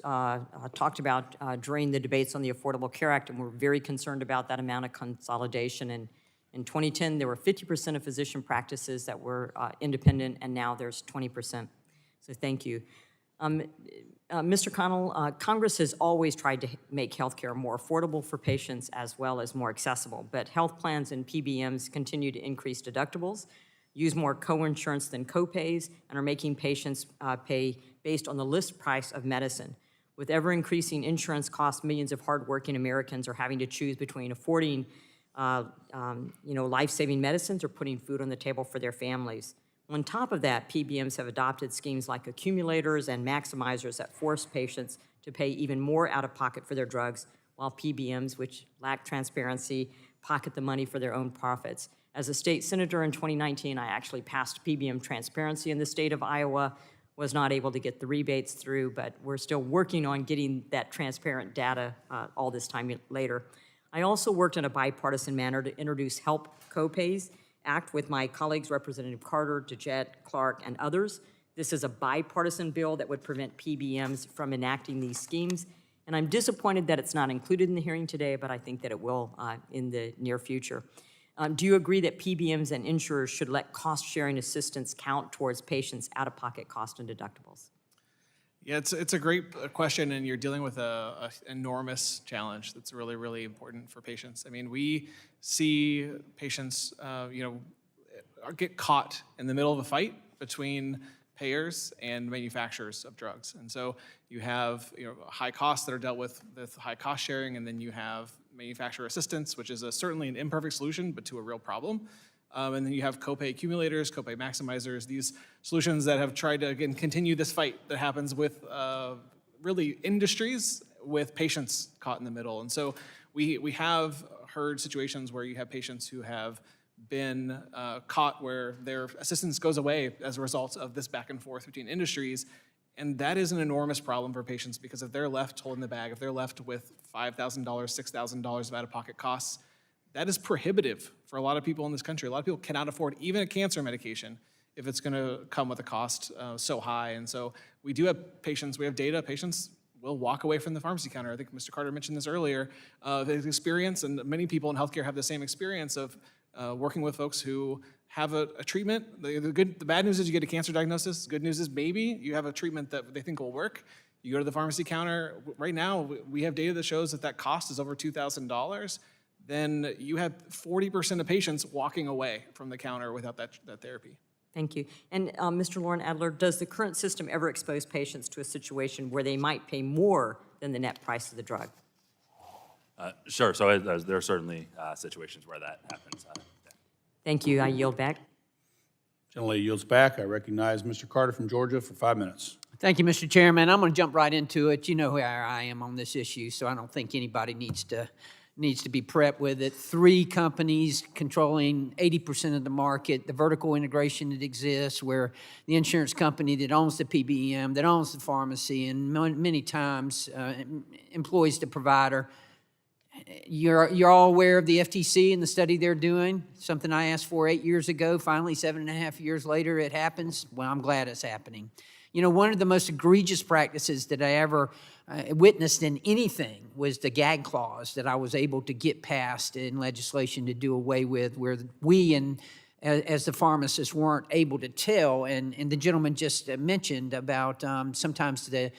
talked about during the debates on the Affordable Care Act, and we're very concerned about that amount of consolidation. And in 2010, there were 50% of physician practices that were independent, and now there's 20%. So thank you. Mr. Connell, Congress has always tried to make healthcare more affordable for patients as well as more accessible, but health plans and PBMs continue to increase deductibles, use more co-insurance than co-pays, and are making patients pay based on the list price of medicine. With ever-increasing insurance costs, millions of hardworking Americans are having to choose between affording life-saving medicines or putting food on the table for their families. On top of that, PBMs have adopted schemes like accumulators and maximizers that force patients to pay even more out-of-pocket for their drugs, while PBMs, which lack transparency, pocket the money for their own profits. As a state senator in 2019, I actually passed PBM transparency in the state of Iowa, was not able to get the rebates through, but we're still working on getting that transparent data all this time later. I also worked in a bipartisan manner to introduce Help Copays Act with my colleagues, Representative Carter, DeJette, Clark, and others. This is a bipartisan bill that would prevent PBMs from enacting these schemes, and I'm disappointed that it's not included in the hearing today, but I think that it will in the near future. Do you agree that PBMs and insurers should let cost-sharing assistance count towards patients' out-of-pocket costs and deductibles? Yeah, it's a great question, and you're dealing with an enormous challenge that's really, really important for patients. I mean, we see patients, get caught in the middle of a fight between payers and manufacturers of drugs. And so you have high costs that are dealt with high cost sharing, and then you have manufacturer assistance, which is certainly an imperfect solution, but to a real problem. And then you have copay accumulators, copay maximizers, these solutions that have tried to, again, continue this fight that happens with really industries with patients caught in the middle. And so we have heard situations where you have patients who have been caught where their assistance goes away as a result of this back and forth between industries. And that is an enormous problem for patients, because if they're left holding the bag, if they're left with $5,000, $6,000 of out-of-pocket costs, that is prohibitive for a lot of people in this country. A lot of people cannot afford even a cancer medication if it's going to come with a cost so high. And so we do have patients, we have data, patients will walk away from the pharmacy counter. I think Mr. Carter mentioned this earlier, his experience, and many people in healthcare have the same experience of working with folks who have a treatment. The bad news is you get a cancer diagnosis. The good news is maybe you have a treatment that they think will work. You go to the pharmacy counter. Right now, we have data that shows that cost is over $2,000. Then you have 40% of patients walking away from the counter without that therapy. Thank you. And Mr. Lauren Adler, does the current system ever expose patients to a situation where they might pay more than the net price of the drug? Sure, so there are certainly situations where that happens. Thank you. I yield back. Gentlelady yields back. I recognize Mr. Carter from Georgia for 5 minutes. Thank you, Mr. Chairman. I'm going to jump right into it. You know where I am on this issue, so I don't think anybody needs to be prepped with it. 3 companies controlling 80% of the market, the vertical integration that exists, where the insurance company that owns the PBM, that owns the pharmacy, and many times employs the provider. You're all aware of the FTC and the study they're doing, something I asked for 8 years ago. Finally, 7.5 years later, it happens. Well, I'm glad it's happening. You know, one of the most egregious practices that I ever witnessed in anything was the gag clause that I was able to get passed in legislation to do away with, where we as the pharmacists weren't able to tell. And the gentleman just mentioned about sometimes the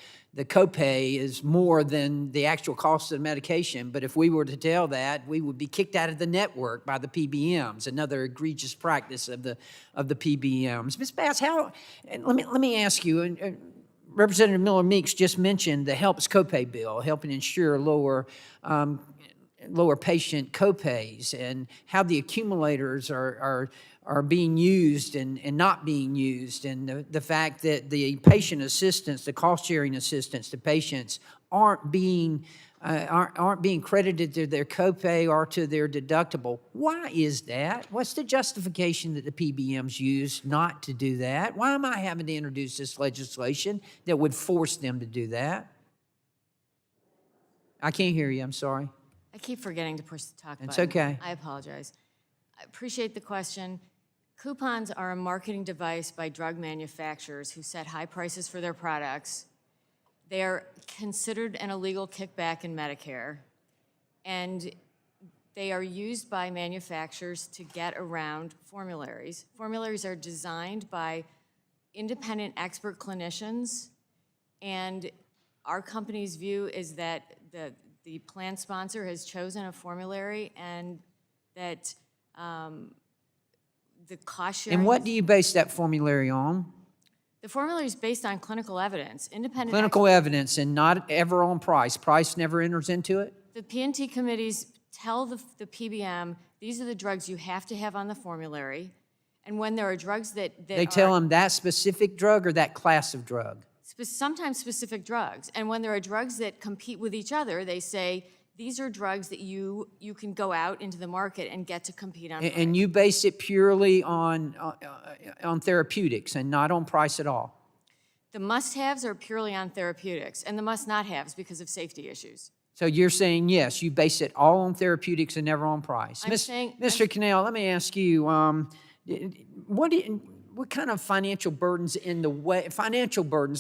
copay is more than the actual cost of the medication. But if we were to tell that, we would be kicked out of the network by the PBMs, another egregious practice of the PBMs. Ms. Bass, let me ask you, Representative Miller Meeks just mentioned the HELPS copay bill, helping ensure lower patient copays, and how the accumulators are being used and not being used, and the fact that the patient assistance, the cost-sharing assistance to patients aren't being credited to their copay or to their deductible. Why is that? What's the justification that the PBMs use not to do that? Why am I having to introduce this legislation that would force them to do that? I can't hear you, I'm sorry. I keep forgetting to push the talk button. It's okay. I apologize. I appreciate the question. Coupons are a marketing device by drug manufacturers who set high prices for their products. They are considered an illegal kickback in Medicare, and they are used by manufacturers to get around formularies. Formularies are designed by independent expert clinicians, and our company's view is that the plan sponsor has chosen a formulary and that the cost sharing. And what do you base that formulary on? The formulary is based on clinical evidence, independent. Clinical evidence, and not ever on price. Price never enters into it? The P&T committees tell the PBM, these are the drugs you have to have on the formulary. And when there are drugs that They tell them that specific drug or that class of drug? Sometimes specific drugs. And when there are drugs that compete with each other, they say, these are drugs that you can go out into the market and get to compete on price. And you base it purely on therapeutics and not on price at all? The must-haves are purely on therapeutics, and the must-not-haves because of safety issues. So you're saying, yes, you base it all on therapeutics and never on price. Mr. Cannell, let me ask you, what kind of financial burdens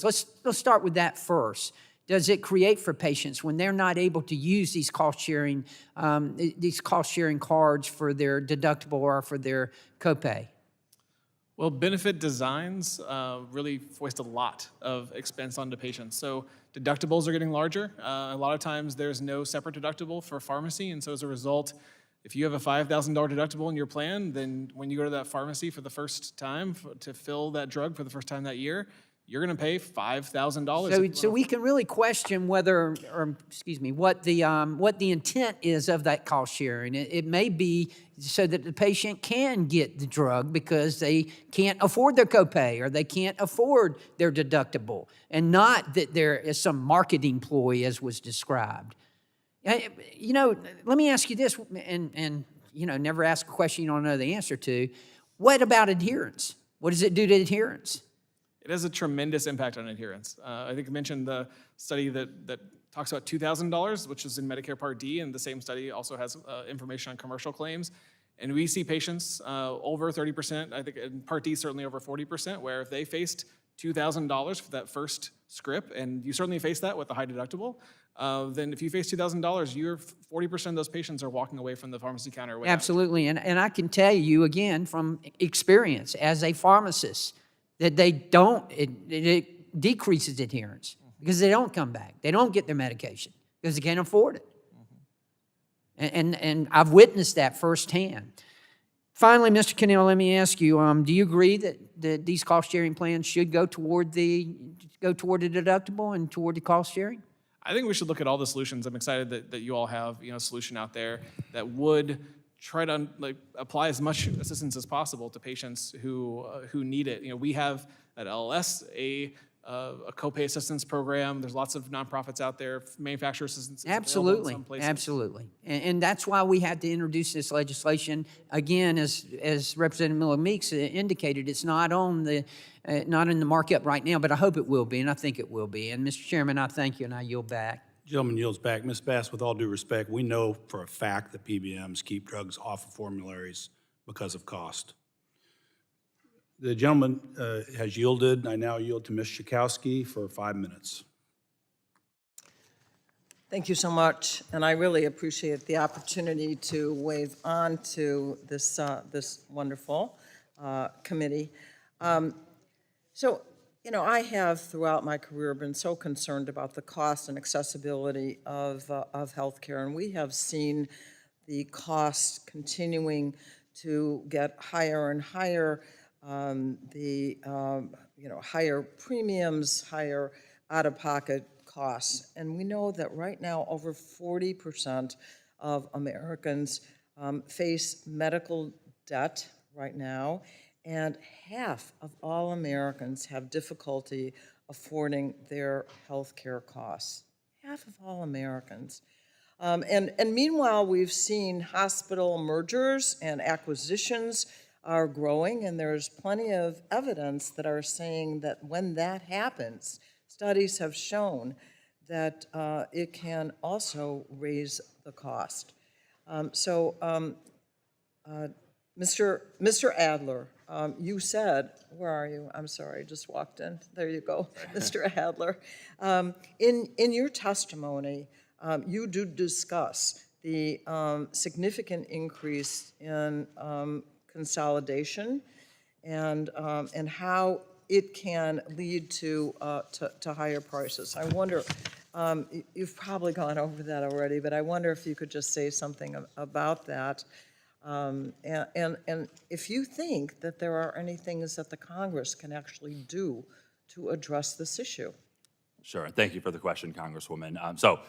let's start with that first. Does it create for patients when they're not able to use these cost-sharing cards for their deductible or for their copay? Well, benefit designs really foist a lot of expense onto patients. So deductibles are getting larger. A lot of times there's no separate deductible for pharmacy, and so as a result, if you have a $5,000 deductible in your plan, then when you go to that pharmacy for the first time to fill that drug for the first time that year, you're going to pay $5,000. So we can really question what the intent is of that cost sharing. It may be so that the patient can get the drug because they can't afford their copay or they can't afford their deductible, and not that there is some marketing ploy as was described. You know, let me ask you this, and never ask a question you don't know the answer to. What about adherence? What does it do to adherence? It has a tremendous impact on adherence. I think I mentioned the study that talks about $2,000, which is in Medicare Part D, and the same study also has information on commercial claims. And we see patients over 30%, I think in Part D certainly over 40%, where if they faced $2,000 for that first script, and you certainly face that with a high deductible, then if you face $2,000, you're 40% of those patients are walking away from the pharmacy counter. Without. Absolutely, and I can tell you again from experience as a pharmacist that it decreases adherence because they don't come back. They don't get their medication because they can't afford it. And I've witnessed that firsthand. Finally, Mr. Cannell, let me ask you, do you agree that these cost-sharing plans should go toward the deductible and toward the cost-sharing? I think we should look at all the solutions. I'm excited that you all have a solution out there that would try to apply as much assistance as possible to patients who need it. We have at LLS a copay assistance program. There's lots of nonprofits out there, manufacturer assistance. Absolutely, in some places. absolutely, and that's why we had to introduce this legislation again. As Representative Miller Meeks indicated, it's not in the markup right now, but I hope it will be, and I think it will be. And Mr. Chairman, I thank you, and I yield back. Gentleman yields back. Ms. Bass, with all due respect, we know for a fact that PBMs keep drugs off of formularies because of cost. The gentleman has yielded. I now yield to Ms. Schakowsky for 5 minutes. Thank you so much, and I really appreciate the opportunity to wave on to this wonderful committee. I have throughout my career been so concerned about the cost and accessibility of healthcare, and we have seen the costs continuing to get higher and higher. higher premiums, higher out-of-pocket costs. And we know that right now, over 40% of Americans face medical debt right now, and half of all Americans have difficulty affording their health care costs. Half of all Americans. And meanwhile, we've seen hospital mergers and acquisitions are growing, and there's plenty of evidence that are saying that when that happens, studies have shown that it can also raise the cost. Mr. Adler, you said, where are you? I'm sorry, I just walked in. There you go, Mr. Adler. In your testimony, you do discuss the significant increase in consolidation and how it can lead to higher prices. I wonder, you've probably gone over that already, but I wonder if you could just say something about that. And if you think that there are any things that the Congress can actually do to address this issue. Sure. Thank you for the question, Congresswoman. So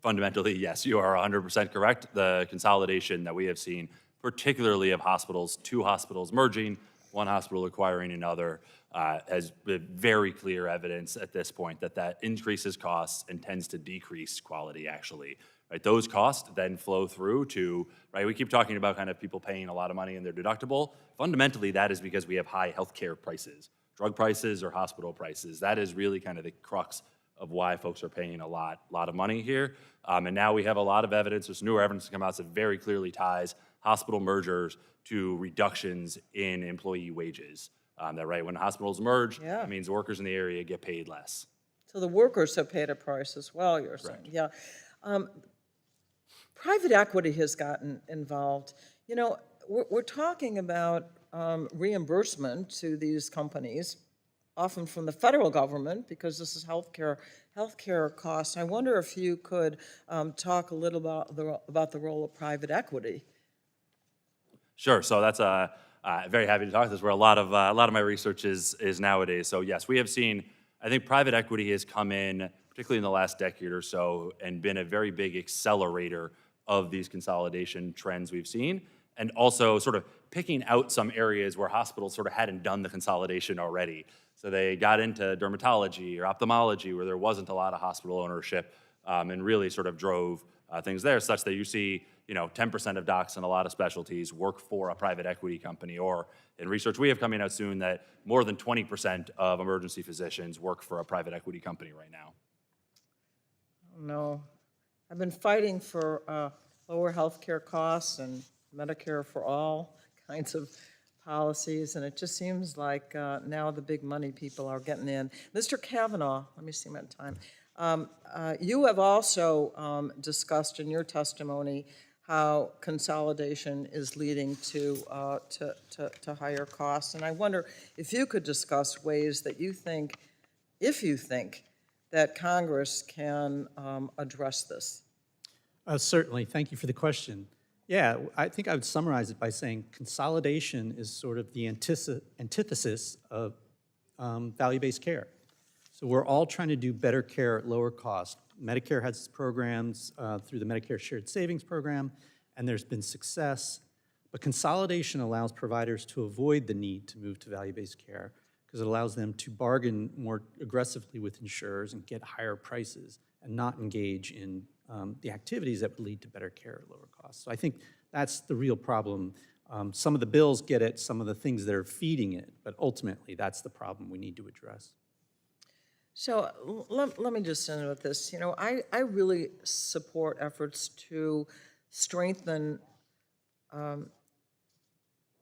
fundamentally, yes, you are 100% correct. The consolidation that we have seen, particularly of hospitals, two hospitals merging, one hospital acquiring another, has been very clear evidence at this point that that increases costs and tends to decrease quality, actually. Right, those costs then flow through to, right, we keep talking about kind of people paying a lot of money in their deductible. Fundamentally, that is because we have high healthcare prices, drug prices or hospital prices. That is really kind of the crux of why folks are paying a lot of money here. And now we have a lot of evidence, there's newer evidence to come out that very clearly ties hospital mergers to reductions in employee wages. That right, when hospitals merge, it means workers in the area get paid less. So the workers have paid a price as well, you're saying, yeah. Private equity has gotten involved. You know, we're talking about reimbursement to these companies, often from the federal government, because this is healthcare costs. I wonder if you could talk a little about the role of private equity. Sure. So that's very happy to talk. That's where a lot of my research is nowadays. So yes, we have seen. I think private equity has come in, particularly in the last decade or so, and been a very big accelerator of these consolidation trends we've seen, and also sort of picking out some areas where hospitals sort of hadn't done the consolidation already. So they got into dermatology or ophthalmology where there wasn't a lot of hospital ownership, and really sort of drove things there, such that you see 10% of docs in a lot of specialties work for a private equity company, or in research we have coming out soon that more than 20% of emergency physicians work for a private equity company right now. No, I've been fighting for lower health care costs and Medicare for all kinds of policies, and it just seems like now the big money people are getting in. Mr. Kavanaugh, let me see my time. You have also discussed in your testimony how consolidation is leading to higher costs, and I wonder if you could discuss ways that you think, if you think, that Congress can address this. Certainly, thank you for the question. Yeah, I think I would summarize it by saying consolidation is sort of the antithesis of value-based care. So we're all trying to do better care at lower cost. Medicare has programs through the Medicare Shared Savings Program, and there's been success. But consolidation allows providers to avoid the need to move to value-based care because it allows them to bargain more aggressively with insurers and get higher prices and not engage in the activities that would lead to better care at lower costs. So I think that's the real problem. Some of the bills get at some of the things that are feeding it, but ultimately that's the problem we need to address. So let me just end with this. I really support efforts to strengthen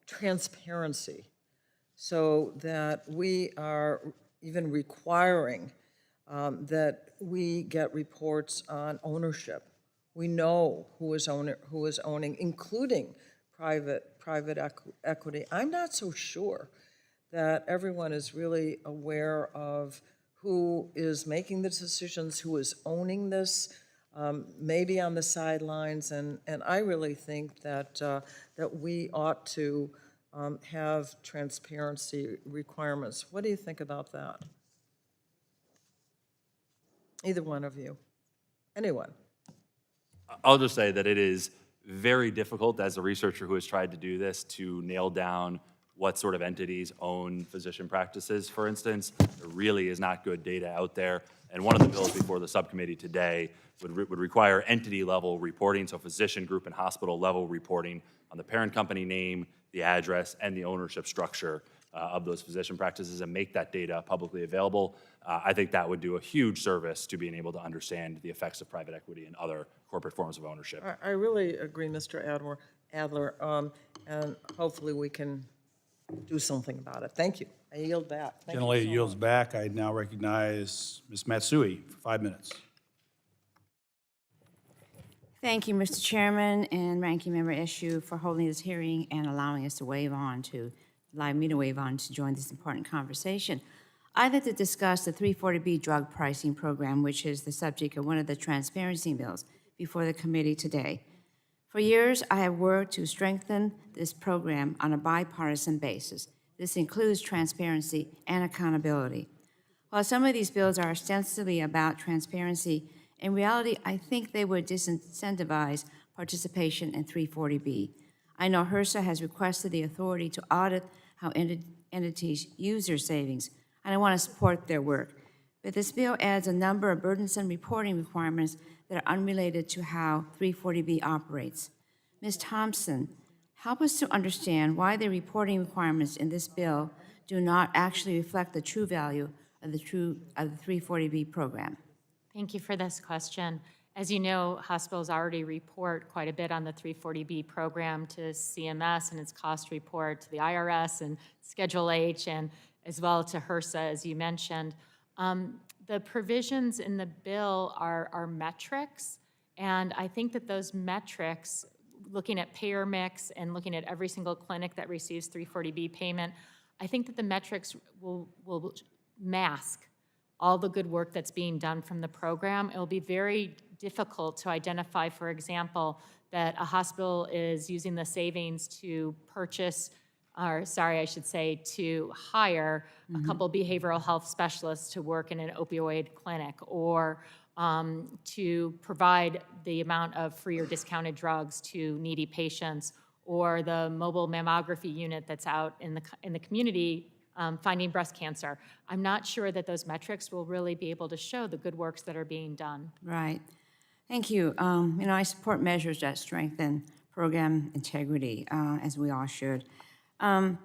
transparency so that we are even requiring that we get reports on ownership. We know who is owning, including private equity. I'm not so sure that everyone is really aware of who is making the decisions, who is owning this, maybe on the sidelines, and I really think that that we ought to have transparency requirements. What do you think about that? Either one of you. Anyone? I'll just say that it is very difficult as a researcher who has tried to do this to nail down what sort of entities own physician practices, for instance. There really is not good data out there. And one of the bills before the subcommittee today would require entity-level reporting, so physician group and hospital-level reporting on the parent company name, the address, and the ownership structure of those physician practices, and make that data publicly available. I think that would do a huge service to being able to understand the effects of private equity and other corporate forms of ownership. I really agree, Mr. Adler, and hopefully we can do something about it. Thank you. I yield back. Thank you Gentlelady so yields much. back. I now recognize Ms. Matsui for 5 minutes. Thank you, Mr. Chairman and Ranking Member Eshoo, for holding this hearing and allowing us to allow me to waive on to join this important conversation. I'd like to discuss the 340B drug pricing program, which is the subject of one of the transparency bills before the committee today. For years, I have worked to strengthen this program on a bipartisan basis. This includes transparency and accountability. While some of these bills are ostensibly about transparency, in reality, I think they would disincentivize participation in 340B. I know HRSA has requested the authority to audit how entities use their savings, and I want to support their work. But this bill adds a number of burdensome reporting requirements that are unrelated to how 340B operates. Ms. Thompson, help us to understand why the reporting requirements in this bill do not actually reflect the true value of the 340B program. Thank you for this question. As you know, hospitals already report quite a bit on the 340B program to CMS and its cost report, to the IRS and Schedule H, and as well to HRSA, as you mentioned. The provisions in the bill are metrics, and I think that those metrics, looking at payer mix and looking at every single clinic that receives 340B payment, I think that the metrics will mask all the good work that's being done from the program. It will be very difficult to identify, for example, that a hospital is using the savings to purchase, or sorry, I should say, to hire a couple behavioral health specialists to work in an opioid clinic, or to provide the amount of free or discounted drugs to needy patients, or the mobile mammography unit that's out in the community finding breast cancer. I'm not sure that those metrics will really be able to show the good works that are being done. Right. Thank you. I support measures that strengthen program integrity, as we all should. In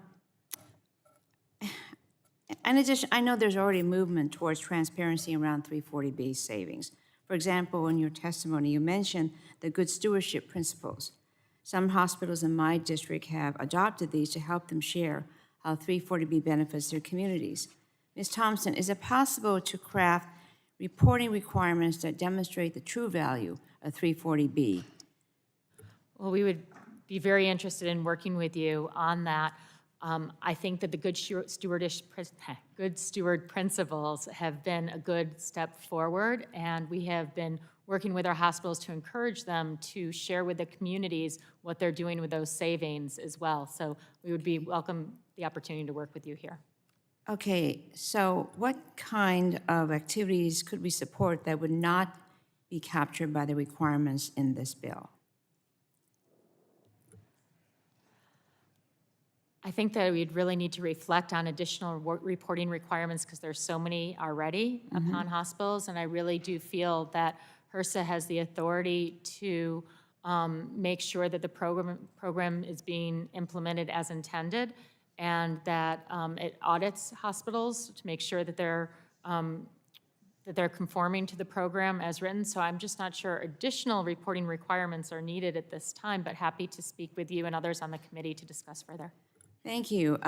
addition, I know there's already movement towards transparency around 340B savings. For example, in your testimony, you mentioned the good stewardship principles. Some hospitals in my district have adopted these to help them share how 340B benefits their communities. Ms. Thompson, is it possible to craft reporting requirements that demonstrate the true value of 340B? Well, we would be very interested in working with you on that. I think that the good steward principles have been a good step forward, and we have been working with our hospitals to encourage them to share with the communities what they're doing with those savings as well. So we would welcome the opportunity to work with you here. Okay, so what kind of activities could we support that would not be captured by the requirements in this bill? I think that we'd really need to reflect on additional reporting requirements because there's so many already upon hospitals, and I really do feel that HRSA has the authority to make sure that the program is being implemented as intended, and that it audits hospitals to make sure that they're conforming to the program as written. So I'm just not sure additional reporting requirements are needed at this time, but happy to speak with you and others on the committee to discuss further. Thank you.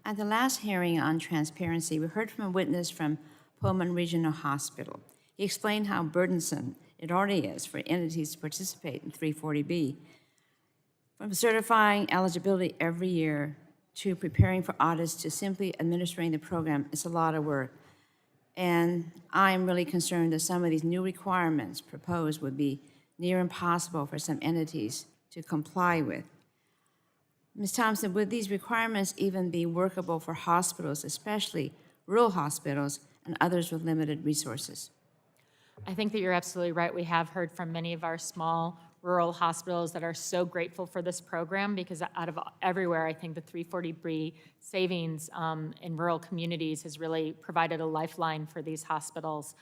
At the last hearing on transparency, we heard from a witness from Pullman Regional Hospital. He explained how burdensome it already is for entities to participate in 340B. From certifying eligibility every year to preparing for audits to simply administering the program, it's a lot of work. And I'm really concerned that some of these new requirements proposed would be near impossible for some entities to comply with. Ms. Thompson, would these requirements even be workable for hospitals, especially rural hospitals and others with limited resources? I think that you're absolutely right. We have heard from many of our small rural hospitals that are so grateful for this program because out of everywhere, I think the 340B savings in rural communities has really provided a lifeline for these hospitals.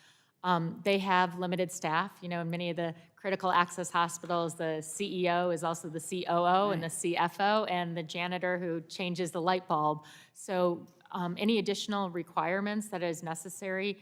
They have limited staff. You know, in many of the critical access hospitals, the CEO is also the COO and the CFO and the janitor who changes the light bulb. So any additional requirements that is necessary,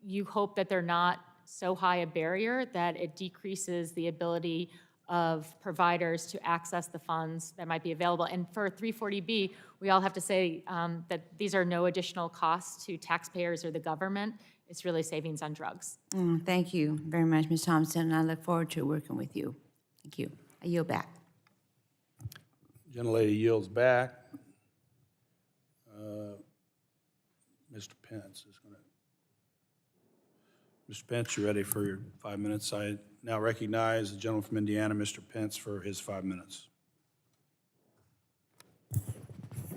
you hope that they're not so high a barrier that it decreases the ability of providers to access the funds that might be available. And for 340B, we all have to say that these are no additional costs to taxpayers or the government. It's really savings on drugs. Thank you very much, Ms. Thompson, and I look forward to working with you. Thank you. I yield back. Gentlelady yields back. Mr. Pence is going to. Mr. Pence, you ready for your 5 minutes? I now recognize the gentleman from Indiana, Mr. Pence, for his 5 minutes.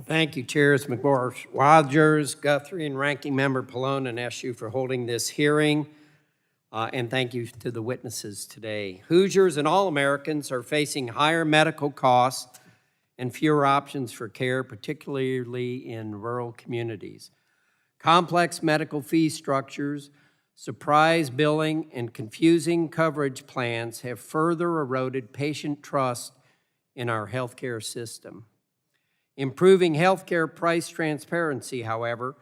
Thank you, Chairs McMorris, Rodgers, Guthrie, and Ranking Member Pallone and Eshoo for holding this hearing. And thank you to the witnesses today. Hoosiers and all Americans are facing higher medical costs and fewer options for care, particularly in rural communities. Complex medical fee structures, surprise billing, and confusing coverage plans have further eroded patient trust in our healthcare system. Improving healthcare price transparency, however,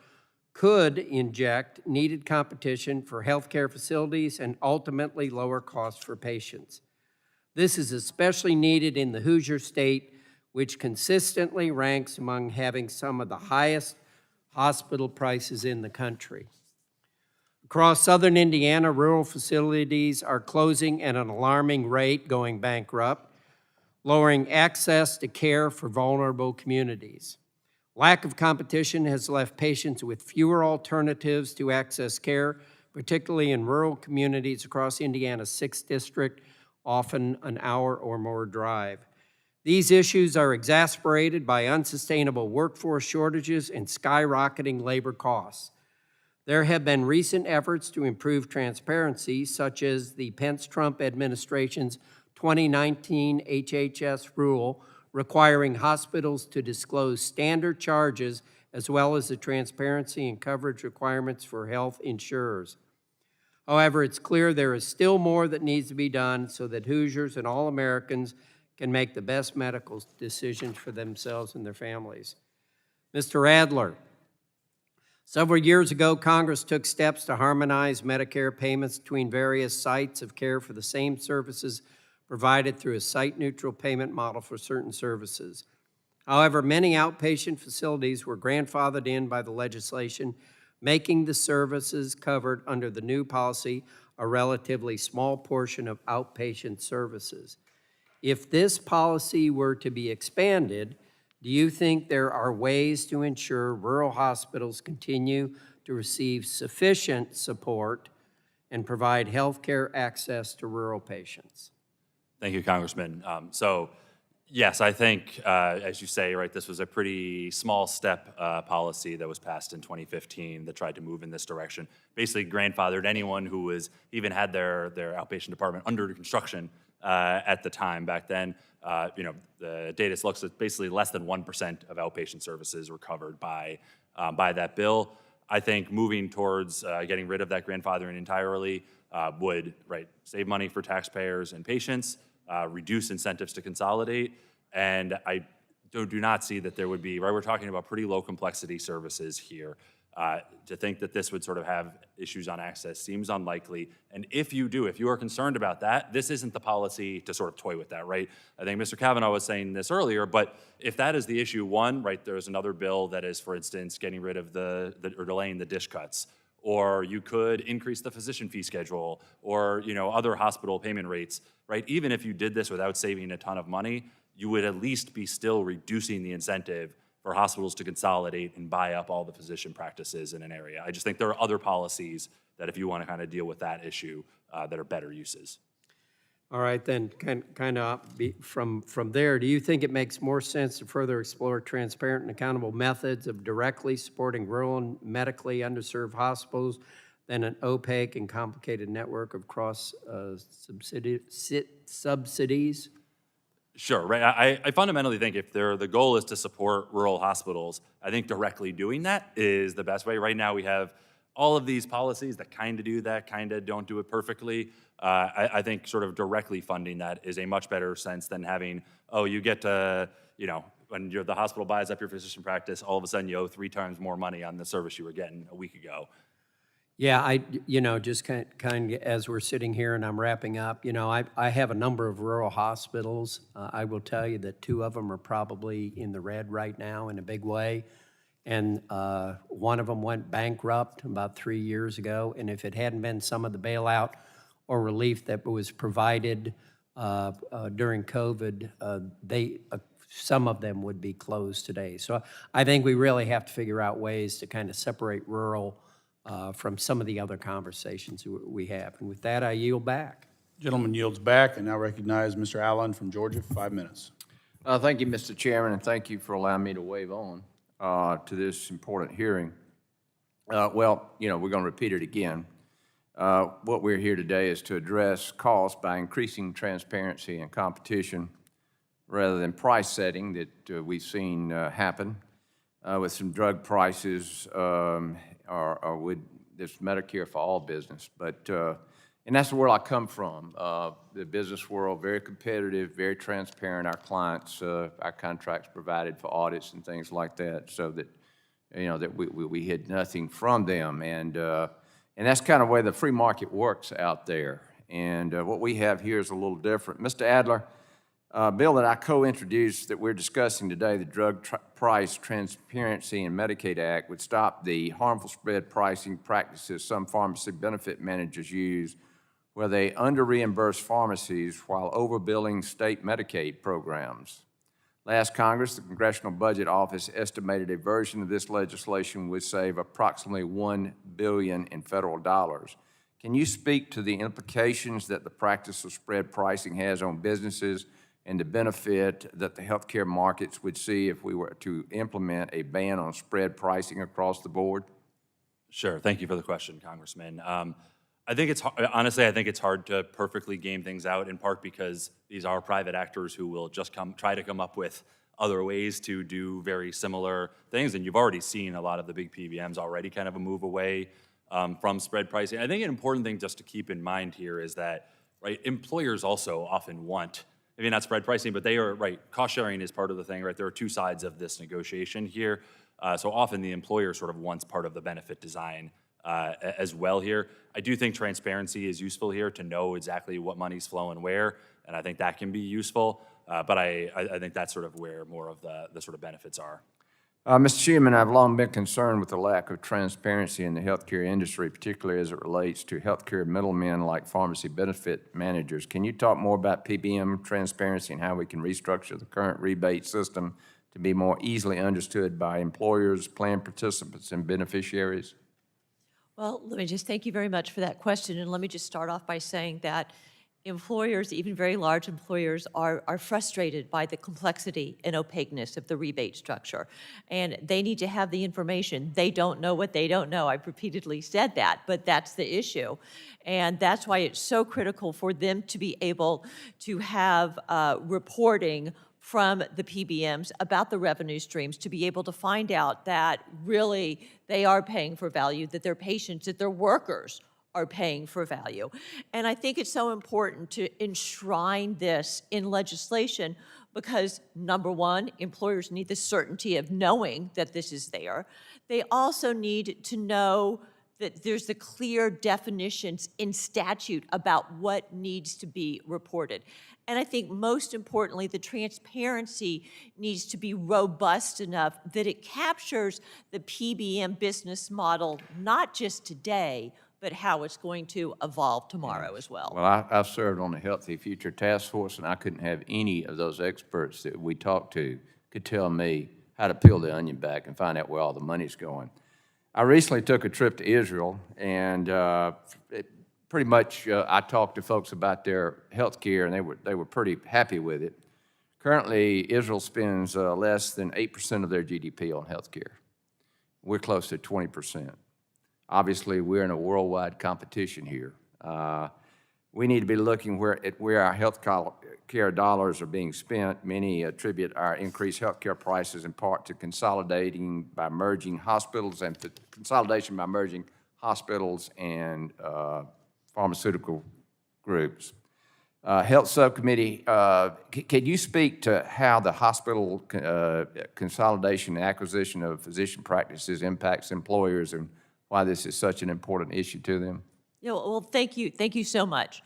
could inject needed competition for healthcare facilities and ultimately lower costs for patients. This is especially needed in the Hoosier State, which consistently ranks among having some of the highest hospital prices in the country. Across southern Indiana, rural facilities are closing at an alarming rate, going bankrupt, lowering access to care for vulnerable communities. Lack of competition has left patients with fewer alternatives to access care, particularly in rural communities across Indiana's 6th District, often an hour or more drive. These issues are exacerbated by unsustainable workforce shortages and skyrocketing labor costs. There have been recent efforts to improve transparency, such as the Pence-Trump administration's 2019 HHS rule requiring hospitals to disclose standard charges as well as the transparency and coverage requirements for health insurers. However, it's clear there is still more that needs to be done so that Hoosiers and all Americans can make the best medical decisions for themselves and their families. Mr. Adler, several years ago, Congress took steps to harmonize Medicare payments between various sites of care for the same services provided through a site-neutral payment model for certain services. However, many outpatient facilities were grandfathered in by the legislation, making the services covered under the new policy a relatively small portion of outpatient services. If this policy were to be expanded, do you think there are ways to ensure rural hospitals continue to receive sufficient support and provide health care access to rural patients? Thank you, Congressman. So, yes, I think, as you say, right, this was a pretty small step policy that was passed in 2015 that tried to move in this direction. Basically grandfathered anyone who was even had their outpatient department under construction at the time back then. The data looks at basically less than 1% of outpatient services were covered by that bill. I think moving towards getting rid of that grandfathering entirely would save money for taxpayers and patients, reduce incentives to consolidate, and I do not see that there would be, we're talking about pretty low complexity services here. To think that this would sort of have issues on access seems unlikely. And if you are concerned about that, this isn't the policy to sort of toy with that, right? I think Mr. Kavanaugh was saying this earlier, but if that is the issue, one, right, there's another bill that is, for instance, getting rid of or delaying the dish cuts. Or you could increase the physician fee schedule or, other hospital payment rates, right? Even if you did this without saving a ton of money, you would at least be still reducing the incentive for hospitals to consolidate and buy up all the physician practices in an area. I just think there are other policies that if you want to kind of deal with that issue that are better uses. All right, then, kind of from there, do you think it makes more sense to further explore transparent and accountable methods of directly supporting rural and medically underserved hospitals than an opaque and complicated network of cross subsidies? Sure, right. I fundamentally think if the goal is to support rural hospitals, I think directly doing that is the best way. Right now we have all of these policies that kind of do that, kind of don't do it perfectly. I think sort of directly funding that is a much better sense than having, oh, you get to, when the hospital buys up your physician practice, all of a sudden you owe 3 times more money on the service you were getting a week ago. Yeah, just kind of as we're sitting here and I'm wrapping up, I have a number of rural hospitals. I will tell you that 2 of them are probably in the red right now in a big way. And one of them went bankrupt about 3 years ago. And if it hadn't been some of the bailout or relief that was provided during COVID, some of them would be closed today. So I think we really have to figure out ways to kind of separate rural from some of the other conversations we have. And with that, I yield back. Gentleman yields back, and now recognize Mr. Allen from Georgia for 5 minutes. Thank you, Mr. Chairman, and thank you for allowing me to wave on to this important hearing. We're going to repeat it again. What we're here today is to address costs by increasing transparency and competition rather than price setting that we've seen happen with some drug prices or with this Medicare for all business. And that's the world I come from, the business world, very competitive, very transparent. Our clients, our contracts provided for audits and things like that, so that, that we hid nothing from them. And that's kind of the way the free market works out there. And what we have here is a little different. Mr. Adler, bill that I co-introduced that we're discussing today, the Drug Price Transparency and Medicaid Act, would stop the harmful spread pricing practices some pharmacy benefit managers use, where they under-reimburse pharmacies while overbilling state Medicaid programs. Last Congress, the Congressional Budget Office estimated a version of this legislation would save approximately $1 billion in federal dollars. Can you speak to the implications that the practice of spread pricing has on businesses and the benefit that the healthcare markets would see if we were to implement a ban on spread pricing across the board? Sure. Thank you for the question, Congressman. I think it's hard to perfectly game things out, in part because these are private actors who will just try to come up with other ways to do very similar things. And you've already seen a lot of the big PBMs already kind of move away from spread pricing. I think an important thing just to keep in mind here is that, right, employers also often want, maybe not spread pricing, but they are, right, cost sharing is part of the thing, right? There are 2 sides of this negotiation here. So often the employer sort of wants part of the benefit design as well here. I do think transparency is useful here to know exactly what money's flowing where, and I think that can be useful. But I think that's sort of where more of the sort of benefits are. Mr. Chairman, I've long been concerned with the lack of transparency in the healthcare industry, particularly as it relates to healthcare middlemen like pharmacy benefit managers. Can you talk more about PBM transparency and how we can restructure the current rebate system to be more easily understood by employers, plan participants, and beneficiaries? Well, let me just thank you very much for that question, and let me just start off by saying that employers, even very large employers, are frustrated by the complexity and opaqueness of the rebate structure. And they need to have the information. They don't know what they don't know. I've repeatedly said that, but that's the issue. And that's why it's so critical for them to be able to have reporting from the PBMs about the revenue streams, to be able to find out that really they are paying for value, that their patients, that their workers are paying for value. And I think it's so important to enshrine this in legislation because, number one, employers need the certainty of knowing that this is there. They also need to know that there's the clear definitions in statute about what needs to be reported. And I think most importantly, the transparency needs to be robust enough that it captures the PBM business model, not just today, but how it's going to evolve tomorrow as well. Well, I've served on the Healthy Future Task Force, and I couldn't have any of those experts that we talked to could tell me how to peel the onion back and find out where all the money's going. I recently took a trip to Israel, and pretty much, I talked to folks about their health care, and they were pretty happy with it. Currently, Israel spends less than 8% of their GDP on health care. We're close to 20%. Obviously, we're in a worldwide competition here. We need to be looking at where our health care dollars are being spent. Many attribute our increased health care prices in part to consolidation by merging hospitals and pharmaceutical groups. Health Subcommittee, can you speak to how the hospital consolidation and acquisition of physician practices impacts employers and why this is such an important issue to them? Yeah, well, thank you. Thank you so much.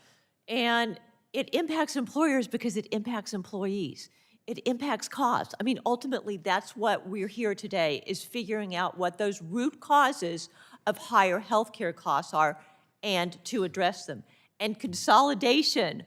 And it impacts employers because it impacts employees. It impacts costs. I mean, ultimately, that's what we're here today, is figuring out what those root causes of higher healthcare costs are and to address them. And consolidation,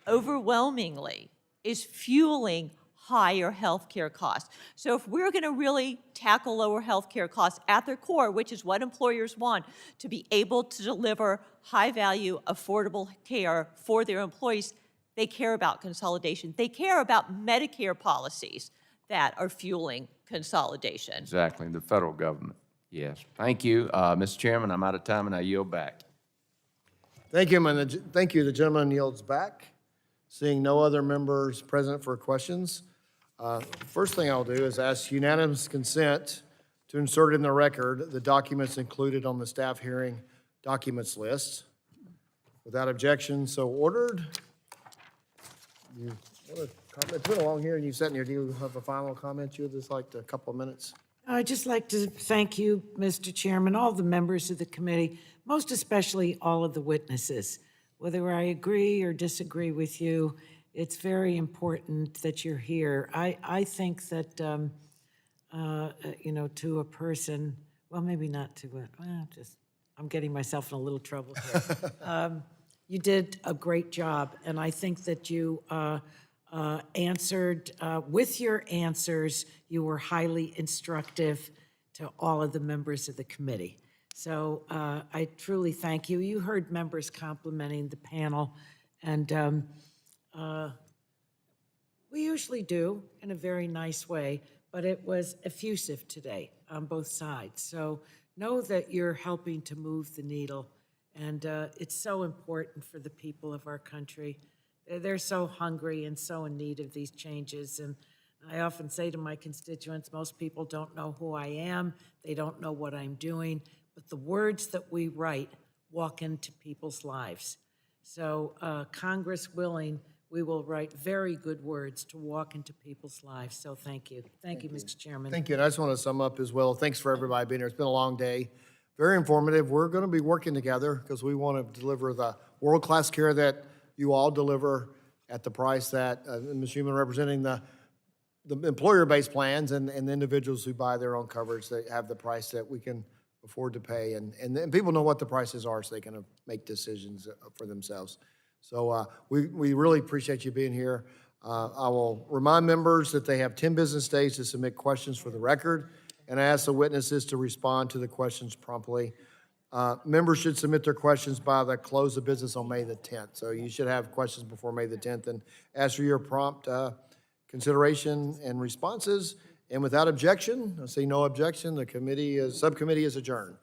overwhelmingly, is fueling higher healthcare costs. So if we're going to really tackle lower healthcare costs at their core, which is what employers want, to be able to deliver high-value, affordable care for their employees, they care about consolidation. They care about Medicare policies that are fueling consolidation. Exactly, the federal government. Yes. Thank you, Mr. Chairman. I'm out of time, and I yield back. Thank you, thank you. The gentleman yields back. Seeing no other members present for questions, first thing I'll do is ask unanimous consent to insert in the record the documents included on the staff hearing documents list. Without objection, so ordered. You want to comment? It's been a long hearing. You've sat in here. Do you have a final comment? You would just like a couple of minutes? I'd just like to thank you, Mr. Chairman, all the members of the committee, most especially all of the witnesses. Whether I agree or disagree with you, it's very important that you're here. I think that, you know, to a person, well, maybe not to a, well, just, I'm getting myself in a little trouble here. You did a great job, and I think that you answered, with your answers, you were highly instructive to all of the members of the committee. So I truly thank you. You heard members complimenting the panel, and we usually do in a very nice way, but it was effusive today on both sides. So know that you're helping to move the needle, and it's so important for the people of our country. They're so hungry and so in need of these changes, and I often say to my constituents, most people don't know who I am, they don't know what I'm doing, but the words that we write walk into people's lives. So Congress willing, we will write very good words to walk into people's lives. So thank you. Thank you, Mr. Chairman. Thank you, and I just want to sum up as well. Thanks for everybody being here. It's been a long day, very informative. We're going to be working together because we want to deliver the world-class care that you all deliver at the price that Ms. Schuman representing the employer-based plans and the individuals who buy their own coverage, they have the price that we can afford to pay, and people know what the prices are so they can make decisions for themselves. So we really appreciate you being here. I will remind members that they have 10 business days to submit questions for the record, and I ask the witnesses to respond to the questions promptly. Members should submit their questions by the close of business on May the 10th. So you should have questions before May the 10th, and ask for your prompt consideration and responses. And without objection, I see no objection, the subcommittee is adjourned.